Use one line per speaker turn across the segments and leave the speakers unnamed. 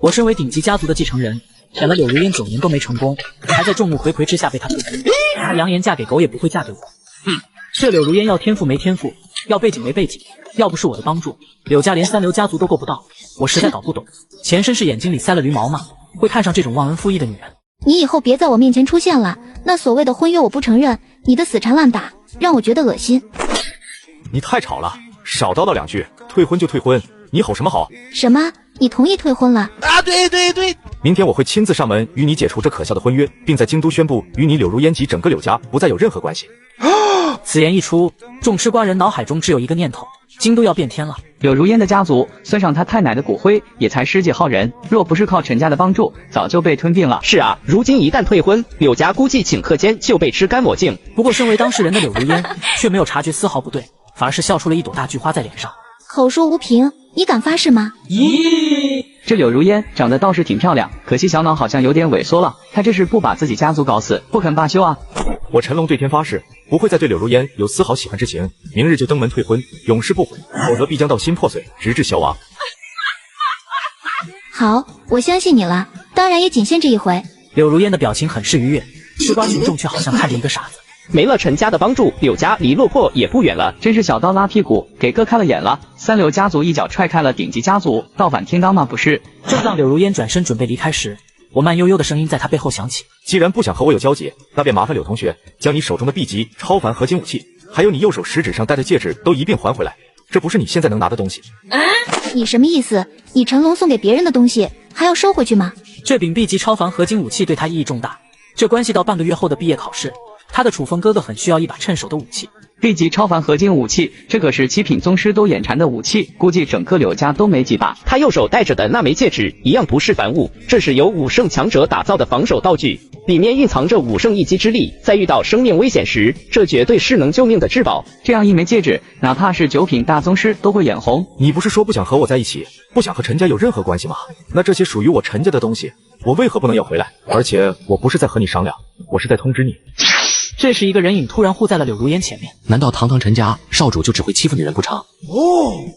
我身为顶级家族的继承人，选了柳如烟9年都没成功，还在众目睽睽之下被他退婚。她扬言嫁给狗也不会嫁给我。这柳如烟要天赋没天赋，要背景没背景，要不是我的帮助，柳家连3流家族都够不到。我实在搞不懂，前身是眼睛里塞了驴毛吗？会看上这种忘恩负义的女人？
你以后别在我面前出现了，那所谓的婚约我不承认，你的死缠烂打让我觉得恶心。
你太吵了，少叨叨2句，退婚就退婚，你吼什么吼？
什么？你同意退婚了？
啊，对，
明天我会亲自上门与你解除这可笑的婚约，并在京都宣布与你柳如烟及整个柳家不再有任何关系。
此言一出，众吃瓜人脑海中只有一个念头：京都要变天了。
柳如烟的家族，算上她太奶的骨灰，也才10几号人，若不是靠陈家的帮助，早就被吞并了。
是啊，如今一旦退婚，柳家估计顷刻间就被吃干抹净。
不过，身为当事人的柳如烟却没有察觉丝毫不对，反而是笑出了一朵大菊花在脸上。
口说无凭，你敢发誓吗？
咦，
这柳如烟长得倒是挺漂亮，可惜小脑好像有点萎缩了。她这是不把自己家族搞死，不肯罢休啊！
我陈龙对天发誓，不会再对柳如烟有丝毫喜欢之情，明日就登门退婚，永世不悔，否则必将道心破碎，直至消亡。
好，我相信你了，当然也仅限这一回。
柳如烟的表情很是愉悦，吃瓜群众却好像看着一个傻子。
没了陈家的帮助，柳家离落魄也不远了。
真是小刀拉屁股，给哥开了眼了。3流家族一脚踹开了顶级家族，倒反天罡吗？不是。
正当柳如烟转身准备离开时，我慢悠悠的声音在她背后响起：
既然不想和我有交集，那便麻烦柳同学将你手中的 B 级超凡合金武器，还有你右手食指上戴的戒指都一并还回来。这不是你现在能拿的东西。
你什么意思？你陈龙送给别人的东西还要收回去吗？
这柄 B 级超凡合金武器对他意义重大，这关系到半个月后的毕业考试。他的楚风哥哥很需要一把趁手的武器。
B 级超凡合金武器，这可是7品宗师都眼馋的武器，估计整个柳家都没几把。
他右手戴着的那枚戒指一样不是凡物，这是由武圣强者打造的防守道具，里面蕴藏着武圣一击之力，在遇到生命危险时，这绝对是能救命的至宝。
这样一枚戒指，哪怕是9品大宗师都会眼红。
你不是说不想和我在一起，不想和陈家有任何关系吗？那这些属于我陈家的东西，我为何不能要回来？而且我不是在和你商量，我是在通知你。
这时一个人影突然护在了柳如烟前面。
难道堂堂陈家少主就只会欺负女人不成？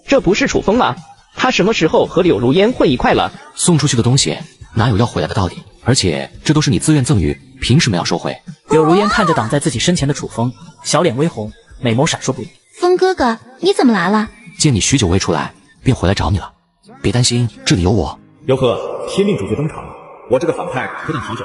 这不是楚风吗？他什么时候和柳如烟混一块了？
送出去的东西哪有要回来的道理？而且这都是你自愿赠予，凭什么要收回？
柳如烟看着挡在自己身前的楚风，小脸微红，美眸闪烁不已。
风哥哥，你怎么来了？
见你许久未出来，便回来找你了。别担心，这里有我。
哟呵，天命主角登场了，我这个反派可等许久。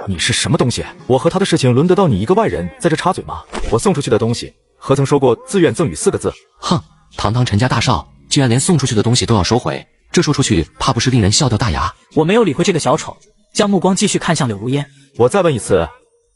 你是什么东西？我和他的事情轮得到你一个外人在这插嘴吗？我送出去的东西何曾说过自愿赠与4个字？
哼，堂堂陈家大少，竟然连送出去的东西都要收回，这说出去怕不是令人笑掉大牙。
我没有理会这个小丑，将目光继续看向柳如烟。
我再问一次，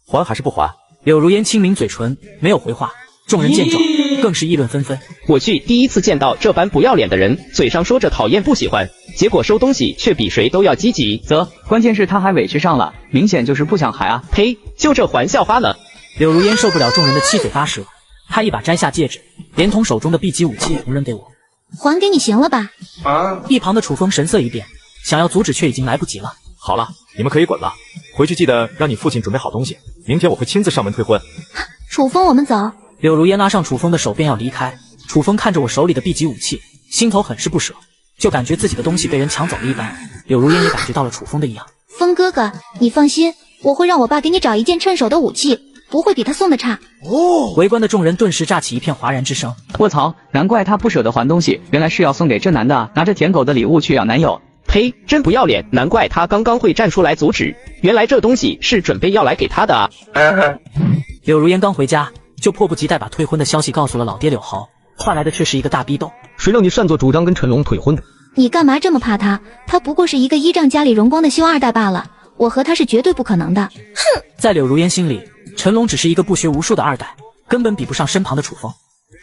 还还是不还？
柳如烟轻抿嘴唇，没有回话。众人见状，更是议论纷纷。
我去，第一次见到这般不要脸的人，嘴上说着讨厌不喜欢，结果收东西却比谁都要积极。
关键是他还委屈上了，明显就是不想还啊！
呸，就这还校花呢？
柳如烟受不了众人的七嘴八舌，她一把摘下戒指，连同手中的 B 级武器同扔给我。
还给你行了吧？
一旁的楚风神色一变，想要阻止却已经来不及了。
好了，你们可以滚了，回去记得让你父亲准备好东西，明天我会亲自上门退婚。
楚风，我们走。
柳如烟拉上楚风的手便要离开，楚风看着我手里的 B 级武器，心头很是不舍，就感觉自己的东西被人抢走了一般。柳如烟也感觉到了楚风的异样。
风哥哥，你放心，我会让我爸给你找一件趁手的武器，不会比他送的差。
围观的众人顿时炸起一片哗然之声。
卧槽，难怪他不舍得还东西，原来是要送给这男的啊！拿着舔狗的礼物去养男友。
呸，真不要脸，难怪他刚刚会站出来阻止，原来这东西是准备要来给他的啊！
柳如烟刚回家，就迫不及待把退婚的消息告诉了老爹柳豪，换来的却是一个大逼斗。
谁让你擅作主张跟陈龙退婚的？
你干嘛这么怕他？他不过是一个依仗家里荣光的秀二代罢了，我和他是绝对不可能的。哼！
在柳如烟心里，陈龙只是一个不学无术的二代，根本比不上身旁的楚风。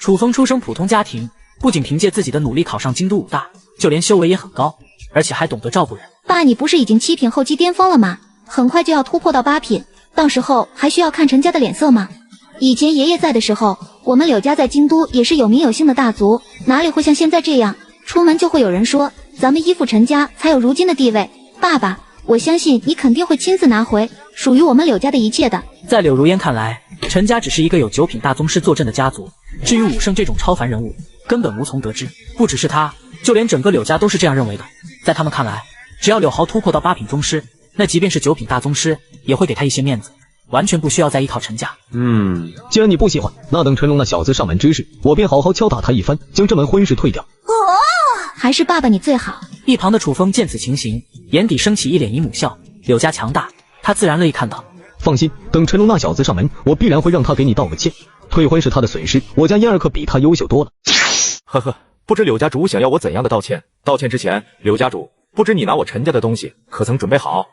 楚风出生普通家庭，不仅凭借自己的努力考上京都武大，就连修为也很高，而且还懂得照顾人。
爸，你不是已经7品后期巅峰了吗？很快就要突破到8品，到时候还需要看陈家的脸色吗？以前爷爷在的时候，我们柳家在京都也是有名有姓的大族，哪里会像现在这样，出门就会有人说咱们依附陈家才有如今的地位。爸爸，我相信你肯定会亲自拿回属于我们柳家的一切的。
在柳如烟看来，陈家只是一个有9品大宗师坐镇的家族，至于武圣这种超凡人物，根本无从得知。不只是他，就连整个柳家都是这样认为的。在他们看来，只要柳豪突破到8品宗师，那即便是9品大宗师，也会给他一些面子，完全不需要再依靠陈家。
既然你不喜欢，那等陈龙那小子上门之时，我便好好敲打他一番，将这门婚事退掉。
还是爸爸你最好。
一旁的楚风见此情形，眼底升起一脸姨母笑。柳家强大，他自然乐意看到。
放心，等陈龙那小子上门，我必然会让他给你道个歉。退婚是他的损失，我家嫣儿可比他优秀多了。
呵呵，不知柳家主想要我怎样的道歉？道歉之前，柳家主，不知你拿我陈家的东西可曾准备好？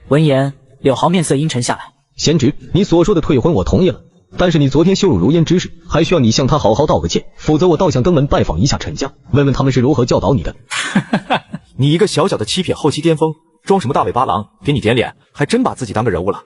闻言，柳豪面色阴沉下来。
贤侄，你所说的退婚我同意了，但是你昨天羞辱如烟之事，还需要你向他好好道个歉，否则我倒想登门拜访一下陈家，问问他们是如何教导你的。
你一个小小的7品后期巅峰，装什么大尾巴狼？给你点脸，还真把自己当个人物了。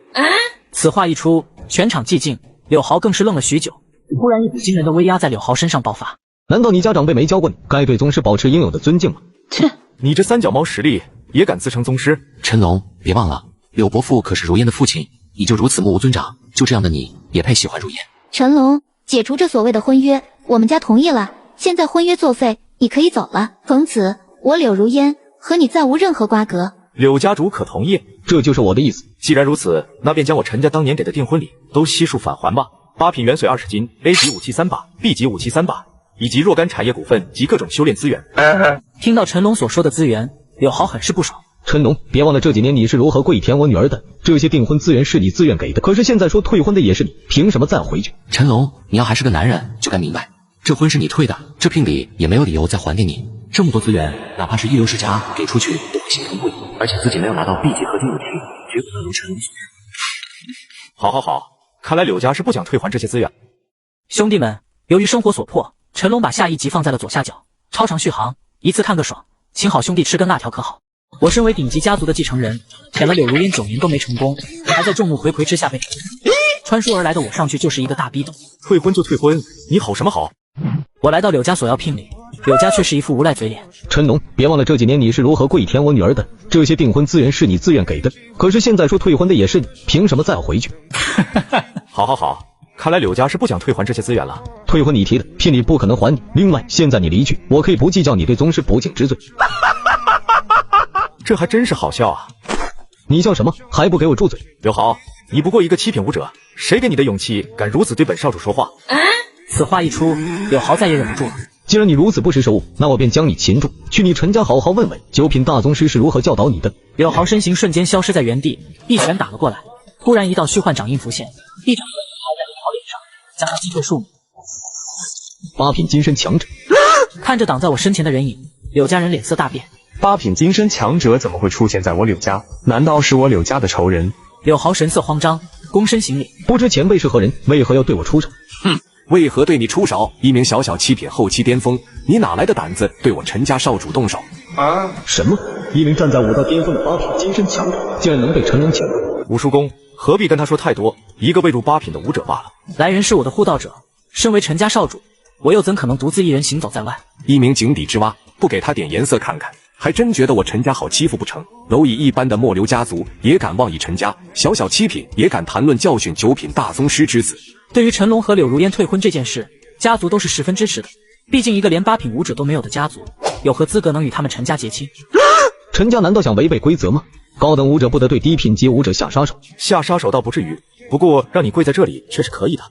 此话一出，全场寂静，柳豪更是愣了许久。忽然一股惊人的威压在柳豪身上爆发。
难道你家长辈没教过你，该对宗师保持应有的尊敬吗？
切！
你这三脚猫实力也敢自称宗师？
陈龙，别忘了，柳伯父可是如烟的父亲，你就如此目无尊长，就这样的你也配喜欢如烟？
陈龙，解除这所谓的婚约，我们家同意了，现在婚约作废，你可以走了。从此，我柳如烟和你再无任何瓜葛。
柳家主可同意？
这就是我的意思。
既然如此，那便将我陈家当年给的订婚礼都悉数返还吧。8品元髓20斤 ，A 级武器3把 ，B 级武器3把，以及若干产业股份及各种修炼资源。
听到陈龙所说的资源，柳豪很是不爽。
陈龙，别忘了这几年你是如何跪舔我女儿的，这些订婚资源是你自愿给的，可是现在说退婚的也是你，凭什么再回去？
陈龙，你要还是个男人，就该明白，这婚是你退的，这聘礼也没有理由再还给你。这么多资源，哪怕是一流世家给出去都会心疼贵，而且自己没有拿到 B 级合金武器，绝不能如陈龙所愿。
好，看来柳家是不想退还这些资源。
兄弟们，由于生活所迫，陈龙把下一集放在了左下角，超长续航，一次看个爽，请好兄弟吃根辣条可好？我身为顶级家族的继承人，舔了柳如烟9年都没成功，还在众目睽睽之下被穿书而来的我上去就是一个大逼斗。
退婚就退婚，你好什么好？
我来到柳家索要聘礼，柳家却是一副无赖嘴脸。
陈龙，别忘了这几年你是如何跪舔我女儿的，这些订婚资源是你自愿给的，可是现在说退婚的也是你，凭什么再回去？
好，看来柳家是不想退还这些资源了。
退婚你提的，聘礼不可能还你。另外，现在你离去，我可以不计较你对宗师不敬之罪。
这还真是好笑啊！
你笑什么？还不给我住嘴！
柳豪，你不过一个7品武者，谁给你的勇气敢如此对本少主说话？
此话一出，柳豪再也忍不住了。
既然你如此不识时务，那我便将你擒住，去你陈家好好问问9品大宗师是如何教导你的。
柳豪身形瞬间消失在原地，一拳打了过来。突然一道虚幻掌印浮现，一掌拍在柳豪脸上，将他击退数米。
8品金身强者，
看着挡在我身前的人影，柳家人脸色大变。
8品金身强者怎么会出现在我柳家？难道是我柳家的仇人？
柳豪神色慌张，躬身行礼。
不知前辈是何人，为何要对我出手？
为何对你出手？一名小小7品后期巅峰，你哪来的胆子对我陈家少主动手？
什么？一名站在武道巅峰的8品金身强者，竟然能被陈龙擒住？
吴叔公，何必跟他说太多？一个未入8品的武者罢了。
来人是我的护道者，身为陈家少主，我又怎可能独自一人行走在外？
一名井底之蛙，不给他点颜色看看，还真觉得我陈家好欺负不成？蝼蚁一般的末流家族也敢妄议陈家，小小7品也敢谈论教训9品大宗师之子。
对于陈龙和柳如烟退婚这件事，家族都是十分支持的。毕竟一个连8品武者都没有的家族，有何资格能与他们陈家结亲？
陈家难道想违背规则吗？高等武者不得对低品级武者下杀手。
下杀手倒不至于，不过让你跪在这里却是可以的。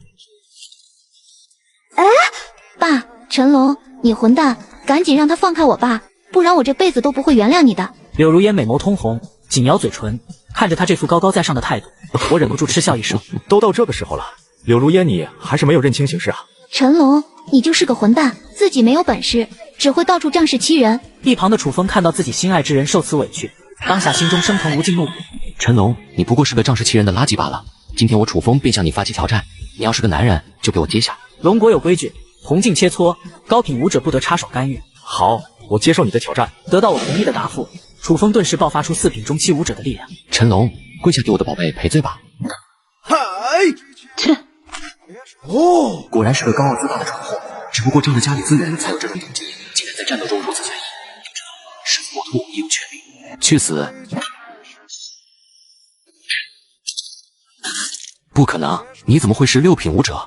爸，陈龙，你混蛋，赶紧让他放开我爸，不然我这辈子都不会原谅你的。
柳如烟美眸通红，紧咬嘴唇，看着他这副高高在上的态度，我忍不住嗤笑一声。
都到这个时候了，柳如烟你还是没有认清形势啊！
陈龙，你就是个混蛋，自己没有本事，只会到处仗势欺人。
一旁的楚风看到自己心爱之人受此委屈，当下心中升腾无尽怒火。
陈龙，你不过是个仗势欺人的垃圾罢了。今天我楚风便向你发起挑战，你要是个男人，就给我接下。
龙国有规矩，红镜切磋，高品武者不得插手干预。
好，我接受你的挑战。
得到我同意的答复，楚风顿时爆发出4品中期武者的力量。
陈龙，跪下给我的宝贝赔罪吧！
切！
果然是个高傲自大的蠢货。只不过仗着家里资源才有这种成绩，竟然在战斗中如此随意。就知道狮子落兔也有权利。去死！不可能，你怎么会是6品武者？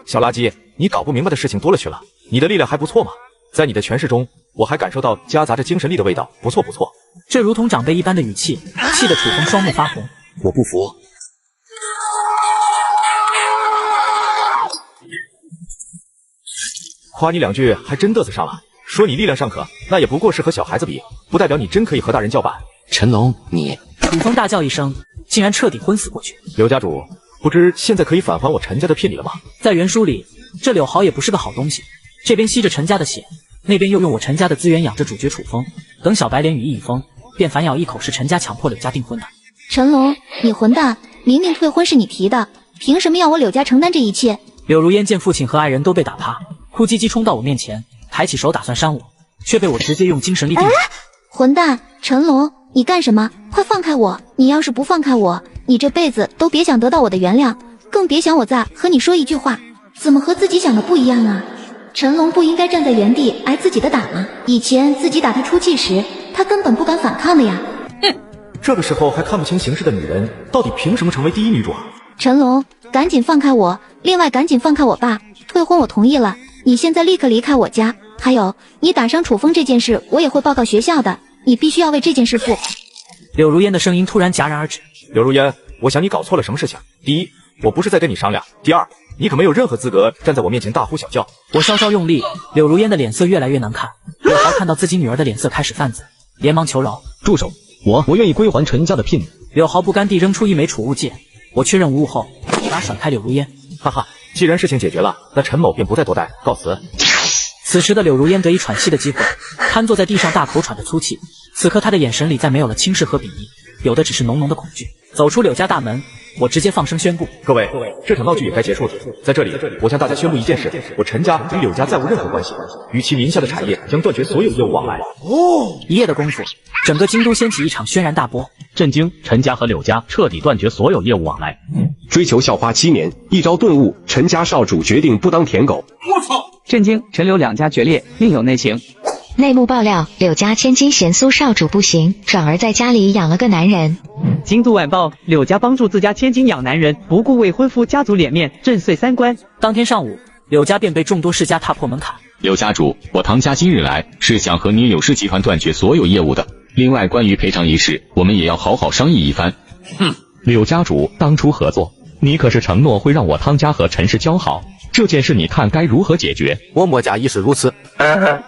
小垃圾，你搞不明白的事情多了去了。你的力量还不错嘛，在你的诠释中，我还感受到夹杂着精神力的味道，不错不错。
这如同长辈一般的语气，气得楚风双目发红。
我不服。
夸你2句还真嘚瑟上了，说你力量尚可，那也不过是和小孩子比，不代表你真可以和大人叫板。
陈龙，你……
楚风大叫一声，竟然彻底昏死过去。
刘家主，不知现在可以返还我陈家的聘礼了吗？
在原书里，这柳豪也不是个好东西，这边吸着陈家的血，那边又用我陈家的资源养着主角楚风。等小白脸羽翼已丰，便反咬一口是陈家强迫柳家订婚的。
陈龙，你混蛋！明明退婚是你提的，凭什么要我柳家承担这一切？
柳如烟见父亲和爱人都被打趴，哭唧唧冲到我面前，抬起手打算扇我，却被我直接用精神力定住。
混蛋，陈龙，你干什么？快放开我！你要是不放开我，你这辈子都别想得到我的原谅，更别想我再和你说一句话。怎么和自己想的不一样啊？陈龙不应该站在原地挨自己的打吗？以前自己打他出气时，他根本不敢反抗的呀。
这个时候还看不清形势的女人，到底凭什么成为第一女主啊？
陈龙，赶紧放开我！另外，赶紧放开我爸！退婚我同意了，你现在立刻离开我家。还有，你打伤楚风这件事，我也会报告学校的，你必须要为这件事负。
柳如烟的声音突然戛然而止。
柳如烟，我想你搞错了什么事情。第一，我不是在跟你商量；第二，你可没有任何资格站在我面前大呼小叫。
我稍稍用力，柳如烟的脸色越来越难看。柳豪看到自己女儿的脸色开始泛紫，连忙求饶：
住手！我愿意归还陈家的聘礼。
柳豪不甘地扔出一枚储物戒，我确认无误后，一把甩开柳如烟。
哈哈，既然事情解决了，那陈某便不再多待，告辞。
此时的柳如烟得以喘息的机会，瘫坐在地上大口喘着粗气。此刻她的眼神里再没有了轻视和鄙夷，有的只是浓浓的恐惧。走出柳家大门，我直接放声宣布：各位，这场闹剧也该结束了。在这里，我向大家宣布一件事：我陈家与柳家再无任何关系，与其名下的产业将断绝所有业务往来。一夜的功夫，整个京都掀起一场轩然大波，
震惊陈家和柳家彻底断绝所有业务往来。
追求校花7年，一朝顿悟，陈家少主决定不当舔狗。
我操！震惊陈柳两家决裂，另有内情。
内幕爆料，柳家千金贤苏少主不行，转而在家里养了个男人。
京都晚报，柳家帮助自家千金养男人，不顾未婚夫家族脸面，震碎3观。
当天上午，柳家便被众多世家踏破门槛。
柳家主，我唐家今日来是想和你柳氏集团断绝所有业务的。另外，关于赔偿一事，我们也要好好商议一番。柳家主，当初合作，你可是承诺会让我汤家和陈氏交好，这件事你看该如何解决？
我墨家亦是如此。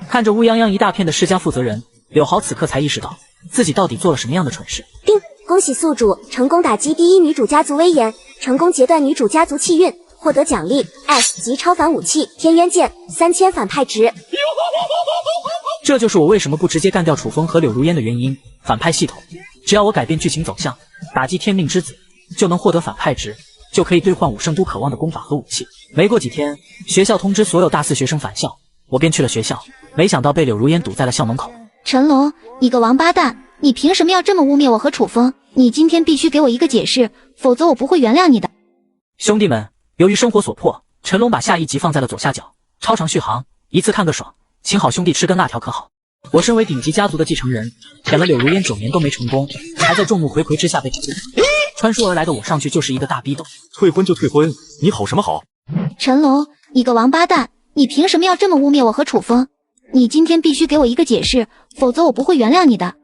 看着乌泱泱一大片的世家负责人，柳豪此刻才意识到自己到底做了什么样的蠢事。
叮！恭喜宿主成功打击第一女主家族威严，成功截断女主家族气运，获得奖励 S 级超凡武器天渊剑3000反派值。
这就是我为什么不直接干掉楚风和柳如烟的原因。反派系统，只要我改变剧情走向，打击天命之子，就能获得反派值，就可以兑换武圣都渴望的功法和武器。没过几天，学校通知所有大4学生返校，我便去了学校，没想到被柳如烟堵在了校门口。
陈龙，你个王八蛋，你凭什么要这么污蔑我和楚风？你今天必须给我一个解释，否则我不会原谅你的。
兄弟们，由于生活所迫，陈龙把下一集放在了左下角，超长续航，一次看个爽，请好兄弟吃根辣条可好。我身为顶级家族的继承人，舔了柳如烟9年都没成功，还在众目睽睽之下被穿书而来的我上去就是一个大逼斗。
退婚就退婚，你吼什么吼？
陈龙，你个王八蛋，你凭什么要这么污蔑我和楚风？你今天必须给我一个解释，否则我不会原谅你的。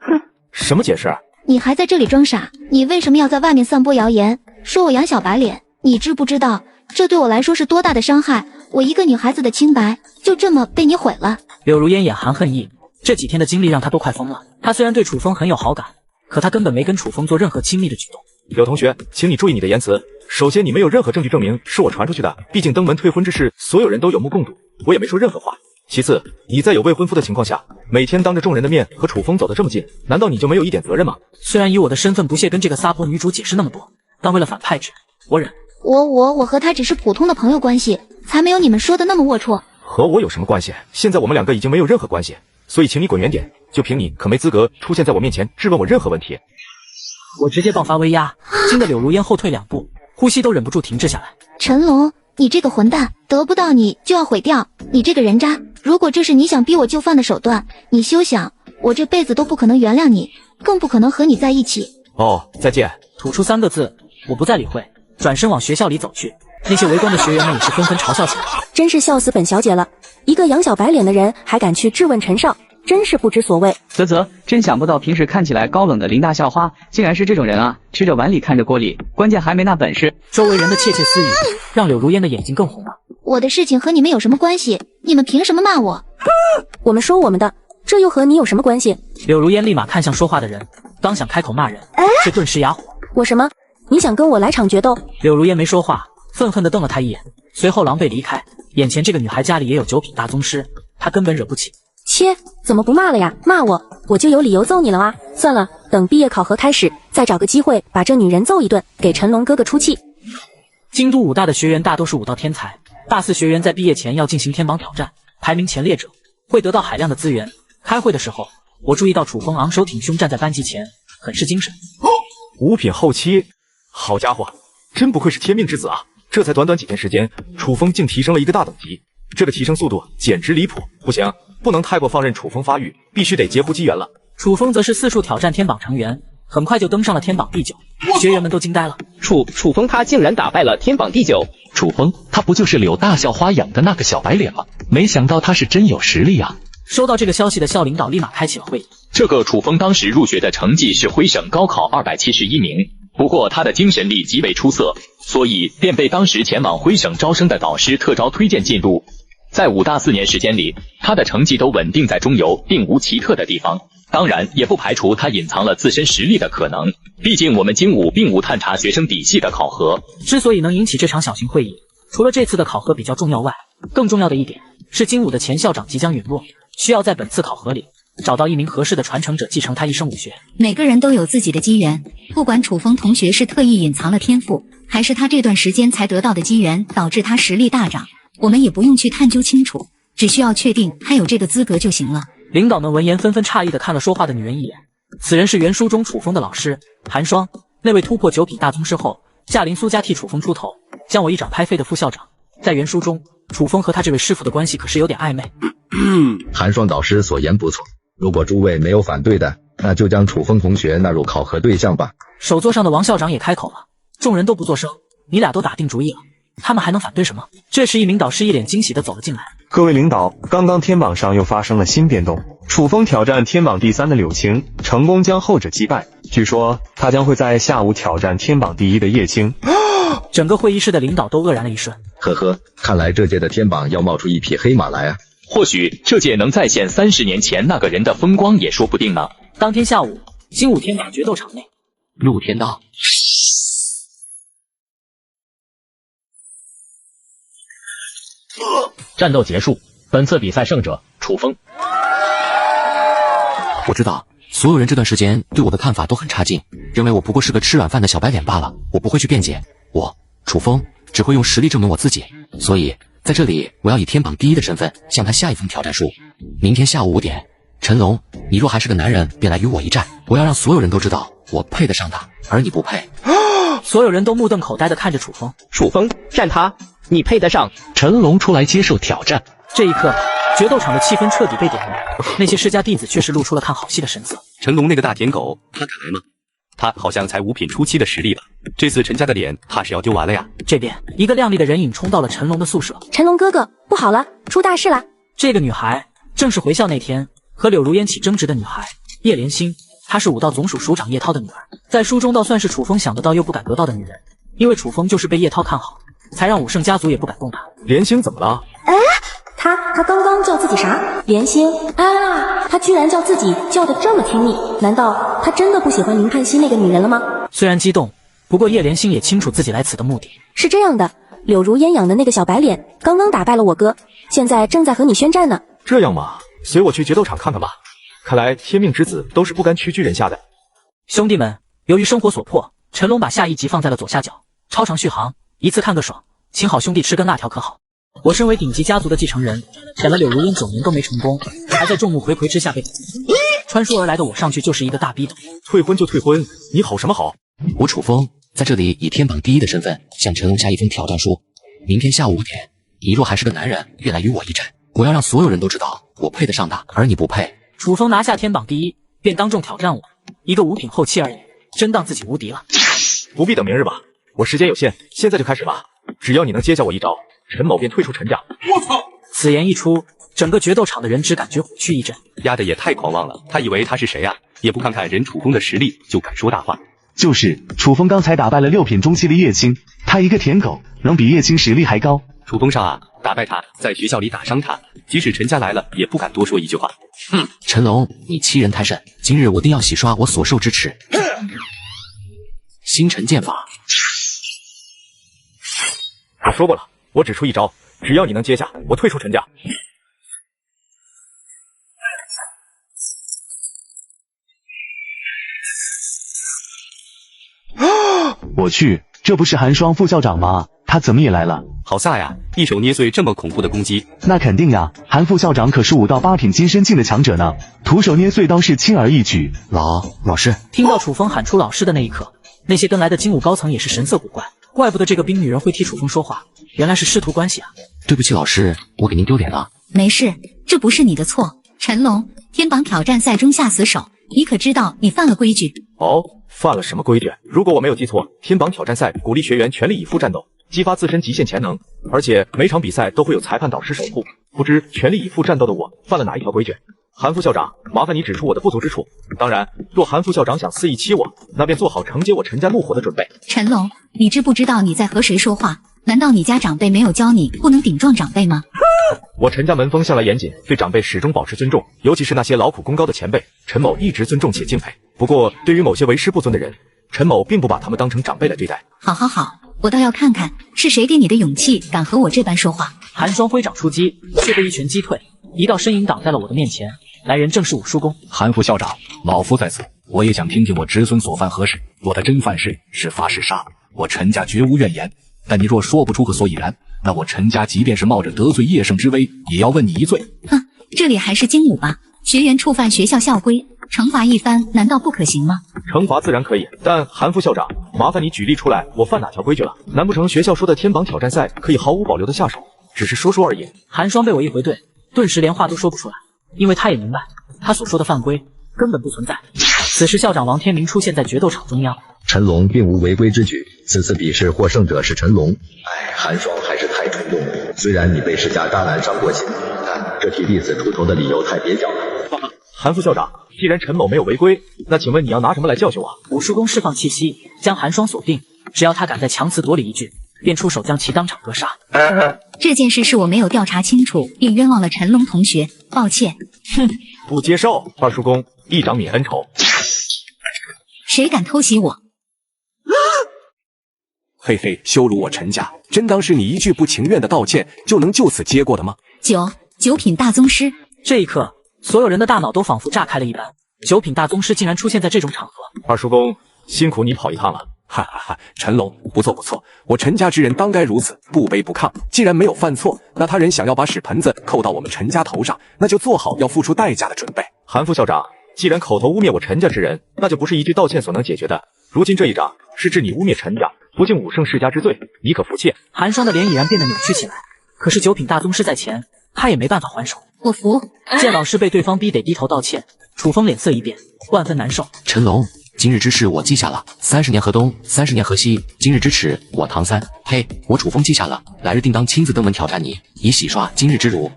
什么解释？
你还在这里装傻？你为什么要在外面散播谣言，说我养小白脸？你知不知道这对我来说是多大的伤害？我一个女孩子的清白就这么被你毁了。
柳如烟眼含恨意，这几天的经历让她都快疯了。她虽然对楚风很有好感，可她根本没跟楚风做任何亲密的举动。
柳同学，请你注意你的言辞。首先，你没有任何证据证明是我传出去的，毕竟登门退婚之事，所有人都有目共睹，我也没说任何话。其次，你在有未婚夫的情况下，每天当着众人的面和楚风走得这么近，难道你就没有一点责任吗？
虽然以我的身份不屑跟这个撒泼女主解释那么多，但为了反派值，我忍。
我和她只是普通的朋友关系，才没有你们说的那么龌龊。
和我有什么关系？现在我们2个已经没有任何关系，所以请你滚远点。就凭你，可没资格出现在我面前质问我任何问题。
我直接爆发威压，惊得柳如烟后退2步，呼吸都忍不住停滞下来。
陈龙，你这个混蛋，得不到你就要毁掉，你这个人渣！如果这是你想逼我就范的手段，你休想！我这辈子都不可能原谅你，更不可能和你在一起。
哦，再见！
吐出3个字，我不再理会，转身往学校里走去。那些围观的学员们也是纷纷嘲笑起来。
真是笑死本小姐了！
一个养小白脸的人还敢去质问陈少，真是不知所谓。
真想不到平时看起来高冷的林大校花，竟然是这种人啊！吃着碗里看着锅里，关键还没那本事。
周围人的窃窃私语让柳如烟的眼睛更红了。
我的事情和你们有什么关系？你们凭什么骂我？
我们说我们的，这又和你有什么关系？
柳如烟立马看向说话的人，刚想开口骂人，却顿时哑火。
我什么？你想跟我来场决斗？
柳如烟没说话，愤恨地瞪了他一眼，随后狼狈离开。眼前这个女孩家里也有九品大宗师，她根本惹不起。
切，怎么不骂了呀？骂我就有理由揍你了啊！算了，等毕业考核开始，再找个机会把这女人揍一顿，给陈龙哥哥出气。
京都武大的学员大都是武道天才，大四学员在毕业前要进行天榜挑战，排名前列者会得到海量的资源。开会的时候，我注意到楚风昂首挺胸站在班级前，很是精神。
5品后期，好家伙，真不愧是天命之子啊！这才短短几天时间，楚风竟提升了一个大等级，这个提升速度简直离谱！不行，不能太过放任楚风发育，必须得截胡机缘了。
楚风则是4处挑战天榜成员，很快就登上了天榜第9，学员们都惊呆了。
楚风他竟然打败了天榜第9。
楚风他不就是柳大校花养的那个小白脸吗？没想到他是真有实力啊！
收到这个消息的校领导立马开启了会议。
这个楚风当时入学的成绩是徽省高考271名，不过他的精神力极为出色，所以便被当时前往徽省招生的导师特招推荐进入。在武大4年时间里，他的成绩都稳定在中游，并无奇特的地方。当然，也不排除他隐藏了自身实力的可能。毕竟我们京武并无探查学生底细的考核。
之所以能引起这场小型会议，除了这次的考核比较重要外，更重要的一点是京武的前校长即将陨落，需要在本次考核里找到一名合适的传承者继承他一生武学。
每个人都有自己的机缘，不管楚风同学是特意隐藏了天赋，还是他这段时间才得到的机缘导致他实力大涨，我们也不用去探究清楚，只需要确定他有这个资格就行了。
领导们闻言纷纷诧异地看了说话的女人一眼，此人是原书中楚风的老师寒霜，那位突破9品大宗师后驾临苏家替楚风出头，将我一掌拍飞的副校长。在原书中，楚风和他这位师傅的关系可是有点暧昧。
寒霜导师所言不错，如果诸位没有反对的，那就将楚风同学纳入考核对象吧。
首座上的王校长也开口了，众人都不作声，你俩都打定主意了，他们还能反对什么？这时一名导师一脸惊喜地走了进来。
各位领导，刚刚天榜上又发生了新变动，楚风挑战天榜第3的柳青，成功将后者击败。据说他将会在下午挑战天榜第1的叶青。
整个会议室的领导都愕然了一瞬。
呵呵，看来这届的天榜要冒出一匹黑马来啊！
或许这届能再现30年前那个人的风光也说不定呢。
当天下午，精武天榜决斗场内，
陆天道。
战斗结束，本次比赛胜者楚风。
我知道所有人这段时间对我的看法都很差劲，认为我不过是个吃软饭的小白脸罢了。我不会去辩解，我楚风只会用实力证明我自己。所以在这里，我要以天榜第1的身份向他下一封挑战书。明天下午5点，陈龙，你若还是个男人，便来与我一战。我要让所有人都知道我配得上他，而你不配。
所有人都目瞪口呆地看着楚风。
楚风，战他！你配得上？
陈龙出来接受挑战。
这一刻，决斗场的气氛彻底被点燃，那些世家弟子却是露出了看好戏的神色。
陈龙那个大舔狗，他敢来吗？他好像才5品初期的实力吧？这次陈家的脸怕是要丢完了呀！
这边，一个靓丽的人影冲到了陈龙的宿舍。
陈龙哥哥，不好了，出大事了！
这个女孩正是回校那天和柳如烟起争执的女孩叶莲心，她是武道总署署长叶涛的女儿，在书中倒算是楚风想得到又不敢得到的女人，因为楚风就是被叶涛看好，才让武圣家族也不敢动她。
莲心怎么了？
他刚刚叫自己啥？莲心啊！他居然叫自己叫得这么亲密，难道他真的不喜欢林盼熙那个女人了吗？
虽然激动，不过叶莲心也清楚自己来此的目的。
是这样的，柳如烟养的那个小白脸刚刚打败了我哥，现在正在和你宣战呢。
这样吗？随我去决斗场看看吧。看来天命之子都是不甘屈居人下的。
兄弟们，由于生活所迫，陈龙把下一集放在了左下角，超长续航，一次看个爽，请好兄弟吃根辣条可好？我身为顶级家族的继承人，选了柳如烟9年都没成功，还在众目睽睽之下被穿书而来的我上去就是一个大逼斗。
退婚就退婚，你好什么好？
我楚风在这里以天榜第1的身份向陈龙下一封挑战书。明天下午5点，你若还是个男人，便来与我一战。我要让所有人都知道我配得上他，而你不配。
楚风拿下天榜第1，便当众挑战我，一个5品后期而已，真当自己无敌了。
不必等明日吧，我时间有限，现在就开始吧。只要你能接下我一招，陈某便退出陈家。
我操！此言一出，整个决斗场的人只感觉虎躯一震。
压的也太狂妄了，他以为他是谁啊？也不看看人楚风的实力就敢说大话。
就是楚风刚才打败了6品中期的叶青，他一个舔狗能比叶青实力还高。
楚风上啊，打败他，在学校里打伤他，即使陈家来了也不敢多说一句话。
哼，陈龙，你欺人太甚，今日我定要洗刷我所受之耻。星辰剑法，
我说过了，我只出一招，只要你能接下，我退出陈家。
我去，这不是寒霜副校长吗？他怎么也来了？
好飒呀，一手捏碎这么恐怖的攻击。
那肯定呀，韩副校长可是5到8品金身境的强者呢，徒手捏碎刀是轻而易举。
老师，
听到楚风喊出老师的那一刻，那些跟来的精武高层也是神色古怪，怪不得这个冰女人会替楚风说话，原来是师徒关系啊。
对不起老师，我给您丢脸了。
没事，这不是你的错。陈龙，天榜挑战赛中下死手，你可知道你犯了规矩？
哦，犯了什么规矩？如果我没有记错，天榜挑战赛鼓励学员全力以赴战斗，激发自身极限潜能，而且每场比赛都会有裁判导师守护。不知全力以赴战斗的我犯了哪一条规矩？韩副校长，麻烦你指出我的不足之处。当然，若韩副校长想肆意欺我，那便做好承接我陈家怒火的准备。
陈龙，你知不知道你在和谁说话？难道你家长辈没有教你不能顶撞长辈吗？
我陈家门风向来严谨，对长辈始终保持尊重，尤其是那些劳苦功高的前辈，陈某一直尊重且敬佩。不过，对于某些为师不尊的人，陈某并不把他们当成长辈来对待。
好，我倒要看看是谁给你的勇气，敢和我这般说话。
寒霜挥掌出击，却被一拳击退，一道身影挡在了我的面前。来人正是武叔公。
韩副校长，老夫在此，我也想听听我侄孙所犯何事。若他真犯事，是发是杀，我陈家绝无怨言。但你若说不出个所以然，那我陈家即便是冒着得罪叶圣之危，也要问你一罪。
哼，这里还是精武吧？学员触犯学校校规，惩罚一番，难道不可行吗？
惩罚自然可以，但韩副校长，麻烦你举例出来，我犯哪条规矩了？难不成学校说的天榜挑战赛可以毫无保留的下手？只是说说而已。
寒霜被我一回怼，顿时连话都说不出来，因为他也明白，他所说的犯规根本不存在。此时校长王天明出现在决斗场中央。
陈龙并无违规之举，此次比试获胜者是陈龙。寒霜还是太冲动了。虽然你被世家渣男伤过心，但这替弟子出头的理由太蹩脚了。
韩副校长，既然陈某没有违规，那请问你要拿什么来教训我？
武叔公释放气息，将寒霜锁定，只要他敢再强词夺理一句，便出手将其当场格杀。
这件事是我没有调查清楚，并冤枉了陈龙同学，抱歉。
哼，
不接受。二叔公，一掌泯恩仇。
谁敢偷袭我？
嘿嘿，羞辱我陈家，真当是你一句不情愿的道歉就能就此接过的吗？
九品大宗师。
这一刻，所有人的大脑都仿佛炸开了一般。9品大宗师竟然出现在这种场合。
二叔公，辛苦你跑一趟了。
哈哈哈，陈龙，不错不错，我陈家之人当该如此，不卑不亢。既然没有犯错，那他人想要把屎盆子扣到我们陈家头上，那就做好要付出代价的准备。
韩副校长，既然口头污蔑我陈家之人，那就不是一句道歉所能解决的。如今这一掌是治你污蔑陈家，不敬武圣世家之罪，你可服气？
寒霜的脸已然变得扭曲起来，可是9品大宗师在前，他也没办法还手。
我服。
见老师被对方逼得低头道歉，楚风脸色一变，万分难受。
陈龙，今日之事我记下了，30年河东，30年河西，今日之耻我唐三。嘿，我楚风记下了，来日定当亲自登门挑战你，以洗刷今日之辱。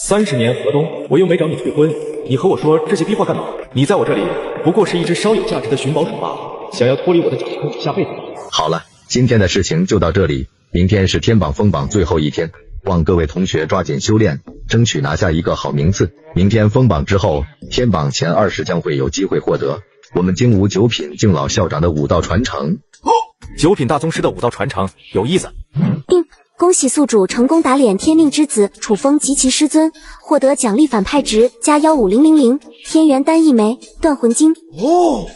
30年河东，我又没找你退婚，你和我说这些逼话干嘛？你在我这里不过是一只稍有价值的寻宝鼠罢了，想要脱离我的掌控下辈子吧。
好了，今天的事情就到这里，明天是天榜封榜最后一天，望各位同学抓紧修炼，争取拿下一个好名次。明天封榜之后，天榜前20将会有机会获得我们精武9品敬老校长的武道传承。
9品大宗师的武道传承有意思。
恭喜宿主成功打脸天命之子楚风及其师尊，获得奖励反派值加15000天元丹1枚，断魂经。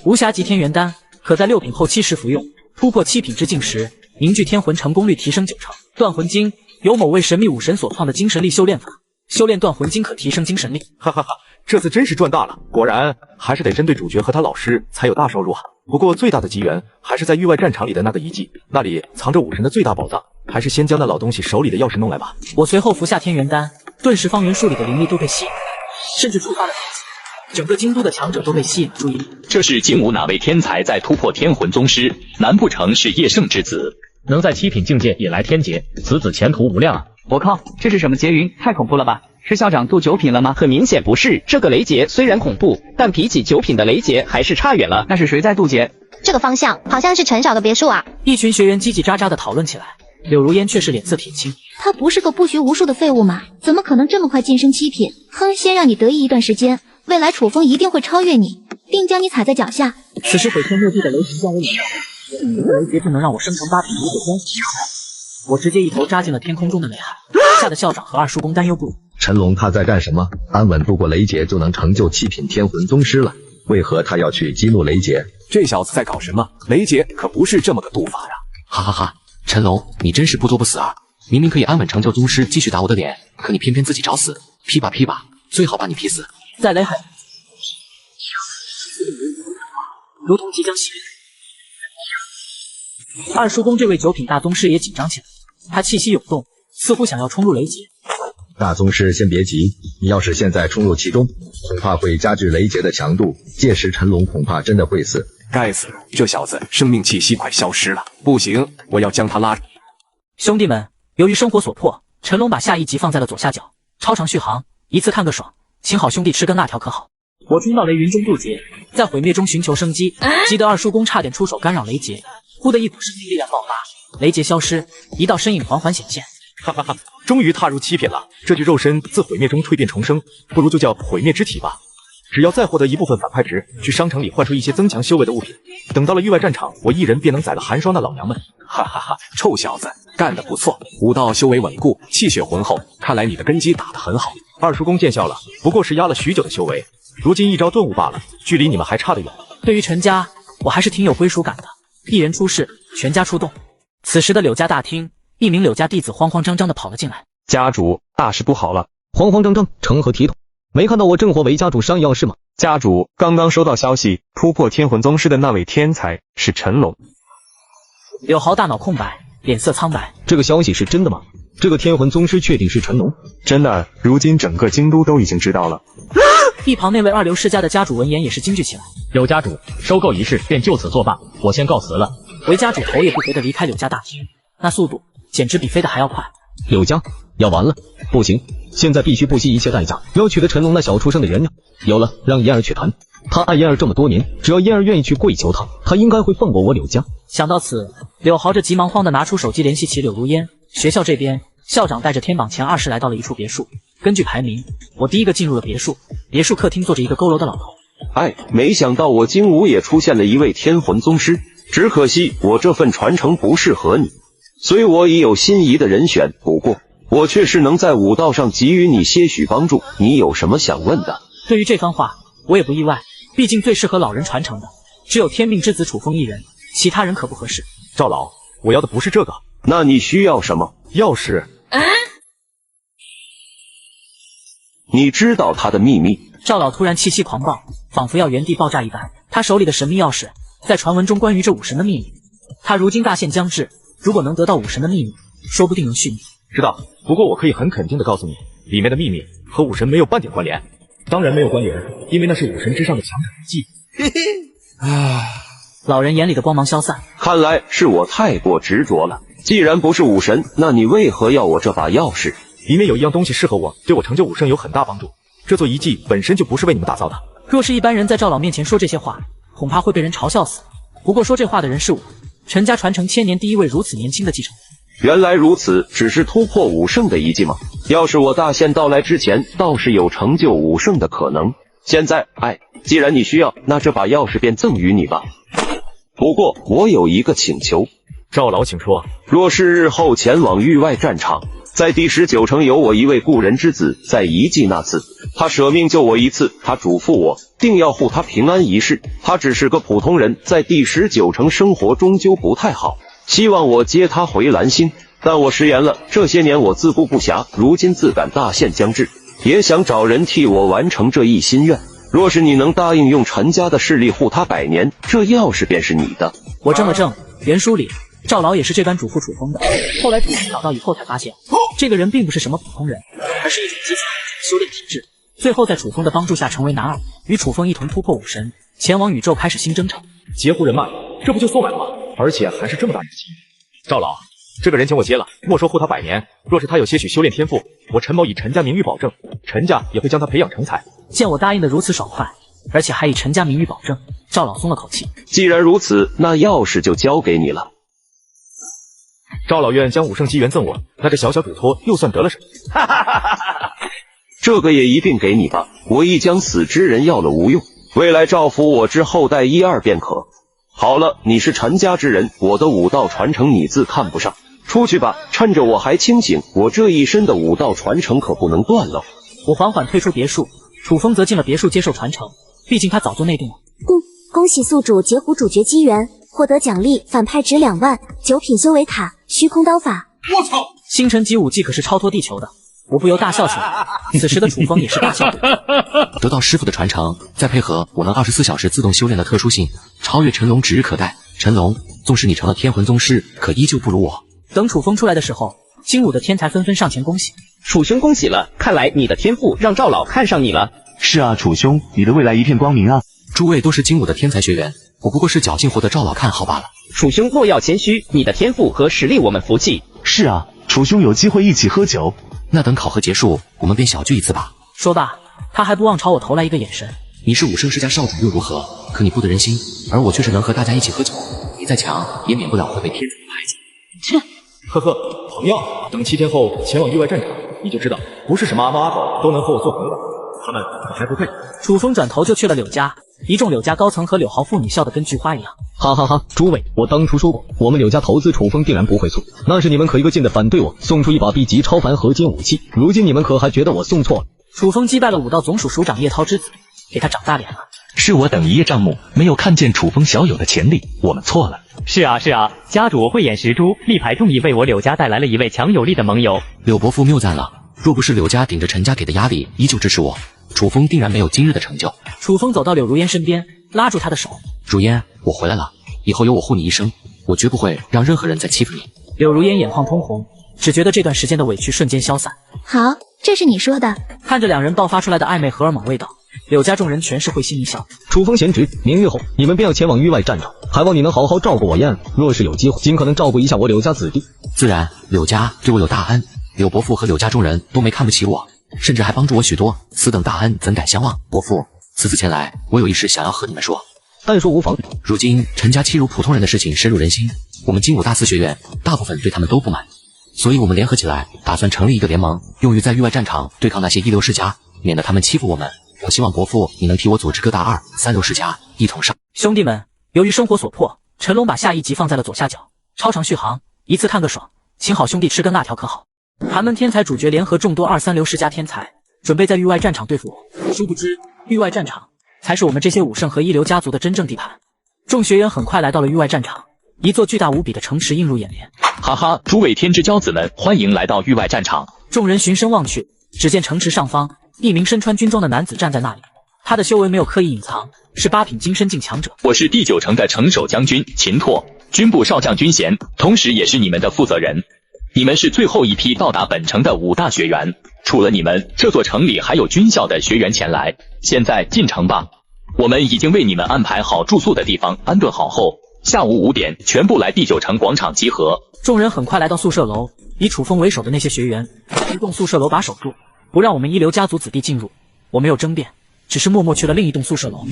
无暇级天元丹，可在6品后期时服用，突破7品之境时，凝聚天魂成功率提升90%。断魂经由某位神秘武神所创的精神力修炼法，修炼断魂经可提升精神力。
哈哈哈，这次真是赚大了，果然还是得针对主角和他老师才有大收入啊。不过最大的机缘还是在域外战场里的那个遗迹，那里藏着武神的最大宝藏，还是先将那老东西手里的钥匙弄来吧。
我随后服下天元丹，顿时方圆数里的灵力都被吸引，甚至触发了整个京都的强者都被吸引注意力。
这是精武哪位天才在突破天魂宗师？难不成是叶圣之子？
能在7品境界引来天劫，此子前途无量啊！
我靠，这是什么劫云？太恐怖了吧！是校长渡九品了吗？
很明显不是，这个雷劫虽然恐怖，但比起九品的雷劫还是差远了。
那是谁在渡劫？
这个方向好像是陈少的别墅啊！
一群学员叽叽喳喳的讨论起来，柳如烟却是脸色铁青。
他不是个不学无术的废物吗？怎么可能这么快晋升7品？哼，先让你得意一段时间，未来楚风一定会超越你，并将你踩在脚下。
此时毁天灭地的雷霆降我脸上，这个雷劫就能让我升成8品无所关系。我直接一头扎进了天空中的雷海，吓得校长和二叔公担忧不已。
陈龙他在干什么？安稳度过雷劫就能成就7品天魂宗师了，为何他要去激怒雷劫？
这小子在搞什么？雷劫可不是这么个渡法呀！
哈哈哈，陈龙，你真是不作不死啊！明明可以安稳成就宗师，继续打我的脸，可你偏偏自己找死，劈吧劈吧，最好把你劈死。
在雷海，如同即将熄灭。二叔公这位9品大宗师也紧张起来，他气息涌动，似乎想要冲入雷劫。
大宗师先别急，你要是现在冲入其中，恐怕会加剧雷劫的强度，届时陈龙恐怕真的会死。
该死，这小子生命气息快消失了，不行，我要将他拉。
兄弟们，由于生活所迫，陈龙把下一集放在了左下角，超长续航，一次看个爽，请好兄弟吃根辣条可好？我冲到雷云中渡劫，在毁灭中寻求生机，急得二叔公差点出手干扰雷劫，忽的一股生命力量爆发，雷劫消失，一道身影缓缓显现。
哈哈哈，终于踏入7品了，这具肉身自毁灭中蜕变重生，不如就叫毁灭之体吧。只要再获得一部分反派值，去商城里换出一些增强修为的物品，等到了域外战场，我一人便能宰了寒霜的老娘们。
哈哈哈，臭小子，干得不错，武道修为稳固，气血浑厚，看来你的根基打得很好。
二叔公见笑了，不过是压了许久的修为，如今一朝顿悟罢了，距离你们还差得远。
对于陈家，我还是挺有归属感的，一人出事，全家出动。此时的柳家大厅，一名柳家弟子慌慌张张地跑了进来。
家主，大事不好了！
慌慌张张，成何体统？没看到我正火为家主商议要事吗？
家主，刚刚收到消息，突破天魂宗师的那位天才是陈龙。
柳豪大脑空白，脸色苍白。
这个消息是真的吗？这个天魂宗师确定是陈龙？
真的，如今整个京都都已经知道了。
一旁那位二流世家的家主闻言也是惊惧起来。
柳家主，收购仪式便就此作罢，我先告辞了。
韦家主头也不回地离开柳家大厅，那速度简直比飞得还要快。
柳家要完了，不行，现在必须不惜一切代价要取得陈龙那小畜生的原谅。有了，让嫣儿去谈，他爱嫣儿这么多年，只要嫣儿愿意去跪求他，他应该会放过我柳家。
想到此，柳豪这急忙慌地拿出手机联系起柳如烟。学校这边，校长带着天榜前20来到了一处别墅。根据排名，我第一个进入了别墅。别墅客厅坐着一个佝偻的老头。
哎，没想到我金武也出现了一位天魂宗师，只可惜我这份传承不适合你，所以我已有心仪的人选。不过我确实能在武道上给予你些许帮助，你有什么想问的？
对于这番话，我也不意外，毕竟最适合老人传承的只有天命之子楚风一人，其他人可不合适。
赵老，我要的不是这个。
那你需要什么？
钥匙。
你知道他的秘密？
赵老突然气息狂暴，仿佛要原地爆炸一般。他手里的神秘钥匙，在传闻中关于这武神的秘密。他如今大限将至，如果能得到武神的秘密，说不定能续命。
知道，不过我可以很肯定的告诉你，里面的秘密和武神没有半点关联。当然没有关联，因为那是武神之上的强者遗迹。
嘿嘿，
老人眼里的光芒消散，
看来是我太过执着了。既然不是武神，那你为何要我这把钥匙？
里面有一样东西适合我，对我成就武圣有很大帮助。这座遗迹本身就不是为你们打造的。
若是一般人在赵老面前说这些话，恐怕会被人嘲笑死。不过说这话的人是我，陈家传承1000年第一位如此年轻的继承人。
原来如此，只是突破武圣的遗迹吗？要是我大限到来之前，倒是有成就武圣的可能。现在，既然你需要，那这把钥匙便赠予你吧。不过我有一个请求。
赵老，请说。
若是日后前往域外战场，在第19城有我一位故人之子，在遗迹那次，他舍命救我一次，他嘱咐我定要护他平安一世。他只是个普通人，在第19城生活终究不太好，希望我接他回兰心。但我食言了，这些年我自顾不暇，如今自感大限将至，也想找人替我完成这一心愿。若是你能答应用陈家的势力护他100年，这钥匙便是你的。
我怔了怔，原书里赵老也是这般嘱咐楚风的。后来楚风找到以后才发现，这个人并不是什么普通人，而是一种极强的修炼体质。最后在楚风的帮助下成为男二，与楚风一同突破武神，前往宇宙开始新征程。
截胡人脉，这不就送来了吗？而且还是这么大一个机遇。赵老，这个人情我结了，莫说护他100年，若是他有些许修炼天赋，我陈某以陈家名誉保证，陈家也会将他培养成才。
见我答应的如此爽快，而且还以陈家名誉保证，赵老松了口气。
既然如此，那钥匙就交给你了。
赵老院将武圣机缘赠我，那个小小嘱托又算得了什么？
这个也一并给你吧，我亦将死之人要了无用，未来造福我之后代1、2便可。好了，你是陈家之人，我的武道传承你自看不上，出去吧，趁着我还清醒，我这一身的武道传承可不能断了。
我缓缓退出别墅，楚风则进了别墅接受传承，毕竟他早就内定了。
恭喜宿主截胡主角机缘，获得奖励反派值2万，9品修为卡，虚空刀法。
我操！星辰级武技可是超脱地球的，我不由大笑起来。此时的楚风也是大笑。
得到师傅的传承，再配合我能24小时自动修炼的特殊性，超越陈龙指日可待。陈龙，纵使你成了天魂宗师，可依旧不如我。
等楚风出来的时候，精武的天才纷纷上前恭喜。
楚兄恭喜了，看来你的天赋让赵老看上你了。
是啊，楚兄，你的未来一片光明啊！
诸位都是精武的天才学员，我不过是侥幸获得赵老看好罢了。
楚兄莫要谦虚，你的天赋和实力我们服气。
是啊，楚兄有机会一起喝酒。
那等考核结束，我们便小聚一次吧。
说罢，他还不忘朝我投来一个眼神。
你是武圣世家少主又如何？可你不得人心，而我却是能和大家一起喝酒。你再强，也免不了会被天子排挤。
切，呵呵，朋友，等7天后前往域外战场，你就知道，不是什么阿猫阿狗都能和我做朋友的，他们还不配。
楚风转头就去了柳家，一众柳家高层和柳豪妇女笑得跟菊花一样。
哈哈哈！诸位，我当初说过，我们柳家投资楚风定然不会错，那是你们可一个劲的反对我，送出一把 B 级超凡合金武器，如今你们可还觉得我送错了？
楚风击败了武道总署署长叶涛之子，给他长大脸了。
是我等一叶障目，没有看见楚风小友的潜力，我们错了。
是啊，家主慧眼识珠，力排众议，为我柳家带来了一位强有力的盟友。
柳伯父谬赞了，若不是柳家顶着陈家给的压力，依旧支持我，楚风定然没有今日的成就。
楚风走到柳如烟身边，拉住她的手。
如烟，我回来了，以后有我护你一生，我绝不会让任何人再欺负你。
柳如烟眼眶通红，只觉得这段时间的委屈瞬间消散。
好，这是你说的。
看着两人爆发出来的暧昧荷尔蒙味道，柳家众人全是会心一笑。
楚风贤侄，明日后你们便要前往域外战场，还望你能好好照顾我燕儿，若是有机会，尽可能照顾一下我柳家子弟。
自然，柳家对我有大恩，柳伯父和柳家众人都没看不起我，甚至还帮助我许多，此等大恩怎敢相忘？伯父，此次前来，我有一事想要和你们说。
但说无妨。
如今陈家欺辱普通人的事情深入人心，我们精武大四学院大部分对他们都不满，所以我们联合起来，打算成立一个联盟，用于在域外战场对抗那些一流世家，免得他们欺负我们。我希望伯父你能替我组织各大2、3流世家一同上。
兄弟们，由于生活所迫，陈龙把下一集放在了左下角，超长续航，一次看个爽，请好兄弟吃根辣条可好？寒门天才主角联合众多2、3流世家天才，准备在域外战场对付我。殊不知，域外战场才是我们这些武圣和一流家族的真正地盘。众学员很快来到了域外战场，一座巨大无比的城池映入眼帘。
哈哈，诸位天之骄子们，欢迎来到域外战场。
众人循声望去，只见城池上方，一名身穿军装的男子站在那里，他的修为没有刻意隐藏，是8品金身境强者。
我是第9城的城守将军秦拓，军部少将军衔，同时也是你们的负责人。你们是最后一批到达本城的5大学员，除了你们，这座城里还有军校的学员前来。现在进城吧，我们已经为你们安排好住宿的地方，安顿好后，下午5点全部来第9城广场集合。
众人很快来到宿舍楼，以楚风为首的那些学员一栋宿舍楼把守住，不让我们一流家族子弟进入。我没有争辩，只是默默去了另一栋宿舍楼。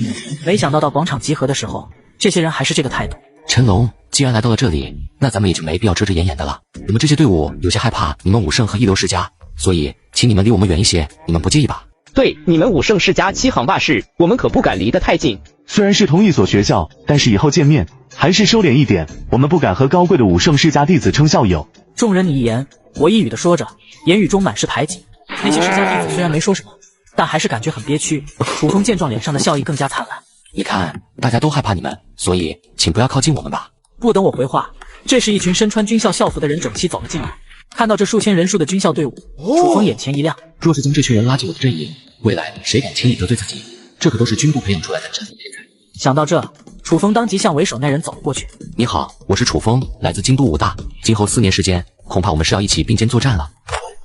没想到到广场集合的时候，这些人还是这个态度。
陈龙，既然来到了这里，那咱们也就没必要遮遮掩掩的了。我们这些队伍有些害怕你们武圣和一流世家，所以请你们离我们远一些，你们不介意吧？
对，你们武圣世家欺行霸市，我们可不敢离得太近。
虽然是同一所学校，但是以后见面还是收敛一点，我们不敢和高贵的武圣世家弟子称校友。
众人你一言我一语的说着，言语中满是排挤。那些世家弟子虽然没说什么，但还是感觉很憋屈。楚风见状，脸上的笑意更加灿烂。
你看，大家都害怕你们，所以请不要靠近我们吧。
不等我回话，这时一群身穿军校校服的人整齐走了进来。看到这数千人数的军校队伍，楚风眼前一亮。
若是将这群人拉进我的阵营，未来谁敢轻易得罪自己？这可都是军部培养出来的真正天才。
想到这，楚风当即向为首那人走了过去。
你好，我是楚风，来自京都武大。今后4年时间，恐怕我们是要一起并肩作战了。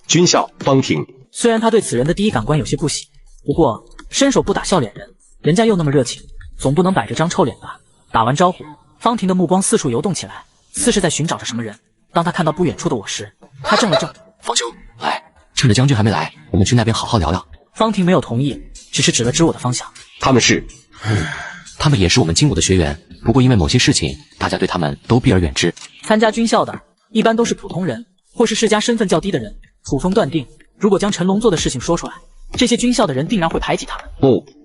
军校方婷，
虽然他对此人的第一感官有些不喜，不过伸手不打笑脸人，人家又那么热情，总不能摆着张臭脸吧。打完招呼，方婷的目光四处游动起来，似是在寻找着什么人。当他看到不远处的我时，他怔了怔。
方兄，来，趁着将军还没来，我们去那边好好聊聊。
方婷没有同意，只是指了指我的方向。
他们是，
他们也是我们精武的学员，不过因为某些事情，大家对他们都避而远之。
参加军校的一般都是普通人，或是世家身份较低的人。楚风断定，如果将陈龙做的事情说出来，这些军校的人定然会排挤他们。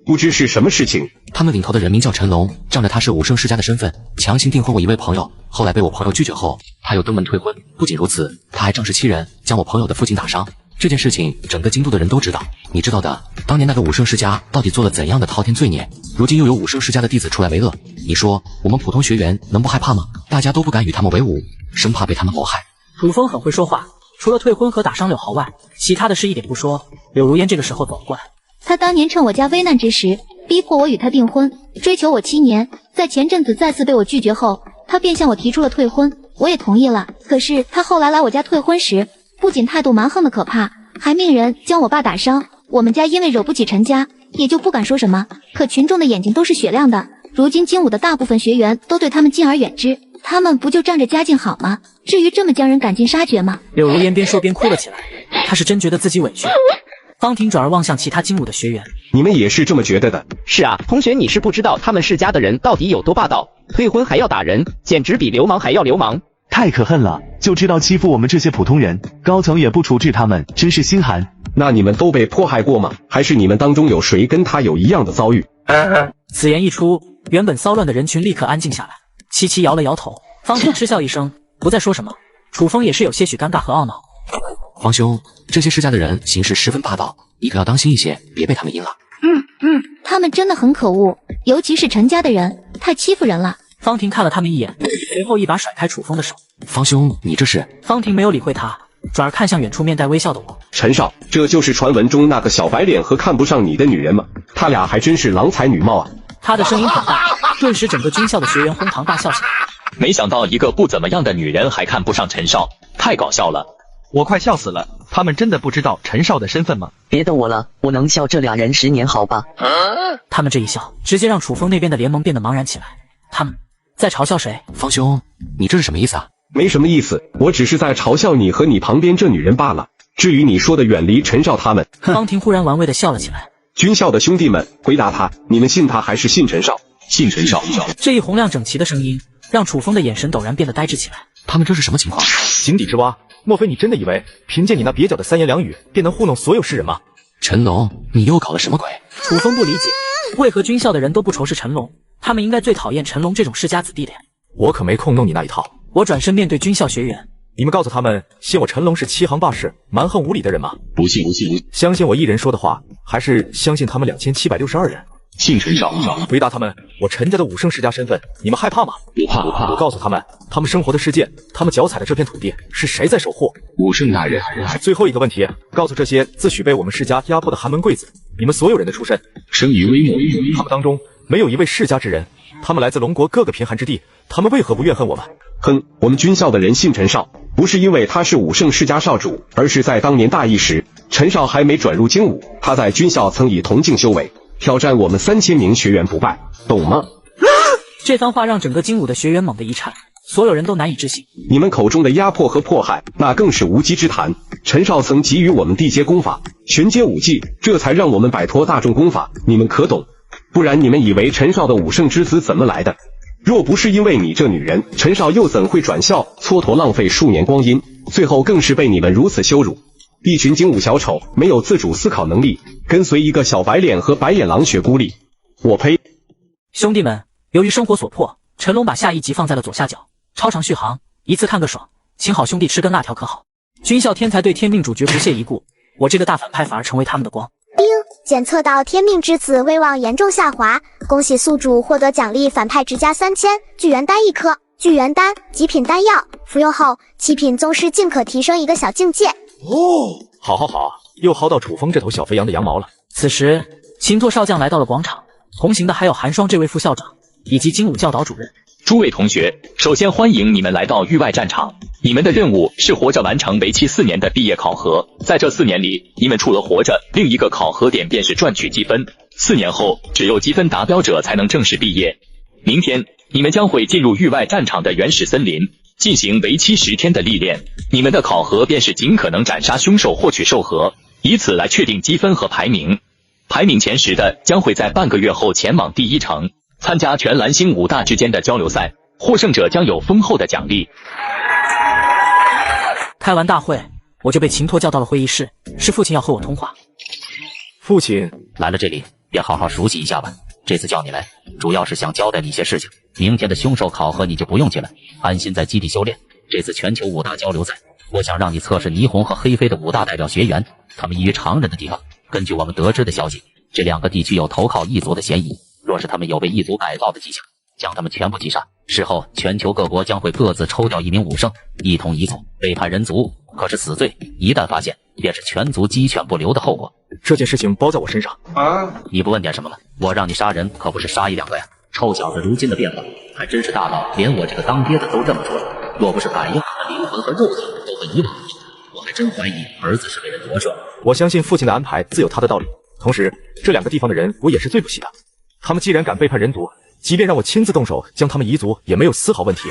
不知是什么事情。
他们领头的人名叫陈龙，仗着他是武圣世家的身份，强行订婚我一位朋友。后来被我朋友拒绝后，他又登门退婚。不仅如此，他还仗势欺人，将我朋友的父亲打伤。这件事情整个京都的人都知道，你知道的。当年那个武圣世家到底做了怎样的滔天罪孽？如今又有武圣世家的弟子出来为恶，你说我们普通学员能不害怕吗？大家都不敢与他们为伍，生怕被他们谋害。
楚风很会说话，除了退婚和打伤柳豪外，其他的事一点不说。柳如烟这个时候走了过来。
他当年趁我家危难之时，逼迫我与他订婚，追求我7年，在前阵子再次被我拒绝后，他便向我提出了退婚，我也同意了。可是他后来来我家退婚时，不仅态度蛮横的可怕，还命人将我爸打伤。我们家因为惹不起陈家，也就不敢说什么。可群众的眼睛都是雪亮的，如今精武的大部分学员都对他们敬而远之，他们不就仗着家境好吗？至于这么将人赶尽杀绝吗？
柳如烟边说边哭了起来，她是真觉得自己委屈。方婷转而望向其他精武的学员，
你们也是这么觉得的？
是啊，同学，你是不知道他们世家的人到底有多霸道，退婚还要打人，简直比流氓还要流氓。
太可恨了，就知道欺负我们这些普通人，高层也不处置他们，真是心寒。
那你们都被迫害过吗？还是你们当中有谁跟他有一样的遭遇？
此言一出，原本骚乱的人群立刻安静下来。齐齐摇了摇头，方婷嗤笑一声，不再说什么。楚风也是有些许尴尬和懊恼。
方兄，这些世家的人行事十分霸道，你可要当心一些，别被他们阴了。
他们真的很可恶，尤其是陈家的人，太欺负人了。
方婷看了他们一眼，随后一把甩开楚风的手。
方兄，你这是……
方婷没有理会他，转而看向远处面带微笑的我。
陈少，这就是传闻中那个小白脸和看不上你的女人吗？他俩还真是郎才女貌啊！
他的声音很大，顿时整个军校的学员哄堂大笑起来。
没想到一个不怎么样的女人还看不上陈少，太搞笑了。
我快笑死了，他们真的不知道陈少的身份吗？
别逗我了，我能笑这俩人10年好吧？
他们这一笑，直接让楚风那边的联盟变得茫然起来。他们在嘲笑谁？
方兄，你这是什么意思啊？
没什么意思，我只是在嘲笑你和你旁边这女人罢了。至于你说的远离陈少他们，
方婷忽然玩味的笑了起来。
军校的兄弟们，回答他，你们信他还是信陈少？
信陈少。
这一洪亮整齐的声音，让楚风的眼神陡然变得呆滞起来。
他们这是什么情况？
井底之蛙，莫非你真的以为凭借你那蹩脚的3言2语便能糊弄所有世人吗？
陈龙，你又搞了什么鬼？
楚风不理解，为何军校的人都不仇视陈龙？他们应该最讨厌陈龙这种世家子弟的呀。
我可没空弄你那一套。
我转身面对军校学员，
你们告诉他们，信我陈龙是欺行霸市、蛮横无理的人吗？
不信。
相信我一人说的话，还是相信他们2762人？
信陈少。
回答他们，我陈家的武圣世家身份，你们害怕吗？
不怕。
我告诉他们，他们生活的世界，他们脚踩的这片土地，是谁在守护？
武圣大人。
最后一个问题，告诉这些自诩被我们世家压迫的寒门贵子，你们所有人的出身，
生于微末，
他们当中没有一位世家之人，他们来自龙国各个贫寒之地，他们为何不怨恨我们？
我们军校的人信陈少，不是因为他是武圣世家少主，而是在当年大疫时，陈少还没转入精武，他在军校曾以铜镜修为，挑战我们3000名学员不败，懂吗？
这番话让整个精武的学员猛地一颤，所有人都难以置信。
你们口中的压迫和迫害，那更是无稽之谈。陈少曾给予我们地阶功法，玄阶武技，这才让我们摆脱大众功法，你们可懂？不然你们以为陈少的武圣之子怎么来的？若不是因为你这女人，陈少又怎会转校，蹉跎浪费数年光阴，最后更是被你们如此羞辱。一群精武小丑，没有自主思考能力，跟随一个小白脸和白眼狼学孤立。我呸！
兄弟们，由于生活所迫，陈龙把下一集放在了左下角，超长续航，一次看个爽，请好兄弟吃根辣条可好？军校天才对天命主角不屑一顾，我这个大反派反而成为他们的光。
检测到天命之子威望严重下滑，恭喜宿主获得奖励反派直加3000，聚元丹1颗。聚元丹，极品丹药，服用后7品宗师竟可提升1个小境界。
好，又薅到楚风这头小肥羊的羊毛了。
此时，秦拓少将来到了广场，同行的还有寒霜这位副校长，以及精武教导主任。
诸位同学，首先欢迎你们来到域外战场。你们的任务是活着完成为期4年的毕业考核。在这4年里，你们除了活着，另一个考核点便是赚取积分。4年后，只有积分达标者才能正式毕业。明天，你们将会进入域外战场的原始森林。进行为期10天的历练。你们的考核便是尽可能斩杀凶兽，获取兽核，以此来确定积分和排名。排名前10的将会在半个月后前往第1城，参加全蓝星5大之间的交流赛，获胜者将有丰厚的奖励。
开完大会，我就被秦拓叫到了会议室，是父亲要和我通话。
父亲
来了这里，便好好熟悉一下吧。这次叫你来，主要是想交代你一些事情。明天的凶兽考核你就不用去了，安心在基地修炼。这次全球5大交流赛，我想让你测试霓虹和黑飞的5大代表学员，他们异于常人的地方。根据我们得知的消息，这2个地区有投靠异族的嫌疑。若是他们有被异族改造的迹象，将他们全部击杀。事后，全球各国将会各自抽调1名武圣，一同移族。背叛人族可是死罪，一旦发现，便是全族鸡犬不留的后果。
这件事情包在我身上
啊！你不问点什么吗？我让你杀人，可不是杀1、2个呀！臭小子，如今的变化还真是大到连我这个当爹的都认不出来。若不是感应他的灵魂和肉体都会遗忘，我还真怀疑儿子是被人夺舍。
我相信父亲的安排自有他的道理。同时，这2个地方的人我也是最不惜的。他们既然敢背叛人族，即便让我亲自动手将他们移族，也没有丝毫问题。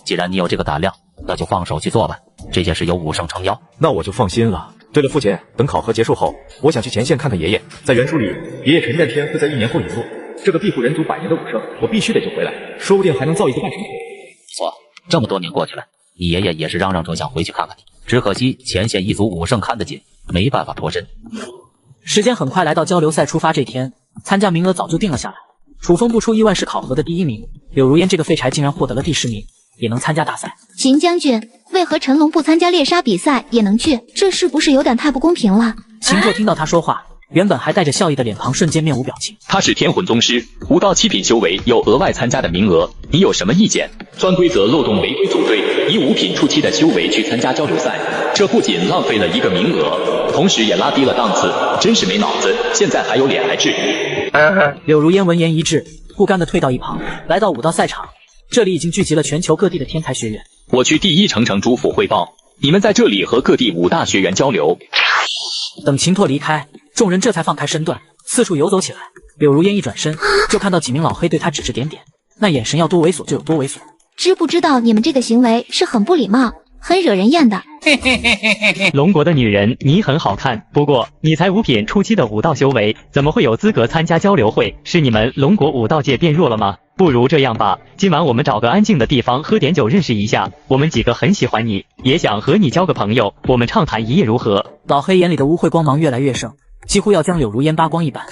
既然你有这个胆量，那就放手去做吧。这件事有武圣撑腰，
那我就放心了。对了，父亲，等考核结束后，我想去前线看看爷爷。在原书里，爷爷陈占天会在1年后陨落。这个庇护人族100年的武圣，我必须得救回来，说不定还能造一个半神腿。
不错，这么多年过去了，你爷爷也是嚷嚷着想回去看看你。只可惜前线一族武圣看得紧，没办法脱身。
时间很快来到交流赛出发这天，参加名额早就定了下来。楚风不出意外是考核的第1名，柳如烟这个废柴竟然获得了第10名，也能参加大赛。
秦将军，为何陈龙不参加猎杀比赛也能去？这是不是有点太不公平了？
秦拓听到他说话，原本还带着笑意的脸庞瞬间面无表情。
他是天魂宗师，5到7品修为有额外参加的名额，你有什么意见？钻规则漏洞违规组队，以5品初期的修为去参加交流赛，这不仅浪费了1个名额，同时也拉低了档次，真是没脑子，现在还有脸来质疑。
柳如烟闻言一滞，不甘地退到一旁。来到武道赛场，这里已经聚集了全球各地的天才学员。
我去第1城主府汇报，你们在这里和各地5大学员交流。
等秦拓离开，众人这才放开身段，四处游走起来。柳如烟一转身，就看到几名老黑对他指指点点，那眼神要多猥琐就有多猥琐。
知不知道你们这个行为是很不礼貌，很惹人厌的。
龙国的女人，你很好看，不过你才5品初期的武道修为，怎么会有资格参加交流会？是你们龙国武道界变弱了吗？不如这样吧，今晚我们找个安静的地方喝点酒认识一下，我们几个很喜欢你，也想和你交个朋友，我们畅谈一夜如何？
老黑眼里的污秽光芒越来越盛，几乎要将柳如烟扒光一般。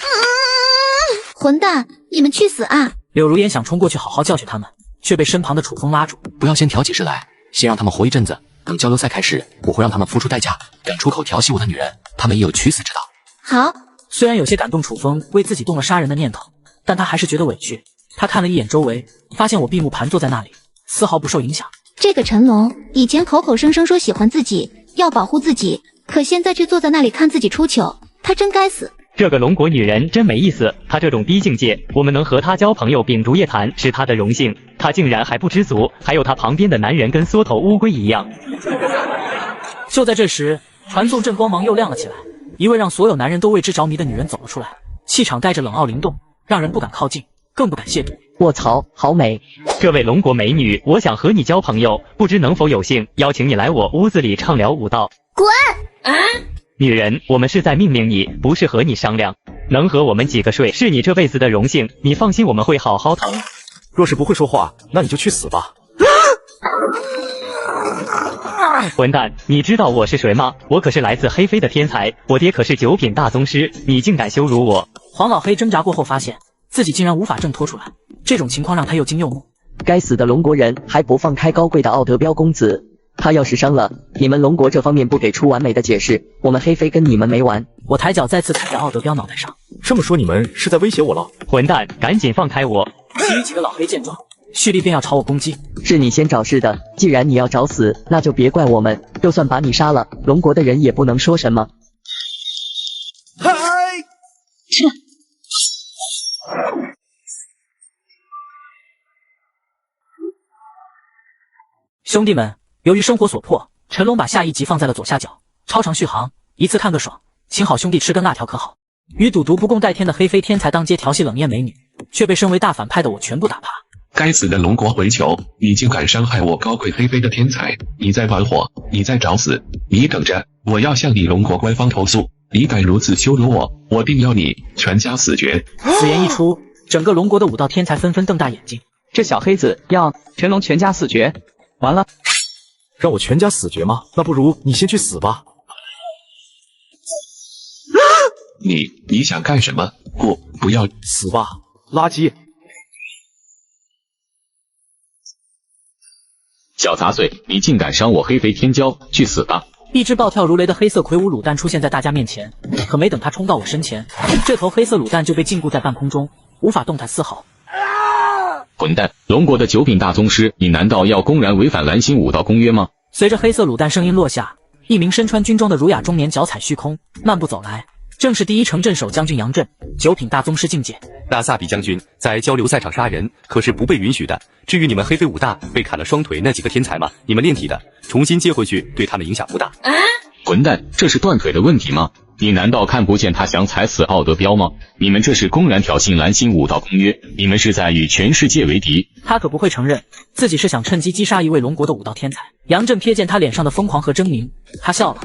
混蛋，你们去死啊！
柳如烟想冲过去好好教训他们，却被身旁的楚风拉住。
不要先挑起事来，先让他们活一阵子，等交流赛开始，我会让他们付出代价。敢出口调戏我的女人，他们也有取死之道。
好，
虽然有些感动楚风为自己动了杀人的念头，但他还是觉得委屈。他看了一眼周围，发现我闭目盘坐在那里，丝毫不受影响。
这个陈龙以前口口声声说喜欢自己，要保护自己，可现在却坐在那里看自己出糗，他真该死。
这个龙国女人真没意思，她这种低境界，我们能和她交朋友秉烛夜谈是她的荣幸，她竟然还不知足，还有她旁边的男人跟缩头乌龟一样。
就在这时，传送阵光芒又亮了起来，一位让所有男人都为之着迷的女人走了出来，气场带着冷傲灵动，让人不敢靠近，更不敢亵渎。
卧槽，好美！
这位龙国美女，我想和你交朋友，不知能否有幸邀请你来我屋子里畅聊武道？
滚！
女人，我们是在命令你，不是和你商量。能和我们几个睡，是你这辈子的荣幸。你放心，我们会好好疼。
若是不会说话，那你就去死吧！
混蛋，你知道我是谁吗？我可是来自黑飞的天才，我爹可是9品大宗师，你竟敢羞辱我！
黄老黑挣扎过后发现自己竟然无法挣脱出来，这种情况让他又惊又怒。
该死的龙国人还不放开高贵的奥德彪公子！他要是伤了，你们龙国这方面不给出完美的解释，我们黑飞跟你们没完！
我抬脚再次踩在奥德彪脑袋上。
这么说你们是在威胁我了？
混蛋，赶紧放开我！
其余几个老黑见状，蓄力便要朝我攻击。
是你先找事的，既然你要找死，那就别怪我们，就算把你杀了，龙国的人也不能说什么。
嗨！兄弟们，由于生活所迫，陈龙把下一集放在了左下角，超长续航，一次看个爽，请好兄弟吃根辣条可好？与赌毒不共戴天的黑飞天才当街调戏冷艳美女，却被身为大反派的我全部打趴。
该死的龙国回球，你竟敢伤害我高贵黑飞的天才！你在玩火，你在找死！你等着，我要向你龙国官方投诉！你敢如此羞辱我，我定要你全家死绝！
此言一出，整个龙国的武道天才纷纷瞪大眼睛。
这小黑子要陈龙全家死绝，完了！
让我全家死绝吗？那不如你先去死吧！
你想干什么？不要
死吧，垃圾！
小杂碎，你竟敢伤我黑飞天骄，去死吧！
一只暴跳如雷的黑色魁梧卤蛋出现在大家面前，可没等他冲到我身前，这头黑色卤蛋就被禁锢在半空中，无法动弹丝毫。
混蛋！龙国的九品大宗师，你难道要公然违反蓝星武道公约吗？
随着黑色卤蛋声音落下，一名身穿军装的儒雅中年脚踩虚空，漫步走来。正是第一城镇守将军杨震，九品大宗师境界。
那萨比将军在交流赛场杀人可是不被允许的。至于你们黑飞武大被砍了双腿那几个天才嘛，你们练体的，重新接回去对他们影响不大。
混蛋，这是断腿的问题吗？你难道看不见他想踩死奥德彪吗？你们这是公然挑衅蓝星武道公约，你们是在与全世界为敌。
他可不会承认自己是想趁机击杀一位龙国的武道天才。杨震瞥见他脸上的疯狂和狰狞，他笑了。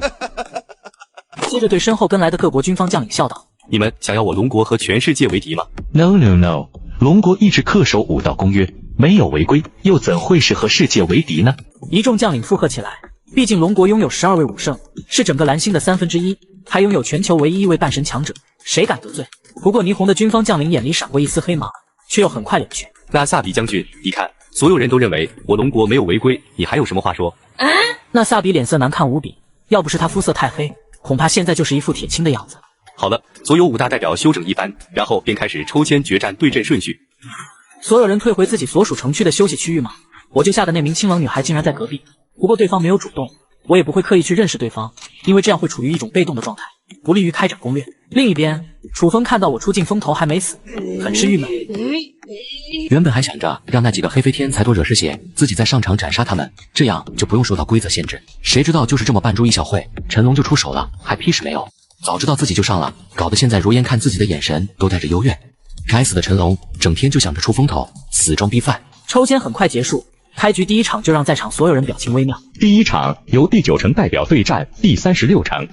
接着对身后跟来的各国军方将领笑道：“
你们想要我龙国和全世界为敌吗
？No， 龙国一直恪守武道公约，没有违规，又怎会是和世界为敌呢？”
一众将领附和起来。毕竟龙国拥有12位武圣，是整个蓝星的1/3，还拥有全球唯一一位半神强者，谁敢得罪？不过霓虹的军方将领眼里闪过一丝黑芒，却又很快敛去。
那萨比将军，你看，所有人都认为我龙国没有违规，你还有什么话说？
那萨比脸色难看无比，要不是他肤色太黑，恐怕现在就是一副铁青的样子。
好了，所有武大代表休整一番，然后便开始抽签决战对阵顺序。
所有人退回自己所属城区的休息区域吗？我救下的那名亲王女孩竟然在隔壁。不过对方没有主动，我也不会刻意去认识对方，因为这样会处于一种被动的状态，不利于开展攻略。另一边，楚风看到我出尽风头还没死，很是郁闷。
原本还想着让那几个黑飞天才多惹事些，自己再上场斩杀他们，这样就不用受到规则限制。谁知道就是这么扮猪一小会，陈龙就出手了，还屁事没有。早知道自己就上了，搞得现在如烟看自己的眼神都带着幽怨。该死的陈龙，整天就想着出风头，死装逼犯。
抽签很快结束。开局第一场就让在场所有人表情微妙。
第一场由第9城代表对战第36城。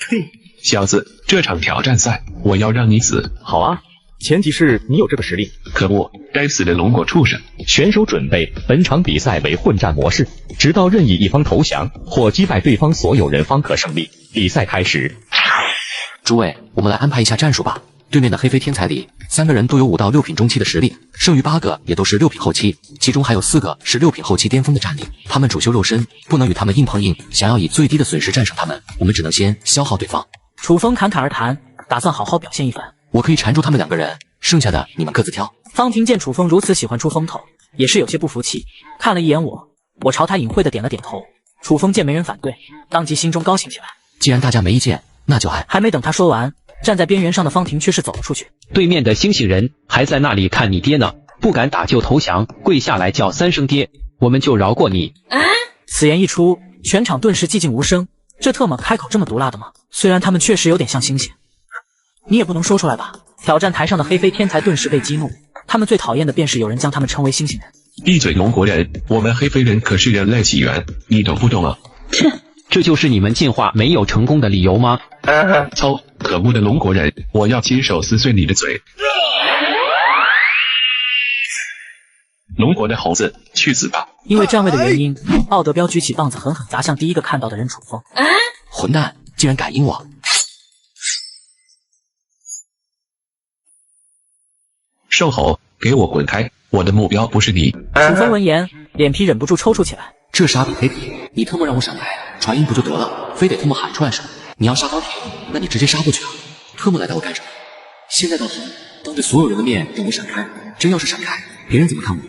呸！小子，这场挑战赛我要让你死。
好啊，前提是你有这个实力。
可恶，该死的龙国畜生！
选手准备，本场比赛为混战模式，直到任意一方投降或击败对方所有人方可胜利。比赛开始。
诸位，我们来安排一下战术吧。对面的黑飞天才里，3个人都有武道6品中期的实力，剩余8个也都是6品后期，其中还有4个是6品后期巅峰的战力。他们主修肉身，不能与他们硬碰硬。想要以最低的损失战胜他们，我们只能先消耗对方。
楚风侃侃而谈，打算好好表现一番。
我可以缠住他们2个人，剩下的你们各自挑。
方婷见楚风如此喜欢出风头，也是有些不服气，看了一眼我朝他隐晦的点了点头。楚风见没人反对，当即心中高兴起来。
既然大家没意见，那就
还没等他说完，站在边缘上的方婷却是走了出去。
对面的星星人还在那里看你爹呢，不敢打就投降，跪下来叫3声爹，我们就饶过你。
此言一出，全场顿时寂静无声。这特么开口这么毒辣的吗？虽然他们确实有点像星星，你也不能说出来吧。挑战台上的黑飞天才顿时被激怒，他们最讨厌的便是有人将他们称为星星人。
闭嘴，龙国人，我们黑飞人可是人类起源，你懂不懂啊？
哼，这就是你们进化没有成功的理由吗？
操！可恶的龙国人，我要亲手撕碎你的嘴！龙国的猴子，去死吧！
因为站位的原因，奥德彪举起棒子狠狠砸向第一个看到的人楚风。
混蛋，竟然敢阴我！
兽猴，给我滚开！我的目标不是你。
楚风闻言，脸皮忍不住抽搐起来。
这傻逼黑皮，你特么让我闪开，传音不就得了？非得特么喊出来是吧？你要杀高铁，那你直接杀过去啊！特么来带我干什么？现在倒好，当着所有人的面让我闪开，真要是闪开，别人怎么看我？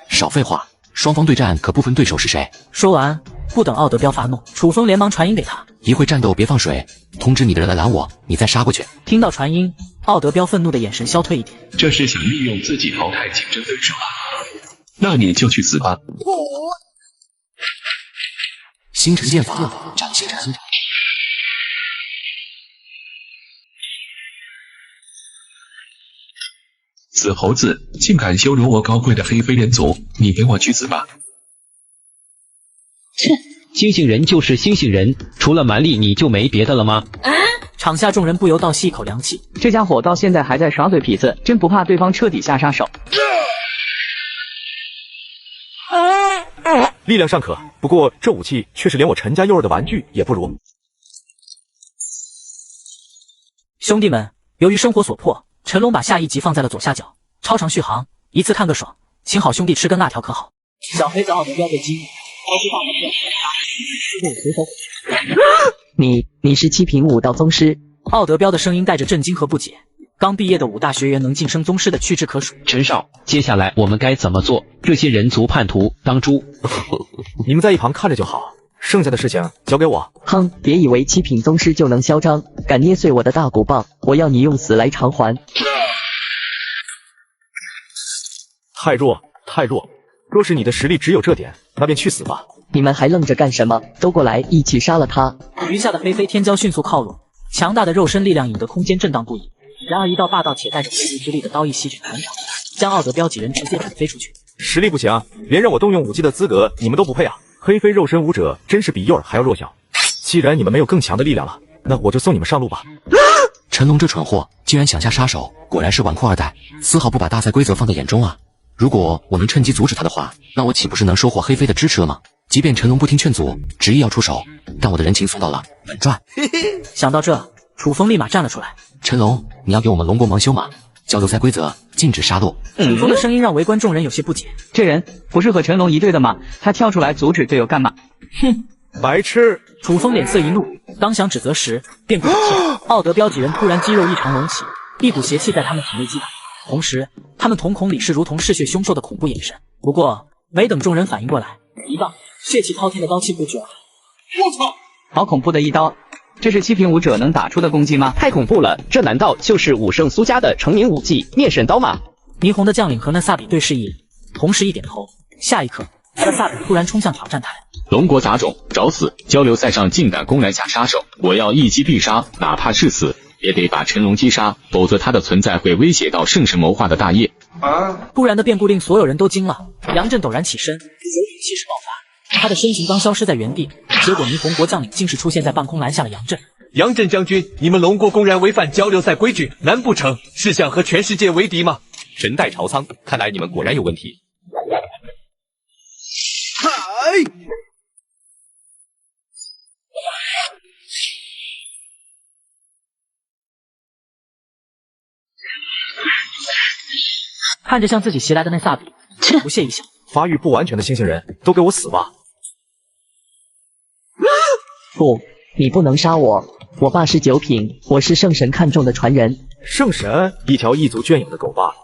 少废话，双方对战可不分对手是谁。
说完，不等奥德彪发怒，楚风连忙传音给他：
一会战斗别放水，通知你的人来拦我，你再杀过去。
听到传音，奥德彪愤怒的眼神消退一点。
这是想利用自己淘汰竞争对手啊？那你就去死吧！
星辰剑法，斩星辰。
死猴子，竟敢羞辱我高贵的黑飞人族，你给我去死吧！
切，星星人就是星星人，除了蛮力你就没别的了吗？
场下众人不由倒吸一口凉气，
这家伙到现在还在耍嘴皮子，真不怕对方彻底下杀手。
力量尚可，不过这武器却是连我陈家幼儿的玩具也不如。
兄弟们，由于生活所迫，陈龙把下一集放在了左下角，超长续航，一次看个爽，请好兄弟吃根辣条可好？小黑子奥德彪被激怒，抛出大门变之后回头。
你是七品武道宗师？
奥德彪的声音带着震惊和不解。刚毕业的武大学员能晋升宗师的屈指可数。
陈少，接下来我们该怎么做？这些人族叛徒当猪，
你们在一旁看着就好，剩下的事情交给我。
哼，别以为七品宗师就能嚣张，敢捏碎我的大鼓棒，我要你用死来偿还！
太弱，太弱！若是你的实力只有这点，那便去死吧！
你们还愣着干什么？都过来，一起杀了他！
余下的黑飞天骄迅速靠拢，强大的肉身力量引得空间震荡不已。然而一道霸道且带着回力之力的刀意席卷全场，将奥德彪几人直接斩飞出去。
实力不行，连让我动用武技的资格你们都不配啊！黑飞肉身武者真是比幼儿还要弱小。既然你们没有更强的力量了，那我就送你们上路吧。
陈龙这蠢货竟然想下杀手，果然是纨绔二代，丝毫不把大赛规则放在眼中啊！如果我能趁机阻止他的话，那我岂不是能收获黑飞的支持了吗？即便陈龙不听劝阻，执意要出手，但我的人情送到了，稳赚。
想到这，楚风立马站了出来。
陈龙，你要给我们龙国盲修吗？交流赛规则禁止杀戮。
楚风的声音让围观众人有些不解。
这人不是和陈龙一队的吗？他跳出来阻止队友干嘛？
哼，
白痴！
楚风脸色一怒，刚想指责时，便不可气。奥德彪几人突然肌肉异常隆起，一股邪气在他们体内激荡，同时他们瞳孔里是如同嗜血凶兽的恐怖眼神。不过没等众人反应过来，一道血气滔天的刀气呼之而来。
我操！好恐怖的一刀！这是七品武者能打出的攻击吗？
太恐怖了！这难道就是武圣苏家的成名武技灭神刀吗？
霓虹的将领和那萨比对视一眼，同时一点头。下一刻，那萨比突然冲向挑战台。
龙国杂种，找死！交流赛上竟敢公然下杀手，我要一击必杀，哪怕是死，也得把陈龙击杀，否则他的存在会威胁到圣神谋划的大业。
突然的变故令所有人都惊了。杨震陡然起身，有勇气势爆发，他的身形刚消失在原地。结果霓虹国将领竟是出现在半空拦下了杨震。
杨震将军，你们龙国公然违反交流赛规矩，难不成是想和全世界为敌吗？
神代朝仓，看来你们果然有问题。
看着向自己袭来的那萨比，不屑一笑。
发育不完全的星星人，都给我死吧！
不，你不能杀我！我爸是9品，我是圣神看中的传人。
圣神，一条异族圈养的狗罢了。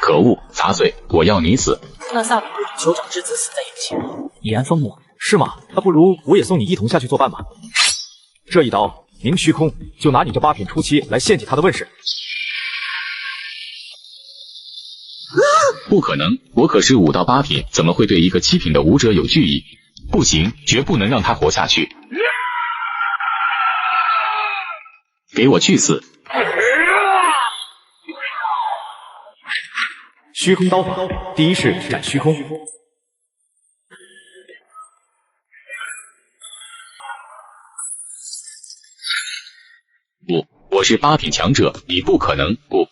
可恶，杂碎！我要你死！
那萨比对着酋长之子死在眼前，已然疯魔。
是吗？那不如我也送你一同下去作伴吧。这一刀明虚空，就拿你这8品初期来献祭他的问世。
不可能，我可是5到8品，怎么会对一个7品的武者有惧意？不行，绝不能让他活下去！给我去死！
虚空刀法，第一式斩虚空。
不，我是8品强者，你不可能！不。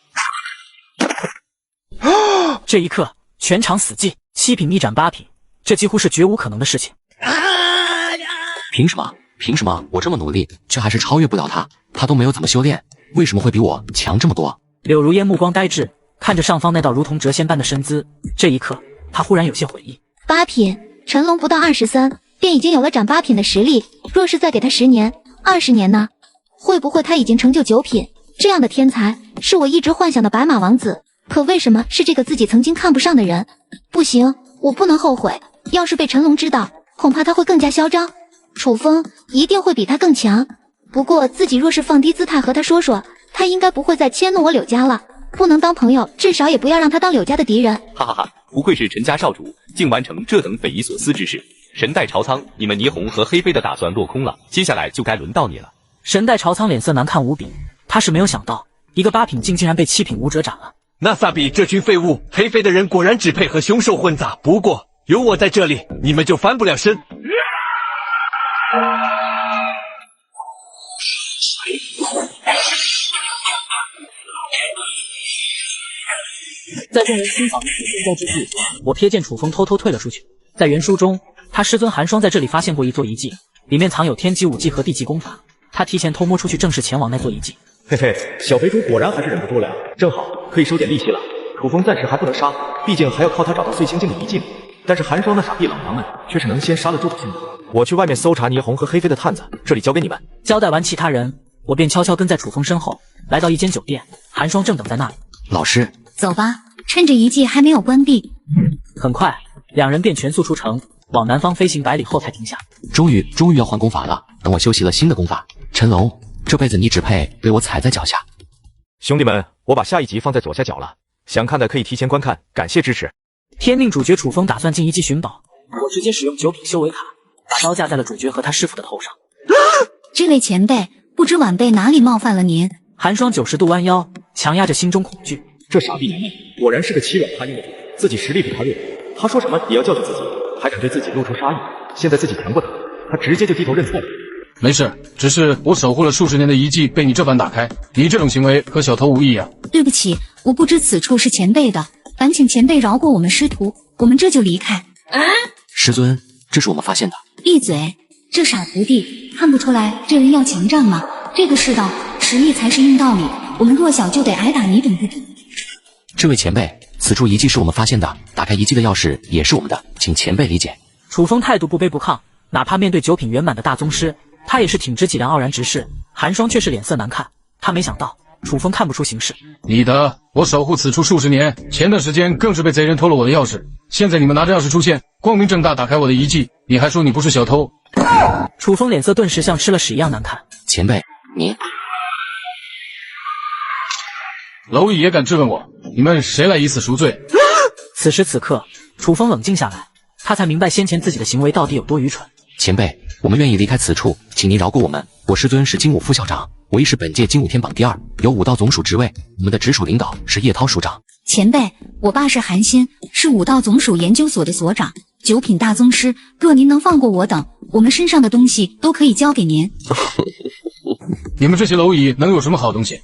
这一刻，全场死寂。7品逆斩8品，这几乎是绝无可能的事情。
凭什么？凭什么我这么努力，却还是超越不了他？他都没有怎么修炼，为什么会比我强这么多？
柳如烟目光呆滞，看着上方那道如同谪仙般的身姿。这一刻，他忽然有些悔意。
8品，陈龙不到23，便已经有了斩8品的实力。若是再给他10年、20年呢？会不会他已经成就9品？这样的天才，是我一直幻想的白马王子。可为什么是这个自己曾经看不上的人？不行，我不能后悔。要是被陈龙知道，恐怕他会更加嚣张。楚风一定会比他更强。不过自己若是放低姿态和他说说，他应该不会再迁怒我柳家了。不能当朋友，至少也不要让他当柳家的敌人。
哈哈哈，不愧是陈家少主，竟完成这等匪夷所思之事。神代朝仓，你们霓虹和黑飞的打算落空了，接下来就该轮到你了。
神代朝仓脸色难看无比，他是没有想到，一个8品竟然被7品武者斩了。
那萨比这群废物，黑飞的人果然只配和凶兽混杂。不过有我在这里，你们就翻不了身。
在众人欣赏的现在之际，我瞥见楚风偷偷退了出去。在原书中，他师尊寒霜在这里发现过一座遗迹，里面藏有天级武技和地级功法。他提前偷摸出去，正式前往那座遗迹。
嘿嘿，小肥猪果然还是忍不住了呀！正好可以收点力气了。楚风暂时还不能杀，毕竟还要靠他找到碎星镜的遗迹呢。但是寒霜那傻逼老娘们却是能先杀了周子清的。我去外面搜查霓虹和黑飞的探子，这里交给你们。
交代完其他人，我便悄悄跟在楚风身后，来到一间酒店，寒霜正等在那里。
老师，
走吧，趁着遗迹还没有关闭。
很快，两人便全速出城，往南方飞行100里后才停下。
终于要换功法了，等我修习了新的功法。陈龙，这辈子你只配被我踩在脚下。
兄弟们，我把下一集放在左下角了，想看的可以提前观看，感谢支持。
天命主角楚风打算进遗迹寻宝，我直接使用9品修为卡，把刀架在了主角和他师傅的头上。
这位前辈，不知晚辈哪里冒犯了您？
寒霜90度弯腰，强压着心中恐惧。
这傻逼娘们果然是个欺软怕硬的主，自己实力比他弱，他说什么也要教训自己，还敢对自己露出杀意。现在自己强过他，他直接就低头认错了。
没事，只是我守护了数十年的遗迹被你这般打开，你这种行为和小偷无异啊。
对不起，我不知此处是前辈的，烦请前辈饶过我们师徒，我们这就离开。
师尊，这是我们发现的。
闭嘴，这傻徒弟，看不出来这人要强战吗？这个世道，实力才是硬道理，我们弱小就得挨打，你懂不懂？
这位前辈，此处遗迹是我们发现的，打开遗迹的钥匙也是我们的，请前辈理解。
楚风态度不卑不亢，哪怕面对9品圆满的大宗师，他也是挺直脊梁傲然直视。寒霜却是脸色难看，他没想到楚风看不出形势。
你的，我守护此处数十年，前段时间更是被贼人偷了我的钥匙，现在你们拿着钥匙出现，光明正大打开我的遗迹，你还说你不是小偷？
楚风脸色顿时像吃了屎一样难看。
前辈，你
蝼蚁也敢质问我，你们谁来以此赎罪？
此时此刻，楚风冷静下来，他才明白先前自己的行为到底有多愚蠢。
前辈，我们愿意离开此处，请您饶过我们。我师尊是精武副校长，我亦是本届精武天榜第2，有武道总署职位。我们的直属领导是叶涛署长。
前辈，我爸是韩信，是武道总署研究所的所长，9品大宗师。若您能放过我等，我们身上的东西都可以交给您。
你们这些蝼蚁能有什么好东西？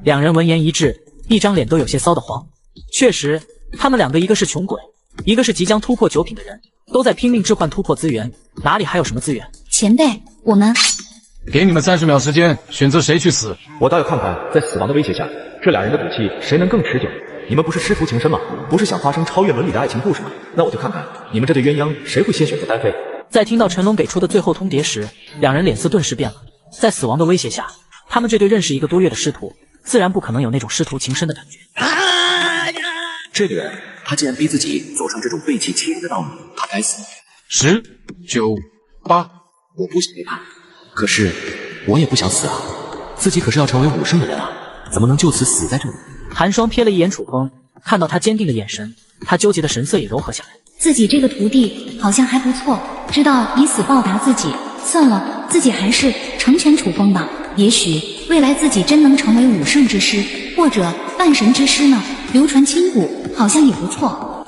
两人闻言一致，一张脸都有些骚得慌。确实，他们两个一个是穷鬼，一个是即将突破9品的人，都在拼命置换突破资源，哪里还有什么资源？
前辈，我们
给你们30秒时间，选择谁去死。
我倒要看看，在死亡的威胁下，这俩人的赌气谁能更持久。你们不是师徒情深吗？不是想发生超越伦理的爱情故事吗？那我就看看你们这对鸳鸯谁会先选择单飞。
在听到陈龙给出的最后通牒时，两人脸色顿时变了。在死亡的威胁下，他们这对认识1个多月的师徒，自然不可能有那种师徒情深的感觉。
这个人，他竟然逼自己走上这种背弃亲人的道路，他该死。
10、9、8，
我不想背叛，可是我也不想死啊！自己可是要成为武圣的人啊，怎么能就此死在这里？
寒霜瞥了一眼楚风，看到他坚定的眼神，他纠结的神色也柔和下来。
自己这个徒弟好像还不错，知道以死报答自己。算了，自己还是成全楚风吧。也许未来自己真能成为武圣之师，或者半神之师呢？流传千古，好像也不错。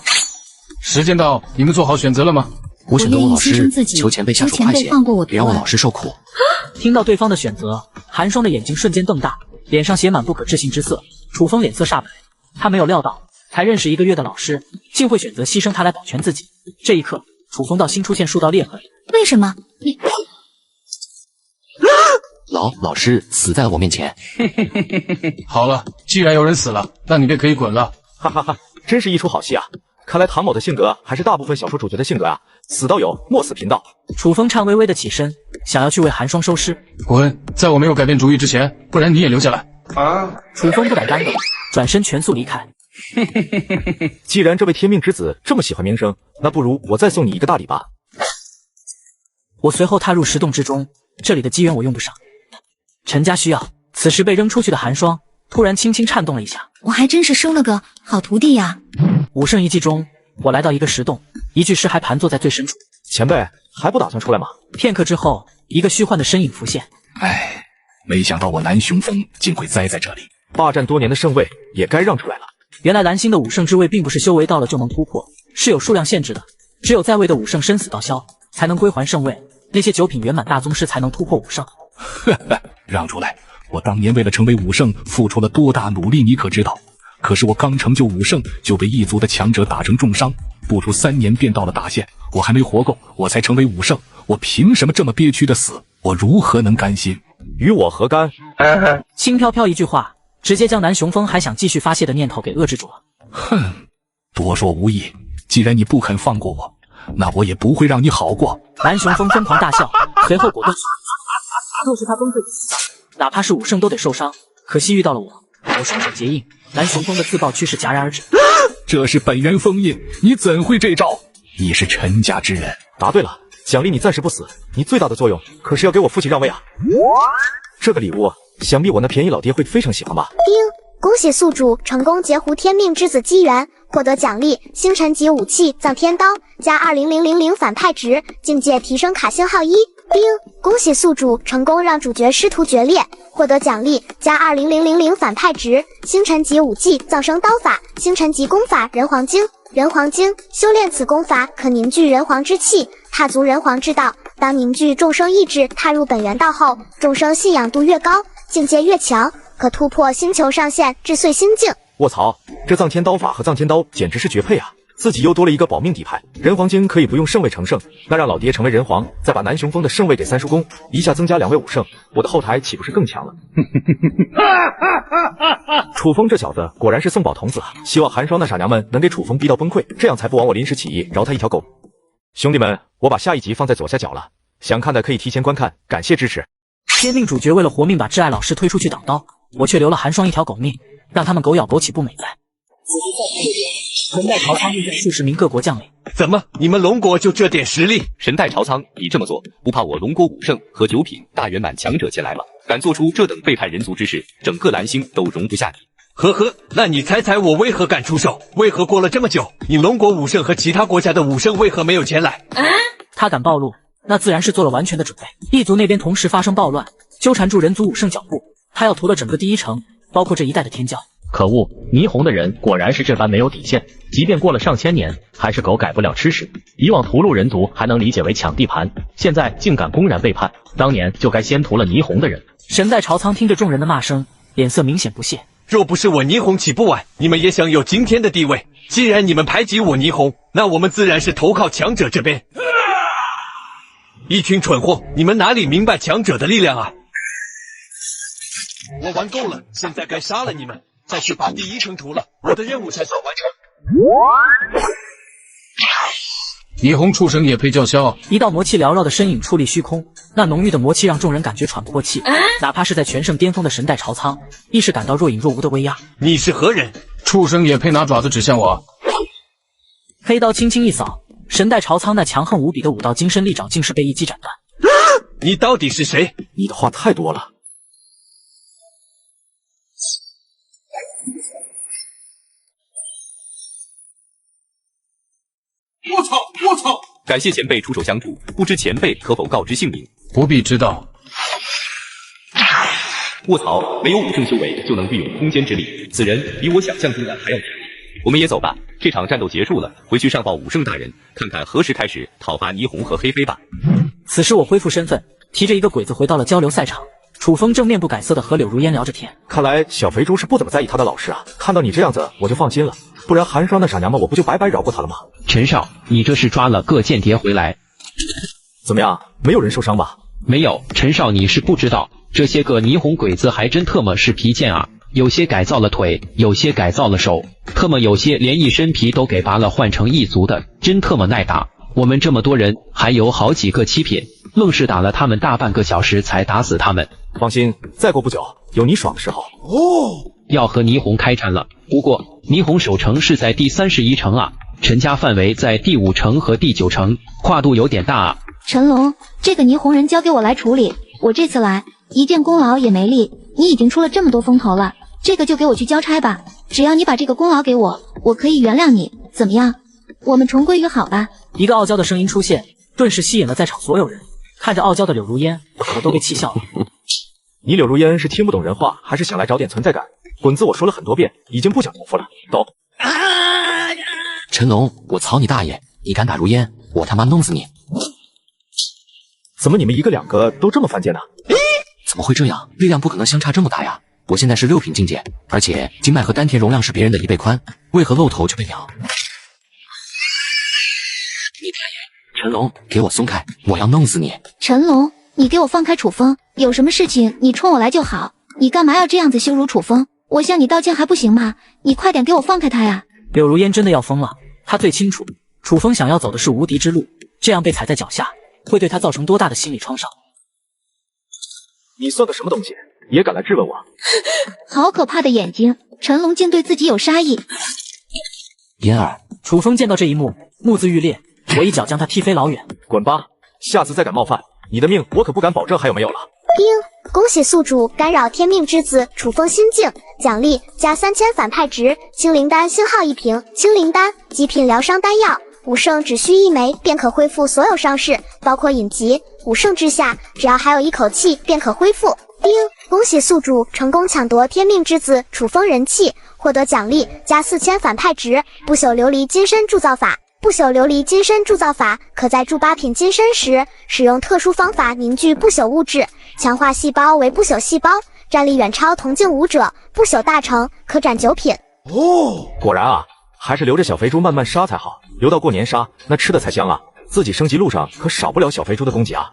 时间到，你们做好选择了吗？
我选择我老师，求前辈下手快些，别让我老师受苦。
听到对方的选择，寒霜的眼睛瞬间瞪大，脸上写满不可置信之色。楚风脸色煞白，他没有料到，才认识1个月的老师，竟会选择牺牲他来保全自己。这一刻，楚风道心出现数道裂痕。
为什么？你
老师死在了我面前。
好了，既然有人死了，那你便可以滚了。
哈哈哈，真是一出好戏啊！看来唐某的性格还是大部分小说主角的性格啊，死道友，莫死贫道。
楚风颤巍巍的起身，想要去为寒霜收尸。
滚！在我没有改变主意之前，不然你也留下来。
楚风不敢耽搁，转身全速离开。
既然这位天命之子这么喜欢名声，那不如我再送你一个大礼吧。
我随后踏入石洞之中，这里的机缘我用不上，陈家需要。此时被扔出去的寒霜突然轻轻颤动了一下。
我还真是收了个好徒弟呀！
武圣遗迹中，我来到一个石洞，一具尸骸盘坐在最深处。
前辈还不打算出来吗？
片刻之后，一个虚幻的身影浮现。
没想到我南雄峰竟会栽在这里。
霸占多年的圣位也该让出来了。
原来蓝星的武圣之位并不是修为到了就能突破，是有数量限制的。只有在位的武圣生死道消，才能归还圣位。那些九品圆满大宗师才能突破武圣。
呵呵，让出来！我当年为了成为武圣，付出了多大努力，你可知道？可是我刚成就武圣，就被异族的强者打成重伤，不出3年便到了大限。我还没活够，我才成为武圣。我凭什么这么憋屈的死？我如何能甘心？
与我何干？
轻飘飘一句话，直接将南雄峰还想继续发泄的念头给遏制住了。
哼，多说无益。既然你不肯放过我，那我也不会让你好过。
南雄峰疯狂大笑，随后果断。若是他崩溃，哪怕是武圣都得受伤。可惜遇到了我，我双手结印，南雄峰的自爆趋势戛然而止。
这是本源封印，你怎会这招？你是陈家之人。
答对了，奖励你暂时不死。你最大的作用可是要给我父亲让位啊！这个礼物，想必我那便宜老爹会非常喜欢吧？
叮！恭喜宿主成功截胡天命之子机缘，获得奖励星辰级武器藏天刀加20000反派值，境界提升卡星号1。叮！恭喜宿主成功让主角师徒决裂，获得奖励加20000反派值，星辰级武器藏生刀法，星辰级功法人皇经。人皇经修炼此功法可凝聚人皇之气，踏足人皇之道。当凝聚众生意志，踏入本源道后，众生信仰度越高，境界越强，可突破星球上限，至碎心境。
卧槽，这藏天刀法和藏天刀简直是绝配啊！自己又多了一个保命底牌，人皇经可以不用圣位成圣，那让老爹成为人皇，再把南雄峰的圣位给三叔公，一下增加2位武圣，我的后台岂不是更强了？楚风这小子果然是送宝童子啊！希望寒霜那傻娘们能给楚风逼到崩溃，这样才不枉我临时起意饶他一条狗。兄弟们，我把下一集放在左下角了，想看的可以提前观看，感谢支持。
天命主角为了活命把挚爱老师推出去挡刀，我却留了寒霜一条狗命，让他们狗咬狗岂不美哉？神代朝仓运转数十名各国将领，
怎么你们龙国就这点实力？
神代朝仓，你这么做不怕我龙国武圣和9品大圆满强者前来吗？敢做出这等背叛人族之事，整个蓝星都容不下你。
呵呵，那你猜猜我为何敢出手？为何过了这么久，你龙国武圣和其他国家的武圣为何没有前来？
他敢暴露，那自然是做了完全的准备。异族那边同时发生暴乱，纠缠住人族武圣脚步，他要屠了整个第一城，包括这一带的天骄。
可恶，霓虹的人果然是这般没有底线，即便过了上千年，还是狗改不了吃屎。以往屠戮人族还能理解为抢地盘，现在竟敢公然背叛，当年就该先屠了霓虹的人。
神代朝仓听着众人的骂声，脸色明显不屑。
若不是我霓虹起不晚，你们也想有今天的地位。既然你们排挤我霓虹，那我们自然是投靠强者这边。一群蠢货，你们哪里明白强者的力量啊？我玩够了，现在该杀了你们，再去把第一城屠了，我的任务才算完成。
霓虹畜生也配叫嚣？
一道魔气缭绕的身影矗立虚空，那浓郁的魔气让众人感觉喘不过气。哪怕是在全盛巅峰的神代朝仓，亦是感到若隐若无的威压。
你是何人？
畜生也配拿爪子指向我？
黑刀轻轻一扫，神代朝仓那强横无比的武道金身利爪竟是被一击斩断。
你到底是谁？
你的话太多了。
我操！我操！
感谢前辈出手相助，不知前辈可否告知姓名？
不必知道。
卧槽！没有武圣修为就能运用空间之力，此人比我想象中的还要强。我们也走吧，这场战斗结束了，回去上报武圣大人，看看何时开始讨伐霓虹和黑飞吧。
此时我恢复身份，提着一个鬼子回到了交流赛场。楚风正面不改色的和柳如烟聊着天，
看来小肥猪是不怎么在意他的老师啊。看到你这样子，我就放心了，不然寒霜那傻娘们我不就白白饶过他了吗？
陈少，你这是抓了个间谍回来？
怎么样，没有人受伤吧？
没有，陈少你是不知道，这些个霓虹鬼子还真特么是皮贱啊！有些改造了腿，有些改造了手，特么有些连一身皮都给拔了换成一族的，真特么耐打。我们这么多人，还有好几个7品，愣是打了他们大半个小时才打死他们。
放心，再过不久有你爽的时候。
要和霓虹开战了，不过霓虹守城是在第31城啊，陈家范围在第5城和第9城，跨度有点大啊。
陈龙，这个霓虹人交给我来处理，我这次来一件功劳也没立，你已经出了这么多风头了，这个就给我去交差吧，只要你把这个功劳给我，我可以原谅你，怎么样？我们重归于好吧。
一个傲娇的声音出现，顿时吸引了在场所有人。看着傲娇的柳如烟，我都被气笑了。
你柳如烟是听不懂人话，还是想来找点存在感？滚字我说了很多遍，已经不讲重复了，懂？
陈龙，我操你大爷！你敢打如烟，我他妈弄死你！
怎么你们一个两个都这么犯贱呢？
怎么会这样？力量不可能相差这么大呀！我现在是6品境界，而且经脉和丹田容量是别人的1倍宽，为何露头就被秒？你大爷！陈龙，给我松开！我要弄死你！
陈龙，你给我放开楚风！有什么事情你冲我来就好，你干嘛要这样子羞辱楚风？我向你道歉还不行吗？你快点给我放开他呀！
柳如烟真的要疯了，她最清楚，楚风想要走的是无敌之路，这样被踩在脚下，会对他造成多大的心理创伤。
你算个什么东西，也敢来质问我？
好可怕的眼睛，陈龙竟对自己有杀意。
嫣儿，
楚风见到这一幕，目眦欲裂，我一脚将他踢飞老远。
滚吧，下次再敢冒犯，你的命我可不敢保证还有没有了。
丁，恭喜宿主干扰天命之子楚风心境，奖励加3000反派值，清灵丹星号1瓶，清灵丹极品疗伤丹药，5胜只需1枚便可恢复所有伤势，包括隐疾。5胜之下，只要还有一口气便可恢复。丁，恭喜宿主成功抢夺天命之子楚风人气，获得奖励加4000反派值，不朽琉璃金身铸造法。不朽琉璃金身铸造法可在铸8品金身时，使用特殊方法凝聚不朽物质，强化细胞为不朽细胞，战力远超同境武者，不朽大成，可斩9品。
哦，果然啊，还是留着小肥猪慢慢杀才好，留到过年杀，那吃的才香啊！自己升级路上可少不了小肥猪的供给啊！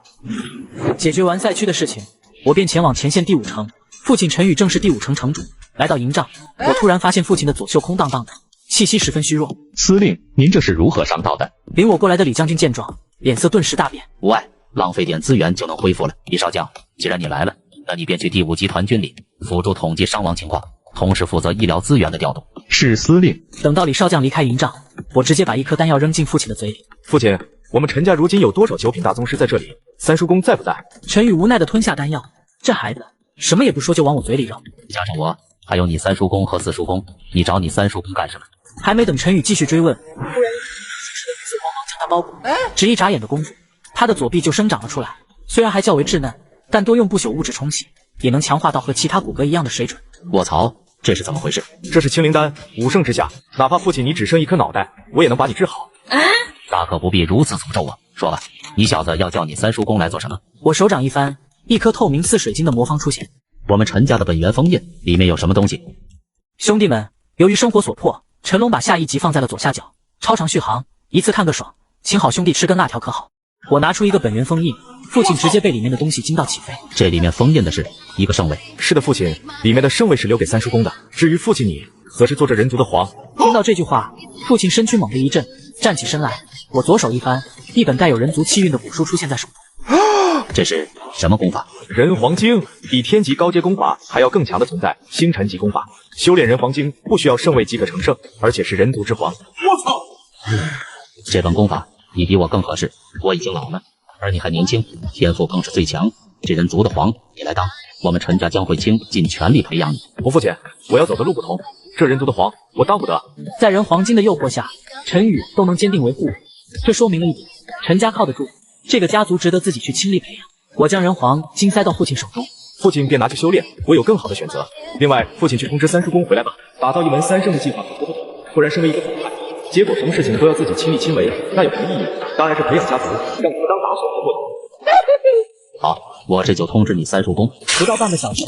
解决完赛区的事情，我便前往前线第5城。父亲陈宇正是第5城城主。来到营帐，我突然发现父亲的左袖空荡荡的，气息十分虚弱。
司令，您这是如何上道的？
领我过来的李将军见状，脸色顿时大变。
无碍，浪费点资源就能恢复了。李少将，既然你来了，那你便去第5集团军里辅助统计伤亡情况，同时负责医疗资源的调动。
是司令。
等到李少将离开营帐，我直接把1颗丹药扔进父亲的嘴里。
父亲，我们陈家如今有多少9品大宗师在这里？三叔公在不在？
陈宇无奈地吞下丹药，这孩子什么也不说就往我嘴里扔。
加上我，还有你3叔公和4叔公，你找你3叔公干什么？
还没等陈宇继续追问，突然紫光芒将他包裹，只一眨眼的功夫，他的左臂就生长了出来。虽然还较为稚嫩，但多用不朽物质重启，也能强化到和其他骨骼一样的水准。
卧槽，这是怎么回事？
这是清灵丹，5胜之下，哪怕父亲你只剩1颗脑袋，我也能把你治好。
大可不必如此诅咒我。说吧，你小子要叫你3叔公来做什么？
我手掌一翻，一颗透明似水晶的魔方出现。
我们陈家的本源封印里面有什么东西？
兄弟们，由于生活所迫，陈龙把下1集放在了左下角，超长续航，一次看个爽，请好兄弟吃根辣条可好？我拿出一个本源封印，父亲直接被里面的东西惊到起飞。
这里面封印的是一个圣位。
是的，父亲，里面的圣位是留给3叔公的，至于父亲你，则是做着人族的皇。
听到这句话，父亲身躯猛地一震，站起身来。我左手一翻，一本带有人族气运的古书出现在手中。
这是什么功法？
人皇经，比天级高阶功法还要更强的存在，星辰级功法。修炼人皇经不需要圣位即可成圣，而且是人族之皇。
我操！这本功法你比我更合适，我已经老了，而你还年轻，天赋更是最强。这人族的皇，你来当，我们陈家将会倾尽全力培养你。
我父亲，我要走的路不同，这人族的皇我当不得。
在人皇经的诱惑下，陈宇都能坚定维护我，这说明了一点，陈家靠得住，这个家族值得自己去倾力培养。我将人皇经塞到父亲手中，
父亲便拿去修炼，我有更好的选择。另外，父亲去通知3叔公回来吧，打造一门3圣的计划可不同，不然身为一个反派，结果什么事情都要自己亲力亲为，那有什么意义？当然是培养家族，让他们当打手不同。
好，我这就通知你3叔公。
不到半个小时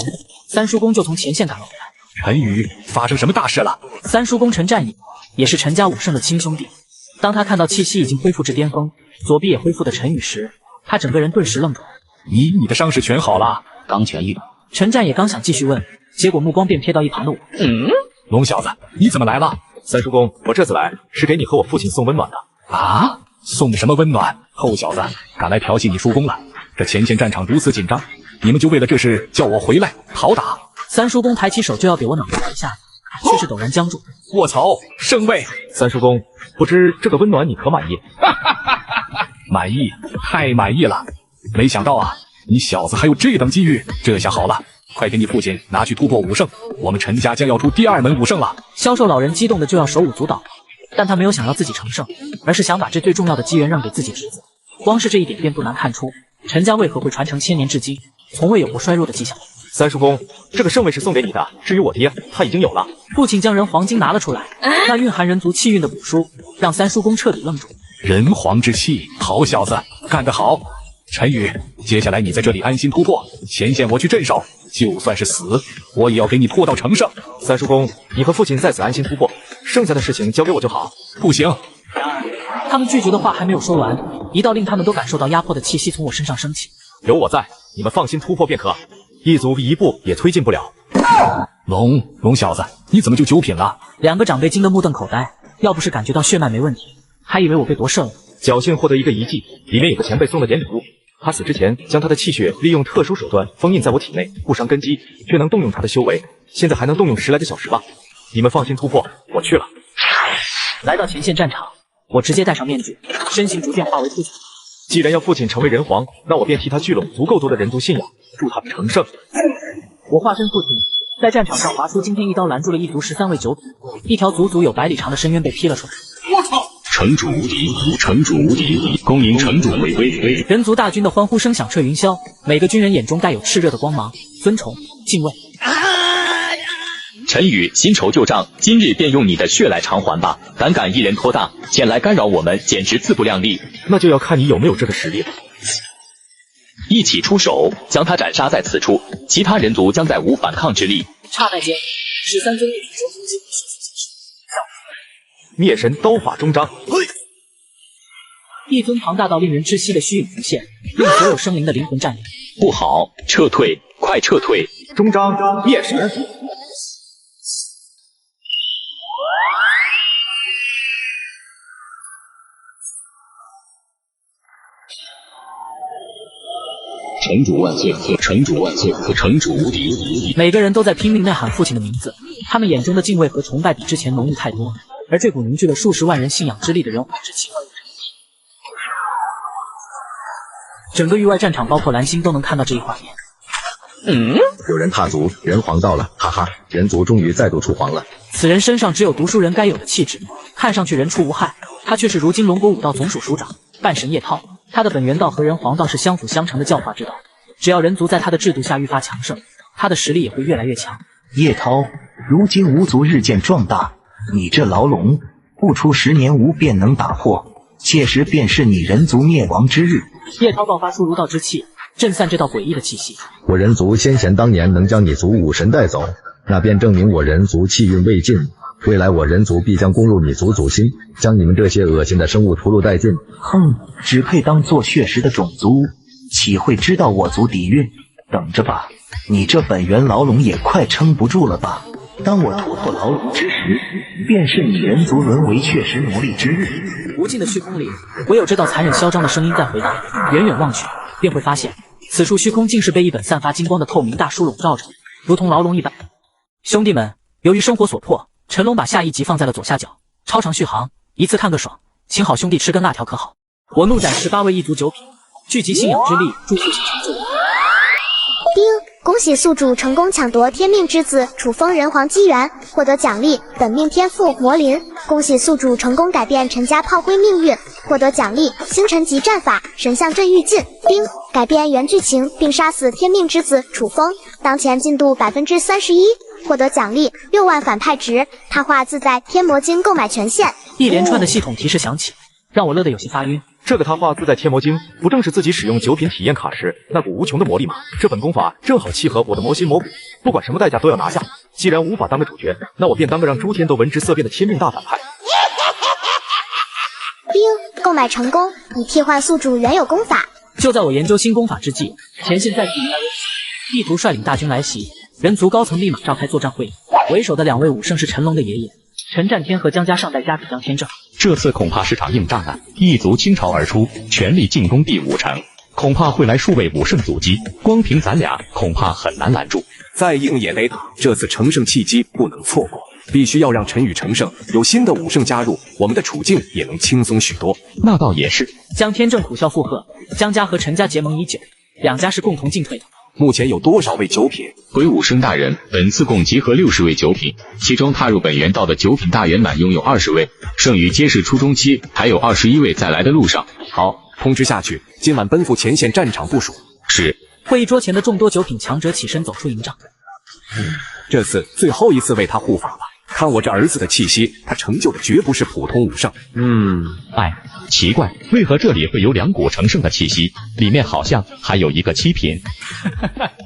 ，3叔公就从前线赶了回来。
陈宇，发生什么大事了
？3叔公陈战野也是陈家5圣的亲兄弟。当他看到气息已经恢复至巅峰，左臂也恢复的陈宇时，他整个人顿时愣住了。
你的伤势全好了？
刚痊愈。
陈战也刚想继续问，结果目光便瞥到一旁的我。
龙小子，你怎么来了
？3叔公，我这次来是给你和我父亲送温暖的。
啊？送什么温暖？臭小子，敢来调戏你叔公了？这前线战场如此紧张，你们就为了这事叫我回来讨打
？3叔公抬起手就要给我脑袋一下，却是陡然僵住。
卧槽，圣位
！3叔公，不知这个温暖你可满意？
满意，太满意了！没想到啊，你小子还有这等机遇，这下好了，快给你父亲拿去突破5圣，我们陈家将要出第2门5圣了。
销售老人激动的就要手舞足蹈，但他没有想要自己成圣，而是想把这最重要的机缘让给自己侄子。光是这一点便不难看出，陈家为何会传承1000年至今，从未有过衰弱的迹象。
三叔公，这个圣位是送给你的，至于我爹，他已经有了。
父亲将人皇金拿了出来，那蕴含人族气运的古书，让三叔公彻底愣住。
人皇之气，好小子，干得好！陈宇，接下来你在这里安心突破，前线我去镇守，就算是死，我也要给你拖到城上。
三叔公，你和父亲在此安心突破，剩下的事情交给我就好。
不行。
他们拒绝的话还没有说完，一道令他们都感受到压迫的气息从我身上升起。
有我在，你们放心突破便可，一族一步也推进不了。
龙小子，你怎么就9品了？
两个长辈惊得目瞪口呆，要不是感觉到血脉没问题，还以为我被夺舍了。
侥幸获得一个遗迹，里面有个前辈送的点礼物。他死之前将他的气血利用特殊手段封印在我体内，不伤根基，却能动用他的修为。现在还能动用10来个小时吧。你们放心突破，我去了。
来到前线战场，我直接戴上面具，身形逐渐化为父亲。
既然要父亲成为人皇，那我便替他聚拢足够多的人族信仰，助他成圣。
我化身父亲，在战场上划出惊天一刀，拦住了一族13位9品，一条足足有100里长的深渊被劈了出来。
我操！城主无敌，城主无敌，恭迎城主回归！
人族大军的欢呼声响彻云霄，每个军人眼中带有炽热的光芒、尊崇、敬畏。
陈宇，新仇旧账，今日便用你的血来偿还吧！胆敢一人托大，前来干扰我们，简直自不量力。
那就要看你有没有这个实力了。
一起出手，将他斩杀在此处，其他人族将再无反抗之力。
刹那间，13尊一体中锋星
灭神刀法终章，
一尊庞大到令人窒息的虚影浮现，令所有生灵的灵魂战栗。
不好，撤退，快撤退！
终章灭神。
城主万岁！城主万岁！城主无敌！
每个人都在拼命呐喊父亲的名字，他们眼中的敬畏和崇拜比之前浓郁太多，而这股凝聚了数十万人信仰之力的人皇之气，整个域外战场，包括蓝星都能看到这一画面。
有人踏足，人皇到了，哈哈，人族终于再度出皇了。
此人身上只有读书人该有的气质，看上去人畜无害，他却是如今龙国武道总署署长半神叶涛。他的本源道和人皇道是相辅相成的教化之道，只要人族在他的制度下愈发强盛，他的实力也会越来越强。
叶涛，如今吾族日渐壮大，你这牢笼不出10年吾便能打破，届时便是你人族灭亡之日。
叶涛爆发出儒道之气，震散这道诡异的气息。
我人族先贤当年能将你族武神带走，那便证明我人族气运未尽。未来我人族必将攻入你族祖心，将你们这些恶心的生物屠戮殆尽。
哼，只配当做血食的种族，岂会知道我族底蕴？等着吧，你这本源牢笼也快撑不住了吧？当我突破牢笼之时，便是你人族沦为血食奴隶之日。
无尽的虚空里，唯有这道残忍嚣张的声音在回荡。远远望去，便会发现此处虚空竟是被一本散发金光的透明大书笼罩着，如同牢笼一般。兄弟们，由于生活所迫，陈龙把下一集放在了左下角，超长续航，一次看个爽，请好兄弟吃根辣条可好？我怒斩18位一族9品，聚集信仰之力，助父亲成就。
丁，恭喜宿主成功抢夺天命之子，处封人皇机缘，获得奖励本命天赋魔灵。恭喜宿主成功改变陈家炮灰命运，获得奖励星辰级战法神像阵御尽。丁，改变原剧情并杀死天命之子，处封，当前进度31%，获得奖励6万反派值，他化自在天魔经购买权限。
一连串的系统提示响起，让我乐得有些发晕。
这个他化自在天魔经，不正是自己使用9品体验卡时那股无穷的魔力吗？这本功法正好契合我的魔心魔骨，不管什么代价都要拿下。既然无法当个主角，那我便当个让诸天都闻之色变的天命大反派。
丁，购买成功，已替换宿主原有功法。
就在我研究新功法之际，前线再次迎来危机，异族率领大军来袭，人族高层立马召开作战会议，为首的2位武圣是陈龙的爷爷陈战天和江家上代家主江天正。
这次恐怕是场硬仗啊！异族倾巢而出，全力进攻第5城，恐怕会来数位武圣阻击，光凭咱俩恐怕很难拦住。
再硬也得打，这次成圣契机不能错过，必须要让陈宇成圣，有新的武圣加入，我们的处境也能轻松许多。
那倒也是。
江天正苦笑附和，江家和陈家结盟已久，2家是共同进退的。
目前有多少位9品？
回武圣大人，本次共集合60位9品，其中踏入本源道的9品大圆满拥有20位，剩余皆是初中期，还有21位在来的路上。
好，通知下去，今晚奔赴前线战场部署。
是。
会议桌前的众多九品强者起身走出营帐。
这次最后一次为他护法了。看我这儿子的气息，他成就的绝不是普通武圣。
哎，奇怪，为何这里会有2股成圣的气息？里面好像还有一个7品。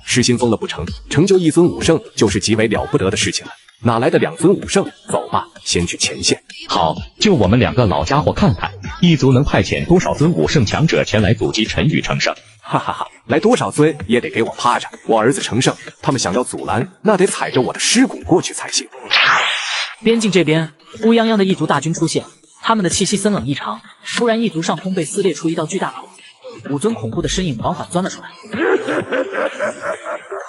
失心疯了不成？成就1尊武圣就是极为了不得的事情了，哪来的2尊武圣？走吧，先去前线。
好，就我们2个老家伙看看，一族能派遣多少尊武圣强者前来阻击陈宇成圣？
哈哈哈，来多少尊也得给我趴着！我儿子成圣，他们想要阻拦，那得踩着我的尸骨过去才行。
边境这边，乌泱泱的异族大军出现，他们的气息森冷异常。突然，异族上空被撕裂出一道巨大口，5尊恐怖的身影缓缓钻了出来。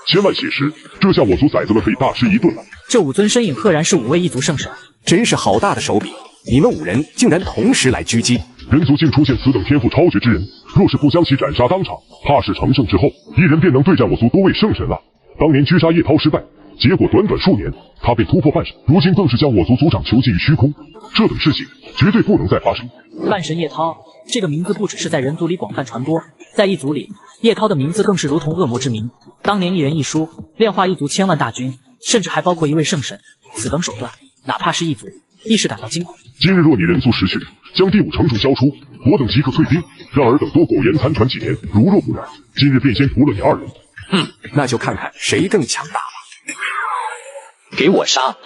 千万血尸，这下我族崽子们可以大吃一顿了。
这5尊身影赫然是5位异族圣神，
真是好大的手笔！你们5人竟然同时来狙击，
人族竟出现此等天赋超绝之人，若是不将其斩杀当场，怕是成圣之后，1人便能对战我族多位圣神了。当年狙杀叶涛失败，结果短短数年，他被突破半神，如今更是将我族族长囚禁于虚空。这等事情绝对不能再发生。
半神叶涛这个名字不只是在人族里广泛传播，在异族里，叶涛的名字更是如同恶魔之名。当年一人一书，炼化异族千万大军，甚至还包括1位圣神。此等手段，哪怕是异族，亦是感到惊恐。
今日若你人族识趣，将第5成种交出，我等即刻退兵，让尔等多苟延残喘几年。如若不然，今日便先屠了你2人。
那就看看谁更强大吧。
给我杀！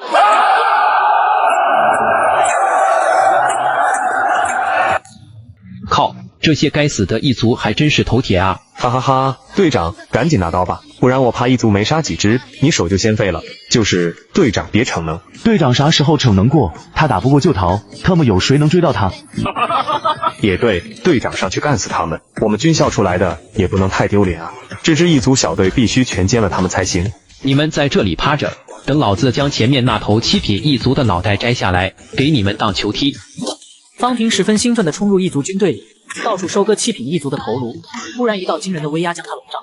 靠，这些该死的异族还真是头铁啊！
哈哈哈，队长，赶紧拿刀吧，不然我怕异族没杀几只，你手就先废了。就是队长别逞能，
队长啥时候逞能过？他打不过就逃，他们有谁能追到他？
也对，队长上去干死他们，我们军校出来的也不能太丢脸啊！这支异族小队必须全歼了他们才行。
你们在这里趴着，等老子将前面那头7品异族的脑袋摘下来，给你们当球踢。
方平十分兴奋地冲入异族军队里，到处收割7品异族的头颅。突然，一道惊人的威压将他笼罩。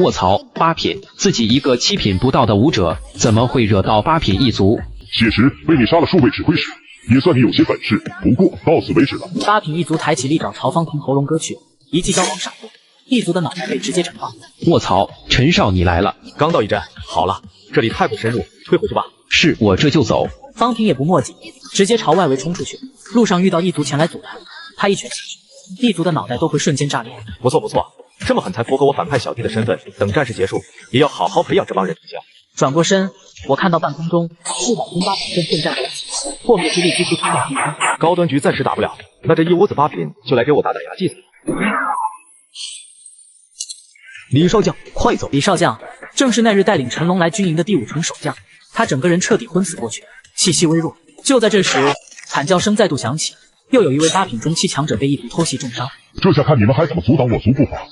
卧槽，8品，自己一个7品不到的武者，怎么会惹到8品异族？
血石被你杀了数位指挥使，也算你有些本事。不过到此为止了。
8品异族抬起利爪朝方平喉咙割去，一记刀光闪过，异族的脑袋被直接整爆。
卧槽，陈少你来了！
刚到一阵，好了，这里太不深入，退回去吧。
是，我这就走。
方平也不墨迹，直接朝外围冲出去。路上遇到异族前来阻拦，他一拳下去，异族的脑袋都会瞬间炸裂。
不错不错，这么狠才符合我反派小弟的身份。等战事结束，也要好好培养这帮人才行。
转过身，我看到半空中数百尊8品正奋战在一起，破灭之力几乎冲到天空。
高端局暂时打不了，那这一屋子8品就来给我打打牙祭。
李少将，快走！李少将正是那日带领陈龙来军营的第5城守将，他整个人彻底昏死过去，气息微弱。就在这时，惨叫声再度响起，又有1位8品中期强者被异族偷袭重伤。
这下看你们还怎么阻挡我族步伐！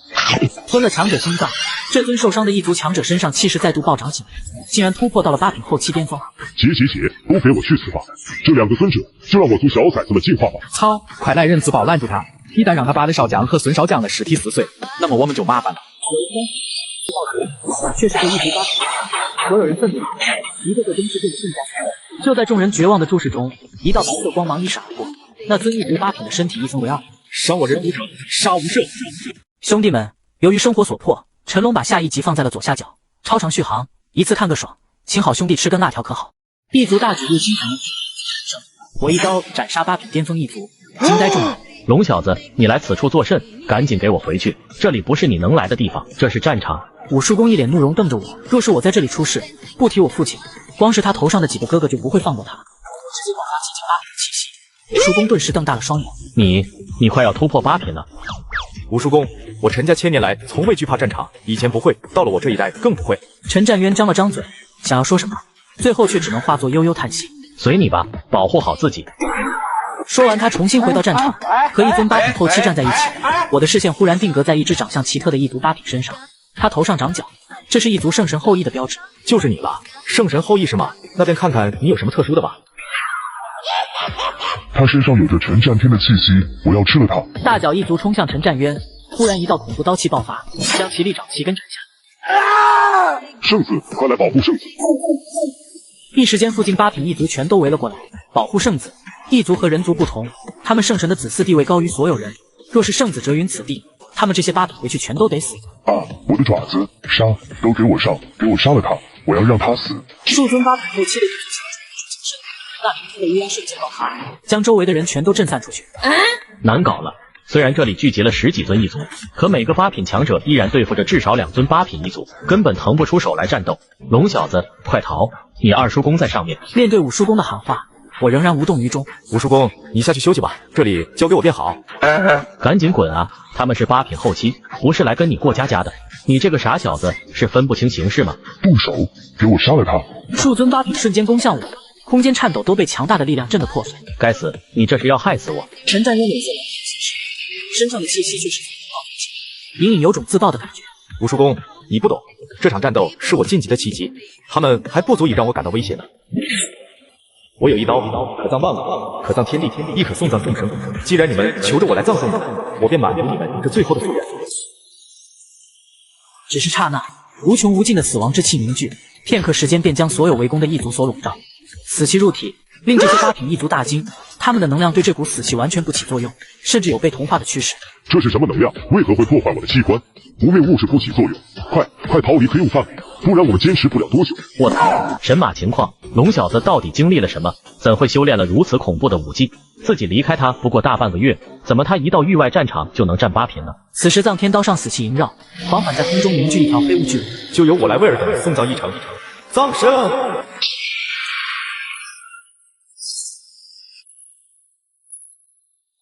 吞了强者心脏，这尊受伤的异族强者身上气势再度暴涨起来，竟然突破到了8品后期巅峰。
结，都给我去死吧！这2个孙者，就让我族小崽子们进化吧！
操！快来人自保拦住他！一旦让他把的少将和孙少将的尸体撕碎，那么我们就麻烦了。
却是个异族8品，所有人愤怒，一个个真是变得更加强烈。就在众人绝望的注视中，一道白色光芒一闪而过，那尊异族8品的身体一分为2。
伤我人族者，杀无赦！
兄弟们，由于生活所迫，陈龙把下一集放在了左下角，超长续航，一次看个爽，请好兄弟吃根辣条可好。异族大举入侵城，我一刀斩杀8品巅峰异族，惊呆众人。
龙小子，你来此处作甚？赶紧给我回去！这里不是你能来的地方，这是战场。
武叔公一脸怒容瞪着我，若是我在这里出事，不提我父亲，光是他头上的几个哥哥就不会放过他。直接爆发接近8品的气息，武叔公顿时瞪大了双眼。
你快要突破8品了。
武叔公，我陈家千年来从未惧怕战场，以前不会，到了我这一代更不会。
陈战渊张了张嘴，想要说什么，最后却只能化作悠悠叹息。
随你吧，保护好自己。
说完，他重新回到战场，和一尊8品后期站在一起。我的视线忽然定格在一只长相奇特的异族8品身上，他头上长角，这是异族圣神后裔的标志。
就是你了，圣神后裔是吗？那便看看你有什么特殊的吧。
他身上有着陈战天的气息，我要吃了他！
大脚异族冲向陈战渊，忽然一道恐怖刀气爆发，将其利爪齐根斩下。
圣子，快来保护圣子！
一时间，附近8品异族全都围了过来，保护圣子。异族和人族不同，他们圣神的子嗣地位高于所有人。若是圣子折云此地，他们这些8品回去全都得死。
啊！我的爪子，杀！都给我上！给我杀了他！我要让他死！
数尊八品后期的一组形成那明天的乌鸦瞬间爆发，将周围的人全都震散出去。
难搞了。虽然这里聚集了10几尊一族，可每个8品强者依然对付着至少2尊8品一族，根本腾不出手来战斗。龙小子，快逃！你二叔公在上面。
面对五叔公的喊话，我仍然无动于衷。
五叔公，你下去休息吧，这里交给我便好。
赶紧滚啊！他们是8品后期，不是来跟你过家家的。你这个傻小子是分不清形势吗？
动手！给我杀了他！
数尊8品瞬间攻向我，空间颤抖都被强大的力量震得破碎。
该死！你这是要害死我！
陈战用脸色身上的气息却是隐隐有种自爆的感觉。
吴叔公，你不懂，这场战斗是我晋级的契机，他们还不足以让我感到威胁呢。我有一刀，可葬万物，可葬天地，亦可送葬众生。既然你们求着我来葬送你们，我便满足你们这最后的夙愿。
只是刹那，无穷无尽的死亡之气凝聚，片刻时间便将所有围攻的一族所笼罩。死气入体，令这些8品一族大惊，他们的能量对这股死气完全不起作用，甚至有被同化的趋势。
这是什么能量？为何会破坏我的器官？无名物质不起作用，快逃离可用范围，不然我们坚持不了多久。
我操，神马情况！龙小子到底经历了什么？怎会修炼了如此恐怖的武技？自己离开他不过大半个月，怎么他一到域外战场就能战8品呢？
此时藏天刀上死气萦绕，缓缓在空中凝聚一条黑雾巨龙。
就由我来为尔等送葬一程。葬神！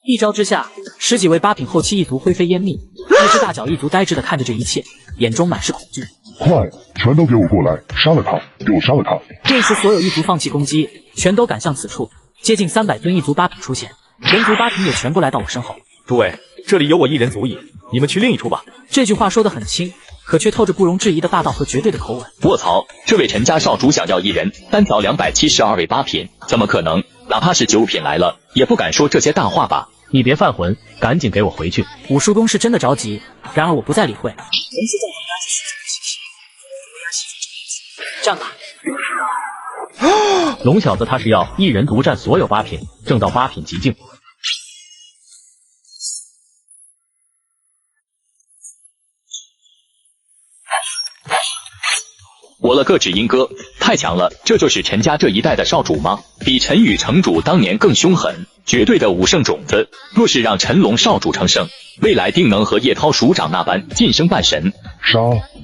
一招之下，10几位8品后期一族灰飞烟灭。一只大脚一族呆滞地看着这一切，眼中满是恐惧。
快，全都给我过来，杀了他！给我杀了他！
这时，所有一族放弃攻击，全都赶向此处。接近300尊一族8品出现，人族8品也全部来到我身后。
诸位，这里有我一人足矣，你们去另一处吧。
这句话说得很轻，可却透着不容置疑的霸道和绝对的口吻。
卧槽，这位陈家少主想要一人单凿272位8品，怎么可能？哪怕是9品来了，也不敢说这些大话吧。
你别犯浑，赶紧给我回去！
五叔公是真的着急，然而我不再理会。战吧！
龙小子他是要一人独占所有8品，挣到8品极境。
我了个指音哥，太强了！这就是陈家这一代的少主吗？比陈宇城主当年更凶狠，绝对的武圣种子。若是让陈龙少主成圣，未来定能和叶涛署长那般晋升半神。
杀！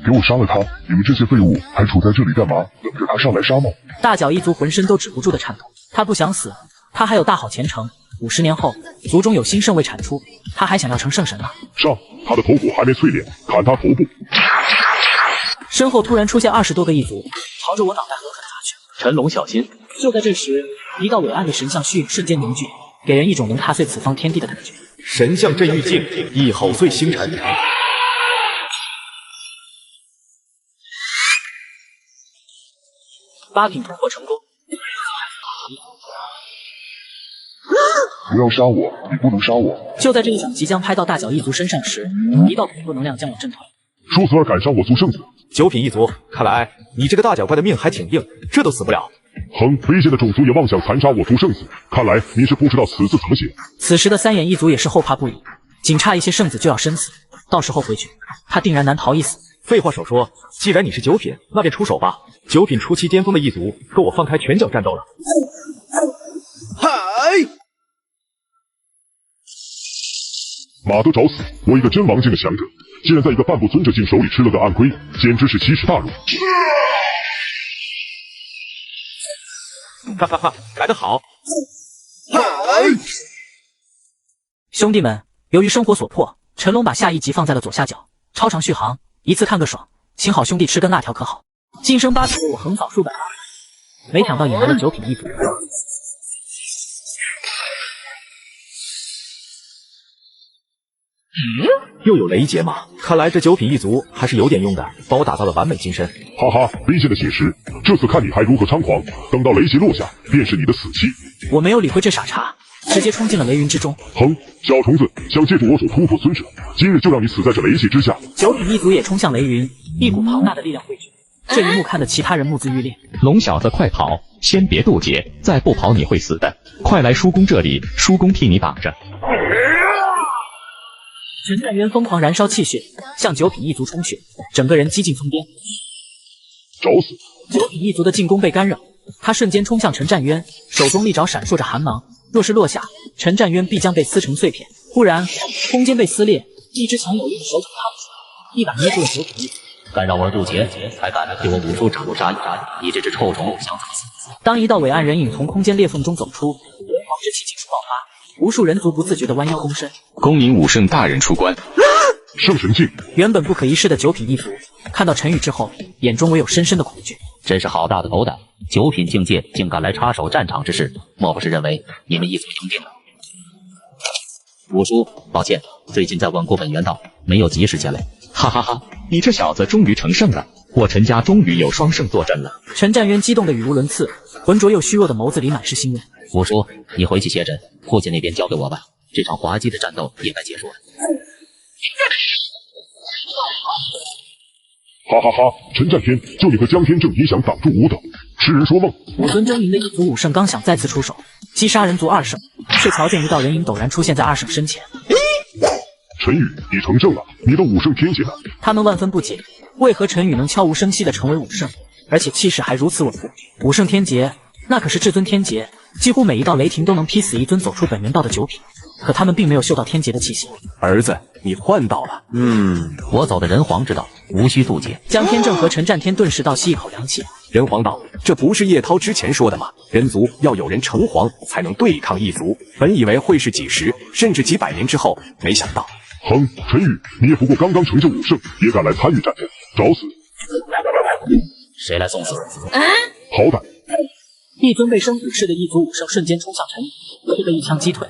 给我杀了他！你们这些废物还处在这里干嘛？等着他上来杀吗？
大脚一族浑身都止不住的颤抖，他不想死，他还有大好前程。50年后，族中有新圣位产出，他还想要成圣神呢。
上！他的头骨还没淬炼，砍他头部！
身后突然出现20多个一族，朝着我脑袋狠狠砸去。
陈龙小心！
就在这时，一道伟岸的神像虚影瞬间凝聚，给人一种能踏碎此方天地的感觉。
神像镇玉镜，一吼碎星辰。
8品突破成功。
不要杀我！你不能杀我！
就在这一掌即将拍到大脚一族身上时，一道恐怖能量将我震退。
说死而敢伤我族圣子
！9品一族，看来你这个大脚怪的命还挺硬，这都死不了。
哼，卑贱的种族也妄想残杀我族圣子，看来你是不知道此字怎么写。
此时的3眼一族也是后怕不已，仅差一些圣子就要身死，到时候回去，他定然难逃一死。
废话少说，既然你是9品，那便出手吧。9品初期巅峰的一族，够我放开拳脚战斗了。
嗨！马都找死！我一个真王境的强者，竟然在一个半步尊者境手里吃了个暗亏，简直是奇耻大辱！
哈哈哈，来得好！
兄弟们，由于生活所迫，陈龙把下一集放在了左下角，超长续航，一次看个爽，请好兄弟吃根辣条可好？晋升8品的我横扫数百万，没想到引来了9品一族。
又有雷劫吗？看来这9品一族还是有点用的，帮我打造了完美金身。
哈哈，危险的血石，这次看你还如何猖狂！等到雷劫落下，便是你的死期。
我没有理会这傻叉，直接冲进了雷云之中。
哼，小虫子，想借助我手突破尊者，今日就让你死在这雷气之下。
9品一族也冲向雷云，一股庞大的力量汇聚。这一幕看得其他人目眦欲裂。
龙小子，快跑！先别渡劫，再不跑你会死的。快来叔公这里，叔公替你挡着。
陈战渊疯狂燃烧气血，向九品一族冲去，整个人激进疯癫。
找死！
九品一族的进攻被干扰，他瞬间冲向陈战渊，手中利爪闪烁着寒芒。若是落下，陈战渊必将被撕成碎片。忽然，空间被撕裂，一只强有力的手掌踏了出来，一把捏住了九品一族。
干扰我渡劫，还敢来对我武术掌入杀意，你这只臭虫想怎么死？
当一道伟岸人影从空间裂缝中走出，炎黄之气尽数爆发，无数人族不自觉地弯腰躬身。
恭迎武圣大人出关。
圣神镜！
原本不可一世的九品一族，看到陈宇之后，眼中唯有深深的恐惧。
真是好大的狗胆！九品境界竟敢来插手战场之事，莫不是认为你们一族赢定了？五叔，抱歉，最近在稳固本源道，没有及时前来。
哈哈哈，你这小子终于成圣了，我陈家终于有双圣坐镇了。
陈战渊激动的语无伦次，浑浊又虚弱的眸子里满是欣慰。
五叔，你回去歇诊，父亲那边交给我吧。这场滑稽的战斗也该结束了。
哈哈哈！陈战天，就你和江天正，你想挡住吾等？痴人说梦！
武尊狰狞的一族武圣刚想再次出手击杀人族二圣，却瞧见一道人影陡然出现在二圣身前。
陈宇，你成圣了，你的武圣天劫呢？
他们万分不解，为何陈宇能悄无声息地成为武圣，而且气势还如此稳固？武圣天劫，那可是至尊天劫，几乎每一道雷霆都能劈死一尊走出本源道的九品。可他们并没有嗅到天劫的气息。
儿子，你换道了。
我走的人皇之道，无需渡劫。
江天正和陈战天顿时倒吸一口凉气。
人皇道，这不是叶涛之前说的吗？人族要有人成皇，才能对抗异族。本以为会是几十甚至几百年之后，没想到。
哼，陈宇，你也不过刚刚成就武圣，也敢来参与战斗，找死！
谁来送死？
好歹！
一尊被生武士的一族武圣瞬间冲向陈宇，却被一枪击退。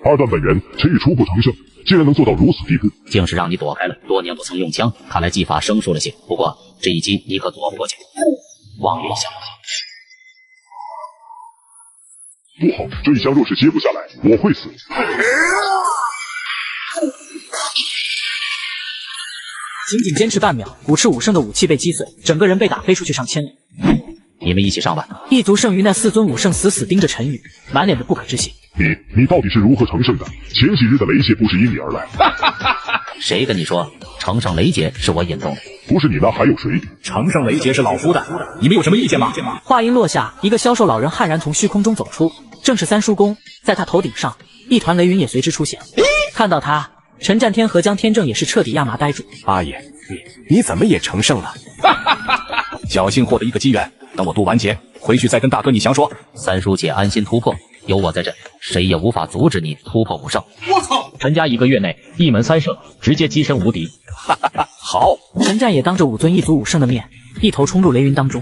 二段本源，陈宇初步成圣，竟然能做到如此地步，
竟是让你躲开了。多年不曾用枪，看来技法生疏了些。不过这一击你可躲不过去。望云想
不好，这一枪若是接不下来，我会死。
仅仅坚持半秒，五赤武圣的武器被击碎，整个人被打飞出去上千里。
你们一起上吧。
一族剩余那四尊武圣死死盯着陈宇，满脸的不可置信。
你到底是如何成圣的？前几日的雷劫不是因你而来？
谁跟你说成圣雷劫是我引动的？
不是你那还有谁？
成圣雷劫是老夫的，你们有什么意见吗？
话音落下，一个消瘦老人悍然从虚空中走出，正是三叔公。在他头顶上，一团雷云也随之出现。看到他，陈战天和江天正也是彻底亚麻呆住。
阿爷，你怎么也成圣了？
侥幸获得一个机缘，等我渡完劫，回去再跟大哥你详说。
三叔且安心突破，有我在这，谁也无法阻止你突破武圣。
我操！陈家1个月内一门3圣，直接跻身无敌。
好，
陈战也当着武尊一族武圣的面，一头冲入雷云当中。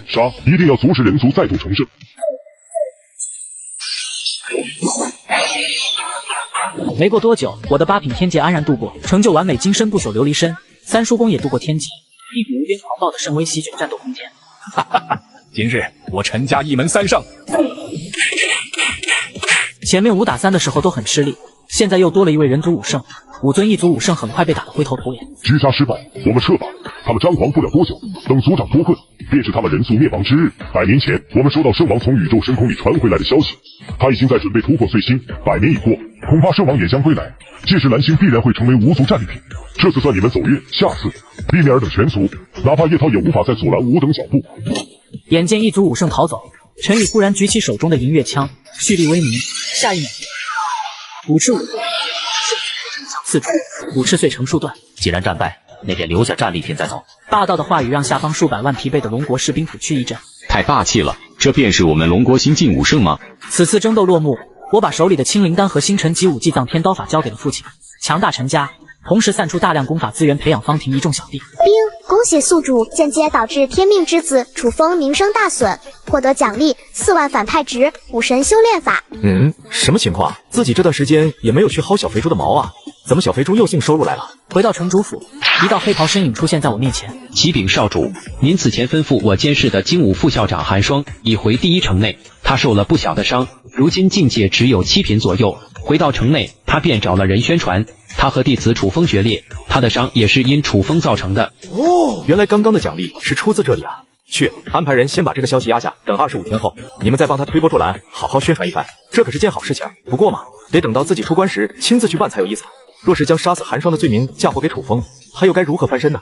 杀！一定要阻止人族再度成圣。
没过多久，我的8品天劫安然度过，成就完美金身不朽琉璃身。三叔公也度过天劫，一股无边狂暴的圣威席卷战斗空间。
今日我陈家一门3圣。
前面5打3的时候都很吃力，现在又多了一位人族武圣，武尊一族武圣很快被打得灰头土脸。
狙杀失败，我们撤吧。他们张狂不了多久，等族长脱困，便是他们人族灭亡之日。100年前，我们收到圣王从宇宙深空里传回来的消息，他已经在准备突破碎星。100年已过，恐怕圣王也将归来，届时蓝星必然会成为无族战利品。这次算你们走运，下次避免尔等全族，哪怕叶涛也无法再阻拦吾等脚步。
眼见一族武圣逃走，陈宇忽然举起手中的银月枪，蓄力威名。下一秒，5赤武圣向四处，5赤碎成数段。
既然战败，那便留下战利品再走。
霸道的话语让下方数百万疲惫的龙国士兵虎躯一震。
太霸气了，这便是我们龙国新晋武圣吗？
此次争斗落幕，我把手里的青灵丹和星辰极武祭藏天刀法交给了父亲，强大陈家，同时散出大量功法资源，培养方婷一众小弟。
恭喜宿主间接导致天命之子楚风名声大损，获得奖励4万反派值武神修炼法。
什么情况？自己这段时间也没有去薅小肥猪的毛啊，怎么小肥猪又净收入来了？
回到城主府，一道黑袍身影出现在我面前。
启禀少主，您此前吩咐我监视的精武副校长寒霜已回第1城内，他受了不小的伤，如今境界只有7品左右。回到城内，他便找了人宣传，他和弟子楚风决裂，他的伤也是因楚风造成的。
原来刚刚的奖励是出自这里啊！去安排人先把这个消息压下，等25天后，你们再帮他推波助澜，好好宣传一番，这可是件好事情。不过嘛，得等到自己出关时亲自去办才有意思。若是将杀死寒霜的罪名嫁祸给楚风，他又该如何翻身呢？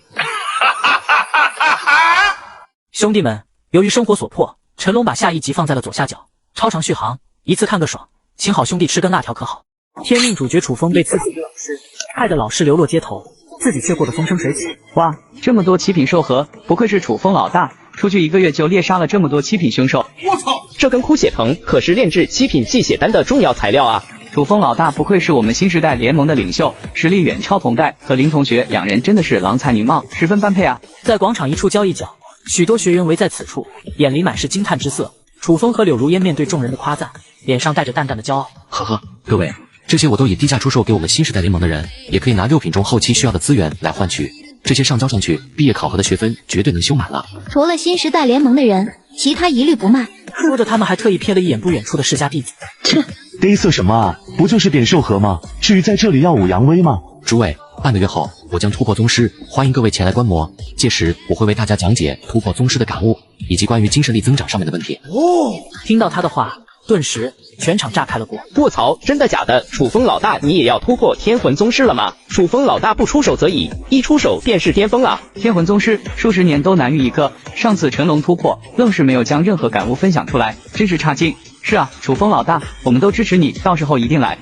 兄弟们，由于生活所迫，陈龙把下一集放在了左下角，超长续航，一次看个爽，请好兄弟吃根辣条可好？天命主角楚风被刺死的老师，害得老师流落街头，自己却过得风生水起。
哇，这么多极品兽核，不愧是楚风老大，出去1个月就猎杀了这么多极品凶兽。
我操，这根枯血藤可是炼制极品祭血丹的重要材料啊！
楚风老大不愧是我们新时代联盟的领袖，实力远超童代和林同学两人，真的是郎才女貌，十分般配啊！
在广场一处交易角，许多学员围在此处，眼里满是惊叹之色。楚风和柳如烟面对众人的夸赞，脸上带着淡淡的骄傲。
呵呵，各位，这些我都以低价出售给我们新时代联盟的人，也可以拿6品中后期需要的资源来换取。这些上交上去，毕业考核的学分绝对能修满了。
除了新时代联盟的人，其他一律不卖。
说着，他们还特意瞥了一眼不远处的世家弟子。
切，嘚瑟什么啊？不就是点兽核吗？至于在这里耀武扬威吗？
诸位，半个月后我将突破宗师，欢迎各位前来观摩。届时我会为大家讲解突破宗师的感悟，以及关于精神力增长上面的问题。
哦，听到他的话，顿时全场炸开了锅。
卧槽，真的假的？楚风老大，你也要突破天魂宗师了吗？楚风老大不出手则已，一出手便是巅峰啊！
天魂宗师数十年都难遇一个，上次成龙突破，愣是没有将任何感悟分享出来，真是差劲。是啊，楚风老大，我们都支持你，到时候一定来。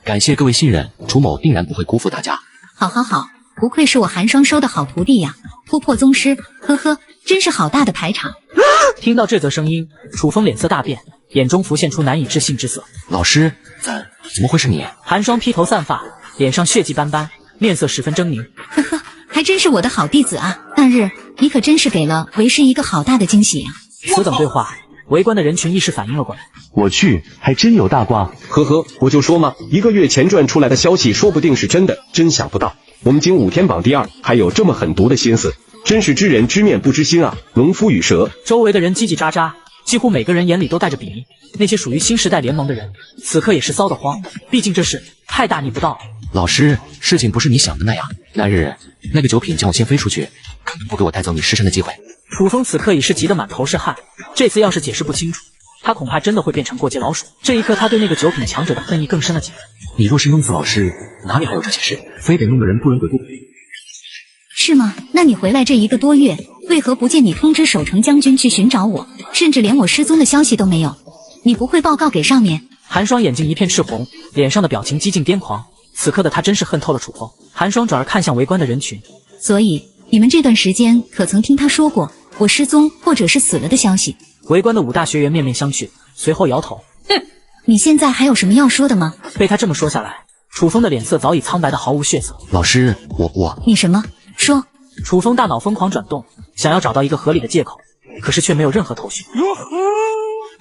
感谢各位信任，楚某定然不会辜负大家。
好，不愧是我寒霜收的好徒弟呀！突破宗师，呵呵，真是好大的排场。
听到这则声音，楚风脸色大变，眼中浮现出难以置信之色。
老师，怎么会是你？
寒霜披头散发，脸上血迹斑斑，面色十分狰狞。
呵呵，还真是我的好弟子啊！半日，你可真是给了为师一个好大的惊喜啊！
此等对话，围观的人群一时反应了过来。
我去，还真有大瓜！
呵呵，我就说嘛，1个月前传出来的消息说不定是真的，真想不到我们经5天榜第2，还有这么狠毒的心思，真是知人知面不知心啊！农夫与蛇。
周围的人叽叽喳喳，几乎每个人眼里都带着鄙夷。那些属于新时代联盟的人，此刻也是骚得慌，毕竟这事太大逆不道了。
老师，事情不是你想的那样。那日那个9品将我先飞出去，根本不给我带走你尸身的机会。
楚风此刻已是急得满头是汗，这次要是解释不清楚，他恐怕真的会变成过街老鼠。这一刻，他对那个9品强者的恨意更深了几分。
你若是弄死老师，哪里还有这些事？非得弄得人不人鬼不鬼。
是吗？那你回来这1个多月，为何不见你通知守城将军去寻找我，甚至连我失踪的消息都没有？你不会报告给上面？
寒霜眼睛一片赤红，脸上的表情几近癫狂。此刻的他真是恨透了楚风。寒霜转而看向围观的人群，
所以你们这段时间可曾听他说过我失踪或者是死了的消息？
围观的5大学员面面相觑，随后摇头。
你现在还有什么要说的吗？
被他这么说下来，楚风的脸色早已苍白的毫无血色。
老师，我
你什么？说。
楚风大脑疯狂转动，想要找到一个合理的借口，可是却没有任何头绪。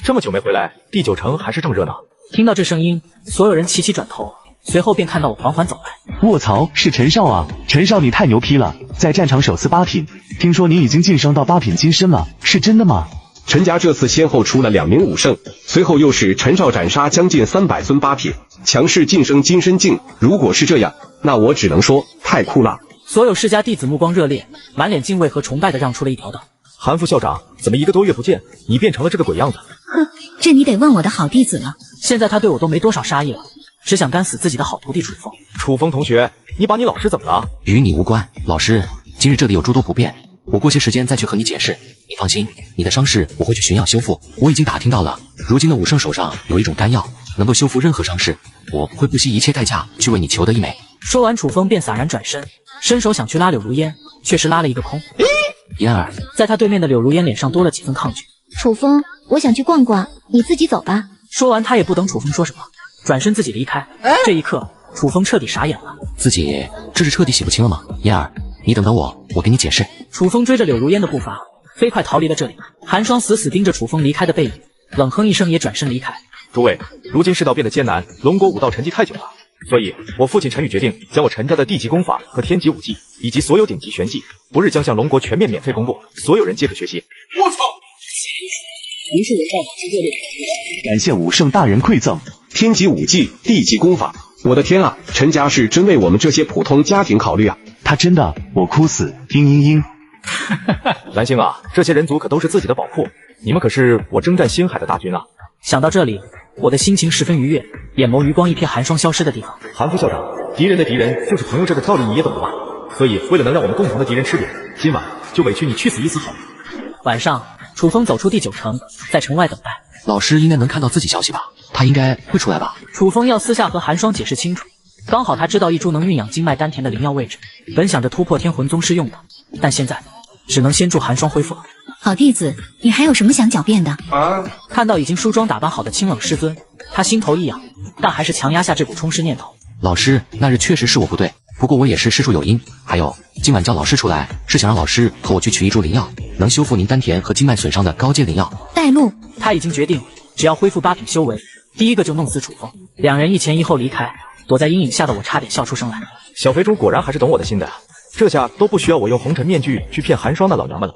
这么久没回来，第9城还是这么热闹。
听到这声音，所有人齐齐转头，随后便看到我缓缓走来。
卧槽，是陈少啊！陈少你太牛批了，在战场首次8品，听说你已经晋升到8品金身了，是真的吗？
陈家这次先后出了2名武圣，随后又是陈少斩杀将近300尊8品，强势晋升金身境。如果是这样，那我只能说太酷了。
所有世家弟子目光热烈，满脸敬畏和崇拜的让出了一条道。
韩副校长，怎么1个多月不见，你变成了这个鬼样子？
哼，这你得问我的好弟子了。
现在他对我都没多少杀意了，只想干死自己的好徒弟楚风。
楚风同学，你把你老师怎么了？
与你无关。老师，今日这里有诸多不便，我过些时间再去和你解释。你放心，你的伤势我会去寻药修复。我已经打听到了，如今的武圣手上有一种丹药，能够修复任何伤势，我会不惜一切代价去为你求得一美。
说完，楚风便洒然转身，伸手想去拉柳如烟，却是拉了一个空。
嫣儿，
在他对面的柳如烟脸上多了几分抗拒。
楚风，我想去逛逛，你自己走吧。
说完，他也不等楚风说什么，转身自己离开。这一刻，楚风彻底傻眼了，
自己这是彻底洗不清了吗？嫣儿，你等等我给你解释。
楚风追着柳如烟的步伐，飞快逃离了这里。寒霜死死盯着楚风离开的背影，冷哼一声也转身离开。
诸位，如今世道变得艰难，龙国武道沉寂太久了，所以我父亲陈宇决定将我陈家的地级功法和天级武技以及所有顶级玄技，不日将向龙国全面免费公布，所有人皆可学习。
我操！
于是人在世界里，
感谢武圣大人馈赠
天级武技、地级功法。我的天啊，陈家是真为我们这些普通家庭考虑啊！
他真的，我哭死！嘤嘤嘤。
蓝星啊，这些人族可都是自己的宝库，你们可是我征战星海的大军啊！
想到这里，我的心情十分愉悦，眼眸余光一瞥寒霜消失的地方。
韩副校长，敌人的敌人就是朋友这个道理你也懂的吧？所以为了能让我们共同的敌人吃瘪，今晚就委屈你去死一死好了。
晚上，楚风走出第9城，在城外等待。
老师应该能看到自己消息吧？他应该会出来吧？
楚风要私下和寒霜解释清楚。刚好他知道一株能酝养经脉丹田的灵药位置，本想着突破天魂宗师用的，但现在只能先助寒霜恢复了。
好弟子，你还有什么想狡辩的？
看到已经梳妆打扮好的清冷师尊，他心头一痒，但还是强压下这股冲师念头。
老师，那日确实是我不对，不过我也是事出有因。还有，今晚叫老师出来，是想让老师和我去取一株灵药，能修复您丹田和经脉损伤的高阶灵药。
带路。
他已经决定，只要恢复8品修为，第一个就弄死楚风。两人一前一后离开，躲在阴影下的我差点笑出声来。
小肥猪果然还是懂我的心的，这下都不需要我用红尘面具去骗寒霜的老娘们了。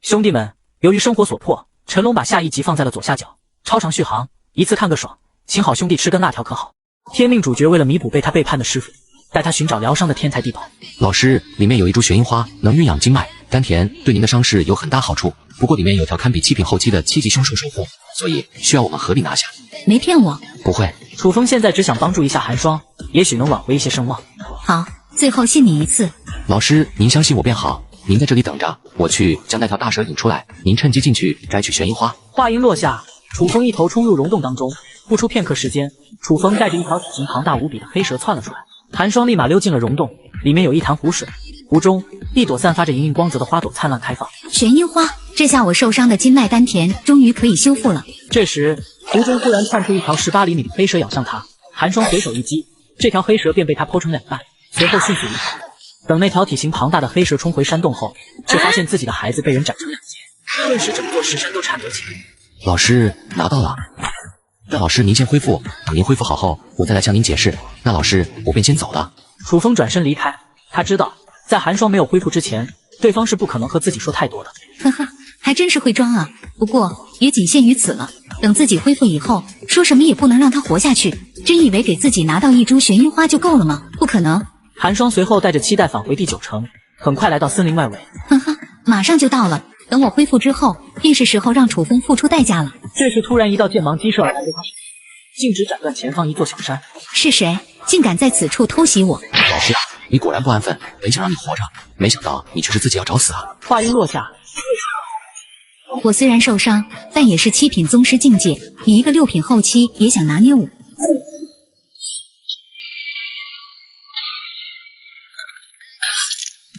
兄弟们，由于生活所迫，陈龙把下一集放在了左下角，超长续航，一次看个爽，请好兄弟吃根辣条可好？天命主角为了弥补被他背叛的师傅，带他寻找疗伤的天才地宝。
老师，里面有一株玄樱花，能酝养经脉，丹田，对您的伤势有很大好处。不过里面有条堪比7品后期的7级凶兽守护，所以需要我们合力拿下。
没骗我？
不会。
楚风现在只想帮助一下寒霜，也许能挽回一些声望。
好，最后信你一次。
老师，您相信我便好。您在这里等着，我去将那条大蛇引出来，您趁机进去摘取玄樱花。
话音落下，楚风一头冲入溶洞当中，不出片刻时间，楚风带着一条体型庞大无比的黑蛇窜了出来。寒霜立马溜进了溶洞，里面有一潭湖水，湖中一朵散发着莹莹光泽的花朵灿烂开放。
玄樱花，这下我受伤的经脉丹田终于可以修复了。
这时，湖中忽然窜出一条18厘米的飞蛇咬向他，寒霜随手一击，这条黑蛇便被他剖成2半，随后迅速离开。等那条体型庞大的黑蛇冲回山洞后，却发现自己的孩子被人斩成2截，顿时整座石山都颤抖起来。
老师拿到了。那老师您先恢复，等您恢复好后，我再来向您解释。那老师，我便先走了。
楚风转身离开，他知道在寒霜没有恢复之前，对方是不可能和自己说太多的。
呵呵，还真是会装啊。不过也仅限于此了。等自己恢复以后，说什么也不能让他活下去。真以为给自己拿到一株玄樱花就够了吗？不可能。
寒霜随后带着期待返回第9城，很快来到森林外围。
呵呵，马上就到了。等我恢复之后，便是时候让楚风付出代价了。
这时突然一道剑芒激射而来，对他径直斩断前方一座小山。
是谁竟敢在此处偷袭我？
老师，你果然不安分，本想让你活着，没想到你却是自己要找死啊！
话音落下，
我虽然受伤，但也是7品宗师境界，你一个6品后期也想拿捏我？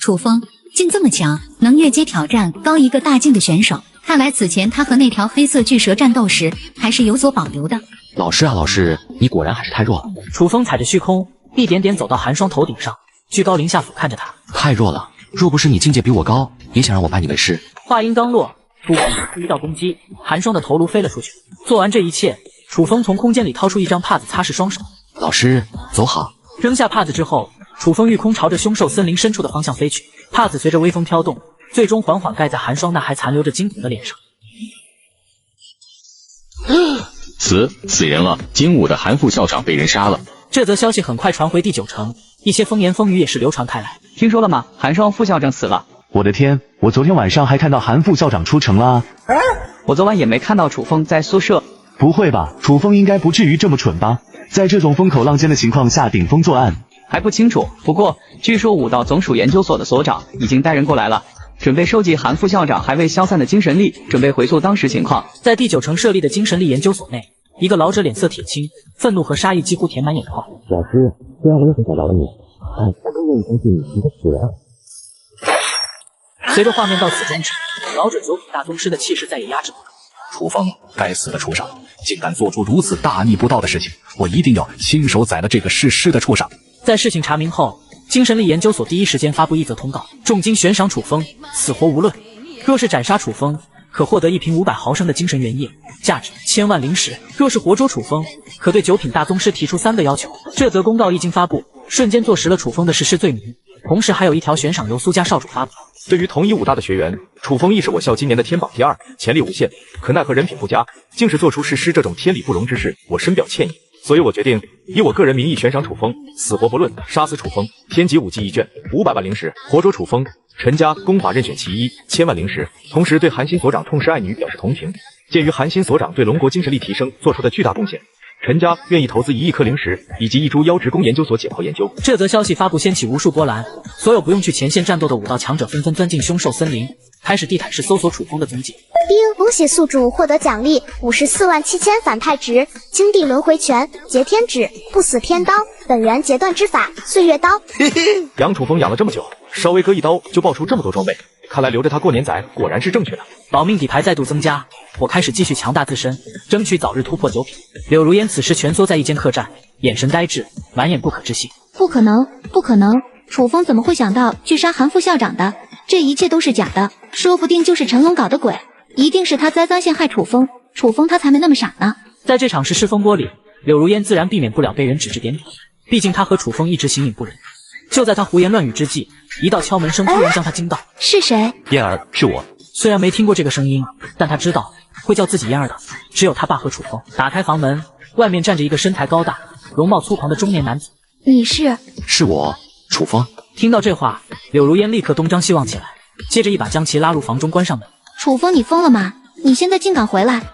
楚风竟这么强，能越阶挑战高一个大境的选手。看来此前他和那条黑色巨蛇战斗时还是有所保留的。
老师啊，老师，你果然还是太弱了。
楚风踩着虚空，一点点走到寒霜头顶上，居高临下俯瞰着他。
太弱了，若不是你境界比我高，也想让我拜你为师。
话音刚落，楚风出一道攻击，寒霜的头颅飞了出去。做完这一切，楚风从空间里掏出一张帕子擦拭双手。
老师，走好。
扔下帕子之后，楚风御空朝着凶兽森林深处的方向飞去，帕子随着微风飘动，最终缓缓盖在寒霜那还残留着惊恐的脸上。
死人了！精武的韩副校长被人杀了。
这则消息很快传回第9城，一些风言风语也是流传开来。
听说了吗？寒霜副校长死了。
我的天，我昨天晚上还看到韩副校长出城了。
我昨晚也没看到楚风在宿舍。
不会吧，楚风应该不至于这么蠢吧？在这种风口浪尖的情况下顶风作案？
还不清楚，不过据说武道总署研究所的所长已经带人过来了，准备收集韩副校长还未消散的精神力，准备回溯当时情况。
在第9城设立的精神力研究所内，一个老者脸色铁青，愤怒和杀意几乎填满眼眶。
老师，虽然我也很想饶了你，但我更愿意相信你的死人。
随着画面到此终止，老者9品大宗师的气势再也压制不住。
楚风，该死的畜生，竟敢做出如此大逆不道的事情！我一定要亲手宰了这个嗜尸的畜生！
在事情查明后，精神力研究所第一时间发布一则通告，重金悬赏楚风，死活无论。若是斩杀楚风，可获得1瓶500毫升的精神原液，价值1000万灵石；若是活捉楚风，可对9品大宗师提出3个要求。这则公告一经发布，瞬间坐实了楚风的嗜尸罪名，同时还有一条悬赏由苏家少主发布。
对于同一武大的学员，楚风亦是我校今年的天榜第2，潜力无限，可奈何人品不佳，竟是做出嗜尸这种天理不容之事，我深表歉意。所以我决定以我个人名义悬赏楚风，死活不论，杀死楚风，天级武技1卷，500万灵石；活捉楚风，陈家公法任选其一，1000万灵石。同时对韩新所长痛失爱女表示同情。鉴于韩新所长对龙国精神力提升做出的巨大贡献，陈家愿意投资1亿颗灵石以及1株妖职工研究所解剖研究。
这则消息发布掀起无数波澜，所有不用去前线战斗的武道强者纷纷钻进凶兽森林，开始地毯式搜索楚风的踪迹。
恭喜宿主获得奖励547000反派值、青帝轮回拳、截天指、不死天刀、本源截断之法、岁月刀。
养楚风养了这么久，稍微割一刀就爆出这么多装备，看来留着他过年仔果然是正确的。
保命底牌再度增加，我开始继续强大自身，争取早日突破9品。柳如烟此时蜷缩在一间客栈，眼神呆滞，满眼不可置信。
不可能，不可能！楚风怎么会想到去杀韩副校长的？这一切都是假的，说不定就是陈龙搞的鬼，一定是他栽赃陷害楚风，楚风他才没那么傻呢。
在这场是尸风波里，柳如烟自然避免不了被人指指点点，毕竟他和楚风一直形影不离。就在他胡言乱语之际，一道敲门声突然将他惊到。
是谁？
燕儿，是我。
虽然没听过这个声音，但他知道会叫自己燕儿的只有他爸和楚风。打开房门，外面站着一个身材高大、容貌粗犷的中年男子。
你是？
是我，楚风。
听到这话，柳如烟立刻东张西望起来，接着一把将其拉入房中，关上门。
楚风，你疯了吗？你现在竟敢回来！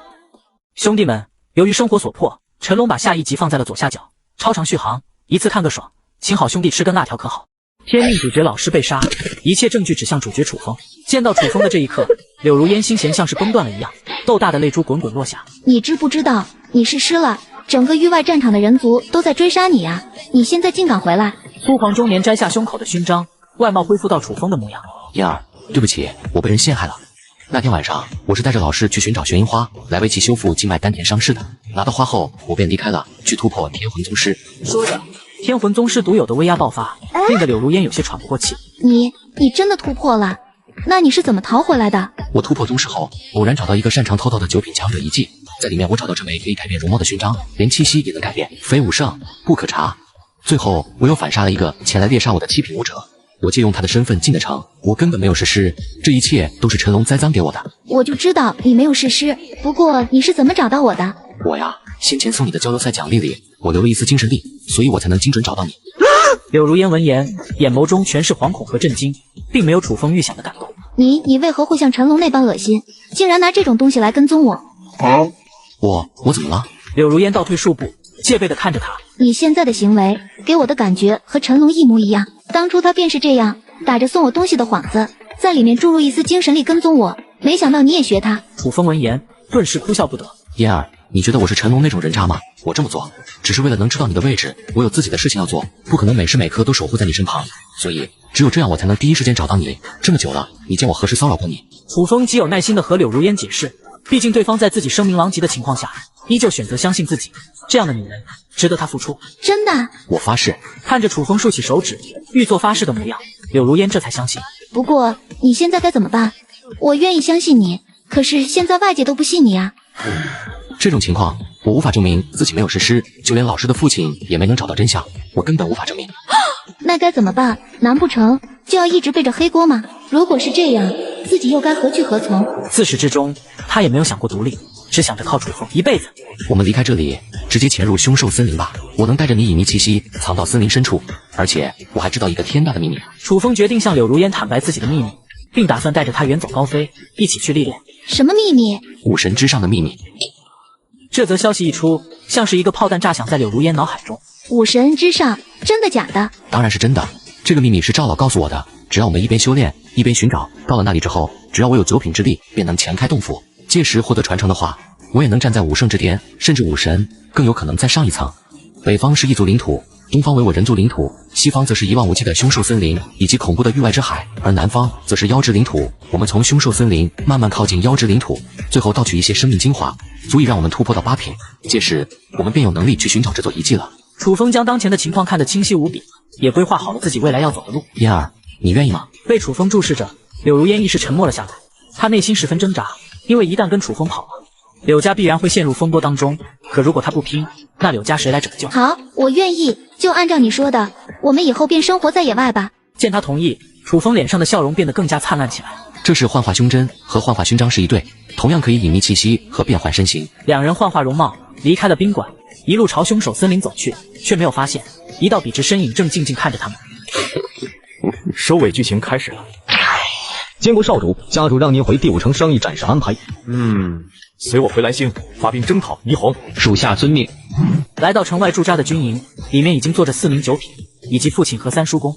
兄弟们，由于生活所迫，陈龙把下一集放在了左下角，超长续航，一次看个爽，请好兄弟吃根辣条可好？天命主角老师被杀，一切证据指向主角楚风。见到楚风的这一刻，柳如烟心弦像是崩断了一样，豆大的泪珠滚滚落下。
你知不知道你是失了？整个域外战场的人族都在追杀你啊！你现在竟敢回来！
粗犷中年摘下胸口的勋章，外貌恢复到楚风的模样。
燕儿，对不起，我被人陷害了。那天晚上，我是带着老师去寻找玄银花，来为其修复经脉丹田伤势的。拿到花后，我便离开了，去突破天魂宗师。
说着，天魂宗师独有的威压爆发，令得柳如烟有些喘不过气。
你真的突破了？那你是怎么逃回来的？
我突破宗师后，偶然找到一个擅长偷盗的9品强者遗迹，在里面我找到这枚可以改变容貌的勋章，连气息也能改变，非武圣不可查。最后，我又反杀了一个前来猎杀我的7品武者。我借用他的身份进的城，我根本没有实施，这一切都是陈龙栽赃给我的。
我就知道你没有实施，不过你是怎么找到我的？
我呀，先前送你的交流赛奖励里，我留了一丝精神力，所以我才能精准找到你。
柳如烟闻言，眼眸中全是惶恐和震惊，并没有楚风预想的感动。
你为何会像陈龙那般恶心，竟然拿这种东西来跟踪我？
我怎么了？
柳如烟倒退数步，戒备地看着他。
你现在的行为给我的感觉和陈龙一模一样，当初他便是这样打着送我东西的幌子，在里面注入一丝精神力跟踪我，没想到你也学他。
楚风闻言顿时哭笑不得。
燕儿，你觉得我是陈龙那种人渣吗？我这么做只是为了能知道你的位置，我有自己的事情要做，不可能每时每刻都守护在你身旁，所以只有这样我才能第一时间找到你。这么久了，你见我何时骚扰过你？
楚风极有耐心地和柳如烟解释，毕竟对方在自己声名狼藉的情况下，依旧选择相信自己，这样的女人值得他付出。
真的？
我发誓。
看着楚风竖起手指，欲做发誓的模样，柳如烟这才相信。
不过你现在该怎么办？我愿意相信你，可是现在外界都不信你啊。
这种情况，我无法证明自己没有实施，就连老师的父亲也没能找到真相，我根本无法证明。
那该怎么办？难不成就要一直背着黑锅吗？如果是这样，自己又该何去何从？
自始至终，他也没有想过独立，只想着靠楚风一辈子。
我们离开这里，直接潜入凶兽森林吧。我能带着你隐匿气息，藏到森林深处，而且我还知道一个天大的秘密。
楚风决定向柳如烟坦白自己的秘密，并打算带着她远走高飞，一起去历练。
什么秘密？
武神之上的秘密。
这则消息一出，像是一个炮弹炸响在柳如烟脑海中。
武神之上，真的假的？
当然是真的。这个秘密是赵老告诉我的，只要我们一边修炼，一边寻找，到了那里之后，只要我有9品之力，便能强开洞府。届时获得传承的话，我也能站在武圣之巅，甚至武神，更有可能再上一层。北方是异族领土，东方为我人族领土，西方则是一望无际的凶兽森林以及恐怖的域外之海，而南方则是妖之领土。我们从凶兽森林慢慢靠近妖之领土，最后盗取一些生命精华，足以让我们突破到8品。届时我们便有能力去寻找这座遗迹了。
楚风将当前的情况看得清晰无比，也规划好了自己未来要走的路。
燕儿，你愿意吗？
被楚风注视着，柳如烟一时沉默了下来。她内心十分挣扎，因为一旦跟楚风跑了，柳家必然会陷入风波当中。可如果她不拼，那柳家谁来拯救？
好，我愿意，就按照你说的，我们以后便生活在野外吧。
见他同意，楚风脸上的笑容变得更加灿烂起来。
这是幻化胸针和幻化勋章是一对，同样可以隐匿气息和变换身形。
两人幻化容貌，离开了宾馆，一路朝凶手森林走去，却没有发现一道笔直身影正静静看着他们。
收尾剧情开始了。
监国少主，家主让您回第5城商议战事安排。
随我回蓝星发兵征讨霓虹。
属下遵命。
来到城外驻扎的军营，里面已经坐着4名九品，以及父亲和3叔公。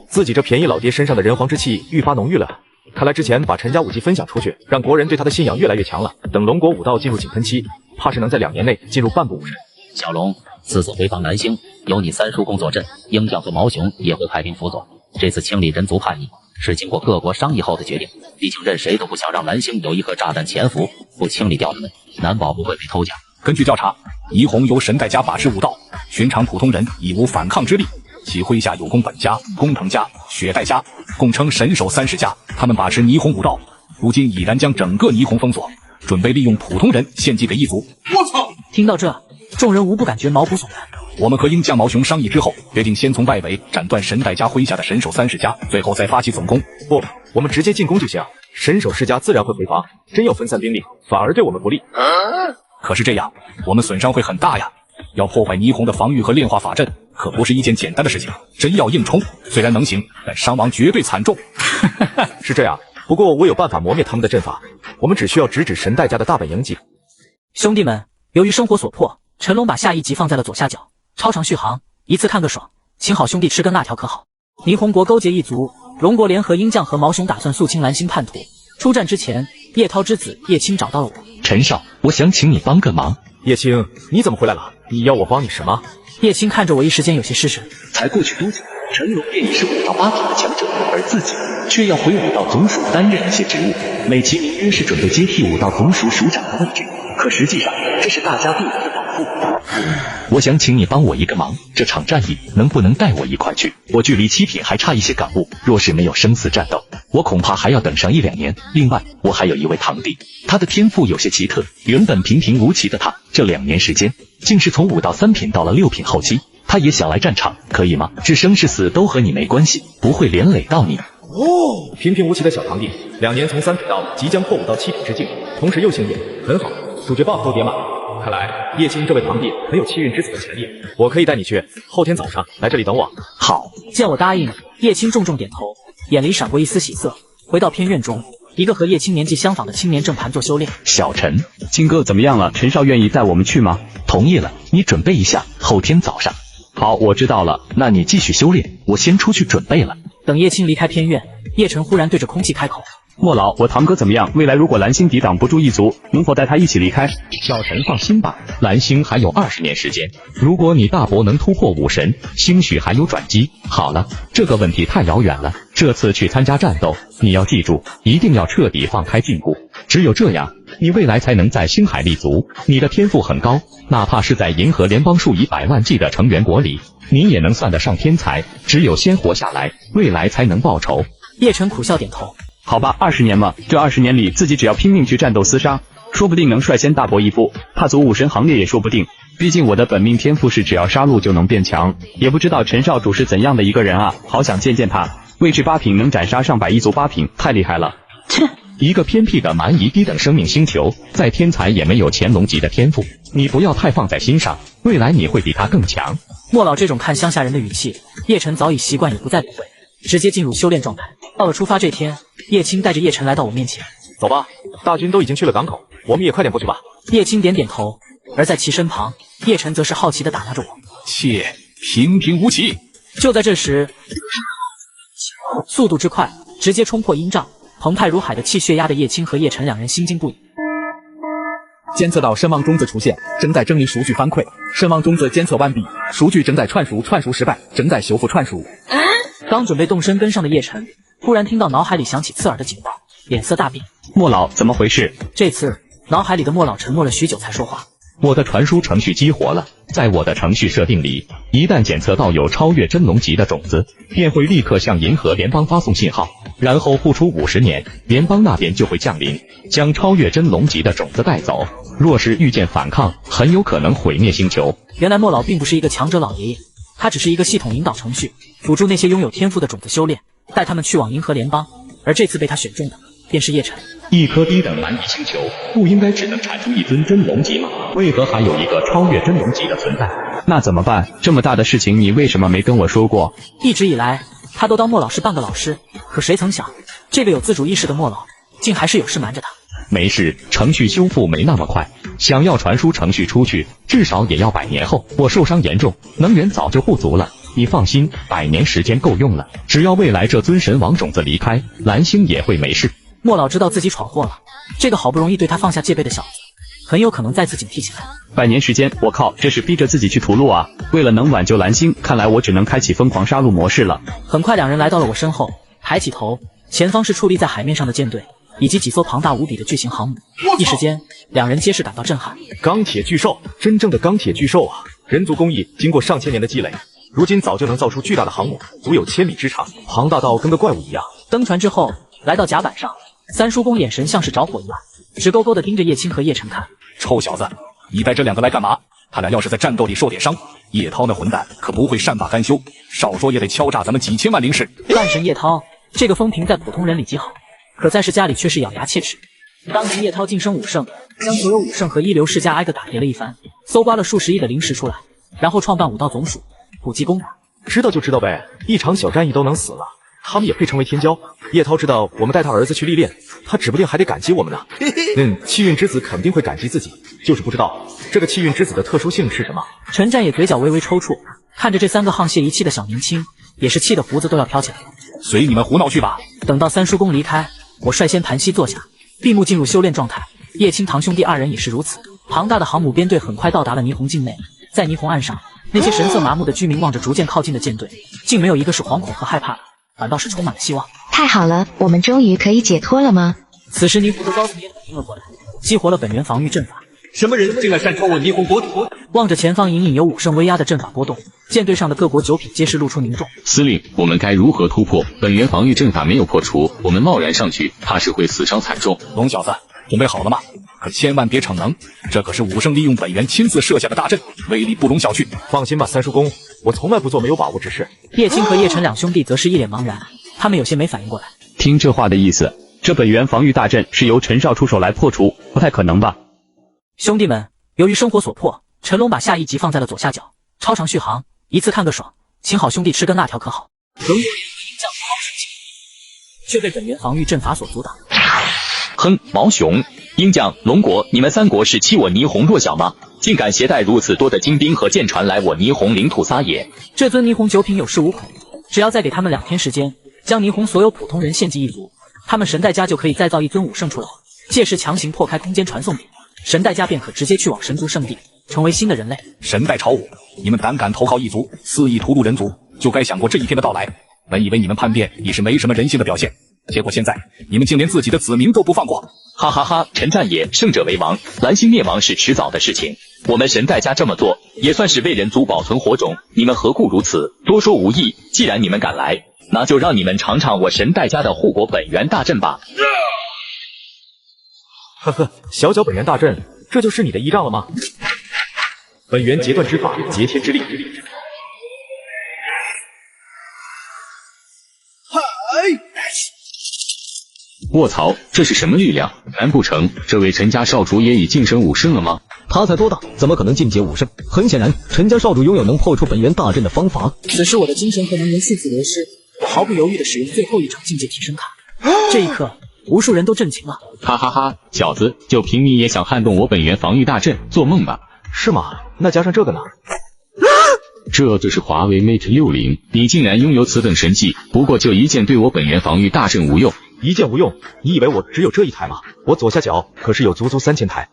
自己这便宜老爹身上的人皇之气愈发浓郁了。看来之前把陈家武技分享出去，让国人对他的信仰越来越强了。等龙国武道进入井喷期，怕是能在2年内进入半步武神。
小龙，此次回防南星，有你3叔公坐镇，鹰将和毛雄也会派兵辅佐。这次清理人族叛逆，是经过各国商议后的决定。毕竟任谁都不想让南星有一颗炸弹潜伏，不清理掉他们，难保不会被偷奖。
根据调查，霓虹由神代家把持武道，寻常普通人已无反抗之力。其麾下有宫本家、工藤家、雪代家，共称神手30家。他们把持霓虹武道，如今已然将整个霓虹封锁，准备利用普通人献祭给异族。
我操！听到这，众人无不感觉毛骨悚然。
我们和鹰将毛雄商议之后，决定先从外围斩断神代家麾下的神手30家，最后再发起总攻。
不，我们直接进攻就行。神手世家自然会回防，真要分散兵力，反而对我们不利。
可是这样，我们损伤会很大呀。要破坏霓虹的防御和炼化法阵，可不是一件简单的事情。真要硬冲，虽然能行，但伤亡绝对惨重。
是这样，不过我有办法磨灭他们的阵法，我们只需要直指神代家的大本营即。
兄弟们，由于生活所迫，陈龙把下一集放在了左下角，超长续航，一次看个爽，请好兄弟吃根辣条可好。霓虹国勾结异族，龙国联合鹰将和毛雄打算肃清蓝星叛徒。出战之前，叶涛之子叶青找到了我。
陈少，我想请你帮个忙。
叶青，你怎么回来了？你要我帮你什么？
叶青看着我，一时间有些失神。
才过去多久，陈龙便已是5到8品的强者，而自己却要回武道总署担任一些职务，美其名曰是准备接替武道总署署长的位置，可实际上这是大家对我的保护。我想请你帮我一个忙，这场战役能不能带我一块去？我距离7品还差一些感悟，若是没有生死战斗，我恐怕还要等上1、2年。另外，我还有一位堂弟，他的天赋有些奇特，原本平平无奇的他，这2年时间，竟是从5到3品到了6品后期。他也想来战场，可以吗？是生是死都和你没关系，不会连累到你。
平平无奇的小堂弟，2年从3品到即将破5到7品之境，同时又星夜，很好，主角棒都叠满了。看来叶青这位堂弟很有弃刃之子的潜力，我可以带你去，后天早上来这里等我。
好。
见我答应，叶青重重点头，眼里闪过一丝喜色。回到偏院中，一个和叶青年纪相仿的青年正盘坐修炼。
小陈，
青哥怎么样了？陈少愿意带我们去吗？
同意了，你准备一下，后天早上。
好，我知道了。
那你继续修炼，我先出去准备了。
等叶青离开偏院，叶晨忽然对着空气开口。
莫老，我堂哥怎么样？未来如果蓝星抵挡不住异族，能否带他一起离开？
小陈放心吧，蓝星还有20年时间。如果你大伯能突破武神，兴许还有转机。好了，这个问题太遥远了。这次去参加战斗，你要记住，一定要彻底放开禁锢。只有这样，你未来才能在星海立足。你的天赋很高，哪怕是在银河联邦数以百万计的成员国里，你也能算得上天才。只有先活下来，未来才能报仇。
叶晨苦笑点头。
好吧，20年嘛，这20年里自己只要拼命去战斗厮杀，说不定能率先大搏一步，踏足武神行列也说不定。毕竟我的本命天赋是只要杀戮就能变强，也不知道陈少主是怎样的一个人啊，好想见见他。位置8品能斩杀上百一族8品，太厉害了。
切，一个偏僻的蛮夷低等生命星球，再天才也没有乾隆级的天赋，你不要太放在心上，未来你会比他更强。
莫老这种看乡下人的语气，叶晨早已习惯，也不再理会，直接进入修炼状态。到了出发这天，叶青带着叶晨来到我面前。
走吧，大军都已经去了港口，我们也快点过去吧。
叶青点点头，而在其身旁，叶晨则是好奇地打量着我。
切，平平无奇。
就在这时，速度之快，直接冲破阴障，澎湃如海的气血压得叶青和叶晨2人心惊不已。
监测到身亡种子出现，正在整理数据反馈。身亡种子监测完毕，数据正在串输失败，正在修复串输。
刚准备动身跟上的叶晨，忽然听到脑海里响起刺耳的警报，脸色大变。
莫老，怎么回事？
这次脑海里的莫老沉默了许久才说话。
我的传输程序激活了，在我的程序设定里，一旦检测到有超越真龙级的种子，便会立刻向银河联邦发送信号，然后不出50年，联邦那边就会降临，将超越真龙级的种子带走。若是遇见反抗，很有可能毁灭星球。
原来莫老并不是一个强者老爷爷，他只是一个系统引导程序，辅助那些拥有天赋的种子修炼，带他们去往银河联邦。而这次被他选中的，便是叶晨。
一颗低等蛮夷星球，不应该只能产出一尊真龙级吗？为何还有一个超越真龙级的存在？
那怎么办？这么大的事情，你为什么没跟我说过？
一直以来，他都当莫老是半个老师，可谁曾想，这个有自主意识的莫老，竟还是有事瞒着他。
没事，程序修复没那么快，
想要传输程序出去，至少也要100年后。我受伤严重，能源早就不足了。你放心，100年时间够用了。只要未来这尊神王种子离开，蓝星也会没事。
莫老知道自己闯祸了，这个好不容易对他放下戒备的小子，很有可能再次警惕起来。
100年时间，我靠，这是逼着自己去屠戮啊！为了能挽救蓝星，看来我只能开启疯狂杀戮模式了。
很快，两人来到了我身后，抬起头，前方是矗立在海面上的舰队，以及几艘庞大无比的巨型航母。一时间，两人皆是感到震撼。
钢铁巨兽，真正的钢铁巨兽啊！人族工艺经过上千年的积累，如今早就能造出巨大的航母，足有1000米之长，庞大到跟个怪物一样。
登船之后，来到甲板上，三叔公眼神像是着火一样，直勾勾地盯着叶青和叶晨看。
臭小子，你带这2个来干嘛？他俩要是在战斗里受点伤，叶涛那混蛋可不会善罢甘休，少说也得敲诈咱们几千万灵石。
半神叶涛，这个风评在普通人里极好，可在世家里却是咬牙切齿。当年叶涛晋升5圣，将所有5圣和一流世家挨个打劫了一番，搜刮了数10亿的灵石出来，然后创办武道总署，普及公法。
知道就知道呗，一场小战役都能死了，他们也配成为天骄？叶涛知道我们带他儿子去历练，他指不定还得感激我们呢。气运之子肯定会感激自己，就是不知道这个气运之子的特殊性是什么。
陈战也嘴角微微抽搐，看着这3个沆瀣一气的小年轻，也是气得胡子都要飘起来了。
随你们胡闹去吧。
等到三叔公离开，我率先盘膝坐下，闭目进入修炼状态。叶青堂兄弟2人也是如此。庞大的航母编队很快到达了霓虹境内，在霓虹岸上，那些神色麻木的居民望着逐渐靠近的舰队，竟没有一个是惶恐和害怕的，反倒是充满了希望。
太好了，我们终于可以解脱了吗？
此时霓虹的高层也反应了过来，激活了本源防御阵法。
什么人竟然擅闯我霓虹国土？
望着前方隐隐有5圣威压的阵法波动，舰队上的各国九品皆是露出凝重。
司令，我们该如何突破？本源防御阵法没有破除，我们贸然上去，怕是会死伤惨重。
龙小子，准备好了吗？可千万别逞能，这可是5圣利用本源亲自设下的大阵，威力不容小觑。
放心吧，三叔公，我从来不做没有把握之事。
叶青和叶晨2兄弟则是一脸茫然，他们有些没反应过来。
听这话的意思，这本源防御大阵是由陈少出手来破除，不太可能吧？
兄弟们，由于生活所迫，陈龙把下一集放在了左下角，超长续航，一次看个爽，请好兄弟吃根辣条可好？龙国也将超神奇，却被本源防御阵法所阻挡。
哼，毛熊，鹰将、龙国，你们3国是欺我霓虹弱小吗？竟敢携带如此多的精兵和舰船来我霓虹领土撒野！
这尊霓虹九品有恃无恐，只要再给他们2天时间，将霓虹所有普通人献祭一族，他们神代家就可以再造一尊5圣出来，届时强行破开空间传送点，神代家便可直接去往神族圣地，成为新的人类。
神代朝我，你们胆敢投靠异族，肆意屠戮人族，就该想过这一天的到来。本以为你们叛变已是没什么人性的表现，结果现在你们竟连自己的子民都不放过。
哈哈哈！陈战也，胜者为王，蓝星灭亡是迟早的事情。我们神代家这么做，也算是为人族保存火种。你们何故如此？多说无益。既然你们敢来，那就让你们尝尝我神代家的护国本源大阵吧。
呵呵，小小本源大阵，这就是你的依仗了吗？本源截断之法，截天之力。
卧槽，这是什么力量？难不成这位陈家少主也已晋升5圣了吗？
他才多大，怎么可能进阶5圣？很显然，陈家少主拥有能破除本源大阵的方法。
此时我的精神和能源迅速流失，我毫不犹豫地使用最后一张境界提升卡。这一刻，无数人都震惊了。
哈哈哈，小子，就凭你也想撼动我本源防御大阵？做梦吧！
是吗？那加上这个呢？
这就是华为 Mate 60，你竟然拥有此等神器，不过就一件对我本源防御大阵无用。
一件无用？你以为我只有这一台吗？我左下角可是有足足3000台。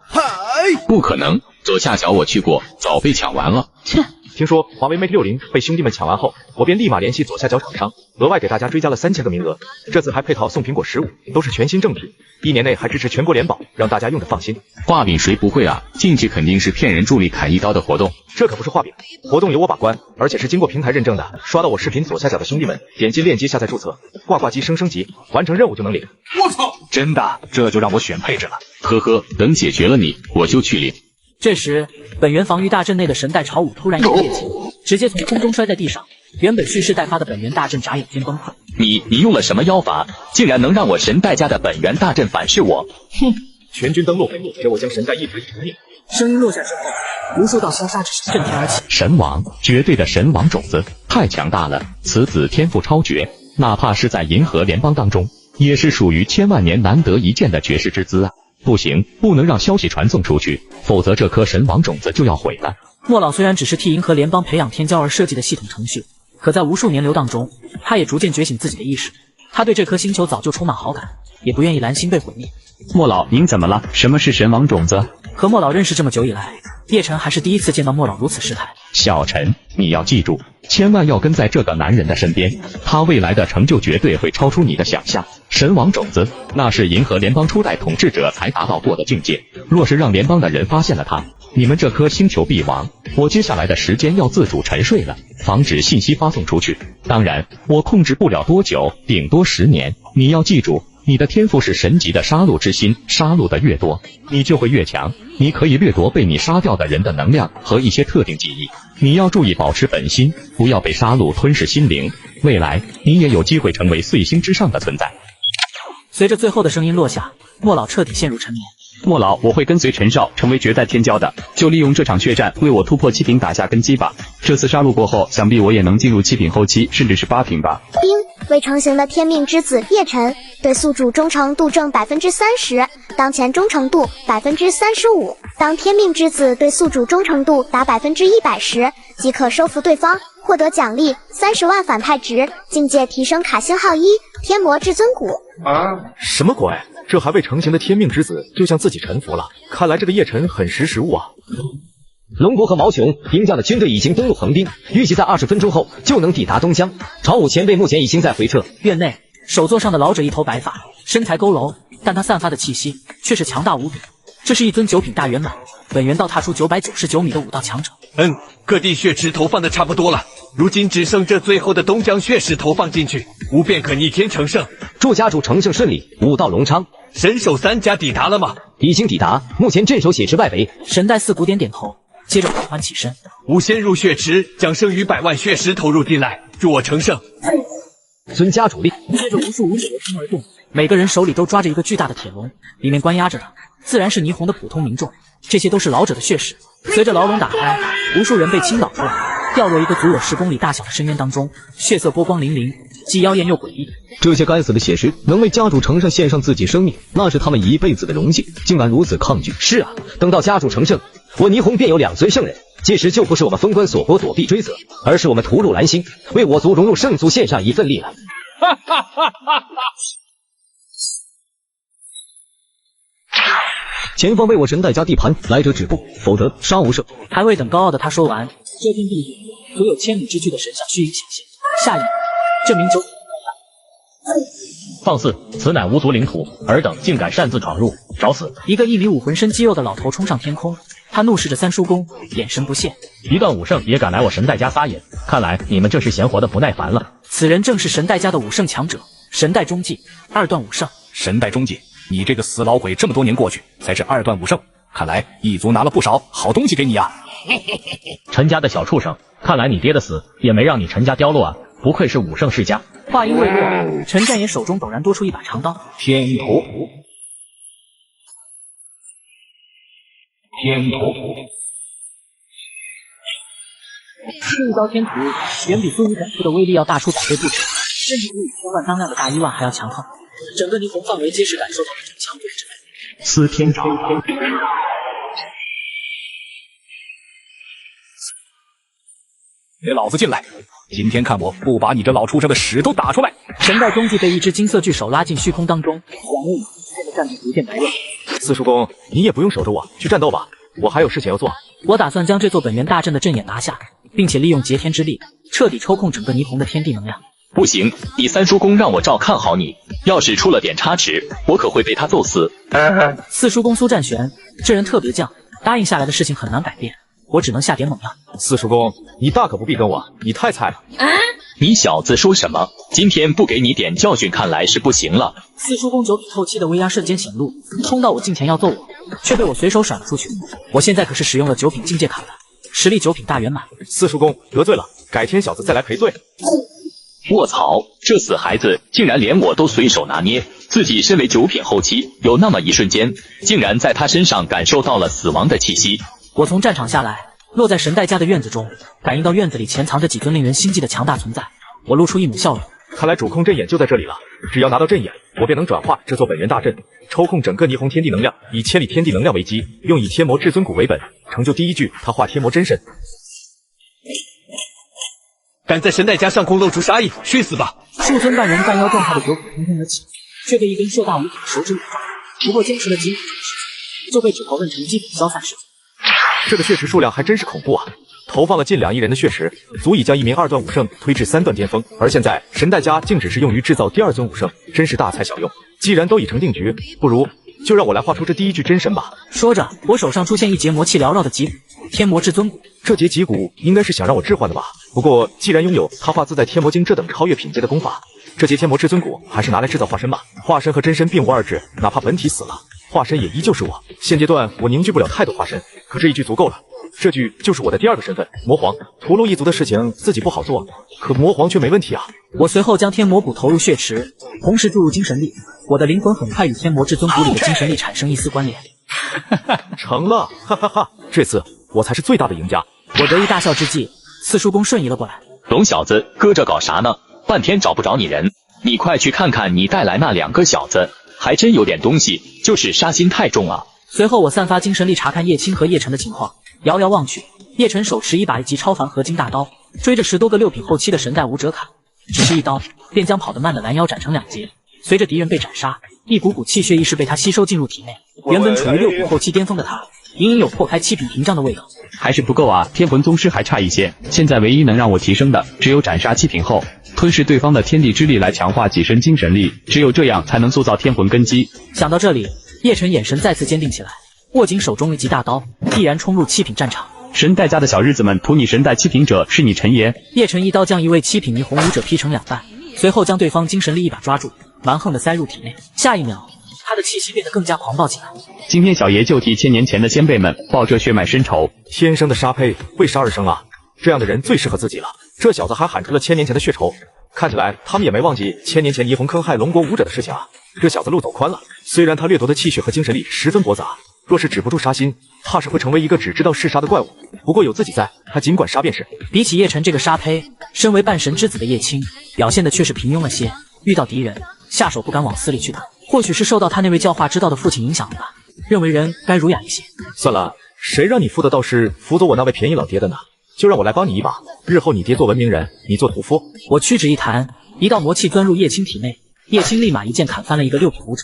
不可能，左下角我去过，早被抢完了。
切！听说华为 Mate 60被兄弟们抢完后，我便立马联系左下角厂商，额外给大家追加了3000个名额。这次还配套送苹果15，都是全新正品，1年内还支持全国联保，让大家用着放心。
画饼谁不会啊？进去肯定是骗人助力砍一刀的活动。
这可不是画饼，活动由我把关，而且是经过平台认证的。刷到我视频左下角的兄弟们，点击链接下载注册，挂挂机升级，完成任务就能领。
我操！真的？这就让我选配置了。
呵呵，等解决了你，我就去领。
这时，本源防御大阵内的神代朝武突然一个趔趄，直接从空中摔在地上，原本蓄势待发的本源大阵眨眼间崩溃。
你用了什么妖法，竟然能让我神代家的本源大阵反噬我？
哼！
全军登陆，给我将神代一直一灭。
声音落下之后，无数道消杀之声震天而起。
神王，绝对的神王种子，太强大了！此子天赋超绝，哪怕是在银河联邦当中，也是属于千万年难得一见的绝世之资啊！不行，不能让消息传送出去，否则这颗神王种子就要毁了。
莫老虽然只是替银河联邦培养天骄而设计的系统程序，可在无数年流荡中，他也逐渐觉醒自己的意识。他对这颗星球早就充满好感，也不愿意蓝星被毁灭。
莫老，您怎么了？什么是神王种子？
和莫老认识这么久以来，叶晨还是第一次见到莫老如此失态。
小陈，你要记住，千万要跟在这个男人的身边，他未来的成就绝对会超出你的想象。神王种子，那是银河联邦初代统治者才达到过的境界。若是让联邦的人发现了他，你们这颗星球必亡。我接下来的时间要自主沉睡了，防止信息发送出去。当然，我控制不了多久，顶多10年。你要记住，你的天赋是神级的杀戮之心，杀戮的越多，你就会越强。你可以掠夺被你杀掉的人的能量和一些特定记忆。你要注意保持本心，不要被杀戮吞噬心灵。未来，你也有机会成为碎星之上的存在。
随着最后的声音落下，莫老彻底陷入沉眠。
莫老，我会跟随陈少成为绝代天骄的，就利用这场血战为我突破7品打下根基吧。这次杀戮过后，想必我也能进入7品后期，甚至是8品吧。
未成型的天命之子叶晨对宿主忠诚度正30%，当前忠诚度35%。当天命之子对宿主忠诚度达100%时，即可收服对方，获得奖励30万反派值，境界提升卡星号1，天魔至尊骨。
什么鬼？这还未成型的天命之子就向自己臣服了，看来这个叶晨很识时务啊。
龙国和毛雄兵将的军队已经登陆横滨，预计在20分钟后就能抵达东乡。朝武前辈目前已经在回撤。
院内，首座上的老者一头白发，身材佝偻，但他散发的气息却是强大无比。这是一尊9品大圆满，本元道踏出999米的武道强者。
各地血池投放的差不多了，如今只剩这最后的东江血池投放进去，无便可逆天成圣。
祝家主成圣顺利，武道隆昌。
神手3家抵达了吗？
已经抵达，目前镇守血池外围。
神代4古点点头，接着缓缓起身。
吾先入血池，将剩余100万血石投入进来，助我成圣。
尊家主令。
接着无数武者由天而动，每个人手里都抓着一个巨大的铁笼，里面关押着的自然是霓虹的普通民众，这些都是老者的血石。随着牢笼打开，无数人被倾倒出来，掉落一个足有10公里大小的深渊当中，血色波光粼粼，既妖艳又诡异。
这些该死的血石能为家主成圣献上自己生命，那是他们一辈子的荣幸，竟然如此抗拒。是啊，等到家主成圣，我霓虹便有2尊圣人，届时就不是我们封官锁国躲避追责，而是我们屠戮蓝星，为我族融入圣族献上一份力了。前方为我神代家地盘，来者止步，否则杀无赦。
还未等高傲的他说完，遮天地所有千里之巨的神像虚影显现。下一秒，这名9品
放肆！此乃无族领土，尔等竟敢擅自闯入，找死！
一个1.5米浑身肌肉的老头冲上天空，他怒视着三叔公，眼神不屑。
一段武圣也敢来我神代家撒野，看来你们这是嫌活的不耐烦了。
此人正是神代家的武圣强者，神代中继2段武圣。
神代中继，你这个死老鬼，这么多年过去才是2段武圣，看来一族拿了不少好东西给你啊！
陈家的小畜生，看来你爹的死也没让你陈家凋落啊！不愧是武圣世家。
话音未落，陈战爷手中陡然多出一把长刀。
天屠，天屠，
这一刀天屠远比孙武展出的威力要大出100倍不止，甚至比1000万当量的大1万还要强横。整个霓虹范围皆是感受到这种强对之力。
司天掌。
给老子进来！今天看我不把你这老畜生的屎都打出来！
神代中继被一只金色巨手拉进虚空当中，两人的战斗逐渐白热。
四叔公，你也不用守着我，去战斗吧，我还有事情要做。
我打算将这座本源大阵的阵眼拿下，并且利用劫天之力彻底抽控整个霓虹的天地能量。
不行，你三叔公让我照看好你，要是出了点差池，我可会被他揍死。
四叔公苏占玄，这人特别犟，答应下来的事情很难改变。我只能下点猛药。
四叔公，你大可不必跟我，你太菜了。
你小子说什么？今天不给你点教训，看来是不行了。
四叔公9品后期的威压瞬间显露，冲到我近前要揍我，却被我随手甩了出去。我现在可是使用了9品境界卡的，实力9品大圆满。
四叔公得罪了，改天小子再来赔罪。
卧槽，这死孩子竟然连我都随手拿捏，自己身为9品后期，有那么一瞬间，竟然在他身上感受到了死亡的气息。
我从战场下来，落在神代家的院子中，感应到院子里潜藏着几尊令人心悸的强大存在。我露出一抹笑容，
看来主控阵眼就在这里了。只要拿到阵眼，我便能转化这座本源大阵，抽空整个霓虹天地能量，以千里天地能量为基，用以天魔至尊骨为本，成就第一具他化天魔真身。
敢在神代家上空露出杀意，去死吧！
数尊半人半妖状态的九品腾腾而起，却被一根硕大无比的手指咬抓。不过坚持了几秒钟，就被指头问成基本消散失踪。
这个血池数量还真是恐怖啊！投放了近2亿人的血池，足以将一名2段武圣推至3段巅峰。而现在神代家竟只是用于制造第2尊武圣，真是大材小用。既然都已成定局，不如就让我来画出这第一具真身吧。
说着，我手上出现一节魔气缭绕的脊骨，天魔至尊骨。
这节脊骨应该是想让我置换的吧？不过既然拥有他化自在天魔经这等超越品阶的功法，这节天魔至尊骨还是拿来制造化身吧。化身和真身并无二致，哪怕本体死了，化身也依旧是我。现阶段我凝聚不了太多化身，可这一具足够了。这具就是我的第2个身份，魔皇。屠戮一族的事情自己不好做，可魔皇却没问题啊。
我随后将天魔骨投入血池，同时注入精神力，我的灵魂很快与天魔至尊骨里的精神力产生一丝关联。
成了，哈哈哈！这次我才是最大的赢家。
我得意大笑之际，四叔公瞬移了过来。
龙小子，搁这搞啥呢？半天找不着你人，你快去看看你带来那2个小子，还真有点东西，就是杀心太重啊。
随后我散发精神力查看叶青和叶晨的情况，遥遥望去，叶晨手持一把1级超凡合金大刀，追着10多个6品后期的神代武者砍，只是一刀便将跑得慢的拦腰斩成2截。随着敌人被斩杀，一股股气血意识被他吸收进入体内。原本处于6品后期巅峰的他，隐隐有破开7品屏障的味道。
还是不够啊，天魂宗师还差一些。现在唯一能让我提升的，只有斩杀7品后，吞噬对方的天地之力来强化己身精神力，只有这样才能塑造天魂根基。
想到这里，叶晨眼神再次坚定起来，握紧手中1级大刀，毅然冲入7品战场。
神代家的小日子们，图你神代7品者是你陈爷。
叶晨一刀将一位7品霓虹武者劈成2半，随后将对方精神力一把抓住，蛮横地塞入体内。下一秒，他的气息变得更加狂暴起来。
今天小爷就替1000年前的先辈们报这血脉深仇。
天生的杀胚，为杀而生啊！这样的人最适合自己了。这小子还喊出了1000年前的血仇，看起来他们也没忘记1000年前霓虹坑害龙国武者的事情啊。这小子路走宽了，虽然他掠夺的气血和精神力十分驳杂，若是止不住杀心，怕是会成为一个只知道嗜杀的怪物。不过有自己在，他尽管杀便是。
比起叶晨这个杀胚，身为半神之子的叶青表现的却是平庸了些。遇到敌人，下手不敢往死里去打。或许是受到他那位教化之道的父亲影响了吧，认为人该儒雅一些。
算了，谁让你妇道道士辅佐我那位便宜老爹的呢？就让我来帮你一把，日后你爹做文明人，你做屠夫。
我屈指一弹，一道魔气钻入叶青体内，叶青立马一剑砍翻了一个6品武者。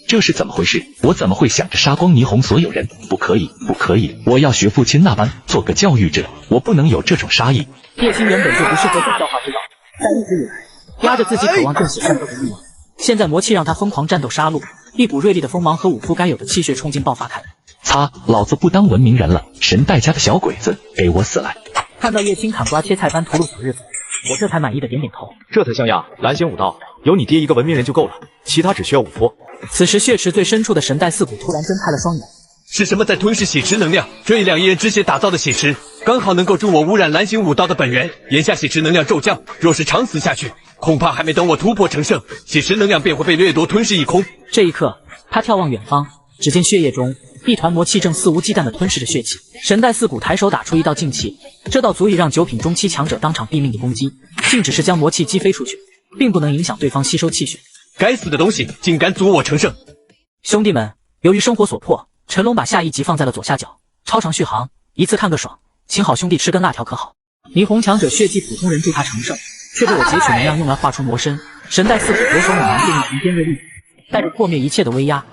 这是怎么回事？我怎么会想着杀光霓虹所有人？不可以，不可以！我要学父亲那般做个教育者，我不能有这种杀意。
叶青原本就不适合走教化之道，但一直以来压着自己渴望正血战斗的欲望，现在魔气让他疯狂战斗杀戮，一股锐利的锋芒和武夫该有的气血冲劲爆发开来。
擦，老子不当文明人了！神代家的小鬼子，给我死来！
看到叶青砍瓜切菜般屠戮小日子，我这才满意的点点头。
这才像样，蓝星武道有你爹一个文明人就够了，其他只需要武夫。
此时血池最深处的神代四骨突然睁开了双眼。
是什么在吞噬血池能量？这2亿人之血打造的血池，刚好能够助我污染蓝星武道的本源。眼下血池能量骤降，若是长此下去，恐怕还没等我突破成圣，血池能量便会被掠夺吞噬一空。
这一刻，他眺望远方，只见血液中一团魔气正肆无忌惮地吞噬着血气。神代四骨抬手打出一道劲气，这道足以让9品中期强者当场毙命的攻击，竟只是将魔气击飞出去，并不能影响对方吸收气血。
该死的东西，竟敢阻我成圣！
兄弟们，由于生活所迫，陈龙把下一集放在了左下角，超长续航，一次看个爽，请好兄弟吃根辣条可好？霓虹强者血祭普通人助他成圣，却被我截取能量用来化出魔身。神代四骨左手猛然变成尖锐利，带着破灭一切的威压，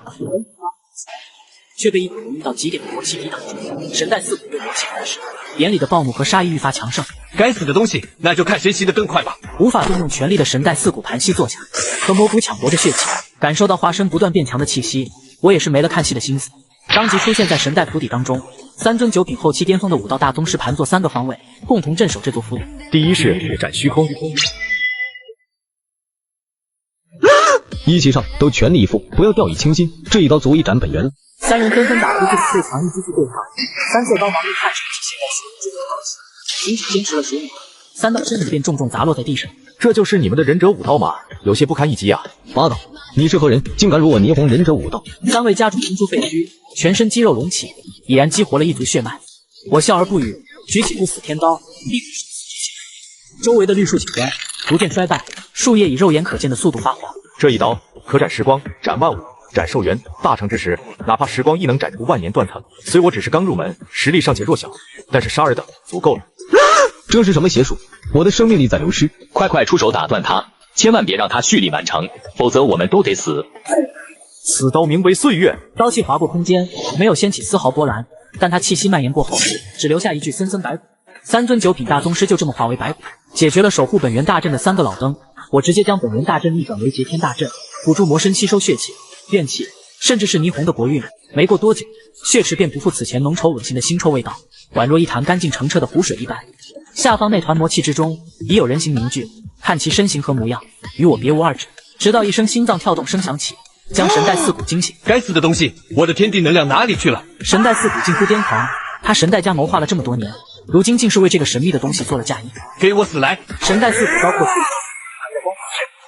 却被一股浓郁到极点的魔气抵挡住。神代四骨被魔气吞噬，眼里的暴怒和杀意愈发强盛。
该死的东西，那就看谁吸得更快吧！
无法动用全力的神代四骨盘膝坐下，和魔骨抢夺着血气，感受到化身不断变强的气息，我也是没了看戏的心思。当即出现在神代府邸当中，3尊9品后期巅峰的武道大宗师盘坐3个方位，共同镇守这座府邸。
第一式血斩虚空。
一级上都全力以赴，不要掉以轻心，这一刀足以斩本源了。
3人纷纷打出自己最强一击去对抗，3色刀芒一看是体现在血之中高起，仅仅坚持了15秒，3道身影便重重砸落在地上。
这就是你们的忍者武道吗？有些不堪一击啊！
八道，你是何人？竟敢辱我霓虹忍者武道
！3位家主冲出废墟，全身肌肉隆起，已然激活了一族血脉。我笑而不语，举起不死天刀，一股生死之气。周围的绿树景观逐渐衰败，树叶以肉眼可见的速度发黄。
这一刀可斩时光，斩万物，斩寿元。大成之时，哪怕时光亦能斩出万年断层。虽我只是刚入门，实力尚且弱小，但是杀尔等足够了。
这是什么邪术？我的生命力在流失！
快出手打断他，千万别让他蓄力完成，否则我们都得死。
此刀名为岁月，
刀气划过空间，没有掀起丝毫波澜，但他气息蔓延过后，只留下一具森森白骨。3尊9品大宗师就这么化为白骨，解决了守护本源大阵的3个老灯。我直接将本源大阵逆转为劫天大阵，辅助魔身吸收血气、怨气，甚至是霓虹的国运。没过多久，血池便不复此前浓稠恶心的腥臭味道，宛若一潭干净澄澈的湖水一般。下方那团魔气之中已有人形凝聚，看其身形和模样，与我别无二致。直到一声心脏跳动声响起，将神代四骨惊醒。
该死的东西，我的天地能量哪里去了？
神代四骨近乎癫狂，他神代家谋划了这么多年，如今竟是为这个神秘的东西做了嫁衣。
给我死来！
神代四骨刀破去，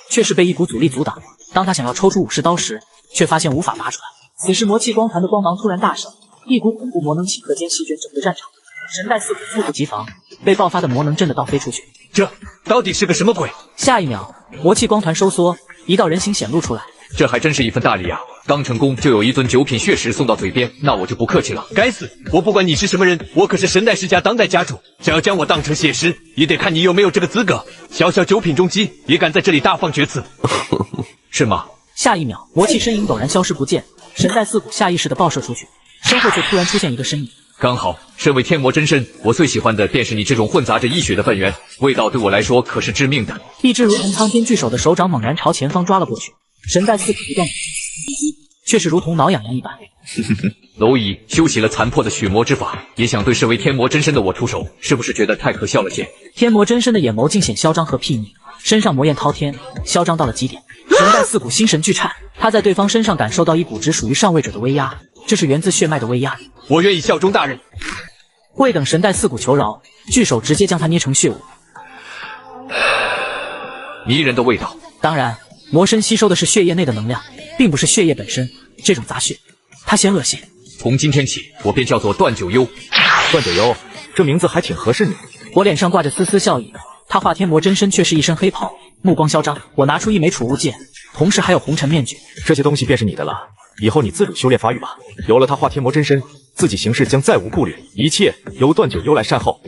却是被一股阻力阻挡。当他想要抽出武士刀时，却发现无法拔出来。此时魔气光团的光芒突然大盛，一股恐怖魔能顷刻间席卷整个战场。神代四骨猝不及防，被爆发的魔能震得倒飞出去。
这到底是个什么鬼？
下一秒，魔气光团收缩，一道人形显露出来。
这还真是一份大礼啊！刚成功就有一尊9品血石送到嘴边，那我就不客气了。该死！我不管你是什么人，我可是神代世家当代家主，想要将我当成血石，也得看你有没有这个资格。小小9品中期，也敢在这里大放厥词，是吗？
下一秒，魔气身影陡然消失不见，神代四骨下意识地爆射出去，身后却突然出现一个身影。
刚好，身为天魔真身，我最喜欢的便是你这种混杂着异血的本源，味道对我来说可是致命的。
一只如同苍天巨手的手掌猛然朝前方抓了过去，神代四骨不断却是如同挠痒痒一般。
蝼蚁修习了残破的血魔之法，也想对身为天魔真身的我出手，是不是觉得太可笑了些？
天魔真身的眼眸尽显嚣张和睥睨，身上魔焰滔天，嚣张到了极点。神代四骨心神俱颤，他在对方身上感受到一股只属于上位者的威压，这是源自血脉的威压。
我愿意效忠大人。
未等神代四骨求饶，巨手直接将他捏成血雾。
迷人的味道。
当然，魔身吸收的是血液内的能量，并不是血液本身。这种杂血，它嫌恶心。
从今天起，我便叫做段九幽。
段九幽，这名字还挺合适你。
我脸上挂着丝丝笑意，他化天魔真身却是一身黑袍，目光嚣张。我拿出一枚储物剑，同时还有红尘面具，
这些东西便是你的了。以后你自主修炼发育吧。有了他化天魔真身，自己行事将再无顾虑，一切由段九幽来善后。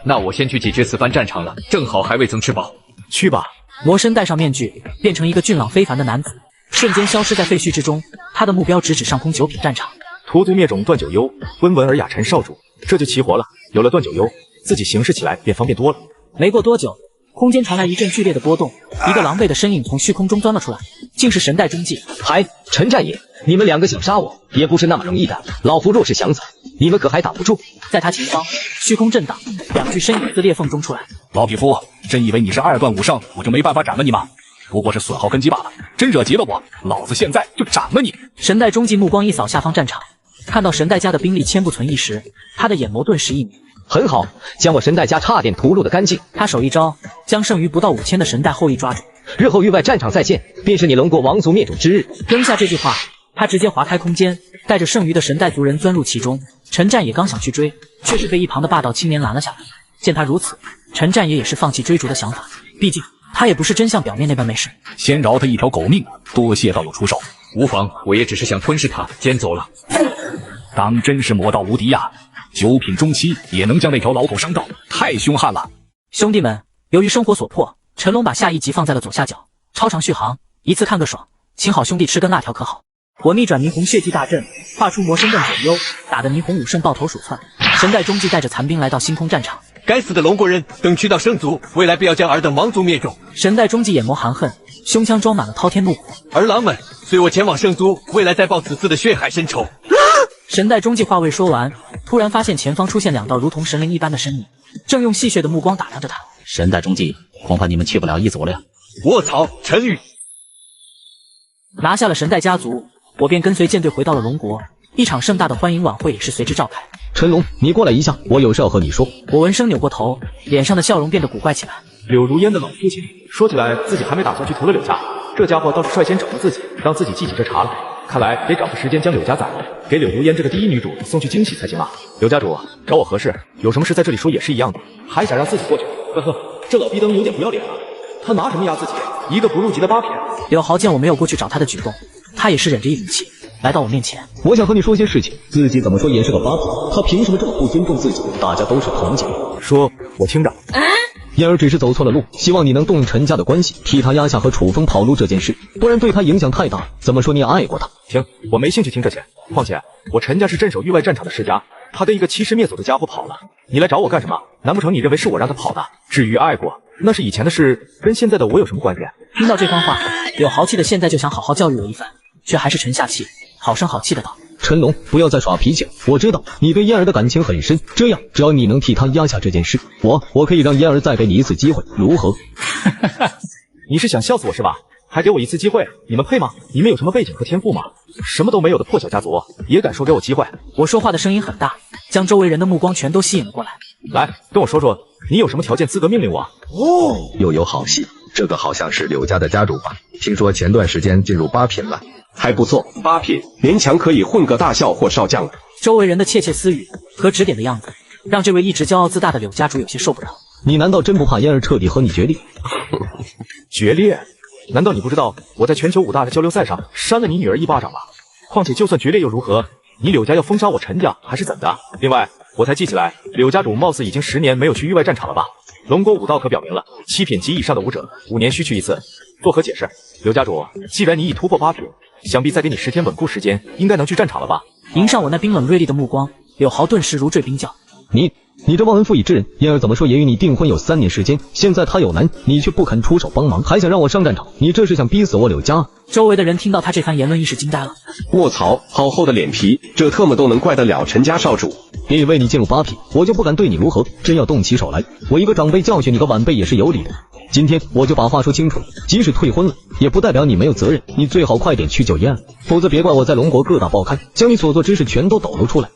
那我先去解决此番战场了，正好还未曾吃饱。
去吧。
魔身戴上面具，变成一个俊朗非凡的男子，瞬间消失在废墟之中。他的目标直指上空9品战场。
屠罪灭种段九幽，温文尔雅陈少主，这就齐活了。有了段九幽，自己行事起来便方便多了。
没过多久，空间传来一阵剧烈的波动，一个狼狈的身影从虚空中钻了出来，竟是神代中继。
嗨，陈战也，你们2个想杀我，也不是那么容易的。老夫若是想走，你们可还挡不住？
在他前方，虚空震荡，2具身影自裂缝中出来。
老匹夫，真以为你是2段武圣，我就没办法斩了你吗？不过是损耗根基罢了。真惹急了我，老子现在就斩了你！
神代中继目光一扫下方战场，看到神代家的兵力千不存一时，他的眼眸顿时一明。
很好，将我神代家差点屠戮的干净。
他手一招，将剩余不到5000的神代后裔抓住。
日后域外战场再见，便是你龙国王族灭种之日。
扔下这句话，他直接划开空间，带着剩余的神代族人钻入其中。陈战也刚想去追，却是被一旁的霸道青年拦了下来。见他如此，陈战也是放弃追逐的想法，毕竟他也不是真像表面那般没事。
先饶他一条狗命，多谢道友出手。
无妨，我也只是想吞噬他，先走了。
当真是魔道无敌呀！9品中期也能将那条老狗伤到，太凶悍了！
兄弟们，由于生活所迫，陈龙把下一集放在了左下角，超长续航，一次看个爽，请好兄弟吃根辣条可好？我逆转霓虹血祭大阵，画出魔身段九幽，打得霓虹武圣抱头鼠窜。神代中继带着残兵来到星空战场。
该死的龙国人，等去到圣族，未来必要将尔等王族灭种。
神代中继眼眸含恨，胸腔装满了滔天怒火。
儿郎们，随我前往圣族，未来再报此次的血海深仇。
神代中继话未说完，突然发现前方出现2道如同神灵一般的身影，正用戏谑的目光打量着他。
神代中继，恐怕你们去不了一族了。
卧槽，陈宇！
拿下了神代家族，我便跟随舰队回到了龙国，一场盛大的欢迎晚会也是随之召开。
陈龙，你过来一下，我有事要和你说。
我闻声扭过头，脸上的笑容变得古怪起来。
柳如烟的老父亲，说起来自己还没打算去屠了柳家，这家伙倒是率先找到自己，让自己记起这茬来。看来得找个时间将柳家宰了，给柳如烟这个第一女主送去惊喜才行啊！柳家主找我何事？有什么事在这里说也是一样的，还想让自己过去？呵呵，这老逼灯有点不要脸了。他拿什么压自己？一个不入籍的八品。
柳豪见我没有过去找他的举动，他也是忍着一股气来到我面前。
我想和你说些事情，自己怎么说也是个八品，他凭什么这么不尊重自己？大家都是同级。
说，我听着。
嫣儿只是走错了路，希望你能动用陈家的关系，替他压下和楚风跑路这件事，不然对他影响太大。怎么说你也爱过他。
停，我没兴趣听这些。况且我陈家是镇守域外战场的世家，他跟一个欺师灭祖的家伙跑了，你来找我干什么？难不成你认为是我让他跑的？至于爱过，那是以前的事，跟现在的我有什么关系？
听到这番话，柳豪气的现在就想好好教育我一番，却还是沉下气，好声好气的道：
陈龙，不要再耍脾气了。我知道你对嫣儿的感情很深，这样只要你能替他压下这件事，我可以让嫣儿再给你一次机会，如何？
你是想笑死我是吧？还给我一次机会，你们配吗？你们有什么背景和天赋吗？什么都没有的破小家族也敢说给我机会？
我说话的声音很大，将周围人的目光全都吸引了过来。
来，跟我说说，你有什么条件资格命令我？
又有好戏，这个好像是柳家的家主吧？听说前段时间进入八品了。
还不错，8品勉强可以混个大校或少将了。
周围人的窃窃私语和指点的样子，让这位一直骄傲自大的柳家主有些受不了。
你难道真不怕嫣儿彻底和你决裂？
决裂？难道你不知道我在全球5大的交流赛上扇了你女儿一巴掌吗？况且就算决裂又如何？你柳家要封杀我陈家还是怎的？另外，我才记起来，柳家主貌似已经10年没有去域外战场了吧？龙国武道可表明了，7品及以上的武者5年需去一次，作何解释？柳家主，既然你已突破8品，想必再给你10天稳固时间，应该能去战场了吧？
迎上我那冰冷锐利的目光，柳豪顿时如坠冰窖。
你这忘恩负义之人！嫣儿怎么说也与你订婚有3年时间，现在他有难，你却不肯出手帮忙，还想让我上战场，你这是想逼死我柳家？
周围的人听到他这番言论，一时惊呆了。
卧槽，好厚的脸皮，这特么都能怪得了陈家少主？
因为你进入8品，我就不敢对你如何，真要动起手来，我一个长辈教训你个晚辈也是有理的。今天我就把话说清楚了，即使退婚了，也不代表你没有责任，你最好快点去救嫣儿，否则别怪我在龙国各大报刊将你所做之事全都抖露出来。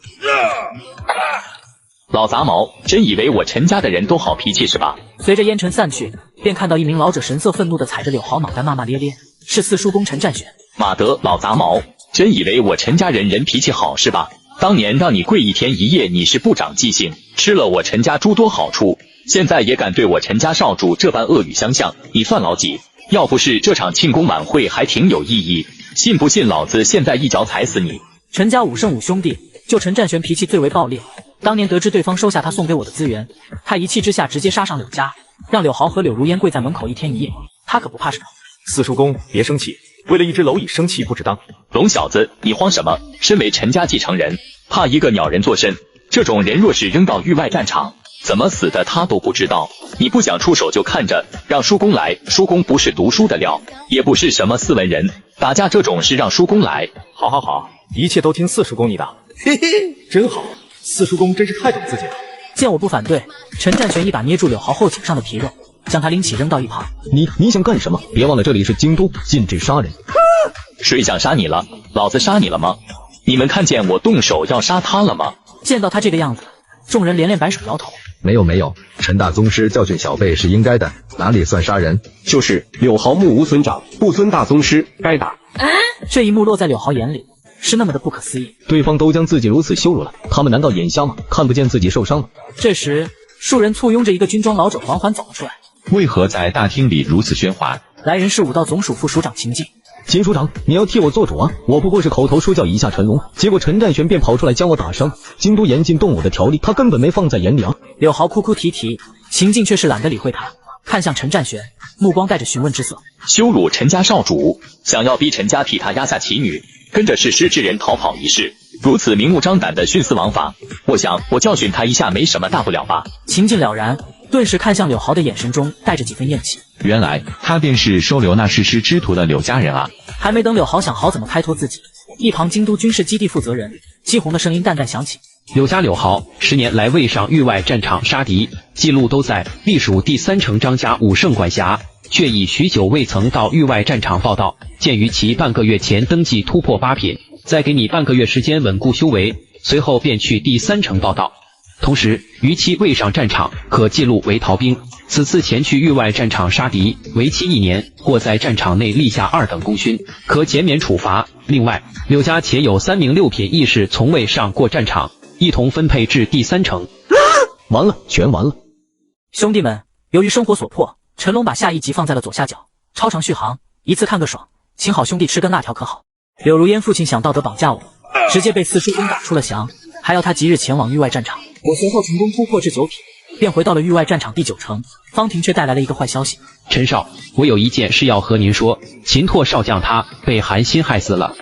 老杂毛，真以为我陈家的人都好脾气是吧？
随着烟尘散去，便看到一名老者神色愤怒地踩着柳豪脑袋骂骂咧咧，是四叔公陈占玄。
马德，老杂毛，真以为我陈家人脾气好是吧？当年让你跪1天1夜，你是不长记性，吃了我陈家诸多好处，现在也敢对我陈家少主这般恶语相向，你算老几？要不是这场庆功晚会还挺有意义，信不信老子现在一脚踩死你？
陈家5胜5兄弟，就陈占玄脾气最为暴烈。当年得知对方收下他送给我的资源，他一气之下直接杀上柳家，让柳豪和柳如烟跪在门口1天1夜。他可不怕什么。
四叔公，别生气，为了一只蝼蚁生气不值当。
龙小子，你慌什么？身为陈家继承人，怕一个鸟人作甚？这种人若是扔到域外战场，怎么死的他都不知道。你不想出手就看着，让叔公来。叔公不是读书的料，也不是什么斯文人，打架这种事让叔公来。
好好好，一切都听四叔公你的。嘿嘿，真好。四叔公真是太懂自己了。
见我不反对，陈占玄一把捏住柳豪后颈上的皮肉，将他拎起扔到一旁。
你想干什么？别忘了这里是京都，禁止杀人。
谁想杀你了？老子杀你了吗？你们看见我动手要杀他了吗？
见到他这个样子，众人连连摆手摇头。
没有，陈大宗师教训小辈是应该的，哪里算杀人？
就是柳豪目无尊长，不尊大宗师，该打。
这一幕落在柳豪眼里，是那么的不可思议。
对方都将自己如此羞辱了，他们难道眼瞎吗？看不见自己受伤了？
这时，数人簇拥着一个军装老者缓缓走了出来。
为何在大厅里如此喧哗？
来人是武道总署副署长秦晋。
秦署长，你要替我做主啊！我不过是口头说教一下陈龙，结果陈占玄便跑出来将我打伤。京都严禁动武的条例，他根本没放在眼里啊！
柳豪哭哭啼啼，秦晋却是懒得理会他，看向陈占玄，目光带着询问之色。
羞辱陈家少主，想要逼陈家替他压下其女，跟着弑师之人逃跑一事，如此明目张胆的徇私枉法，我想我教训他一下没什么大不了吧？
秦晋了然，顿时看向柳豪的眼神中带着几分厌弃。
原来他便是收留那弑师之徒的柳家人啊！
还没等柳豪想好怎么开脱自己，一旁京都军事基地负责人姬红的声音淡淡响起：
柳家柳豪10年来未上域外战场杀敌，记录都在隶属第3城张家5胜管辖，却已许久未曾到域外战场报道。鉴于其半个月前登记突破8品，再给你半个月时间稳固修为，随后便去第3城报道。同时，逾期未上战场，可记录为逃兵。此次前去域外战场杀敌，为期1年，或在战场内立下2等功勋，可减免处罚。另外，柳家且有3名6品义士从未上过战场，一同分配至第3城。
完了，全完了！
兄弟们，由于生活所迫，陈龙把下一集放在了左下角，超长续航，一次看个爽，请好兄弟吃根辣条可好？柳如烟父亲想道德绑架我，直接被四叔公打出了降，还要他即日前往域外战场。我随后成功突破至9品，便回到了域外战场第9城。方婷却带来了一个坏消息：
陈少，我有一件事要和您说，秦拓少将他被韩信害死了。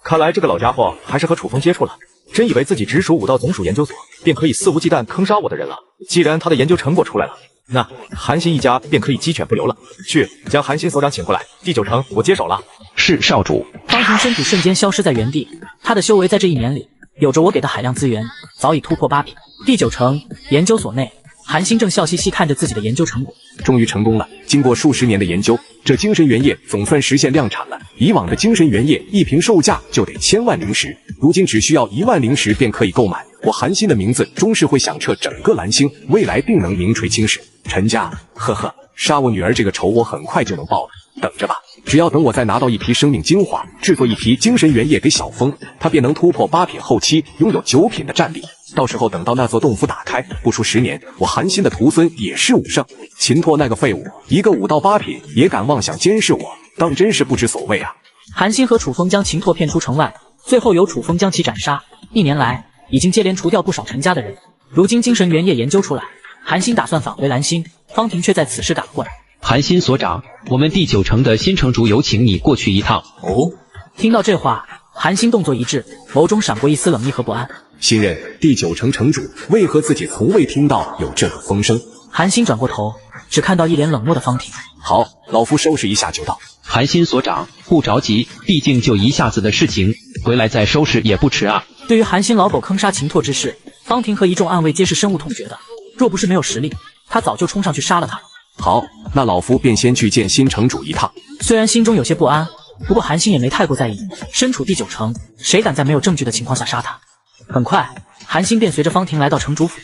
看来这个老家伙还是和楚风接触了，真以为自己直属武道总署研究所便可以肆无忌惮坑杀我的人了。既然他的研究成果出来了，那韩信一家便可以鸡犬不留了。去将韩信所长请过来，第9城我接手了。
是少主。
方婷身体瞬间消失在原地，他的修为在这1年里有着我给的海量资源，早已突破8品。第9城研究所内，韩信正笑嘻嘻看着自己的研究成果。
终于成功了！经过数十年的研究，这精神原液总算实现量产了。以往的精神原液一瓶售价就得1000万灵石，如今只需要1万灵石便可以购买。我韩信的名字终是会响彻整个蓝星，未来定能名垂青史。陈家，呵呵，杀我女儿这个仇我很快就能报了，等着吧。只要等我再拿到一批生命精华，制作一批精神原液给小峰，他便能突破8品后期，拥有9品的战力。到时候等到那座洞府打开，不出10年，我韩信的徒孙也是武圣。秦拓那个废物，一个武道8品也敢妄想监视我，当真是不知所谓啊！
韩信和楚风将秦拓骗出城外，最后由楚风将其斩杀。1年来，已经接连除掉不少陈家的人。如今精神原液研究出来，韩信打算返回蓝星，方婷却在此时赶了过来。
韩信所长，我们第9城的新城主有请你过去一趟。
哦，听到这话，韩信动作一致，眸中闪过一丝冷意和不安。
新任第9城城主，为何自己从未听到有这个风声？
韩信转过头，只看到一脸冷漠的方婷。
好，老夫收拾一下就到。
韩信所长，不着急，毕竟就一下子的事情，回来再收拾也不迟啊。
对于韩信老狗坑杀秦拓之事，方婷和一众暗卫皆是深恶痛绝的。若不是没有实力，他早就冲上去杀了他。
好，那老夫便先去见新城主一趟。
虽然心中有些不安，不过韩信也没太过在意。身处第9城，谁敢在没有证据的情况下杀他？很快，韩信便随着方婷来到城主府。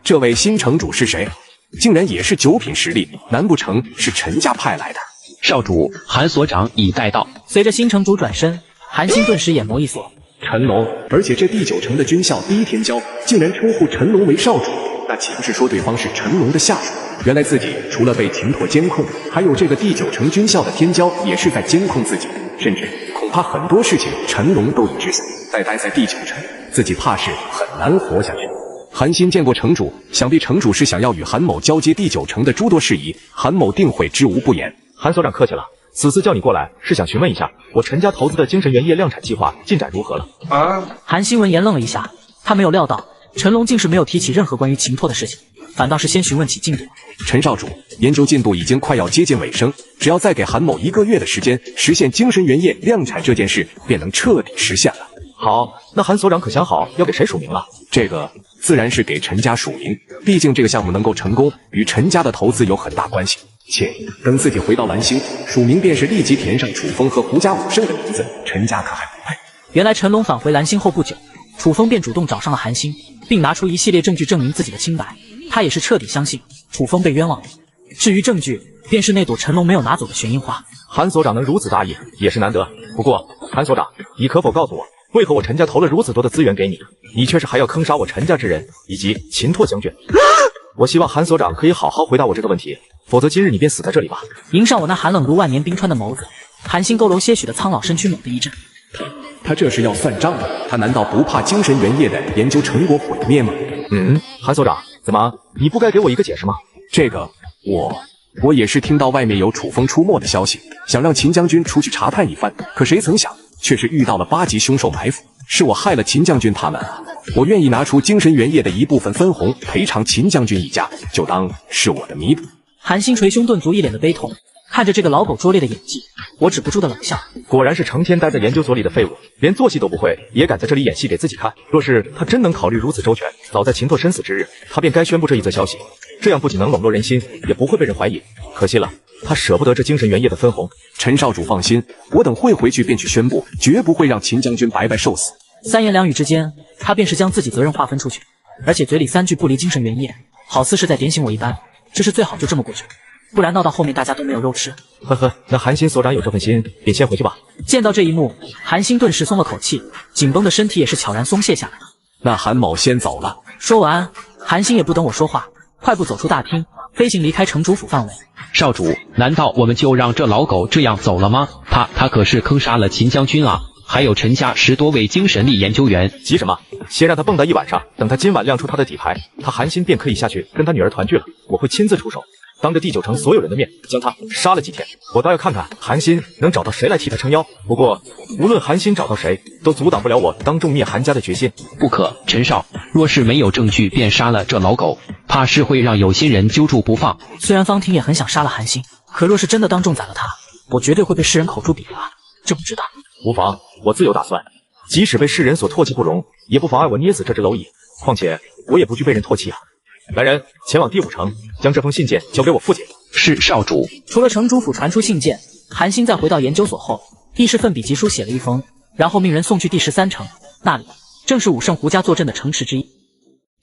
这位新城主是谁？竟然也是9品实力，难不成是陈家派来的？
少主，韩所长已带到。
随着新城主转身，韩信顿时眼眸一锁。
陈龙，而且这第9城的军校第1天骄竟然称呼陈龙为少主，那岂不是说对方是陈龙的下属？原来自己除了被秦拓监控，还有这个第9城军校的天骄也是在监控自己，甚至恐怕很多事情陈龙都已知晓。再待在第9城，自己怕是很难活下去。韩信见过城主，想必城主是想要与韩某交接第9城的诸多事宜，韩某定会知无不言。
韩所长客气了，此次叫你过来是想询问一下我陈家投资的精神原液量产计划进展如何了。
韩信闻言愣了一下，他没有料到陈龙竟是没有提起任何关于秦拓的事情，反倒是先询问起进度。
陈少主，研究进度已经快要接近尾声，只要再给韩某1个月的时间，实现精神原液量产这件事便能彻底实现了。
好，那韩所长可想好要给谁署名了？
这个自然是给陈家署名，毕竟这个项目能够成功，与陈家的投资有很大关系。且等自己回到蓝星，署名便是立即填上楚风和胡家武圣的名字，陈家可还不配。
原来陈龙返回蓝星后不久，楚风便主动找上了韩星，并拿出一系列证据证明自己的清白。他也是彻底相信楚风被冤枉了。至于证据，便是那朵陈龙没有拿走的玄樱花。
韩所长能如此大意，也是难得。不过，韩所长，你可否告诉我，为何我陈家投了如此多的资源给你，你却是还要坑杀我陈家之人以及秦拓将军？我希望韩所长可以好好回答我这个问题，否则今日你便死在这里吧。
迎上我那寒冷如万年冰川的眸子，韩信佝偻些许的苍老身躯猛地一震。
他这是要算账的？他难道不怕精神原液的研究成果毁灭吗？
韩所长，怎么你不该给我一个解释吗？
这个我也是听到外面有楚风出没的消息，想让秦将军出去查探一番，可谁曾想却是遇到了8级凶兽埋伏，是我害了秦将军他们啊！我愿意拿出精神原液的一部分分红赔偿秦将军一家，就当是我的弥补。
韩信捶胸顿足，一脸的悲痛，看着这个老狗拙劣的演技，我止不住的冷笑。
果然是成天待在研究所里的废物，连做戏都不会，也敢在这里演戏给自己看。若是他真能考虑如此周全，早在秦拓生死之日，他便该宣布这一则消息，这样不仅能笼络人心，也不会被人怀疑。可惜了，他舍不得这精神原液的分红。
陈少主放心，我等会回去便去宣布，绝不会让秦将军白白受死。
3言2语之间，他便是将自己责任划分出去，而且嘴里3句不离精神原液，好似是在点醒我一般。这事最好就这么过去，不然闹到后面大家都没有肉吃。
呵呵，那韩信所长有这份心，便先回去吧。
见到这一幕，韩信顿时松了口气，紧绷的身体也是悄然松懈下来。
那韩某先走了。
说完，韩信也不等我说话，快步走出大厅，飞行离开城主府范围。
少主，难道我们就让这老狗这样走了吗？他可是坑杀了秦将军啊！还有陈家10多位精神力研究员。
急什么？先让他蹦跶一晚上，等他今晚亮出他的底牌，他韩信便可以下去跟他女儿团聚了。我会亲自出手，当着第9城所有人的面将他杀了几天。我倒要看看韩信能找到谁来替他撑腰。不过无论韩信找到谁，都阻挡不了我当众灭韩家的决心。
不可，陈少，若是没有证据便杀了这老狗，怕是会让有心人揪住不放。
虽然方婷也很想杀了韩信，可若是真的当众宰了他，我绝对会被世人口诛笔伐。这不知道。
无妨，我自有打算。即使被世人所唾弃不容，也不妨碍我捏死这只蝼蚁。况且我也不惧被人唾弃啊。来人，前往第5城，将这封信件交给我父亲。
是少主。
除了城主府传出信件，韩信在回到研究所后，亦是奋笔疾书写了一封，然后命人送去第13城，那里正是武圣胡家坐镇的城池之一。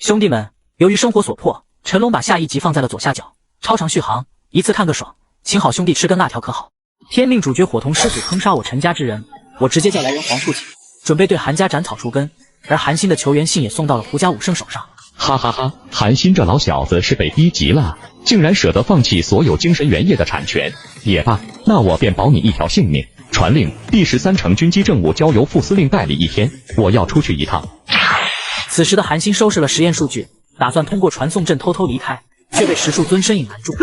兄弟们，由于生活所迫，陈龙把下一集放在了左下角，超长续航，一次看个爽，请好兄弟吃根辣条可好？天命主角伙同师祖坑杀我陈家之人，我直接叫来人皇父亲，准备对韩家斩草除根，而韩信的求援信也送到了胡家武圣手上。
哈哈哈，韩信这老小子是被逼急了，竟然舍得放弃所有精神原液的产权。也罢，那我便保你一条性命。传令，第13城军机政务交由副司令代理1天，我要出去一趟。
此时的韩信收拾了实验数据，打算通过传送阵偷偷离开，却被10数尊身影拦住。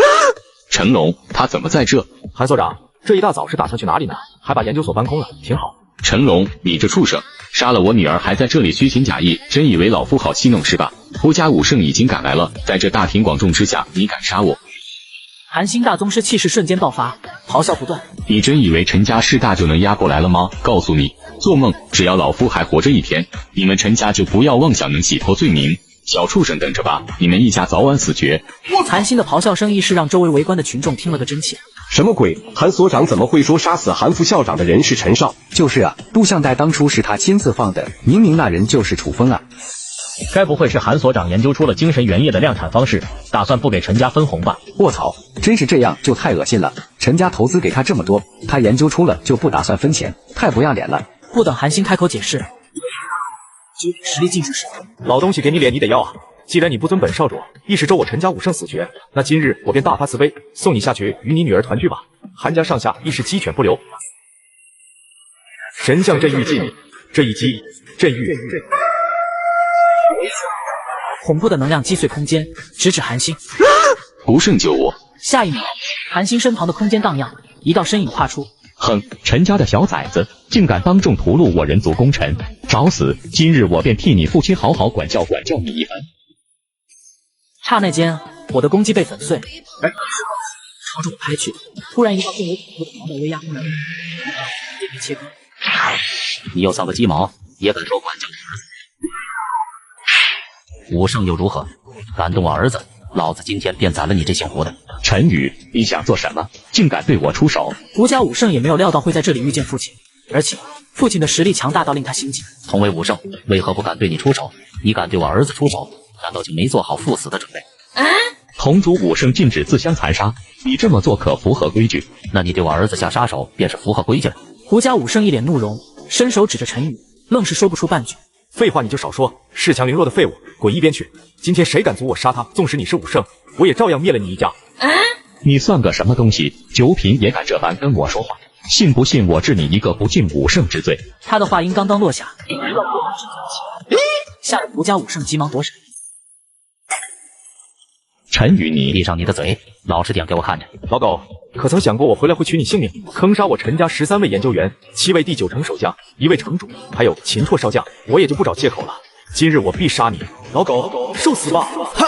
成龙，他怎么在这？
韩所长，这一大早是打算去哪里呢？还把研究所搬空了，挺好。
成龙，你这畜生，杀了我女儿还在这里虚情假意，真以为老夫好戏弄是吧？胡家武圣已经赶来了，在这大庭广众之下，你敢杀我？
韩星大宗师气势瞬间爆发，咆哮不断。
你真以为陈家势大就能压过来了吗？告诉你，做梦！只要老夫还活着1天，你们陈家就不要妄想能洗脱罪名。小畜生，等着吧，你们一家早晚死绝！
韩星的咆哮声亦是让周围围观的群众听了个真切。
什么鬼？韩所长怎么会说杀死韩副校长的人是陈少？
就是啊，录像带当初是他亲自放的，明明那人就是楚风啊！
该不会是韩所长研究出了精神原液的量产方式，打算不给陈家分红吧？
卧槽，真是这样就太恶心了！陈家投资给他这么多，他研究出了就不打算分钱，太不要脸了！
不等韩星开口解释，实力尽数使用。
老东西给你脸你得要啊！既然你不尊本少主，亦是周我陈家武圣死绝，那今日我便大发慈悲，送你下去与你女儿团聚吧。韩家上下亦是鸡犬不留。神像镇狱记，这一击镇狱。
恐怖的能量击碎空间，直指韩星。
不胜救我！
下一秒，韩星身旁的空间荡漾，一道身影跨出。
哼，陈家的小崽子，竟敢当众屠戮我人族功臣，找死！今日我便替你父亲好好管教你一番。
刹那间，我的攻击被粉碎，而朝着我拍去。突然，一道更为恐怖的毛毛威压轰然而来，也被切割。
你又丧个鸡毛，也敢说管教你儿子？武圣又如何？敢动我儿子，老子今天便宰了你这姓胡的！
陈宇，你想做什么？竟敢对我出手！
胡家武圣也没有料到会在这里遇见父亲，而且父亲的实力强大到令他心惊。
同为武圣，为何不敢对你出手？你敢对我儿子出手，难道就没做好赴死的准备？
同族武圣禁止自相残杀，你这么做可符合规矩？
那你对我儿子下杀手，便是符合规矩了。
胡家武圣一脸怒容，伸手指着陈宇，愣是说不出半句。
废话你就少说，恃强凌弱的废物，滚一边去！今天谁敢阻我杀他，纵使你是武圣，我也照样灭了你一家。
你算个什么东西？九品也敢这般跟我说话？信不信我治你一个不敬武圣之罪？
他的话音刚刚落下，吓得胡家武圣急忙躲闪。
陈宇，你
闭上你的嘴，老实点给我看着。
老狗，可曾想过我回来会取你性命？坑杀我陈家13位研究员，7位第9城守将，1位城主，还有秦拓少将，我也就不找借口了。今日我必杀你，老狗，受死吧！嗨！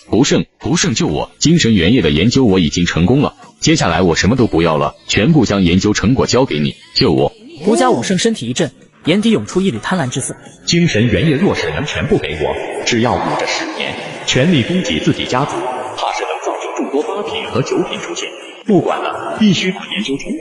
不胜救我！精神原液的研究我已经成功了，接下来我什么都不要了，全部将研究成果交给你，救我！
胡家武圣身体一震，眼底涌出一缕贪婪之色。
精神原液若是能全部给我，只要捂着10年，全力攻击自己家族，怕是能造就众多8品和9品出现。不管了，必须把研究成果。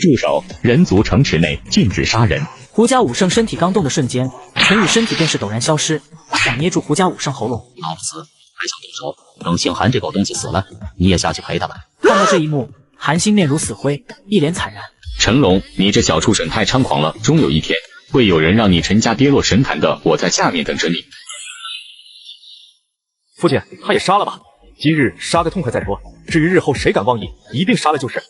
住手！人族城池内禁止杀人。
胡家武圣身体刚动的瞬间，陈宇身体便是陡然消失，想捏住胡家武圣喉咙。
老不死还想动手？等姓韩这狗东西死了，你也下去陪他吧。
看到这一幕，韩星面如死灰，一脸惨然。
成龙，你这小畜生太猖狂了，终有一天会有人让你陈家跌落神坛的，我在下面等着你。
父亲，他也杀了吧，今日杀个痛快再说。至于日后谁敢妄议，一定杀了就是。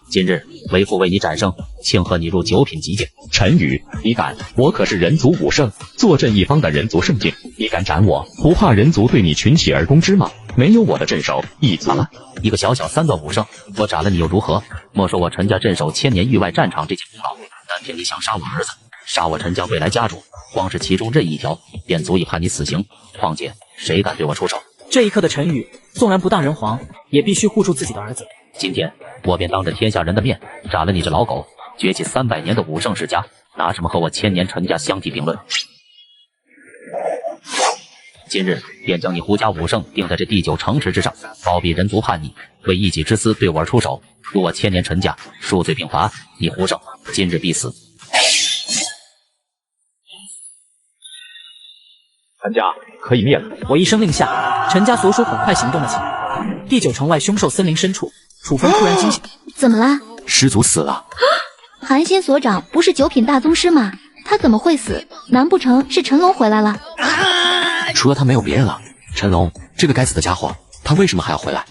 今日为父为你斩圣，庆贺你入九品级境。
陈宇，你敢？我可是人族武圣，坐镇一方的人族圣境，你敢斩我？不怕人族对你群起而攻之吗？没有我的镇守，一族
了。一个小小3段武圣，我斩了你又如何？莫说我陈家镇守千年域外战场这件功劳，单凭你想杀我儿子，杀我陈家未来家主，光是其中任意一条，便足以判你死刑。况且谁敢对我出手？
这一刻的陈宇，纵然不当人皇，也必须护住自己的儿子。
今天我便当着天下人的面斩了你这老狗，崛起300年的武圣世家，拿什么和我千年陈家相提并论？今日便将你胡家武圣钉在这第9城池之上，包庇人族叛逆，为一己之私对我而出手，辱我千年陈家，数罪并罚。你胡圣今日必死。
陈家可以灭了。
我一声令下，陈家所属很快行动了起来。第9城外凶兽森林深处，楚风突然惊醒。
怎么了？
师祖死了。
韩仙所长不是9品大宗师吗？他怎么会死？难不成是陈龙回来了？
除了他没有别人了。陈龙这个该死的家伙，他为什么还要回来？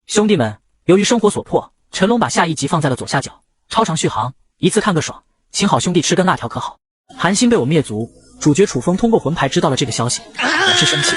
兄弟们，由于生活所迫，陈龙把下一集放在了左下角，超长续航，一次看个爽，请好兄弟吃根辣条可好？韩星被我灭族，主角楚风通过魂牌知道了这个消息，表示生气。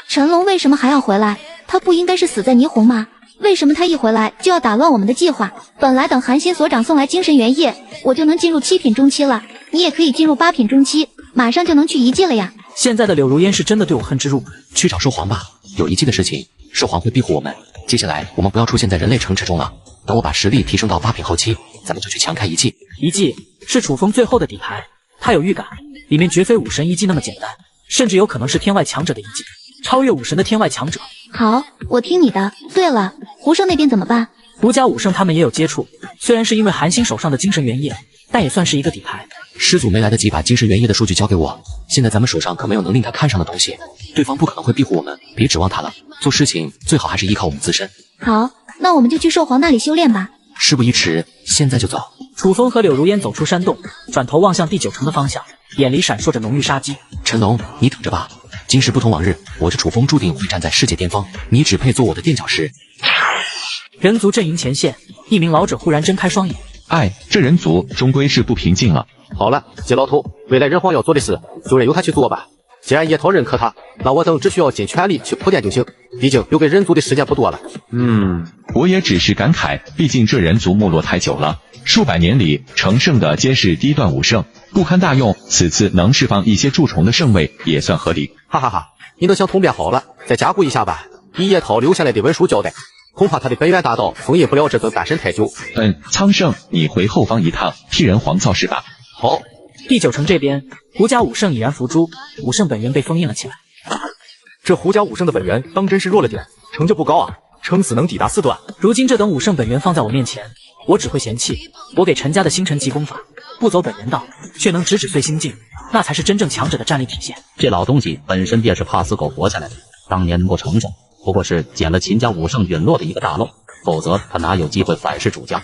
陈龙为什么还要回来？他不应该是死在霓虹吗？为什么他一回来就要打乱我们的计划？本来等韩星所长送来精神原液，我就能进入7品中期了，你也可以进入8品中期，马上就能去遗迹了呀。
现在的柳如烟是真的对我恨之入骨。
去找兽皇吧，有遗迹的事情，兽皇会庇护我们。接下来我们不要出现在人类城池中了，等我把实力提升到8品后期，咱们就去强开遗迹。
遗迹是楚风最后的底牌，他有预感，里面绝非武神遗迹那么简单，甚至有可能是天外强者的遗迹，超越武神的天外强者。
好，我听你的。对了，胡胜那边怎么办？
胡家武圣他们也有接触，虽然是因为韩星手上的精神原液，但也算是一个底牌。
师祖没来得及把精神原液的数据交给我，现在咱们手上可没有能令他看上的东西，对方不可能会庇护我们，别指望他了。做事情最好还是依靠我们自身。
好，那我们就去兽皇那里修炼吧。
事不宜迟，现在就走。
楚风和柳如烟走出山洞，转头望向第9城的方向，眼里闪烁着浓郁杀机。
陈龙，你等着吧，今时不同往日，我这楚风注定会站在世界巅峰，你只配做我的垫脚石。
人族阵营前线，一名老者忽然睁开双眼。
哎，这人族终归是不平静了。
好了，季老头，未来人皇要做的事，就任由他去做吧。既然叶涛认可他，那我等只需要尽全力去铺垫就行。毕竟留给人族的时间不多了。
我也只是感慨，毕竟这人族没落太久了，数百年里成圣的皆是低段武圣，不堪大用。此次能释放一些蛀虫的圣位，也算合理。
哈哈哈，你都想通变好了，再加固一下吧。以叶涛留下来的文书交代，恐怕他的本源大道封印不了这尊半神太久。
苍圣，你回后方一趟，替人皇造事吧。
好。
第9城这边，胡家武圣已然伏诛，武圣本源被封印了起来。
这胡家武圣的本源当真是弱了点，成就不高啊，撑死能抵达4段。
如今这等武圣本源放在我面前，我只会嫌弃。我给陈家的星辰级功法，不走本源道，却能直指碎心境，那才是真正强者的战力体现。
这老东西本身便是怕死狗活下来的，当年能够成圣，不过是捡了秦家武圣陨落的一个大漏，否则他哪有机会反噬主家？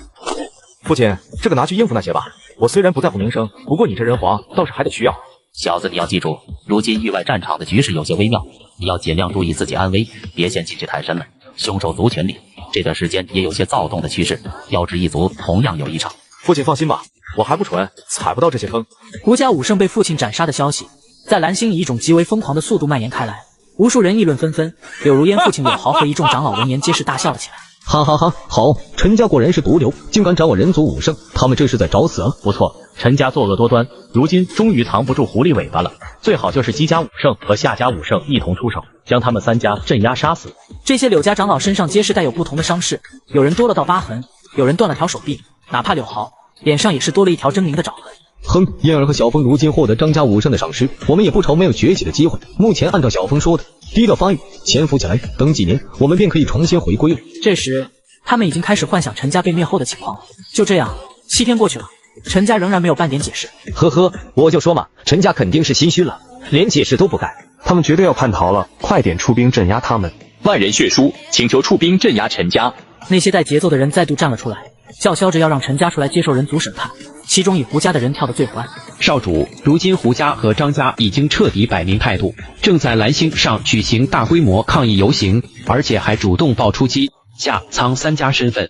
父亲，这个拿去应付那些吧。我虽然不在乎名声，不过你这人皇倒是还得需要。
小子，你要记住，如今域外战场的局势有些微妙，你要尽量注意自己安危，别陷进去太深了。凶手族群里这段时间也有些躁动的趋势，妖之一族同样有异常。
父亲放心吧，我还不蠢，踩不到这些坑。
胡家武圣被父亲斩杀的消息，在蓝星以一种极为疯狂的速度蔓延开来，无数人议论纷纷。柳如烟父亲柳豪和一众长老闻言皆是大笑了起来。
哈哈哈，好，陈家果然是毒瘤，竟敢斩我人族武圣，他们这是在找死啊！
不错，陈家作恶多端，如今终于藏不住狐狸尾巴了。最好就是姬家武圣和夏家武圣一同出手，将他们3家镇压杀死。
这些柳家长老身上皆是带有不同的伤势，有人多了道疤痕，有人断了条手臂，哪怕柳豪脸上也是多了一条狰狞的爪痕。
哼，燕儿和小峰如今获得张家武圣的赏识，我们也不愁没有崛起的机会。目前按照小峰说的，低调发育，潜伏起来，等几年我们便可以重新回归了。
这时他们已经开始幻想陈家被灭后的情况了。就这样，7天过去了，陈家仍然没有半点解释。
呵呵，我就说嘛，陈家肯定是心虚了，连解释都不敢。
他们绝对要叛逃了，快点出兵镇压他们！
万人血书，请求出兵镇压陈家。
那些带节奏的人再度站了出来，叫嚣着要让陈家出来接受人族审判，其中以胡家的人跳得最欢。
少主，如今胡家和张家已经彻底摆明态度，正在蓝星上举行大规模抗议游行，而且还主动爆出姬、夏、苍三家身份。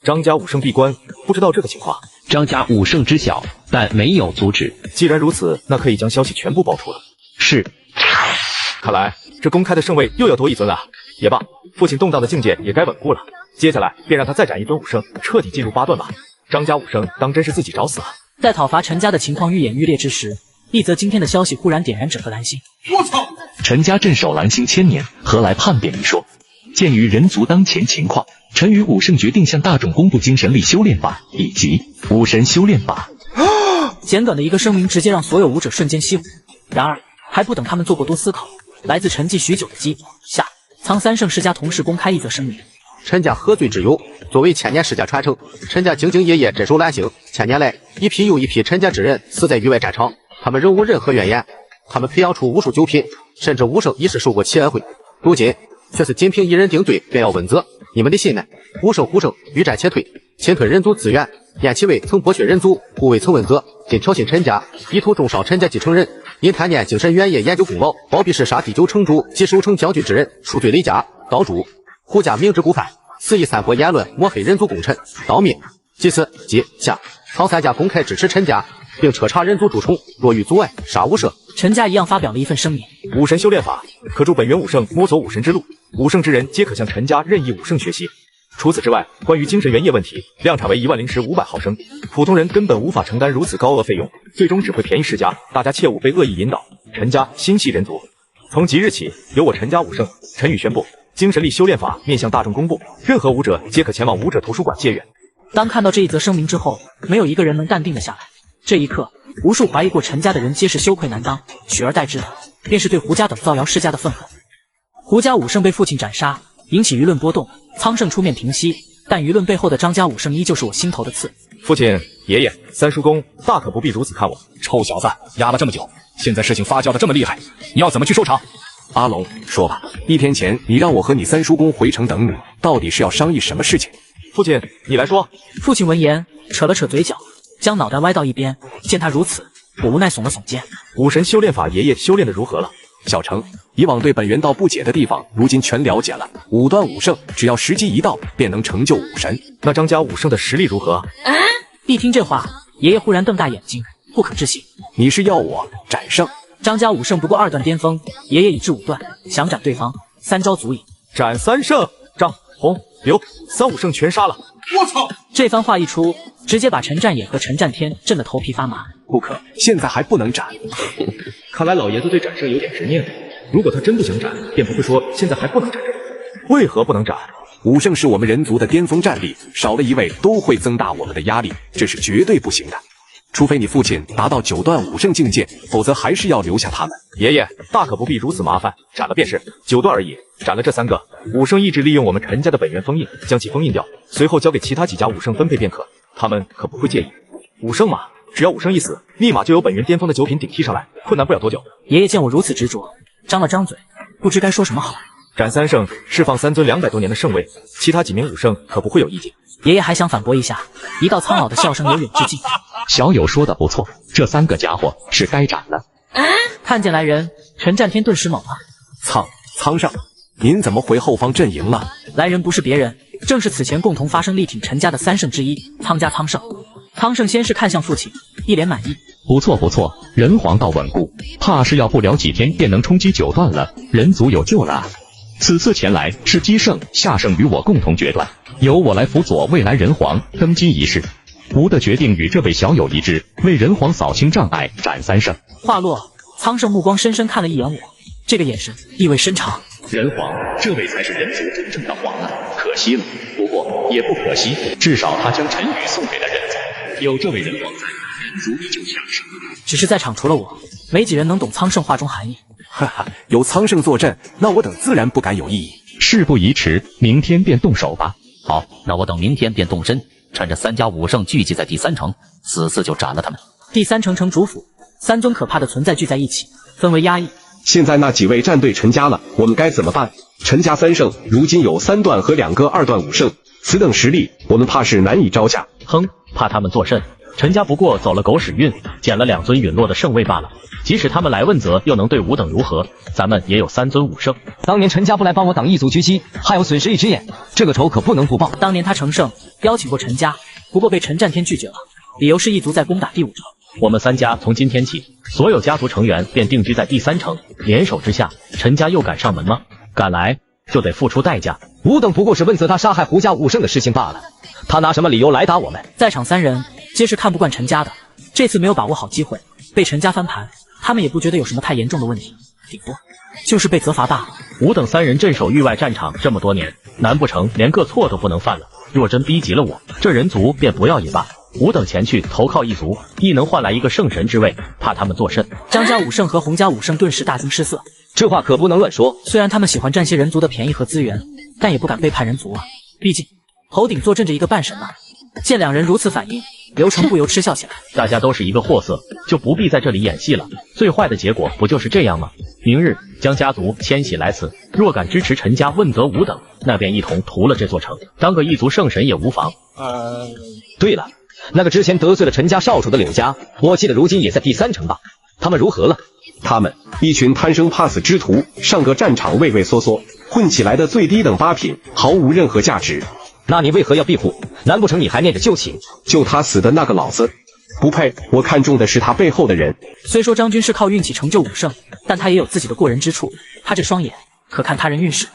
张家武圣闭关，不知道这个情况。
张家武圣知晓，但没有阻止。
既然如此，那可以将消息全部爆出了。
是。
看来这公开的圣位又要多一尊了。也罢，父亲动荡的境界也该稳固了。接下来便让他再斩一尊武圣，彻底进入8段吧。张家武圣当真是自己找死了。
在讨伐陈家的情况愈演愈烈之时，一则惊天的消息忽然点燃整个蓝星。
我操！陈家镇守蓝星1000年，何来叛变一说？鉴于人族当前情况，臣与武圣决定向大众公布精神力修炼法以及武神修炼法。
简短的一个声明，直接让所有武者瞬间熄火。然而还不等他们做过多思考，来自沉寂许久的姬、夏、苍三圣世家同时公开一则声明：
陈家何罪之有？作为1000年世家传承，陈家兢兢业业镇守蓝星，1000年来一批又一批陈家之人死在域外战场，他们仍无任何怨言。他们培养出无数九品，甚至武圣已是受过其恩惠，如今却是仅凭一人定罪便要问责，你们的信呢？武圣胡圣欲战且退，侵退人族资源，燕其位曾剥削人族，故未曾问责，今挑衅陈家，意图重伤陈家继承人，因贪念精神原业研究功劳，包庇是杀第9城主及守城将军之人，赎罪累加，刀诛。胡家明知故犯，肆意散播言论，抹黑人族功臣，盗命。即此，姬、夏、苍三家公开支持陈家，并彻查人族蛀虫，若遇阻碍，杀无赦。
陈家一样发表了一份声明：
武神修炼法可助本源武圣摸索武神之路，武圣之人皆可向陈家任意武圣学习。除此之外，关于精神原液问题，量产为1万0时500毫升，普通人根本无法承担如此高额费用，最终只会便宜世家，大家切勿被恶意引导。陈家心系人族，从即日起，由我陈家武圣陈宇宣布，精神力修炼法面向大众公布，任何武者皆可前往武者图书馆借阅。
当看到这一则声明之后，没有一个人能淡定得下来。这一刻，无数怀疑过陈家的人皆是羞愧难当，取而代之的便是对胡家等造谣世家的愤恨。胡家武圣被父亲斩杀，引起舆论波动，苍圣出面平息，但舆论背后的张家武圣依旧是我心头的刺。
父亲、爷爷、三叔公大可不必如此看我。
臭小子，压了这么久，现在事情发酵的这么厉害，你要怎么去收场？
阿龙，说吧，1天前你让我和你三叔公回城等你，到底是要商议什么事情？
父亲，你来说。
父亲闻言，扯了扯嘴角，将脑袋歪到一边。见他如此，我无奈耸了耸肩。
武神修炼法，爷爷修炼的如何了？
小程，以往对本源道不解的地方，如今全了解了。5段武圣，只要时机一到，便能成就武神。
那张家武圣的实力如何？
一听这话，爷爷忽然瞪大眼睛，不可置信。
你是要我斩圣？
张家武圣不过2段巅峰，爷爷已至5段，想斩对方3招足矣。
斩3圣，张、洪、刘3武圣全杀了。
我操！这番话一出，直接把陈战野和陈战天震得头皮发麻。
不可，现在还不能斩。
看来老爷子对斩圣有点执念。如果他真不想斩，便不会说现在还不能斩。为何不能斩？
武圣是我们人族的巅峰战力，少了一位都会增大我们的压力，这是绝对不行的。除非你父亲达到9段武圣境界，否则还是要留下他们。
爷爷大可不必如此麻烦，斩了便是，9段而已。斩了这3个武圣，意志利用我们陈家的本源封印，将其封印掉，随后交给其他几家武圣分配便可。他们可不会介意。武圣嘛，只要武圣一死，立马就有本源巅峰的9品顶替上来，困难不了多久。
爷爷见我如此执着，张了张嘴，不知该说什么好。
斩3圣，释放3尊200多年的圣位，其他几名武圣可不会有意见。
爷爷还想反驳一下，一道苍老的笑声由远至近。
小友说的不错，这3个家伙是该斩了。
看见来人，陈战天顿时懵了。
苍上，您怎么回后方阵营了？
来人不是别人，正是此前共同发声力挺陈家的3圣之一，苍家苍圣。苍圣先是看向父亲，一脸满意。
不错不错，人皇道稳固，怕是要不了几天便能冲击9段了，人族有救了。此次前来是姬圣、夏圣与我共同决断，由我来辅佐未来人皇登基仪式。吾的决定与这位小友一致，为人皇扫清障碍，斩3圣。
话落，苍圣目光深深看了一眼我，这个眼神意味深长。
人皇，这位才是人族真正的皇啊，可惜了。不过也不可惜，至少他将陈宇送给了人族，有这位人皇在，人族依旧强盛。
只是在场除了我，没几人能懂苍圣话中含义。
哈哈，有苍圣坐镇，那我等自然不敢有异议。
事不宜迟，明天便动手吧。
好，那我等明天便动身，趁着3家武圣聚集在第3城，此次就斩了他们。
第3城城主府，3尊可怕的存在聚在一起，氛围压抑，
现在那几位战队陈家了，我们该怎么办？陈家3胜，如今有3段和2个2段5胜，此等实力，我们怕是难以招架。
哼，怕他们作甚？陈家不过走了狗屎运，捡了2尊陨落的圣位罢了。即使他们来问责，又能对5等如何？咱们也有3尊5胜。
当年陈家不来帮我挡一族狙击，害我损失一只眼，这个仇可不能不报。
当年他成圣邀请过陈家，不过被陈战天拒绝了，理由是一族在攻打第5城。
我们3家从今天起，所有家族成员便定居在第3城，联手之下，陈家又敢上门吗？敢来就得付出代价。
5等不过是问责他杀害胡家5胜的事情罢了，他拿什么理由来打我们？
在场3人皆是看不惯陈家的，这次没有把握好机会，被陈家翻盘，他们也不觉得有什么太严重的问题，顶多就是被责罚大了。
5等3人镇守域外战场这么多年，难不成连个错都不能犯了？若真逼急了我，这人族便不要也罢。5等前去投靠一族，亦能换来一个圣神之位，怕他们作甚？
张家5胜和洪家5胜顿时大惊失色，
这话可不能乱说。
虽然他们喜欢占些人族的便宜和资源，但也不敢背叛人族啊，毕竟头顶坐镇着一个半神啊。见2人如此反应，刘成不由嗤笑起来。
大家都是一个货色，就不必在这里演戏了。最坏的结果不就是这样吗？明日将家族迁徙来此，若敢支持陈家问责5等，那便一同屠了这座城，当个一族圣神也无妨。
对了，那个之前得罪了陈家少主的柳家，我记得如今也在第3城吧？他们如何了？
他们一群贪生怕死之徒，上个战场畏畏缩缩，混起来的最低等8品，毫无任何价值。
那你为何要庇护？难不成你还念着旧情？
就他死的那个老子不配，我看中的是他背后的人。
虽说张军是靠运气成就5胜，但他也有自己的过人之处。他这双眼可看他人运势，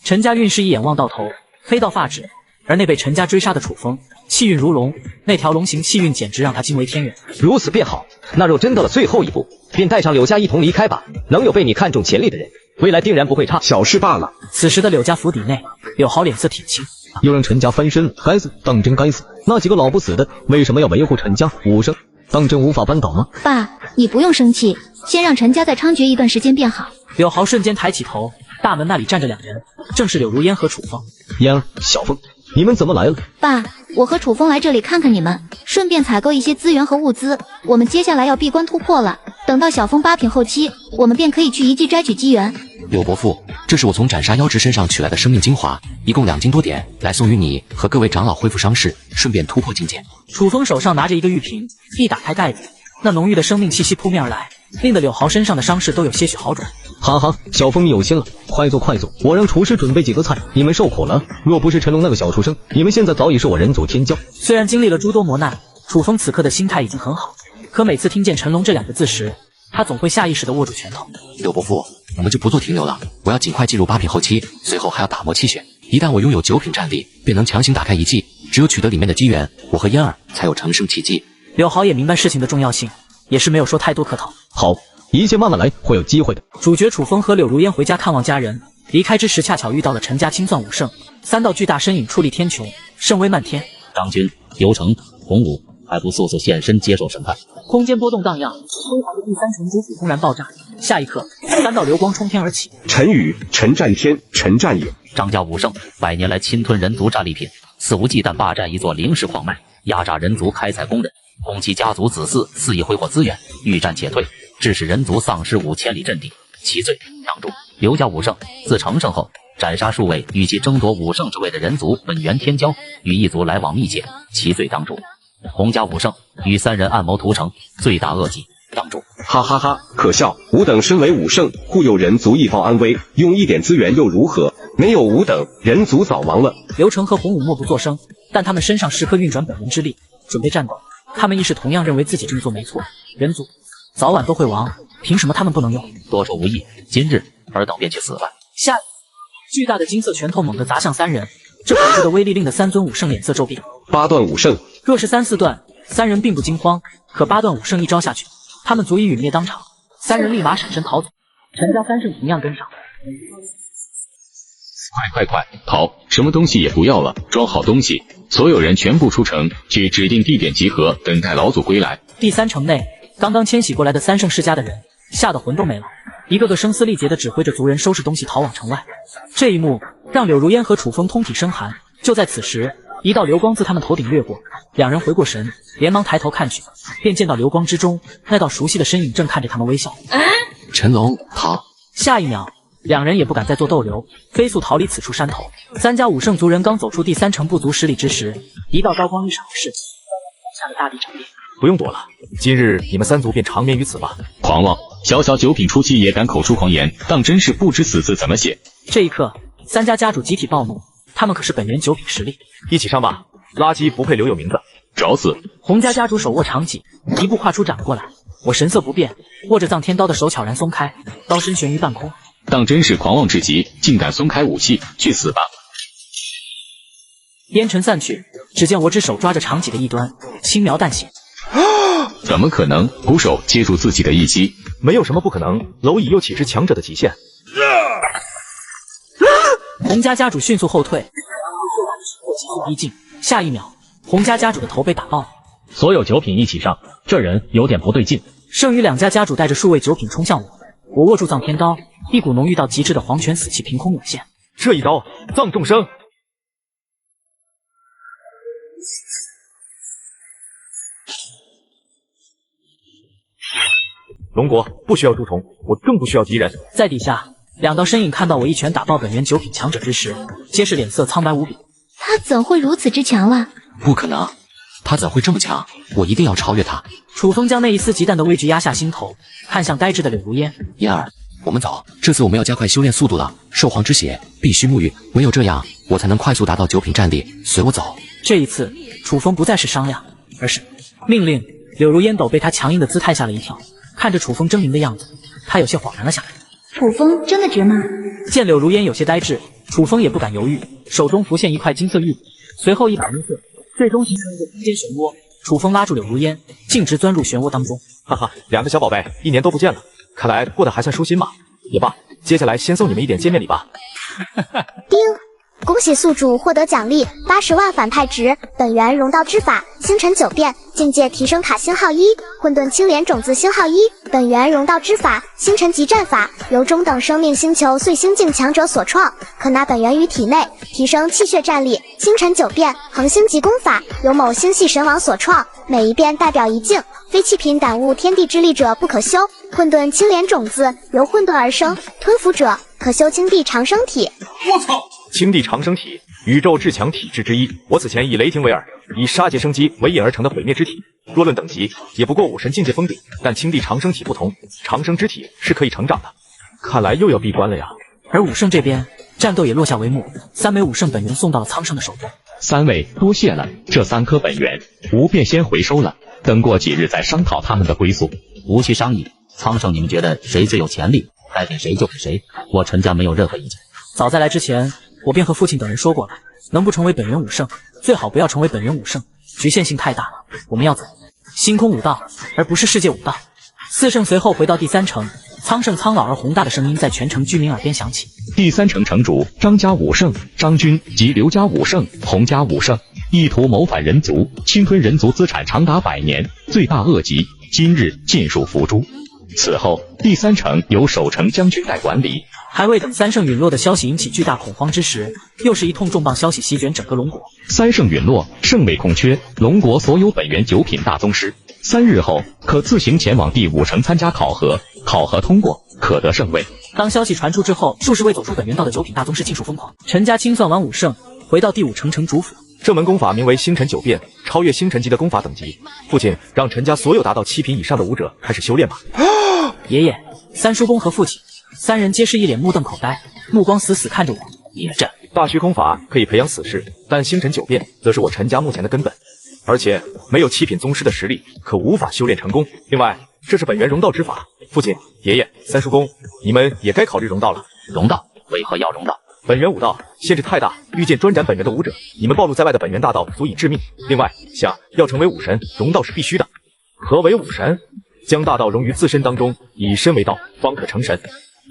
陈家运势一眼望到头，黑到发指。而那被陈家追杀的楚风，气运如龙，那条龙形气运简直让他惊为天人。
如此便好，那若真到了最后一步，便带上柳家一同离开吧。能有被你看中潜力的人，未来定然不会差。
小事罢了。
此时的柳家府邸内，柳豪脸色铁青，
又让陈家翻身，该死，当真该死！那几个老不死的，为什么要维护陈家5胜？当真无法扳倒吗？
爸，你不用生气，先让陈家再猖獗一段时间便好。
柳豪瞬间抬起头，大门那里站着2人，正是柳如烟和楚风。
嫣儿、小凤，你们怎么来了？
爸，我和楚风来这里看看你们，顺便采购一些资源和物资。我们接下来要闭关突破了，等到小凤8品后期，我们便可以去遗迹摘取机缘。
柳伯父，这是我从斩杀妖之身上取来的生命精华，一共2斤多点，来送与你和各位长老恢复伤势，顺便突破境界。
楚风手上拿着一个玉瓶，一打开盖子，那浓郁的生命气息扑面而来，令得柳豪身上的伤势都有些许好转。
哈哈，小凤你有心了，快坐快坐，我让厨师准备几个菜，你们受苦了。若不是陈龙那个小畜生，你们现在早已是我人族天骄。
虽然经历了诸多磨难，楚风此刻的心态已经很好，可每次听见陈龙这2个字时，他总会下意识地握住拳头。
柳伯父，我们就不做停留了，我要尽快进入8品后期，随后还要打磨气血。一旦我拥有9品战力，便能强行打开遗迹。只有取得里面的机缘，我和嫣儿才有成圣契机。
柳豪也明白事情的重要性，也是没有说太多客套。
好，一切慢慢来，会有机会的。
主角楚风和柳如烟回家看望家人，离开之时恰巧遇到了陈家清算5胜，3道巨大身影矗立天穹，圣威漫天。
张军、刘成、洪武还不速速现身接受审判？
空间波动荡漾，辉煌的第3城主府轰然爆炸，下一刻3道流光冲天而起。
陈宇、陈战天、陈战野，
张家5胜，100年来侵吞人族战利品，肆无忌惮霸占一座灵石矿脉，压榨人族开采工人，攻其家族子嗣，肆意挥霍资源，欲战且退，致使人族丧失5000里阵地。其罪当诛。刘家5胜，自成圣后斩杀数位与其争夺5胜之位的人族本源天骄，与一族来往密切，其罪当诛。洪家5胜，与3人暗谋屠城，罪大恶极，当诛。
哈哈哈，可笑！5等身为5胜，护佑人族一方安危，用一点资源又如何？没有5等，人族早亡了。
刘成和洪武默不作声，但他们身上时刻运转本源之力，准备战斗。他们亦是同样认为自己这么做没错，人族早晚都会亡，凭什么他们不能用？
多说无益，今日尔等便去死吧。
下一刻，巨大的金色拳头猛地砸向3人，这恐怖的威力令得3尊5胜脸色骤变。
8段5胜，
若是3、4段，3人并不惊慌，可8段5胜一招下去，他们足以陨灭当场。3人立马闪身逃走，陈家3胜同样跟上。
快逃！什么东西也不要了，装好东西，所有人全部出城，去指定地点集合，等待老祖归来。
第3城内，刚刚迁徙过来的3胜世家的人吓得魂都没了，一个个声嘶力竭地指挥着族人收拾东西逃往城外。这一幕让柳如烟和楚风通体生寒。就在此时，一道流光自他们头顶掠过，2人回过神，连忙抬头看去，便见到流光之中那道熟悉的身影正看着他们微笑。
陈龙，逃！
下一秒，两人也不敢再做逗留，飞速逃离此处山头。3家武圣族人刚走出第3城不足10里之时，一道刀光一闪而逝，下的大地震裂。
不用躲了，今日你们3族便长眠于此吧。
狂妄，小小九品初期也敢口出狂言，当真是不知死字怎么写。
这一刻，3家家主集体暴怒，他们可是本源9品实力。
一起上吧，垃圾不配留有名字。
找死！
洪家家主手握长戟，一步跨出斩过来。我神色不变，握着藏天刀的手悄然松开，刀身悬于半空。
当真是狂妄至极，竟敢松开武器，去死吧！
烟尘散去，只见我只手抓着长戟的一端，轻描淡写。
怎么可能？鼓手接住自己的一击，
没有什么不可能。蝼蚁又岂是强者的极限？
洪家家主迅速后退，急速逼近。下一秒，洪家家主的头被打爆。
所有9品一起上，这人有点不对劲。
剩余2家家主带着数位9品冲向我，我握住藏天刀，一股浓郁到极致的黄泉死气凭空涌现。
这一刀葬众生。龙国不需要蛀虫，我更不需要敌人。
在底下，2道身影看到我一拳打爆本源9品强者之时，皆是脸色苍白无比。
他怎会如此之强了？
不可能，他怎会这么强？我一定要超越他！
楚风将那一丝极淡的畏惧压下心头，看向呆滞的柳如烟。
嫣儿，我们走。这次我们要加快修炼速度了。兽皇之血必须沐浴，唯有这样，我才能快速达到9品战力。随我走。
这一次，楚风不再是商量，而是命令。柳如烟斗被他强硬的姿态吓了一跳，看着楚风狰狞的样子，他有些恍然了下来。
楚风真的值吗？
见柳如烟有些呆滞，楚风也不敢犹豫，手中浮现一块金色玉笔，随后一把音色，最终形成一个空间漩涡。楚风拉住柳如烟，径直钻入漩涡当中。
哈哈，2个小宝贝，1年都不见了，看来过得还算舒心嘛。也罢，接下来先送你们一点见面礼吧。
叮！恭喜宿主获得奖励80万反派值，本源融道之法，星辰9变，境界提升卡星号1，混沌青莲种子星号1，本源融道之法，星辰级战法，由中等生命星球碎星境强者所创，可拿本源于体内，提升气血战力。星辰9变，恒星级功法，由某星系神王所创，每一变代表一境，非气品感悟天地之力者不可修。混沌青莲种子，由混沌而生，吞服者可修青帝长生体。
我操！青帝长生体，宇宙至强体质之一。我此前以雷霆为饵，以杀劫生机为引而成的毁灭之体。若论等级，也不过武神境界封顶。但青帝长生体不同，长生之体是可以成长的。看来又要闭关了呀。
而武圣这边，战斗也落下帷幕，3枚武圣本源送到了苍生的手中。
3位多谢了，这3颗本源，吾便先回收了，等过几日再商讨他们的归宿。
无需商议，苍生你们觉得谁最有潜力，该给谁就给谁，我陈家没有任何意见。
早在来之前，我便和父亲等人说过了，能不成为本源武圣，最好不要成为本源武圣，局限性太大了。我们要走星空武道，而不是世界武道。4圣随后回到第3城，苍圣苍老而宏大的声音在全城居民耳边响起。
第3城城主张家武圣、张军及刘家武圣、洪家武圣，意图谋反人族，侵吞人族资产长达100年，罪大恶极，今日尽数伏诛。此后，第3城由守城将军代管理。
还未等3圣陨落的消息引起巨大恐慌之时，又是一通重磅消息席卷整个龙国。
3圣陨落，圣位空缺，龙国所有本源9品大宗师，3日后可自行前往第5城参加考核，考核通过，可得圣位。
当消息传出之后，数十位走出本源道的9品大宗师尽数疯狂。陈家清算完武圣，回到第5城城主府。
这门功法名为星辰9变，超越星辰级的功法等级。父亲让陈家所有达到7品以上的武者开始修炼吧。
爷爷、三叔公和父亲3人皆是一脸目瞪口呆，目光死死看着我。
野战
大虚空法可以培养死士，但星辰9变则是我陈家目前的根本，而且没有7品宗师的实力，可无法修炼成功。另外，这是本源融道之法，父亲、爷爷、三叔公，你们也该考虑融道了。
融道？为何要融道？
本源武道限制太大，遇见专斩本源的武者，你们暴露在外的本源大道足以致命。另外，要成为武神，融道是必须的。何为武神？将大道融于自身当中，以身为道，方可成神。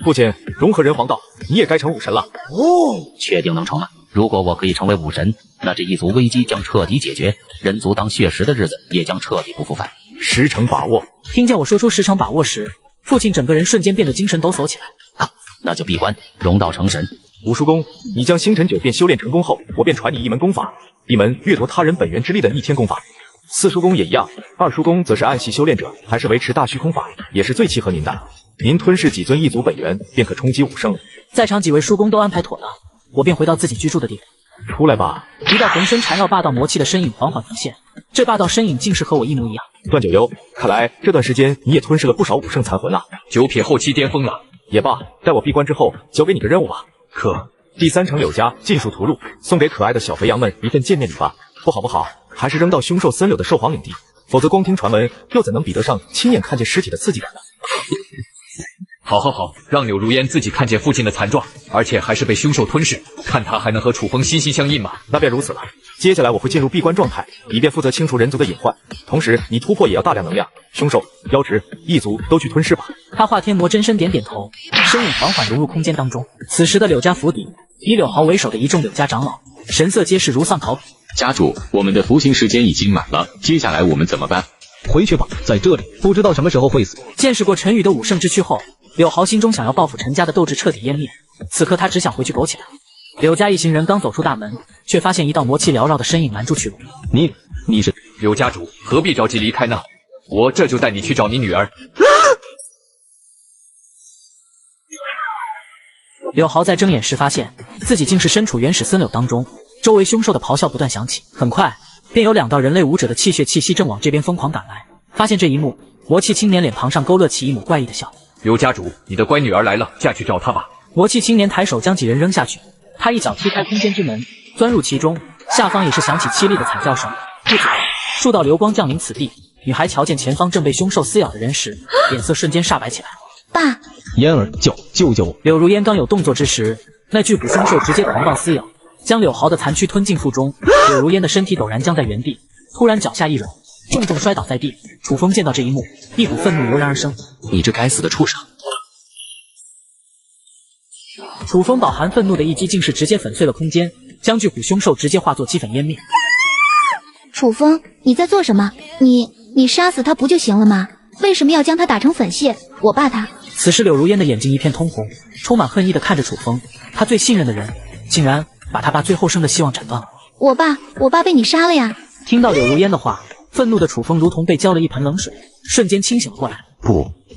父亲，融合人皇道，你也该成武神了。
哦，确定能成吗？如果我可以成为武神，那这一族危机将彻底解决，人族当血食的日子也将彻底不复返。
10成把握。
听见我说出10成把握时，父亲整个人瞬间变得精神抖擞起来。
那就闭关，融道成神。
五叔公，你将星辰9变修炼成功后，我便传你一门功法，一门掠夺他人本源之力的逆天功法。四叔公也一样，二叔公则是暗系修炼者，还是维持大虚空法，也是最契合您的。您吞噬几尊异族本源，便可冲击武圣。
在场几位叔公都安排妥当，我便回到自己居住的地方。
出来吧！
一道浑身缠绕霸道魔气的身影缓缓浮现，这霸道身影竟是和我一模一样。
段九幽，看来这段时间你也吞噬了不少武圣残魂啊。
九撇后期巅峰了。
也罢，待我闭关之后，交给你个任务吧。
可
第3城柳家尽数屠戮，送给可爱的小肥羊们一份见面礼吧。不好不好，还是扔到凶兽森柳的兽皇领地，否则光听传闻，又怎能比得上亲眼看见尸体的刺激感呢？
好，让柳如烟自己看见父亲的残状，而且还是被凶兽吞噬，看他还能和楚风心心相印吗？
那便如此了。接下来我会进入闭关状态，以便负责清除人族的隐患，同时你突破也要大量能量，凶兽、妖值、异族都去吞噬吧。
他化天魔真身点点头，身影缓缓融入空间当中。此时的柳家府邸，以柳豪为首的一众柳家长老，神色皆是如丧考妣。
家主，我们的服刑时间已经满了，接下来我们怎么办？
回去吧，在这里不知道什么时候会死。
见识过陈宇的武圣之躯后，柳豪心中想要报复陈家的斗志彻底湮灭，此刻他只想回去苟起来。柳家一行人刚走出大门，却发现一道魔气缭绕的身影拦住去路。
你是
柳家主，何必着急离开呢？我这就带你去找你女儿。
柳豪在睁眼时发现自己竟是身处原始森柳当中，周围凶兽的咆哮不断响起，很快便有2道人类武者的气血气息正往这边疯狂赶来。发现这一幕，魔气青年脸庞上勾勒起一抹怪异的笑。
柳家主，你的乖女儿来了，下去找她吧。
魔气青年抬手将几人扔下去，他一脚踢开空间之门，钻入其中，下方也是响起凄厉的惨叫声。不久，数道流光降临此地，女孩瞧见前方正被凶兽撕咬的人时，脸色瞬间煞白起来。
爸，
嫣儿，救我！
柳如烟刚有动作之时，那巨骨凶兽直接狂暴撕咬，将柳豪的残躯吞进腹中。柳如烟的身体陡然僵在原地，突然脚下一软，重重摔倒在地。楚风见到这一幕，一股愤怒油然而生。
你这该死的畜生！
楚风饱含愤怒的一击，竟是直接粉碎了空间，将巨骨凶兽直接化作齑粉湮灭。
楚风，你在做什么？你杀死他不就行了吗？为什么要将他打成粉屑？我爸他……
此时柳如烟的眼睛一片通红，充满恨意的看着楚风，他最信任的人，竟然把他爸最后生的希望斩断了。
我爸被你杀了呀！
听到柳如烟的话，愤怒的楚风如同被浇了一盆冷水，瞬间清醒了过来。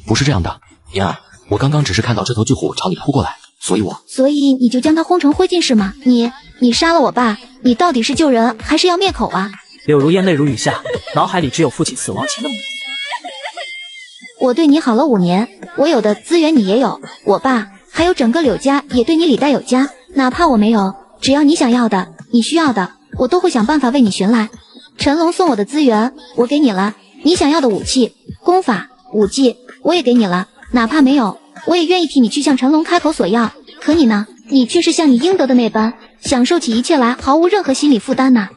不是这样的，嫣儿，我刚刚只是看到这头巨虎朝你扑过来，所以
你就将它轰成灰烬是吗？你杀了我爸，你到底是救人还是要灭口啊？
柳如烟泪如雨下，脑海里只有父亲死亡前的梦。
我对你好了5年，我有的资源你也有，我爸还有整个柳家也对你礼待有加，哪怕我没有，只要你想要的，你需要的，我都会想办法为你寻来。陈龙送我的资源我给你了，你想要的武器、功法、武技我也给你了，哪怕没有，我也愿意替你去向陈龙开口索要。可你呢？你却是像你应得的那般，享受起一切来毫无任何心理负担呐。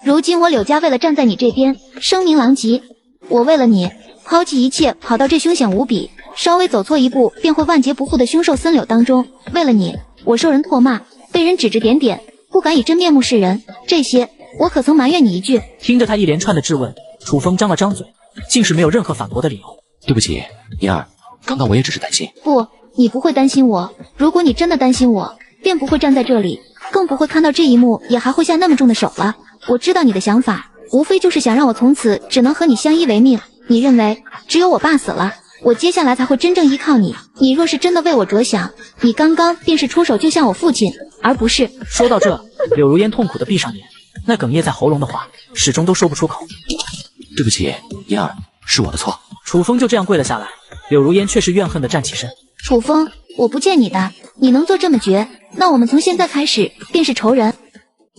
如今我柳家为了站在你这边，声名狼藉，我为了你抛弃一切，跑到这凶险无比，稍微走错一步便会万劫不复的凶兽森柳当中。为了你，我受人唾骂，被人指指点点，不敢以真面目示人，这些我可曾埋怨你一句？
听着他一连串的质问，楚风张了张嘴，竟是没有任何反驳的理由。
对不起，嫣儿，刚刚我也只是担心。
不，你不会担心我。如果你真的担心我，便不会站在这里，更不会看到这一幕，也还会下那么重的手了。我知道你的想法，无非就是想让我从此只能和你相依为命。你认为只有我爸死了，我接下来才会真正依靠你。你若是真的为我着想，你刚刚便是出手救下我父亲，而不是……
说到这，柳如烟痛苦的闭上眼，那哽咽在喉咙的话始终都说不出口。
对不起，嫣儿，是我的错。
楚风就这样跪了下来，柳如烟却是怨恨的站起身。
楚风，我不见你的，你能做这么绝，那我们从现在开始便是仇人。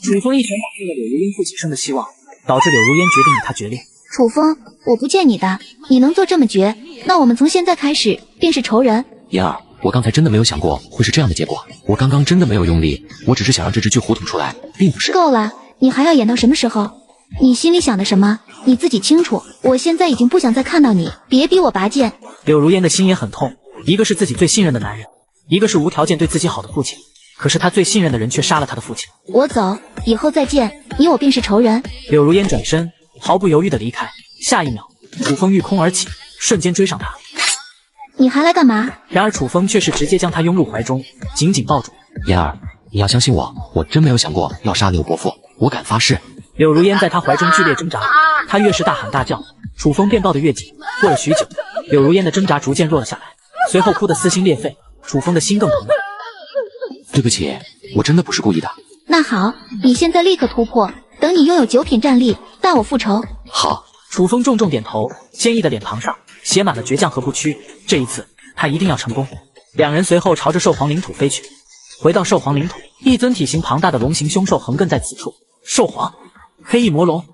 楚风一拳打碎了柳如烟复起生的希望，导致柳如烟决定与他决裂。
楚风，我不见你的，你能做这么绝，那我们从现在开始便是仇人。
嫣儿，我刚才真的没有想过会是这样的结果，我刚刚真的没有用力，我只是想让这只巨虎吐出来，并不是。
够了，你还要演到什么时候？你心里想的什么，你自己清楚。我现在已经不想再看到你，别逼我拔剑。
柳如烟的心也很痛，一个是自己最信任的男人，一个是无条件对自己好的父亲，可是他最信任的人却杀了他的父亲。
我走，以后再见，你我便是仇人。
柳如烟转身，毫不犹豫地离开。下一秒，楚风御空而起，瞬间追上他。
你还来干嘛？
然而楚风却是直接将他拥入怀中，紧紧抱住。
嫣儿，你要相信我，我真没有想过要杀柳伯父，我敢发誓。
柳如烟在他怀中剧烈挣扎，他越是大喊大叫，楚风便抱得越紧。过了许久，柳如烟的挣扎逐渐弱了下来。随后哭得撕心裂肺，楚风的心更疼了。
对不起，我真的不是故意的。
那好，你现在立刻突破，等你拥有9品战力，待我复仇。
好。
楚风重重点头，坚毅的脸庞上写满了倔强和不屈。这一次，他一定要成功。两人随后朝着兽皇领土飞去。回到兽皇领土，一尊体型庞大的龙形凶兽横亘在此处。兽皇，黑翼魔龙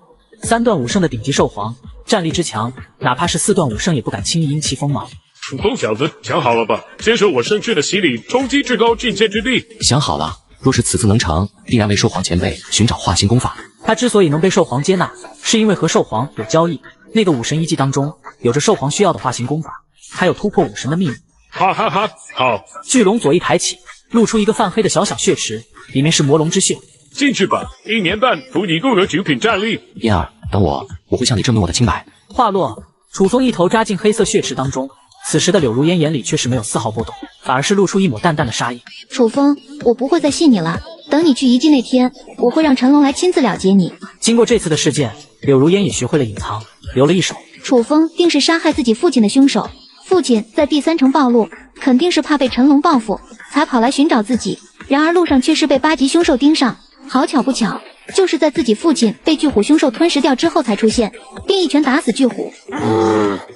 ，3段5胜的顶级兽皇，战力之强，哪怕是4段5胜也不敢轻易因其锋芒。
楚风小子，想好了吧？接受我圣血的洗礼，冲击至高境界之地。
想好了，若是此次能成，必然为兽皇前辈寻找化形功法。
他之所以能被兽皇接纳，是因为和兽皇有交易。那个武神遗迹当中有着兽皇需要的化形功法，还有突破武神的秘密。
哈哈哈，好！
巨龙左翼抬起，露出一个泛黑的小血池，里面是魔龙之血。
进去吧，1年半足以共有9品战力。
燕儿，等我会向你证明我的清白。
话落，楚风一头扎进黑色血池当中。此时的柳如烟眼里却是没有丝毫波动，反而是露出一抹淡淡的杀意。
楚风，我不会再信你了。等你去遗迹那天，我会让陈龙来亲自了结你。
经过这次的事件，柳如烟也学会了隐藏，留了一手。
楚风定是杀害自己父亲的凶手，父亲在第3城暴露，肯定是怕被陈龙报复，才跑来寻找自己。然而路上却是被8级凶兽盯上，好巧不巧，就是在自己父亲被巨虎凶兽吞噬掉之后才出现，并一拳打死巨虎。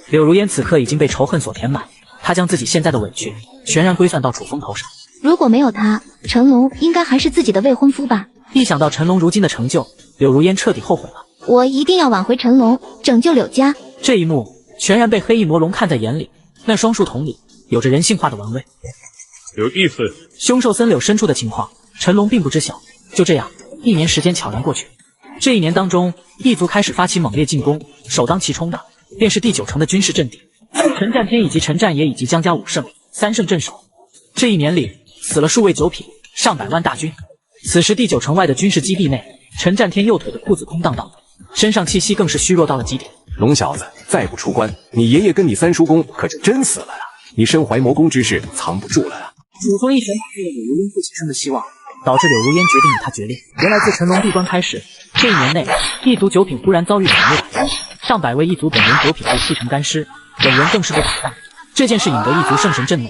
柳如烟此刻已经被仇恨所填满，她将自己现在的委屈全然归算到楚风头上。
如果没有他，陈龙应该还是自己的未婚夫吧。
一想到陈龙如今的成就，柳如烟彻底后悔了。
我一定要挽回陈龙，拯救柳家。
这一幕全然被黑翼魔龙看在眼里，那双树瞳里有着人性化的玩味。
有意思。
凶兽森柳深处的情况，陈龙并不知晓。就这样，1年时间悄然过去。这1年当中，异族开始发起猛烈进攻，首当其冲的便是第9城的军事阵地。陈战天以及陈战野以及江家5胜3胜镇守。这1年里，死了数位9品，上百万大军。此时第9城外的军事基地内，陈战天右腿的裤子空荡荡的，身上气息更是虚弱到了极点。
龙小子，再不出关，你爷爷跟你3叔公可就真死了啊！你身怀魔功之事，藏不住了啊！
楚风一拳打碎了柳如烟不起身的希望，导致柳如烟决定与他决裂。原来自陈龙闭关开始，这1年内，异族9品忽然遭遇惨烈打击，上百位异族本源9品被劈成干尸，本源更是被打散。这件事引得异族圣神震怒。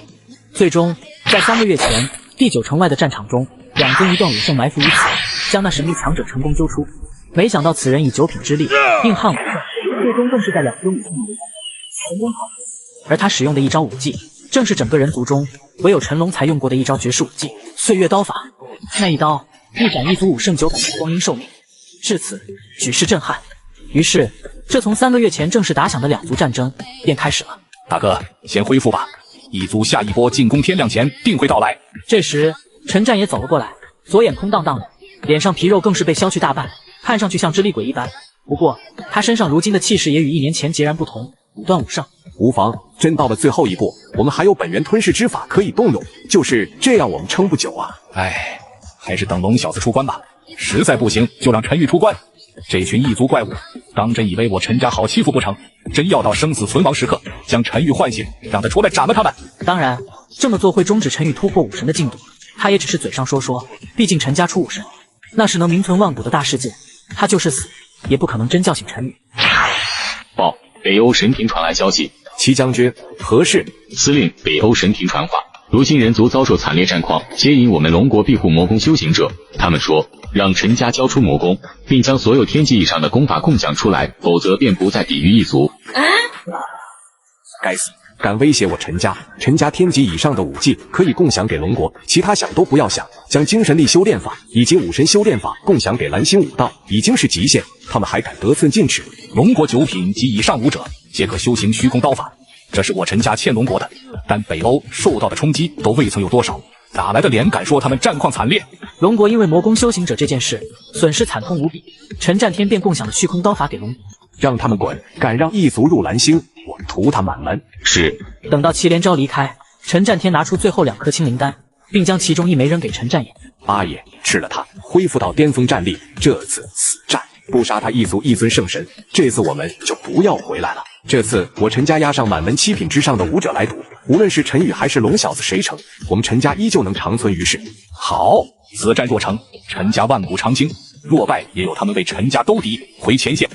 最终，在3个月前，第9城外的战场中，2尊1段5胜埋伏于此，将那神秘强者成功揪出。没想到此人以9品之力硬汉武圣，最终更是在2尊5胜成功逃出。而他使用的一招武技，正是整个人族中唯有陈龙才用过的一招绝世武技——岁月刀法。那一刀一斩一族5胜9百年光阴寿命，至此举世震撼。于是，这从3个月前正式打响的2族战争便开始了。
大哥，先恢复吧，异族下一波进攻天亮前定会到来。
这时，陈战也走了过来，左眼空荡荡的，脸上皮肉更是被削去大半，看上去像只厉鬼一般。不过，他身上如今的气势也与1年前截然不同，5段5胜。
无妨，真到了最后一步，我们还有本源吞噬之法可以动用，就是这样我们撑不久啊。
哎，还是等龙小子出关吧，实在不行就让陈玉出关。这群异族怪物，当真以为我陈家好欺负不成？真要到生死存亡时刻，将陈玉唤醒，让他出来斩了他们。
当然，这么做会终止陈玉突破武神的进度，他也只是嘴上说说，毕竟陈家出武神，那是能名存万古的大事件，他就是死，也不可能真叫醒陈玉。
报，北欧神庭传来消息，
齐将军，何事？
司令，北欧神庭传话，如今人族遭受惨烈战况，接引我们龙国庇护魔宫修行者。他们说，让陈家交出魔宫，并将所有天级以上的功法共享出来，否则便不再抵御异族。
该死！敢威胁我陈家！陈家天级以上的武技可以共享给龙国，其他想都不要想。将精神力修炼法以及武神修炼法共享给蓝星武道，已经是极限，他们还敢得寸进尺。
龙国9品及以上武者，皆可修行虚空刀法，这是我陈家欠龙国的。但北欧受到的冲击都未曾有多少，哪来的脸敢说他们战况惨烈？
龙国因为魔宫修行者这件事损失惨痛无比，陈战天便共享了虚空刀法给龙国。
让他们滚！敢让异族入蓝星，我屠他满门！
是。
等到祁连昭离开，陈战天拿出最后2颗清灵丹，并将其中1枚扔给陈战野。
八爷，吃了它，恢复到巅峰战力。这次死战不杀他异族1尊圣神，这次我们就不要回来了。这次我陈家押上满门7品之上的武者来赌，无论是陈宇还是龙小子谁成，我们陈家依旧能长存于世。
好，此战若成，陈家万古长青；若败，也有他们为陈家兜底，回前线。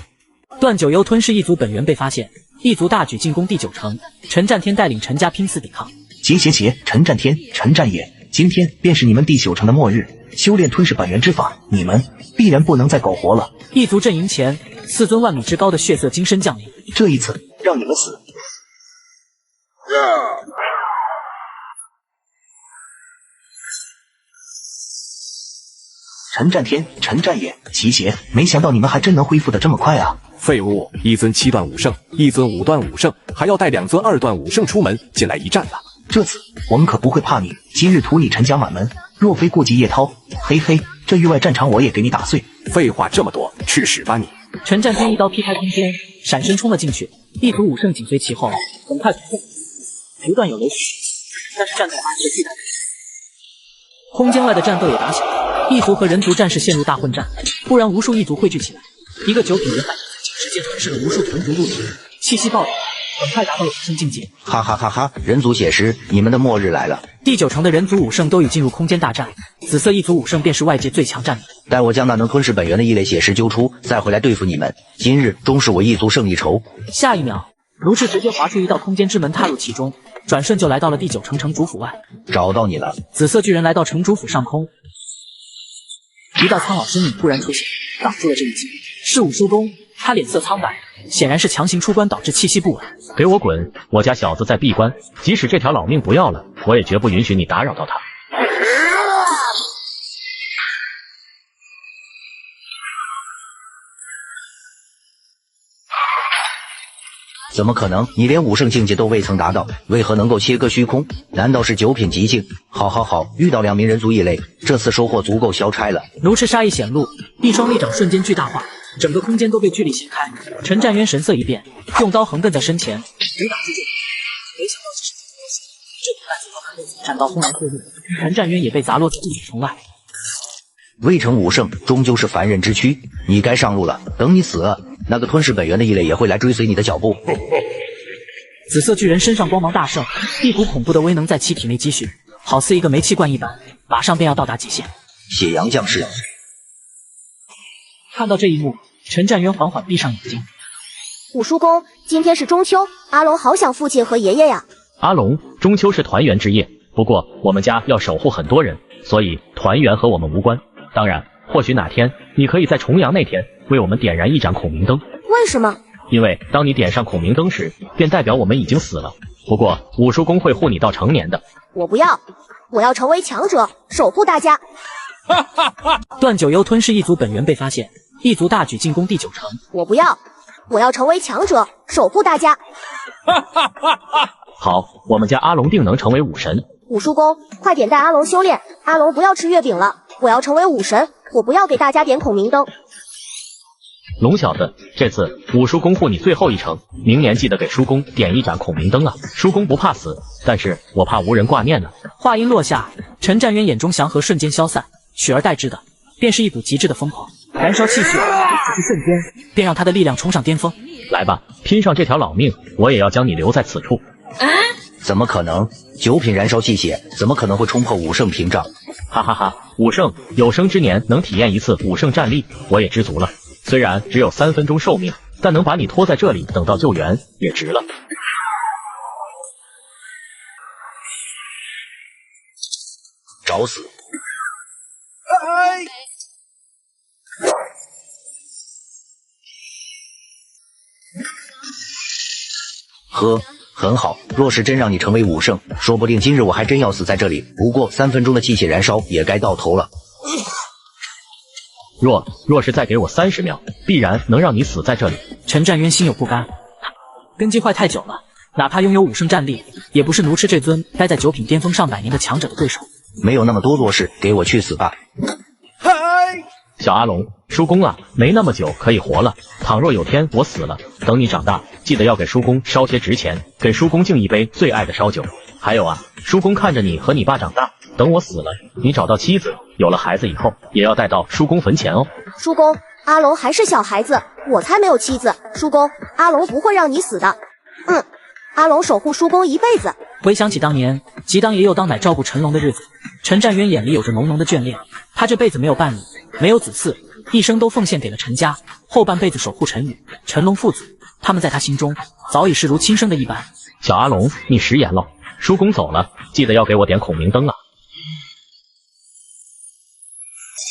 段九幽吞噬异族本源被发现，异族大举进攻第9城，陈战天带领陈家拼死抵抗，
邪，陈战天，陈战也。今天便是你们第9城的末日，修炼吞噬本源之法，你们必然不能再苟活了。
异族阵营前，4尊万米之高的血色金身降临，
这一次让你们死。陈战天，陈战也，奇邪，没想到你们还真能恢复的这么快啊！
废物，一尊7段武圣，一尊5段武圣，还要带2尊2段武圣出门进来一战了。
这次我们可不会怕你，今日屠你陈家满门，若非过继叶涛，嘿嘿，这域外战场我也给你打碎。
废话这么多，去死吧你！
陈战天一刀劈开空间，闪身冲了进去，一族武圣紧随其后，很快突破，不断有雷霆，但是战斗发生了巨大的空间外的战斗也打响了，异族和人族战士陷入大混战，忽然无数异族汇聚起来，一个9品人反应直接吞噬了无数豚族入体，气息爆裂，很快达到了武圣境界。
哈哈哈哈！人族血尸，你们的末日来了！
第9城的人族武圣都已进入空间大战，紫色异族武圣便是外界最强战力。
待我将那能吞噬本源的异类血尸揪出，再回来对付你们。今日终是我异族胜利仇。
下一秒，卢赤直接划出一道空间之门，踏入其中，转瞬就来到了第9城城主府外。
找到你了！
紫色巨人来到城主府上空，一道苍老身影突然出现，挡住了这一击。是武叔公，他脸色苍白，显然是强行出关导致气息不稳。
给我滚！我家小子在闭关，即使这条老命不要了，我也绝不允许你打扰到他。
怎么可能？你连武圣境界都未曾达到，为何能够切割虚空？难道是9品极境？好，遇到2名人族异类，这次收获足够消差了。
卢赤杀意显露，一双利掌瞬间巨大化，整个空间都被巨力掀开。陈战渊神色一变，用刀横亘在身前，直打自己。没想到这是这不赖子刀砍斩刀轰然退路，陈战渊也被砸落在第9城外。
未成武圣，终究是凡人之躯，你该上路了。等你死了，那个吞噬本源的异类也会来追随你的脚步。
紫色巨人身上光芒大盛，一股恐怖的威能在其体内积蓄，好似一个煤气罐一般，马上便要到达极限。
血阳将士，
看到这一幕，陈战渊缓缓闭上眼睛。
武叔公，今天是中秋，阿龙好想父亲和爷爷呀。
阿龙，中秋是团圆之夜，不过我们家要守护很多人，所以团圆和我们无关。当然，或许哪天你可以在重阳那天为我们点燃一盏孔明灯。
为什么？
因为当你点上孔明灯时，便代表我们已经死了。不过武叔公会护你到成年的。
我不要，我要成为强者，守护大家。
段九幽吞噬异族本源被发现，异族大举进攻第9城。
我不要，我要成为强者，守护大家。
好，我们家阿龙定能成为武神。
武叔公，快点带阿龙修炼，阿龙不要吃月饼了，我要成为武神，我不要给大家点孔明灯。
龙小子，这次武叔公护你最后一程，明年记得给叔公点一盏孔明灯啊！叔公不怕死，但是我怕无人挂念呢。
话音落下，陈战渊眼中祥和瞬间消散，取而代之的便是一股极致的疯狂，燃烧气血，一瞬间便让他的力量冲上巅峰。
来吧，拼上这条老命，我也要将你留在此处。
怎么可能？9品燃烧气血，怎么可能会冲破武圣屏障？
哈哈哈！武圣有生之年能体验一次武圣战力，我也知足了。虽然只有3分钟寿命，但能把你拖在这里等到救援也值了。
找死！呵，很好。若是真让你成为武圣，说不定今日我还真要死在这里。不过3分钟的气血燃烧也该到头了。
若是再给我30秒，必然能让你死在这里。
陈战渊心有不甘，根基坏太久了，哪怕拥有武圣战力，也不是奴吃这尊待在9品巅峰上百年的强者的对手。
没有那么多做事，给我去死吧！
小阿龙，叔公啊，没那么久可以活了。倘若有天我死了，等你长大，记得要给叔公烧些值钱，给叔公敬一杯最爱的烧酒。还有啊，叔公看着你和你爸长大，等我死了，你找到妻子，有了孩子以后，也要带到叔公坟前哦。
叔公，阿龙还是小孩子，我才没有妻子。叔公，阿龙不会让你死的。阿龙守护叔公一辈子。
回想起当年即当爷又当奶照顾陈龙的日子，陈战渊眼里有着浓浓的眷恋。他这辈子没有伴侣，没有子嗣，一生都奉献给了陈家，后半辈子守护陈宇、陈龙父子。他们在他心中早已是如亲生的一般。
小阿龙，你食言了。叔公走了，记得要给我点孔明灯啊！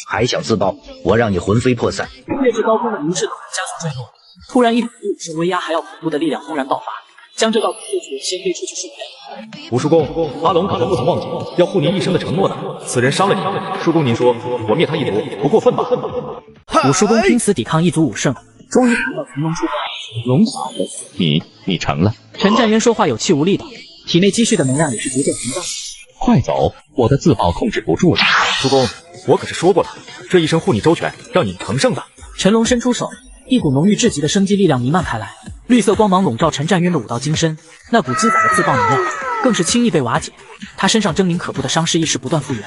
还想自爆？我让你魂飞魄散！
跃至高空的卢氏等人加速坠落，突然一股比武圣威压还要恐怖的力量轰然爆发，将这道恐怖巨人掀飞出去数倍。
吴叔公，阿龙可能不曾忘记要护您一生的承诺呢。此人伤了你，叔公您说我灭他一族不过分吧？
武叔公拼死抵抗一族武圣，终于看到成龙出关。
龙嫂子，你成了。
陈战渊说话有气无力的，体内积蓄的能量也是逐渐膨胀。
快走，我的自爆控制不住了。
叔公，我可是说过了，这一生护你周全，让你成圣的。
陈龙伸出手，一股浓郁至极的生机力量弥漫开来，绿色光芒笼罩陈战渊的武道金身，那股积攒的自爆能量更是轻易被瓦解。他身上狰狞可怖的伤势一时不断复原。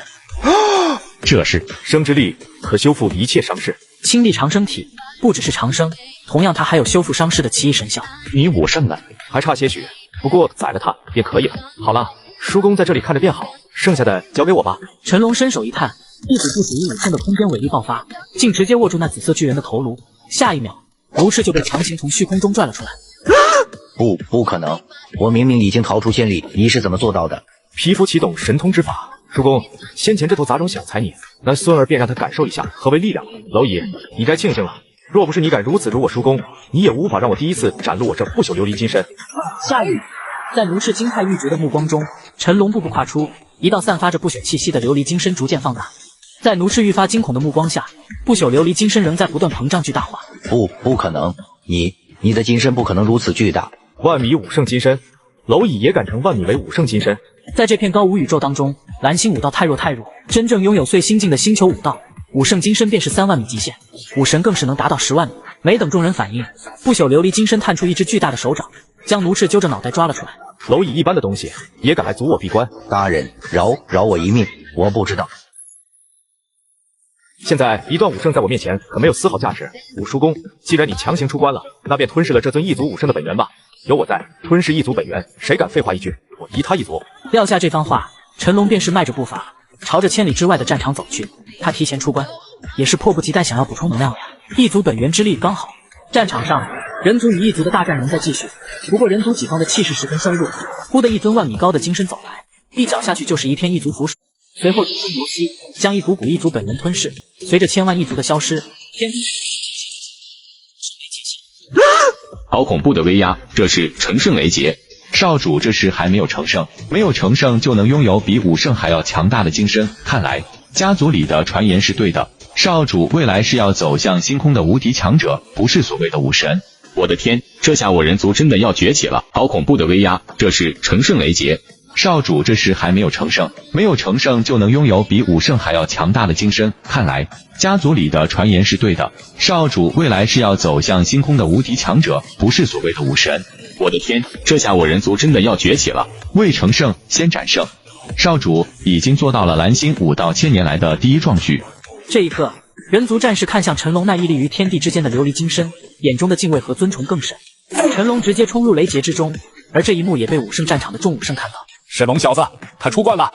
这是
生之力，可修复一切伤势。
青帝长生体不只是长生，同样它还有修复伤势的奇异神效。
你武圣了，
还差些许，不过宰了他便可以了。好了，叔公在这里看着便好，剩下的交给我吧。
陈龙伸手一探，一股不属于武圣的空间伟力爆发，竟直接握住那紫色巨人的头颅。下一秒，卢氏就被强行从虚空中拽了出来。
不可能！我明明已经逃出千里，你是怎么做到的？
皮肤启动神通之法。叔公，先前这头杂种想踩你，那孙儿便让他感受一下何为力量。蝼蚁，你该庆幸了，若不是你敢如此辱我叔公，你也无法让我第一次展露我这不朽琉璃金身。
下一秒，在卢氏惊骇欲绝的目光中，陈龙步步跨出，一道散发着不朽气息的琉璃金身逐渐放大。在卢氏愈发惊恐的目光下，不朽琉璃金身仍在不断膨胀巨大化。
不可能！你的金身不可能如此巨大。
万米武圣金身，蝼蚁也敢称万米为武圣金身？
在这片高无宇宙当中，蓝星武道太弱，真正拥有最新进的星球武道，武圣金身便是3万米极限，武神更是能达到10万米。没等众人反应，不朽琉璃金身探出一只巨大的手掌，将卢氏揪着脑袋抓了出来。
蝼蚁一般的东西也敢来阻我闭关？
大人，饶我一命，我不知道。
现在一段武圣在我面前可没有丝毫价值。武叔公，既然你强行出关了，那便吞噬了这尊异族武圣的本源吧。有我在，吞噬异族本源，谁敢废话一句？我移他一族。
撂下这番话，陈龙便是迈着步伐，朝着千里之外的战场走去。他提前出关，也是迫不及待想要补充能量呀。异族本源之力刚好，战场上人族与异族的大战仍在继续。不过人族己方的气势十分深入，忽的一尊万米高的金身走来，一脚下去就是一片异族符水。随后金身游息，将一股股异族本源吞噬。随着千万异族的消失，天地
好恐怖的威压！这是成圣雷劫。
少主这时还没有成圣，没有成圣就能拥有比武圣还要强大的金身。看来家族里的传言是对的，少主未来是要走向星空的无敌强者，不是所谓的武神。
我的天，这下我人族真的要崛起了！好恐怖的威压！这是成圣雷劫。
少主这时还没有成圣，没有成圣就能拥有比武圣还要强大的金身。看来家族里的传言是对的，少主未来是要走向星空的无敌强者，不是所谓的武神。
我的天，这下我人族真的要崛起了！
未成圣先斩圣，少主已经做到了蓝星武道1000年来的第一壮举。
这一刻，人族战士看向陈龙那屹立于天地之间的琉璃金身，眼中的敬畏和尊崇更甚。陈龙直接冲入雷劫之中，而这一幕也被武圣战场的众武圣看到。
是龙小子，他出关了，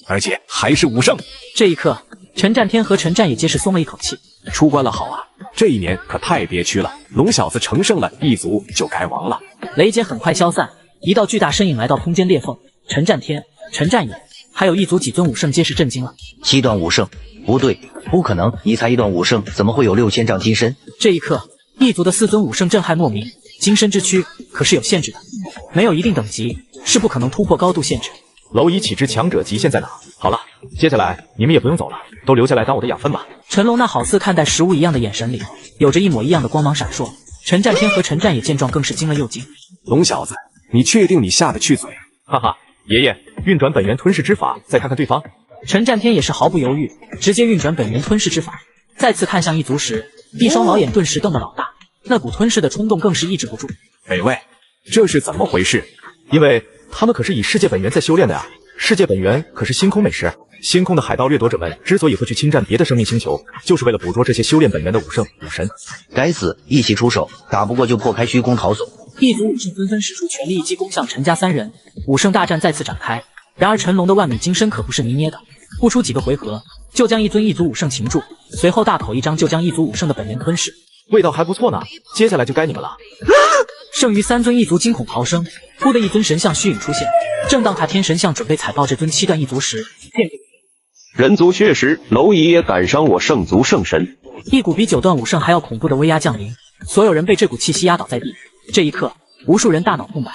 而且还是武圣。
这一刻，陈战天和陈战也皆是松了一口气。
出关了好啊，这一年可太憋屈了。龙小子成圣了，一族就该亡了。
雷劫很快消散，一道巨大身影来到空间裂缝。陈战天、陈战也，还有一族几尊武圣皆是震惊了。
7段武圣？不对，不可能！你才1段武圣，怎么会有6000丈金身？
这一刻，一族的4尊武圣震撼莫名。金身之躯可是有限制的，没有一定等级是不可能突破高度限制。
蝼蚁岂知强者极限在哪？好了，接下来你们也不用走了，都留下来当我的养分吧。
陈龙那好似看待食物一样的眼神里，有着一模一样的光芒闪烁。陈战天和陈战也见状更是惊了又惊。
龙小子，你确定你下得去嘴？
哈哈，爷爷，运转本源吞噬之法，再看看对方。
陈战天也是毫不犹豫，直接运转本源吞噬之法。再次看向一族时，一双老眼顿时瞪得老大。那股吞噬的冲动更是抑制不住。
北魏，这是怎么回事？
因为他们可是以世界本源在修炼的呀。世界本源可是星空美食，星空的海盗掠夺者们之所以会去侵占别的生命星球，就是为了捕捉这些修炼本源的武圣武神。
该死，一起出手，打不过就破开虚空逃走。
一族武圣纷纷使出全力一击攻向陈家3人，武圣大战再次展开。然而陈龙的万米金身可不是泥捏的，不出几个回合就将一尊异族武圣擒住，随后大口一张就将异族武圣的本源吞噬。
味道还不错呢，接下来就该你们了。
剩余3尊异族惊恐逃生，忽的一尊神像虚影出现。正当他天神像准备踩爆这尊7段异族时，见
人族血石，蝼蚁也敢伤我圣族圣神！
一股比9段武圣还要恐怖的威压降临，所有人被这股气息压倒在地。这一刻，无数人大脑空白。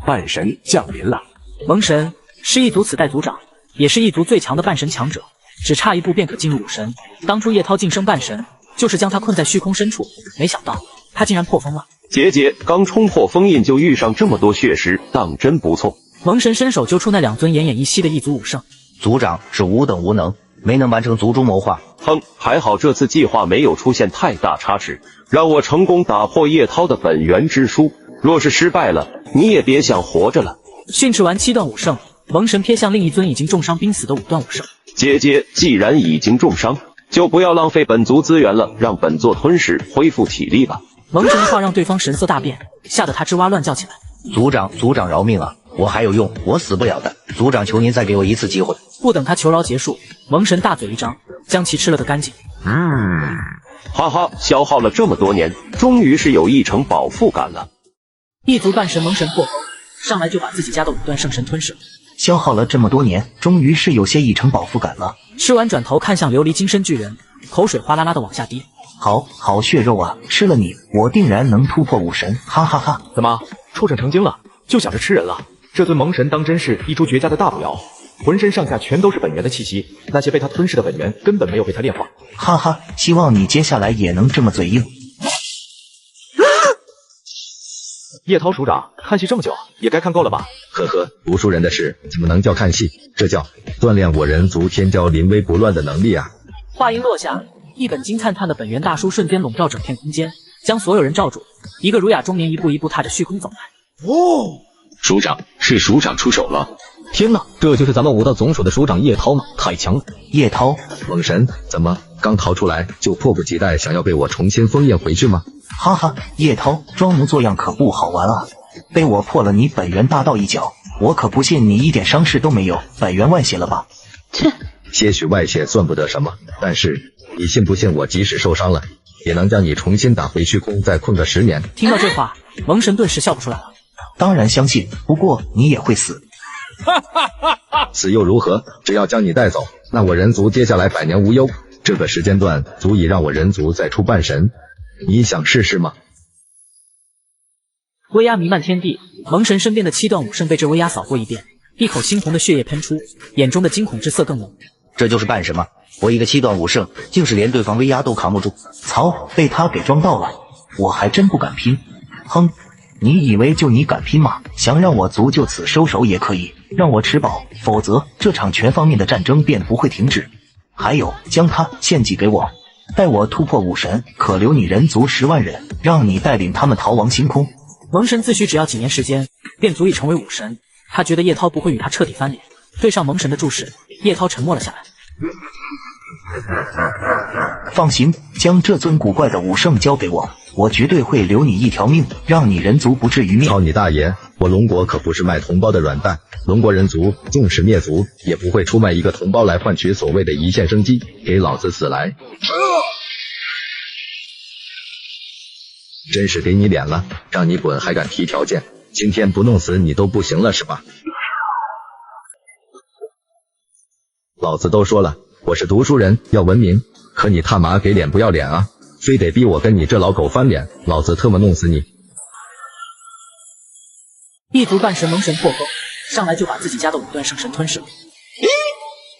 半神降临了。
蒙神是异族此代族长，也是异族最强的半神强者，只差一步便可进入武神。当初叶涛晋升半神，就是将他困在虚空深处，没想到他竟然破封了。
姐姐刚冲破封印就遇上这么多血石，当真不错。
蒙神伸手揪出那2尊奄奄一息的异族武圣。
族长是无等无能，没能完成族中谋划。
哼，还好这次计划没有出现太大差池，让我成功打破叶涛的本源之书。若是失败了，你也别想活着了。
训斥完7段武圣，蒙神瞥向另一尊已经重伤濒死的5段武圣。
姐姐既然已经重伤，就不要浪费本族资源了，让本座吞噬恢复体力吧。
蒙神的话让对方神色大变，吓得他吱哇乱叫起来。
族长饶命啊！我还有用，我死不了的。族长求您再给我一次机会。
不等他求饶结束，蒙神大嘴一张，将其吃了个干净。
哈哈，消耗了这么多年，终于是有一成饱腹感了。
异族半神蒙神破封，上来就把自己家的5段圣神吞噬了。
消耗了这么多年，终于是有些一成饱腹感了。
吃完转头看向琉璃金身巨人，口水哗啦啦的往下滴。
好血肉啊！吃了你，我定然能突破武神！哈哈哈！
怎么，畜生成精了，就想着吃人了？这尊蒙神当真是一株绝佳的大毒药，浑身上下全都是本源的气息，那些被他吞噬的本源根本没有被他炼化。
哈哈，希望你接下来也能这么嘴硬。
叶涛署长看戏这么久，也该看够了吧？
呵呵，读书人的事怎么能叫看戏？这叫锻炼我人族天骄临危不乱的能力啊！
话音落下，一本金灿灿的本源大书瞬间笼罩整片空间，将所有人罩住。一个儒雅中年一步一步踏着虚空走来。
署长，是署长出手了。
天哪，这就是咱们武道总署的署长叶涛吗？太强了！
叶涛，
蒙神，怎么刚逃出来就迫不及待想要被我重新封印回去吗？
哈哈，叶涛装模作样可不好玩啊！被我破了你本源大道一脚，我可不信你一点伤势都没有，本源外泄了吧？
切，些许外泄算不得什么，但是你信不信我即使受伤了，也能将你重新打回虚空，再困个10年？
听到这话，蒙神顿时笑不出来了。
当然相信，不过你也会死。
死又如何？只要将你带走，那我人族接下来百年无忧。这个时间段足以让我人族再出半神，你想试试吗？
威压弥漫天地，蒙神身边的7段武圣被这威压扫过一遍，一口猩红的血液喷出，眼中的惊恐之色更浓。
这就是半神吗？我一个7段武圣，竟是连对方威压都扛不住。
操，被他给装到了，我还真不敢拼。哼，你以为就你敢拼吗？想让我族就此收手也可以，让我吃饱，否则这场全方面的战争便不会停止。还有，将他献祭给我，待我突破武神，可留你人族10万人，让你带领他们逃亡星空。
蒙神自诩只要几年时间，便足以成为武神。他觉得叶涛不会与他彻底翻脸。对上蒙神的注视，叶涛沉默了下来。
放心，将这尊古怪的武圣交给我，我绝对会留你一条命，让你人族不至于灭。
操你大爷！我龙国可不是卖同胞的软蛋，龙国人族纵使灭族，也不会出卖一个同胞来换取所谓的一线生机。给老子死来！真是给你脸了，让你滚还敢提条件？今天不弄死你都不行了是吧？老子都说了，我是读书人，要文明，可你他妈给脸不要脸啊！非得逼我跟你这老狗翻脸，老子特么弄死你！
一族半神蒙神破封，上来就把自己家的5段圣神吞噬了。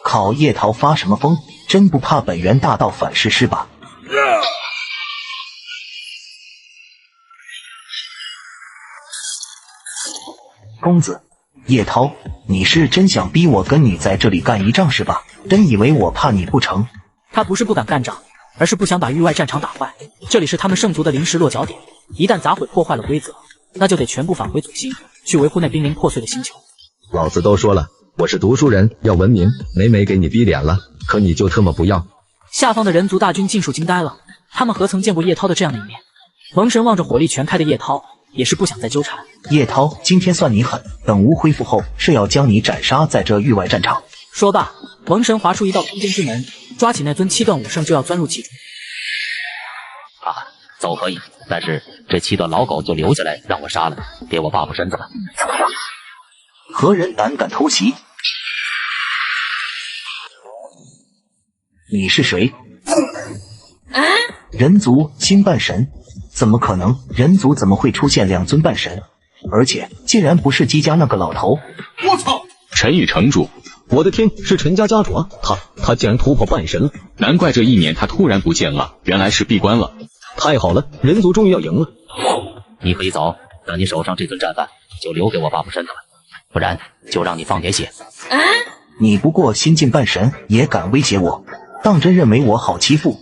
靠，叶桃发什么疯？真不怕本源大道反噬是吧？公子，叶涛，你是真想逼我跟你在这里干一仗是吧？真以为我怕你不成？
他不是不敢干仗，而是不想把域外战场打坏。这里是他们圣族的临时落脚点，一旦砸毁破坏了规则，那就得全部返回祖星，去维护那濒临破碎的星球。
老子都说了，我是读书人，要文明，没给你逼脸了，可你就特么不要。
下方的人族大军尽数惊呆了，他们何曾见过叶涛的这样的一面？蒙神望着火力全开的叶涛，也是不想再纠缠。
叶涛，今天算你狠，等吾恢复后是要将你斩杀在这域外战场。
说罢，蒙神划出一道空间之门，抓起那尊7段武圣就要钻入其中。
走可以，但是这7段老狗就留下来让我杀了，给我爸补身子吧。
何人胆敢偷袭？你是谁？人族新半神？怎么可能？人族怎么会出现2尊半神？而且竟然不是姬家那个老头！
我操！陈宇城主，
我的天，是陈家家主啊！他竟然突破半神了！
难怪这1年他突然不见了，原来是闭关了。
太好了，人族终于要赢了！
你可以走，但你手上这尊战犯就留给我爸补身子了，不然就让你放点血。
你不过新晋半神，也敢威胁我？当真认为我好欺负？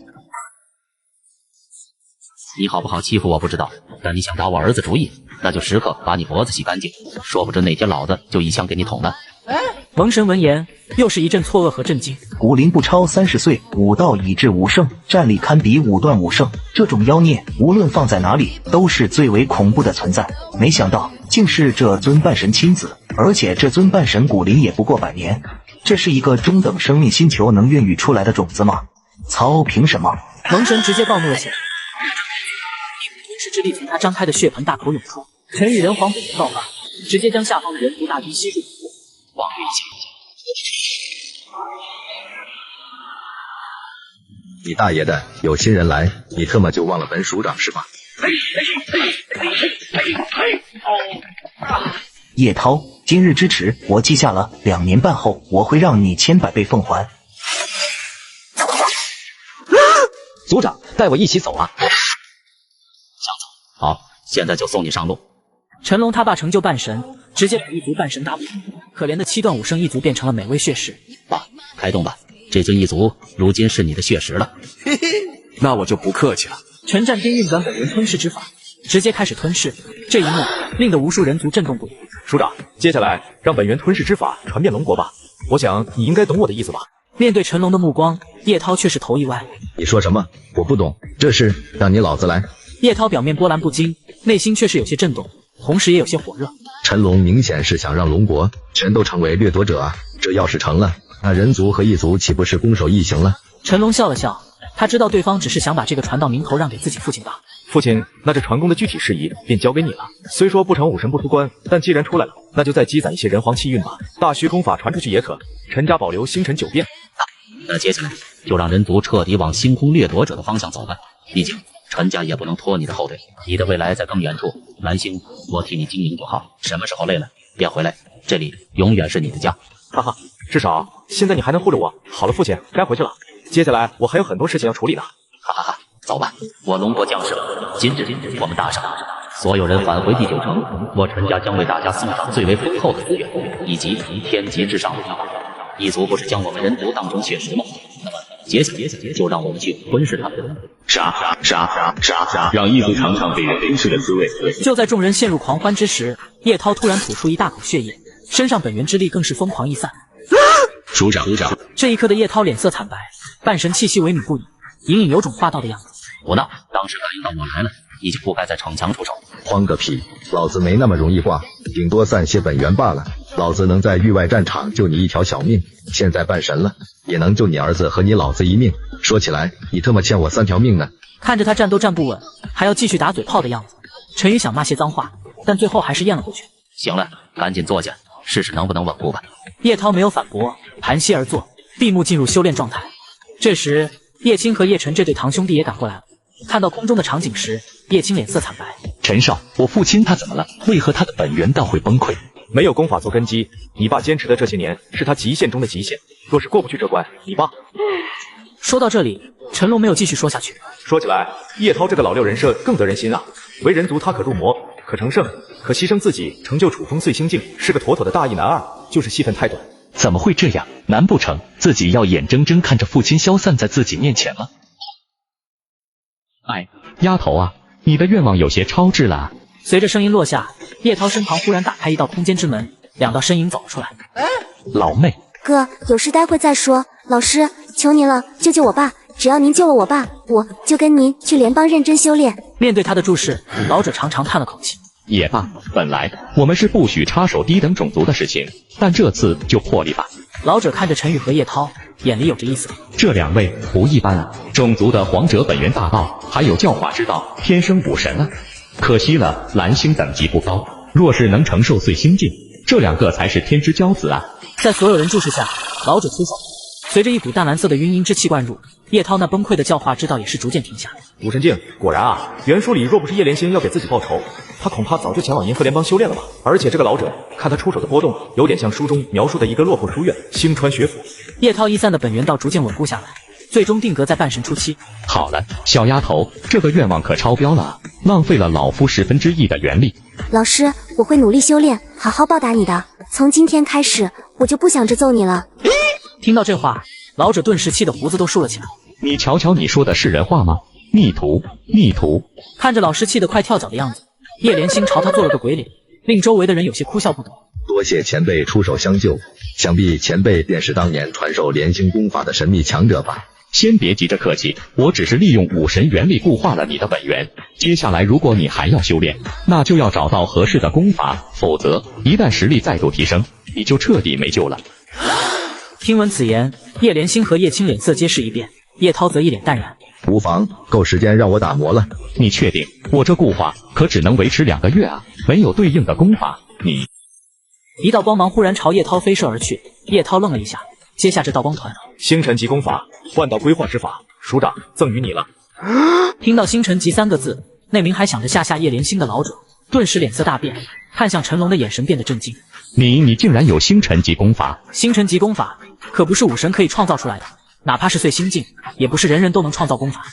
你好不好欺负我不知道，但你想打我儿子主意，那就时刻把你脖子洗干净，说不准哪天老子就一枪给你捅了。
蒙神闻言，又是一阵错愕和震惊。
古灵不超30岁，武道已至5圣，战力堪比5段5圣。这种妖孽，无论放在哪里，都是最为恐怖的存在。没想到，竟是这尊半神亲子，而且这尊半神古灵也不过100年。这是一个中等生命星球能孕育出来的种子吗？操，凭什么？
蒙神直接暴怒了起来，吞噬之力从他张开的血盆大口涌出，陈宇人皇本能爆发，直接将下方的人族大军吸入火锅。
往日一切。
你大爷的，有新人来，你特么就忘了本署长是吧？
叶涛，今日之耻我记下了，2年半后我会让你千百倍奉还。
族长，带我一起走啊！
想走？好，现在就送你上路。
陈龙他爸成就半神，直接把一族半神打死，可怜的7段5圣一族变成了美味血食。
爸，开动吧，这尊一族如今是你的血食了。
嘿嘿，那我就不客气了。
陈战边运转本源吞噬之法，直接开始吞噬。这一幕令得无数人族震动不已。
署长，接下来让本源吞噬之法传遍龙国吧。我想你应该懂我的意思吧。
面对陈龙的目光，叶涛却是头一歪。
你说什么？我不懂，这事让你老子来。
叶涛表面波澜不惊，内心却是有些震动，同时也有些火热。
陈龙明显是想让龙国全都成为掠夺者啊！这要是成了，那人族和异族岂不是攻守异形了？
陈龙笑了笑，他知道对方只是想把这个传道名头让给自己父亲罢。
父亲，那这传功的具体事宜便交给你了。虽说不成武神不出关，但既然出来了，那就再积攒一些人皇气运吧。大虚空法传出去也可，陈家保留星辰9变。
那接下来就让人族彻底往星空掠夺者的方向走吧。毕竟陈家也不能拖你的后腿，你的未来在更远处。蓝星，我替你经营就好。什么时候累了，别回来，这里永远是你的家。
哈哈，至少现在你还能护着我。好了，父亲，该回去了。接下来我还有很多事情要处理呢。
哈哈哈，走吧，我龙国将士，今日我们大胜，所有人返回第9城，我陈家将为大家送上最为丰厚的资源，以及天级之上的礼物。异族不是将我们人族当成血食吗？那么接下来就让我们去吞噬他们。
杀！让异族尝尝被人吞噬的滋味。
就在众人陷入狂欢之时，叶涛突然吐出一大口血液，身上本源之力更是疯狂溢散。
署长，
这一刻的叶涛脸色惨白，半神气息萎靡不已，隐隐有种化道的样子。
胡闹！当时感应到我来了，你就不该在逞强出手。
慌个屁！老子没那么容易挂，顶多散些本源罢了。老子能在域外战场救你一条小命，现在半神了，也能救你儿子和你老子一命。说起来，你特么欠我3条命呢！
看着他站都站不稳，还要继续打嘴炮的样子，陈宇想骂些脏话，但最后还是咽了过去。
行了，赶紧坐下，试试能不能稳固吧。
叶涛没有反驳，盘膝而坐，闭目进入修炼状态。这时，叶青和叶晨这对堂兄弟也赶过来了。看到空中的场景时，叶青脸色惨白。
陈少，我父亲他怎么了？为何他的本源道会崩溃？
没有功法做根基，你爸坚持的这些年是他极限中的极限。若是过不去这关，你爸……
说到这里，陈龙没有继续说下去。
说起来，叶涛这个老六人设更得人心啊！为人族，他可入魔，可成圣，可牺牲自己，成就楚风碎星境，是个妥妥的大义男二，就是戏份太短。
怎么会这样？难不成自己要眼睁睁看着父亲消散在自己面前吗？哎，丫头啊，你的愿望有些超支了啊！
随着声音落下，叶涛身旁忽然打开一道空间之门，2道身影走了出来。
老妹，
哥，有事待会再说。老师，求您了，救救我爸！只要您救了我爸，我就跟您去联邦认真修炼。
面对他的注视，老者长长叹了口气。
也罢，本来我们是不许插手低等种族的事情，但这次就破例吧。
老者看着陈宇和叶涛，眼里有着意思。
这两位不一般啊，种族的皇者本源大道，还有教化之道，天生武神啊。可惜了，蓝星等级不高，若是能承受碎星境，这两个才是天之骄子啊！
在所有人注视下，老者出手，随着一股淡蓝色的晕音之气灌入，叶涛那崩溃的教化之道也是逐渐停下。
武神境，果然啊，原书里若不是叶莲心要给自己报仇，他恐怕早就前往银河联邦修炼了吧。而且这个老者，看他出手的波动，有点像书中描述的一个落魄书院星川学府。
叶涛一散的本源道逐渐稳固下来，最终定格在半神初期。
好了，小丫头，这个愿望可超标了，浪费了老夫1/10的元力。
老师，我会努力修炼，好好报答你的。从今天开始，我就不想着揍你了。
听到这话，老者顿时气得胡子都竖了起来。
你瞧瞧，你说的是人话吗？逆徒，逆徒！
看着老师气得快跳脚的样子，叶莲心朝他做了个鬼脸，令周围的人有些哭笑不得。
多谢前辈出手相救，想必前辈便是当年传授莲心功法的神秘强者吧？
先别急着客气，我只是利用武神元力固化了你的本源。接下来如果你还要修炼，那就要找到合适的功法，否则一旦实力再度提升，你就彻底没救了。
听闻此言，叶莲心和叶青脸色皆是一变，叶涛则一脸淡然。
无妨，够时间让我打磨了。
你确定？我这固化可只能维持2个月啊，没有对应的功法，你……
一道光芒忽然朝叶涛飞射而去，叶涛愣了一下，接下这道光团，
星辰级功法，万道规划之法，署长赠予你了。
听到星辰级3个字，那名还想着吓叶莲心的老者，顿时脸色大变，看向陈龙的眼神变得震惊。
你竟然有星辰级功法？
星辰级功法可不是武神可以创造出来的，哪怕是碎星境，也不是人人都能创造功法。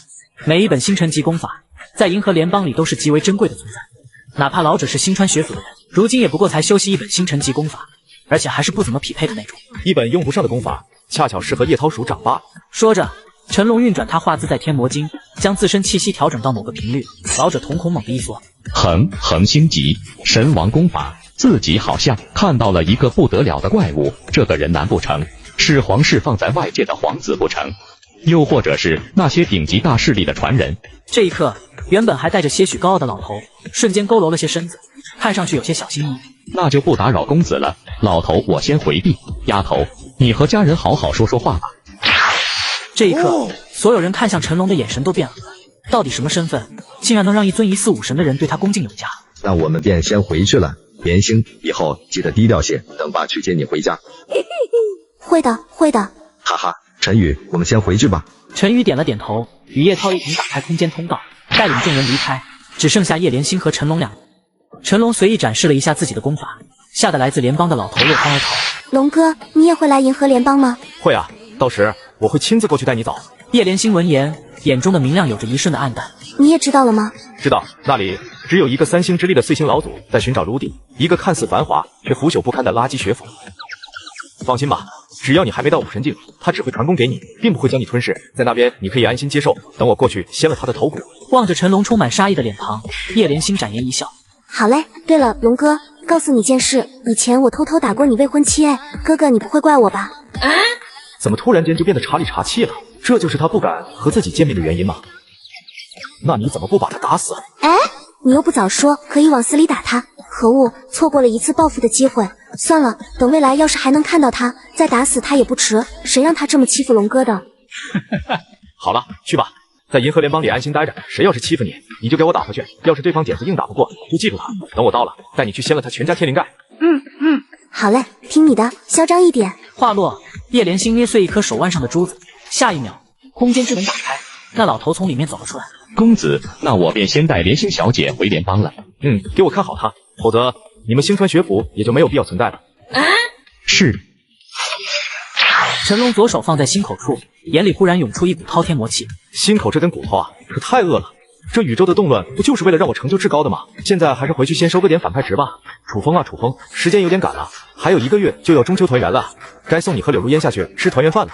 每一本星辰级功法，在银河联邦里都是极为珍贵的存在，哪怕老者是星川学府的人，如今也不过才修习一本星辰级功法，而且还是不怎么匹配的那种。
一本用不上的功法，恰巧适合叶涛署长罢了。
说着，陈龙运转他画自在天魔经，将自身气息调整到某个频率。老者瞳孔猛地一缩，
恒星级神王功法，自己好像看到了一个不得了的怪物。这个人难不成是皇室放在外界的皇子不成？又或者是那些顶级大势力的传人？
这一刻，原本还带着些许高傲的老头瞬间佝偻了些身子，看上去有些小心翼翼。
那就不打扰公子了，老头我先回避。丫头，你和家人好好说说话吧。
这一刻，所有人看向陈龙的眼神都变了。到底什么身份，竟然能让一尊疑似武神的人对他恭敬有加？
那我们便先回去了。莲心，以后记得低调些，等爸去接你回家。
会的，会的。
哈哈，陈宇，我们先回去吧。
陈宇点了点头，与叶涛一同打开空间通道，带领众人离开，只剩下叶莲心和陈龙两人。陈龙随意展示了一下自己的功法，吓得来自联邦的老头落荒而逃。
龙哥，你也会来银河联邦吗？
会啊，到时我会亲自过去带你走。
叶莲心闻言，眼中的明亮有着一瞬的暗淡。
你也知道了吗？
知道，那里只有一个3星之力的碎星老祖在寻找卢迪，一个看似繁华却腐朽不堪的垃圾学府。放心吧，只要你还没到武神境，他只会传功给你，并不会将你吞噬。在那边你可以安心接受，等我过去掀了他的头骨。
望着陈龙充满杀意的脸庞，叶莲心展颜一笑。
好嘞，对了，龙哥，告诉你件事，以前我偷偷打过你未婚妻，哎，哥哥你不会怪我吧？
怎么突然间就变得茶里茶气了？这就是他不敢和自己见面的原因吗？那你怎么不把他打死？
哎，你又不早说，可以往死里打他。可恶，错过了一次报复的机会。算了，等未来要是还能看到他，再打死他也不迟。谁让他这么欺负龙哥的？
好了，去吧，在银河联邦里安心待着。谁要是欺负你，你就给我打回去。要是对方点子硬打不过，就记住他。等我到了，带你去掀了他全家天灵盖。
好嘞，听你的，嚣张一点。
话落，叶莲心捏碎一颗手腕上的珠子，下一秒，空间之门打开，那老头从里面走了出来。
公子，那我便先带莲心小姐回联邦了。
给我看好他，否则你们星川学府也就没有必要存在了。
是。
陈龙左手放在心口处，眼里忽然涌出一股滔天魔气。
心口这根骨头啊，可太恶了。这宇宙的动乱不就是为了让我成就至高的吗？现在还是回去先收个点反派值吧。楚风啊，楚风，时间有点赶了，还有1个月就要中秋团圆了，该送你和柳如烟下去吃团圆饭了。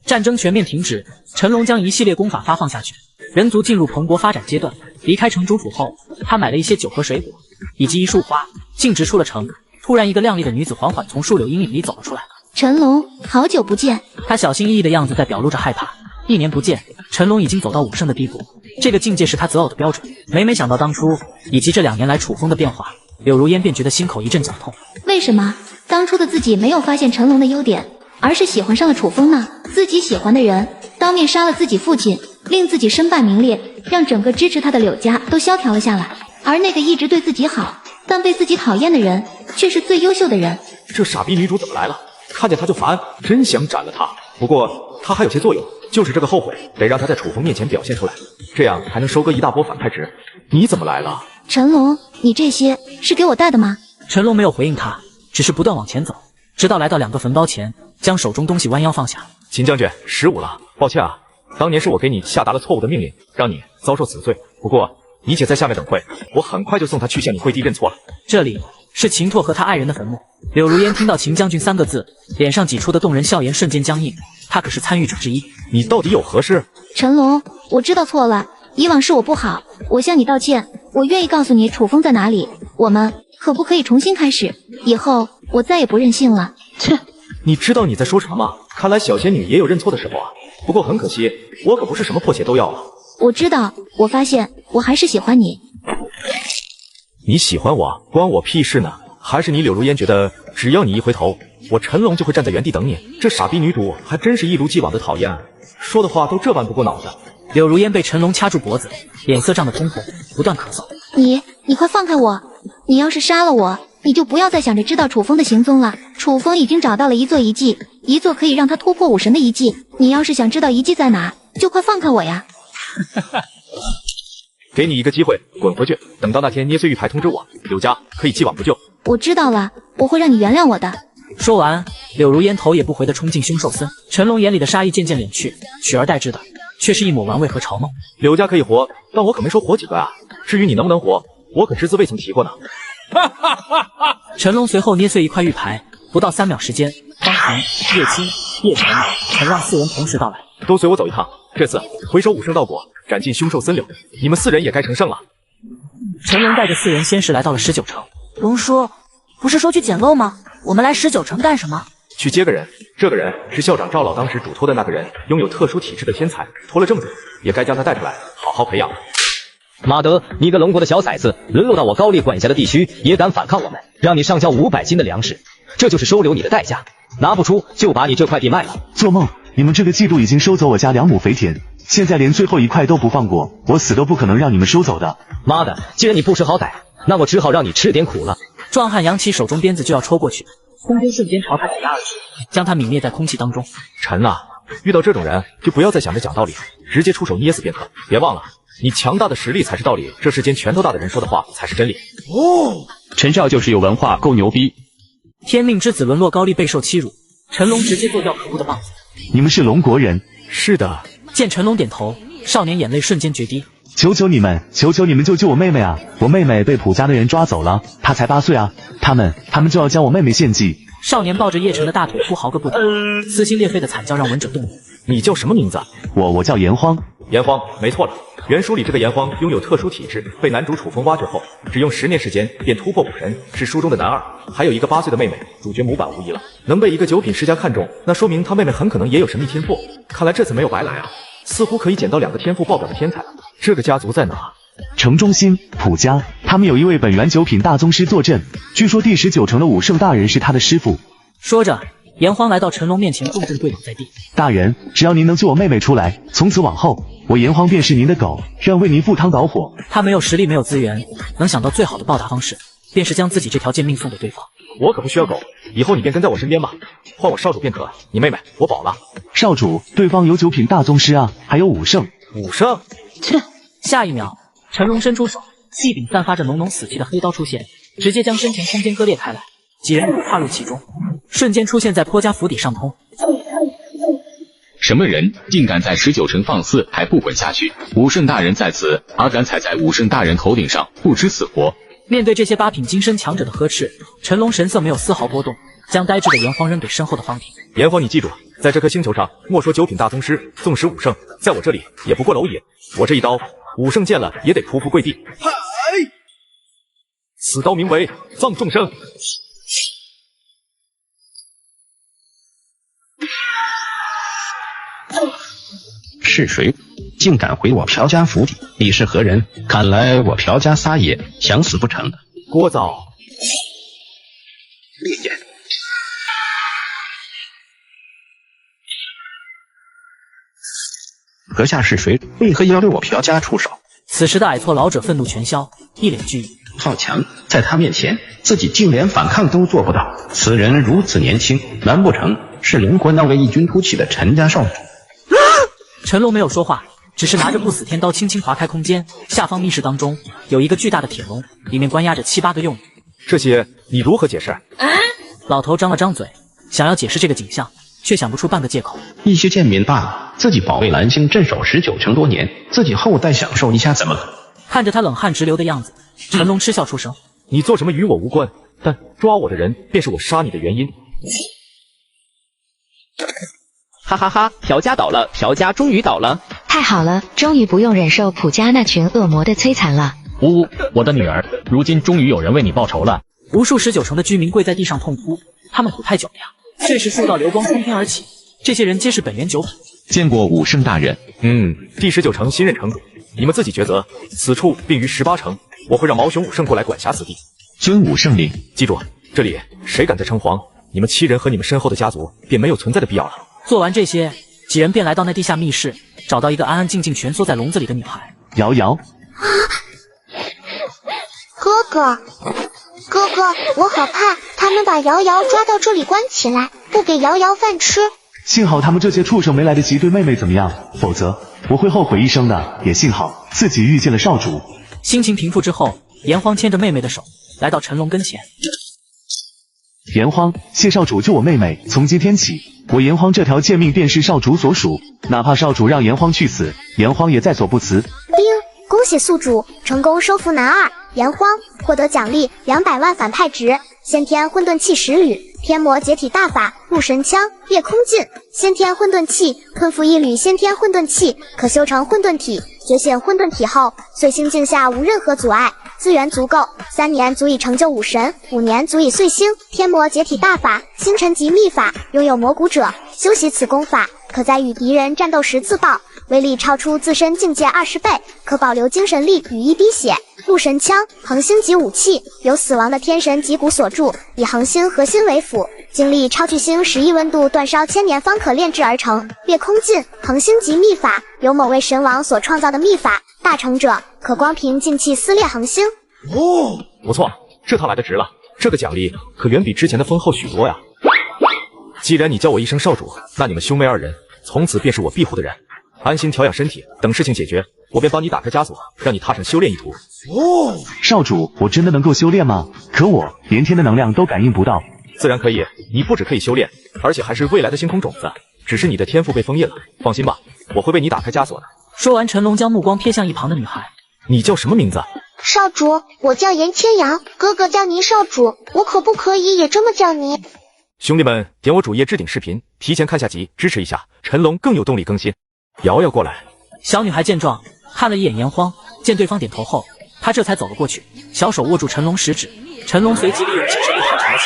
战争全面停止，陈龙将一系列功法发放下去，人族进入蓬勃发展阶段。离开城主府后，他买了一些酒和水果，以及一束花，径直出了城。突然，一个靓丽的女子缓缓从树柳阴影里走了出来。
陈龙，好久不见。
她小心翼翼的样子在表露着害怕。1年不见，陈龙已经走到武圣的地步，这个境界是他择偶的标准。每每想到当初以及这2年来楚风的变化，柳如烟便觉得心口一阵绞痛。
为什么？当当初的自己没有发现陈龙的优点，而是喜欢上了楚风呢？自己喜欢的人当面杀了自己父亲，令自己身败名裂，让整个支持他的柳家都萧条了下来。而那个一直对自己好，但被自己讨厌的人，却是最优秀的人。
这傻逼女主怎么来了？看见她就烦，真想斩了她。不过她还有些作用，就是这个后悔，得让她在楚风面前表现出来，这样还能收割一大波反派值。你怎么来了？
陈龙，你这些是给我带的吗？
陈龙没有回应他，只是不断往前走，直到来到2个坟包前，将手中东西弯腰放下。
秦将军，15了，抱歉啊，当年是我给你下达了错误的命令，让你遭受死罪。不过你且在下面等会，我很快就送他去向你跪地认错了。
这里是秦拓和他爱人的坟墓。柳如烟听到秦将军3个字，脸上挤出的动人笑颜瞬间僵硬。他可是参与者之一。
你到底有何事？
陈龙，我知道错了，以往是我不好，我向你道歉。我愿意告诉你楚风在哪里，我们可不可以重新开始？以后我再也不任性了。切！
你知道你在说什么吗？看来小仙女也有认错的时候啊。不过很可惜，我可不是什么破鞋都要啊。
我知道，我发现我还是喜欢你。
你喜欢我，关我屁事呢？还是你柳如烟觉得只要你一回头，我陈龙就会站在原地等你？这傻逼女主还真是一如既往的讨厌，说的话都这般不过脑子。
柳如烟被陈龙掐住脖子，脸色涨得通红，不断咳嗽。
你快放开我！你要是杀了我，你就不要再想着知道楚风的行踪了。楚风已经找到了一座遗迹，一座可以让他突破武神的遗迹。你要是想知道遗迹在哪，就快放开我呀！
给你一个机会，滚回去！等到那天捏碎玉牌通知我，柳家可以既往不咎。
我知道了，我会让你原谅我的。
说完，柳如烟头也不回地冲进凶兽森。陈龙眼里的杀意渐渐敛去，取而代之的却是一抹玩味和嘲弄。
柳家可以活，但我可没说活几个啊。至于你能不能活，我可只字未曾提过呢。
陈龙随后捏碎一块玉牌，不到3秒时间，方婷、叶青、叶晨、陈让4人同时到来。
都随我走一趟，这次回收武圣道果，斩尽凶兽森柳，你们4人也该成圣了。
陈龙带着4人先是来到了19城。
龙叔，不是说去捡漏吗？我们来19城干什么？
去接个人，这个人是校长赵老当时嘱托的那个人，拥有特殊体质的天才，脱了正子，也该将他带出来，好好培养。
马德，你个龙国的小崽子，沦落到我高丽管辖的地区，也敢反抗我们，让你上交500斤的粮食，这就是收留你的代价。拿不出就把你这块地卖了。
做梦！你们这个季度已经收走我家2亩肥田，现在连最后1块都不放过，我死都不可能让你们收走的。
妈的，既然你不识好歹，那我只好让你吃点苦了。
壮汉扬起手中鞭子就要抽过去，空间瞬间朝他挤压而去，将他泯灭在空气当中。
陈啊，遇到这种人就不要再想着讲道理，直接出手捏死便可。别忘了，你强大的实力才是道理，这世间拳头大的人说的话才是真理。
哦，陈少就是有文化，够牛逼。
天命之子沦落高丽备受欺辱，陈龙直接做掉可恶的棒子。
你们是龙国人？
是的。
见陈龙点头，少年眼泪瞬间决堤。
求求你们救救我妹妹啊！我妹妹被普家的人抓走了，她才8岁啊！他们就要将我妹妹献祭。
少年抱着叶晨的大腿哭嚎个不停，撕心裂肺的惨叫让闻者动容。
你叫什么名字？
我叫炎荒。
炎荒，没错了。原书里这个炎荒拥有特殊体质，被男主楚风挖掘后，只用10年时间便突破武神，是书中的男二。还有一个8岁的妹妹，主角模板无疑了。能被一个9品世家看中，那说明他妹妹很可能也有神秘天赋。看来这次没有白来啊，似乎可以捡到2个天赋爆表的天才了。这个家族在哪？
城中心普家，他们有一位本源9品大宗师坐镇，据说第19城的武圣大人是他的师傅。
说着，炎荒来到陈龙面前，重重跪倒在地。
大人，只要您能救我妹妹出来，从此往后，我炎荒便是您的狗，愿为您赴汤蹈火。
他没有实力，没有资源，能想到最好的报答方式，便是将自己这条贱命送给对方。
我可不需要狗，以后你便跟在我身边吧，换我少主便可。你妹妹，我保了。
少主，对方有9品大宗师啊，还有武圣。
武圣？
切！下一秒，陈龙伸出手，细柄散发着浓浓死气的黑刀出现，直接将身前空间割裂开来。几人跨入其中，瞬间出现在颇家府邸上空。
什么人竟敢在19城放肆，还不滚下去？武圣大人在此，而敢踩在武圣大人头顶上，不知死活！
面对这些8品金身强者的呵斥，陈龙神色没有丝毫波动，将呆滞的炎荒扔给身后的方婷。
炎荒，你记住，在这颗星球上，莫说9品大宗师，纵使武圣，在我这里也不过蝼蚁。我这一刀，武圣见了也得匍匐跪地。此刀名为葬众生。
是谁竟敢回我朴家府邸？你是何人？看来我朴家撒野，想死不成了。
聒噪！
烈焰，阁下是谁？为何要对我朴家出手？
此时的矮矬老者愤怒全消，一脸惧意。
好强，在他面前，自己竟连反抗都做不到。此人如此年轻，难不成是邻国那位异军突起的陈家少主？
陈龙没有说话，只是拿着不死天刀轻轻划开空间。下方密室当中有一个巨大的铁笼，里面关押着7、8个幼女。
这些你如何解释？
老头张了张嘴，想要解释这个景象，却想不出半个借口。
一些贱民罢了，自己保卫蓝星镇守19城多年，自己后代享受一下怎么了？
看着他冷汗直流的样子，陈龙嗤笑出声：“
你做什么与我无关，但抓我的人便是我杀你的原因。”
哈哈哈！朴家倒了，朴家终于倒了！
太好了，终于不用忍受朴家那群恶魔的摧残了。
呜呜，我的女儿，如今终于有人为你报仇了！
无数19城的居民跪在地上痛哭，他们苦太久了呀！碎石数道流光冲天而起，这些人皆是本源9品。
见过武圣大人。
第19城新任城主，你们自己抉择。此处并于18城，我会让毛雄武圣过来管辖此地。
遵武圣令。
记住，这里谁敢再称皇，你们7人和你们身后的家族便没有存在的必要了。
做完这些，几人便来到那地下密室，找到一个安安静静蜷缩在笼子里的女孩。
瑶瑶，
哥哥，我好怕他们把瑶瑶抓到这里关起来，不给瑶瑶饭吃。
幸好他们这些畜生没来得及对妹妹怎么样，否则我会后悔一生的。也幸好自己遇见了少主。
心情平复之后，炎荒牵着妹妹的手来到陈龙跟前。
炎荒，谢少主救我妹妹，从今天起，我炎荒这条贱命便是少主所属，哪怕少主让炎荒去死，炎荒也在所不辞。
恭喜宿主成功收服男二炎荒，获得奖励200万反派值，先天混沌气10缕，天魔解体大法，入神枪，裂空劲，先天混沌气，吞服1缕先天混沌气，可修成混沌体，觉醒混沌体后，岁星镜下无任何阻碍，资源足够，3年足以成就武神，5年足以岁星。天魔解体大法，星辰级秘法，拥有魔骨者修习此功法，可在与敌人战斗时自爆，威力超出自身境界20倍，可保留精神力与1滴血。入神枪，恒星级武器，由死亡的天神脊骨所铸，以恒星核心为辅，经历超巨星10亿温度煅烧1000年方可炼制而成。裂空劲，恒星级秘法，由某位神王所创造的秘法，大成者可光凭劲气撕裂恒星。
不错，这套来得值了，这个奖励可远比之前的丰厚许多呀。既然你叫我一声少主，那你们兄妹2人从此便是我庇护的人，安心调养身体，等事情解决，我便帮你打开枷锁，让你踏上修炼一途。
少主，我真的能够修炼吗？可我连天的能量都感应不到。
自然可以，你不只可以修炼，而且还是未来的星空种子，只是你的天赋被封印了。放心吧，我会为你打开枷锁的。
说完，陈龙将目光瞥向一旁的女孩。
你叫什么名字？
少主，我叫严千阳，哥哥叫您少主，我可不可以也这么叫您？
兄弟们，点我主页置顶视频，提前看下集，支持一下，陈龙更有动力更新。瑶瑶过来。
小女孩见状，看了一眼炎荒，见对方点头后，她这才走了过去，小手握住陈龙食指。陈龙随即利用精神力探查起。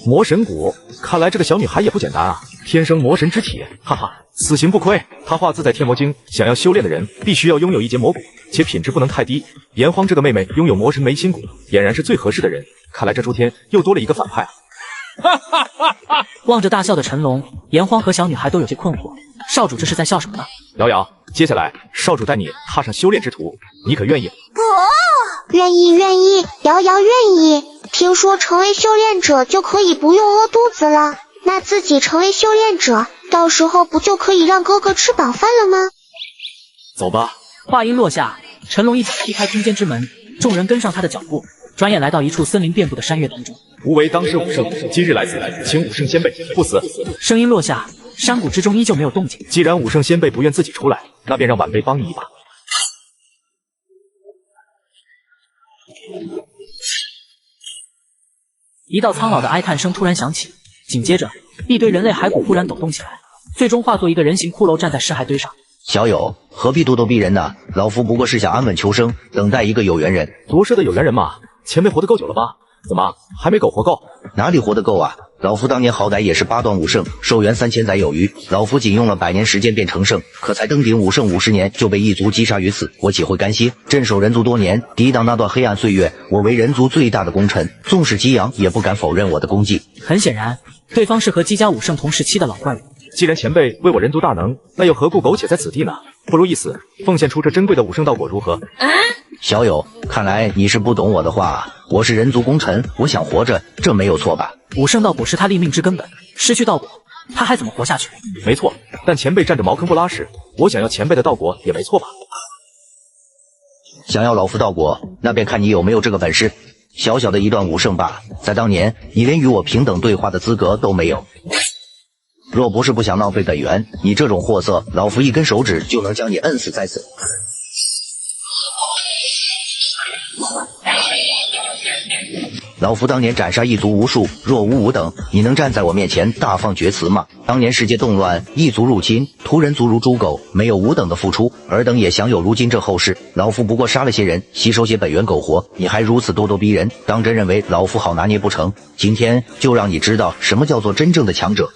魔神骨，看来这个小女孩也不简单啊，天生魔神之体，哈哈，此行不亏。她画字在天魔经，想要修炼的人必须要拥有一节魔骨，且品质不能太低。炎荒这个妹妹拥有魔神眉心骨，俨然是最合适的人。看来这诸天又多了一个反派啊！
望着大笑的陈龙，炎荒和小女孩都有些困惑，少主这是在笑什么呢？
瑶瑶，接下来少主带你踏上修炼之途，你可愿意？
愿意，瑶瑶愿意。听说成为修炼者就可以不用饿肚子了，那自己成为修炼者，到时候不就可以让哥哥吃饱饭了吗？
走吧。
话音落下，陈龙一脚踢开空间之门，众人跟上他的脚步，转眼来到一处森林遍布的山岳当中。
吾为当世武圣，今日来此，请武圣先辈不死。
声音落下，山谷之中依旧没有动静。
既然武圣先辈不愿自己出来，那便让晚辈帮你一把。
一道苍老的哀叹声突然响起，紧接着一堆人类骸骨忽然抖动起来，最终化作一个人形骷髅站在尸骸堆上。
小友，何必咄咄逼人呢？老夫不过是想安稳求生，等待一个有缘人。
夺舍的有缘人嘛，前辈活得够久了吧？怎么还没狗活够？
哪里活得够啊？老夫当年好歹也是8段武圣，寿元3000载有余，老夫仅用了100年时间便成圣，可才登顶武圣50年就被异族击杀于此，我岂会甘心？镇守人族多年，抵挡那段黑暗岁月，我为人族最大的功臣，纵使激昂也不敢否认我的功绩。
很显然，对方是和姬家武圣同时期的老怪物。
既然前辈为我人族大能，那又何故苟且在此地呢？不如一死，奉献出这珍贵的武圣道果，如何？
小友，看来你是不懂我的话。我是人族功臣，我想活着，这没有错吧？
武圣道果是他立命之根本，失去道果，他还怎么活下去？
没错，但前辈站着茅坑不拉屎，我想要前辈的道果也没错吧？
想要老夫道果，那便看你有没有这个本事。小小的一段武圣罢了，在当年，你连与我平等对话的资格都没有。若不是不想浪费本源，你这种货色，老夫一根手指就能将你摁死在此。老夫当年斩杀异族无数，若无吾等，你能站在我面前大放厥词吗？当年世界动乱，异族入侵，屠人族如猪狗，没有吾等的付出，尔等也享有如今这后世。老夫不过杀了些人，吸收些本源苟活，你还如此咄咄逼人，当真认为老夫好拿捏不成？今天就让你知道什么叫做真正的强者。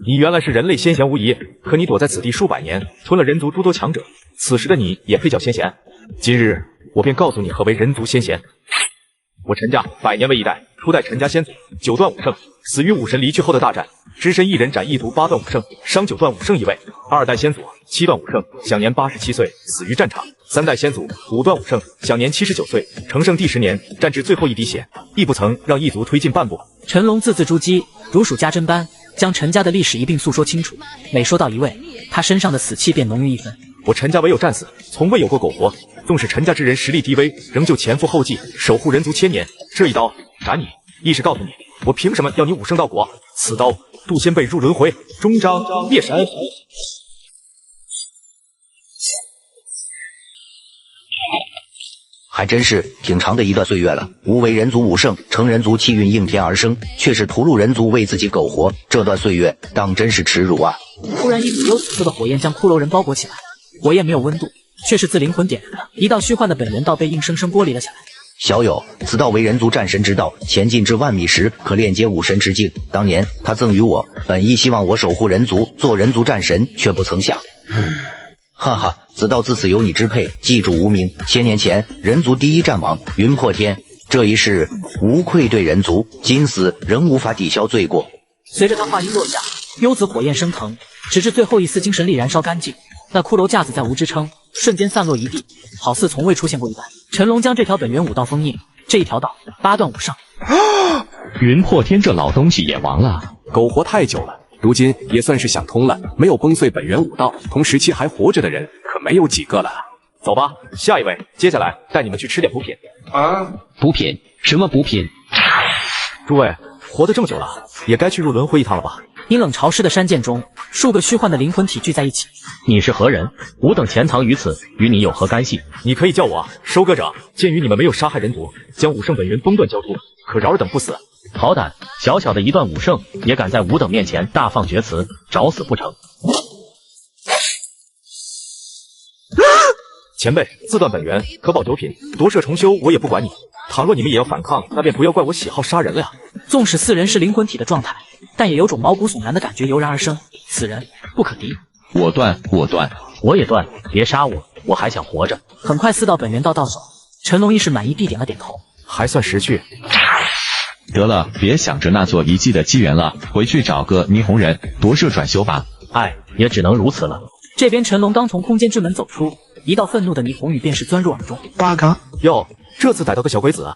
你原来是人类先贤无疑，可你躲在此地数百年，吞了人族诸多强者，此时的你也配叫先贤？今日我便告诉你何为人族先贤。我陈家100年为一代，初代陈家先祖9段武圣，死于武神离去后的大战，只身一人斩异族8段武圣，伤9段武圣一位。2代先祖7段武圣，享年87岁，死于战场。3代先祖5段武圣，享年79岁，成圣第10年，战至最后一滴血，亦不曾让异族推进半步。
陈龙字字珠玑，如数家珍般将陈家的历史一并诉说清楚，每说到一位，他身上的死气便浓郁一分。
我陈家唯有战死，从未有过苟活。纵使陈家之人实力低微，仍旧前赴后继，守护人族千年。这一刀斩你，亦是告诉你，我凭什么要你武圣道果？此刀渡先辈入轮回，终章灭神。
还真是挺长的一段岁月了。无为人族武圣，乘人族气运应天而生，却是屠戮人族为自己苟活，这段岁月当真是耻辱啊！
突然一股幽紫色的火焰将骷髅人包裹起来，火焰没有温度，却是自灵魂点燃的，一道虚幻的本源道被硬生生剥离了下来。
小友，此道为人族战神之道，前进至万米时可链接武神之境。当年他赠予我，本意希望我守护人族，做人族战神，却不曾想。哈哈，此道自此由你支配，记住无名。1000年前，人族第一战王云破天，这一世无愧对人族，今死仍无法抵消罪过。
随着他话音落下，幽紫火焰升腾，直至最后一丝精神力燃烧干净。那骷髅架子再无支撑，瞬间散落一地，好似从未出现过一般。陈龙将这条本源武道封印，这一条道8段武圣。
云破天这老东西也亡了，
苟活太久了。如今也算是想通了，没有崩碎本源武道，同时期还活着的人可没有几个了。
走吧，下一位，接下来带你们去吃点补品。
补品？什么补品？
诸位，活得这么久了，也该去入轮回一趟了吧？
阴冷潮湿的山涧中，数个虚幻的灵魂体聚在一起。
你是何人？吾等潜藏于此，与你有何干系？
你可以叫我收割者。鉴于你们没有杀害人族，将武圣本源崩断交出，可饶尔等不死。
好胆，小小的一段武圣，也敢在吾等面前大放厥词，找死不成？
前辈，自断本源，可保9品，夺舍重修，我也不管你。倘若你们也要反抗，那便不要怪我喜好杀人了呀。
纵使4人是灵魂体的状态，但也有种毛骨悚然的感觉油然而生。此人不可敌。
我断，
我也断，别杀我，我还想活着。
很快4道本源道到手，陈龙亦是满意地点了点头，
还算识趣。
得了，别想着那座遗迹的机缘了，回去找个霓虹人夺舍转修吧。
也只能如此了。
这边陈龙刚从空间之门走出，一道愤怒的霓虹雨便是钻入耳中。
哟，这次逮到个小鬼子，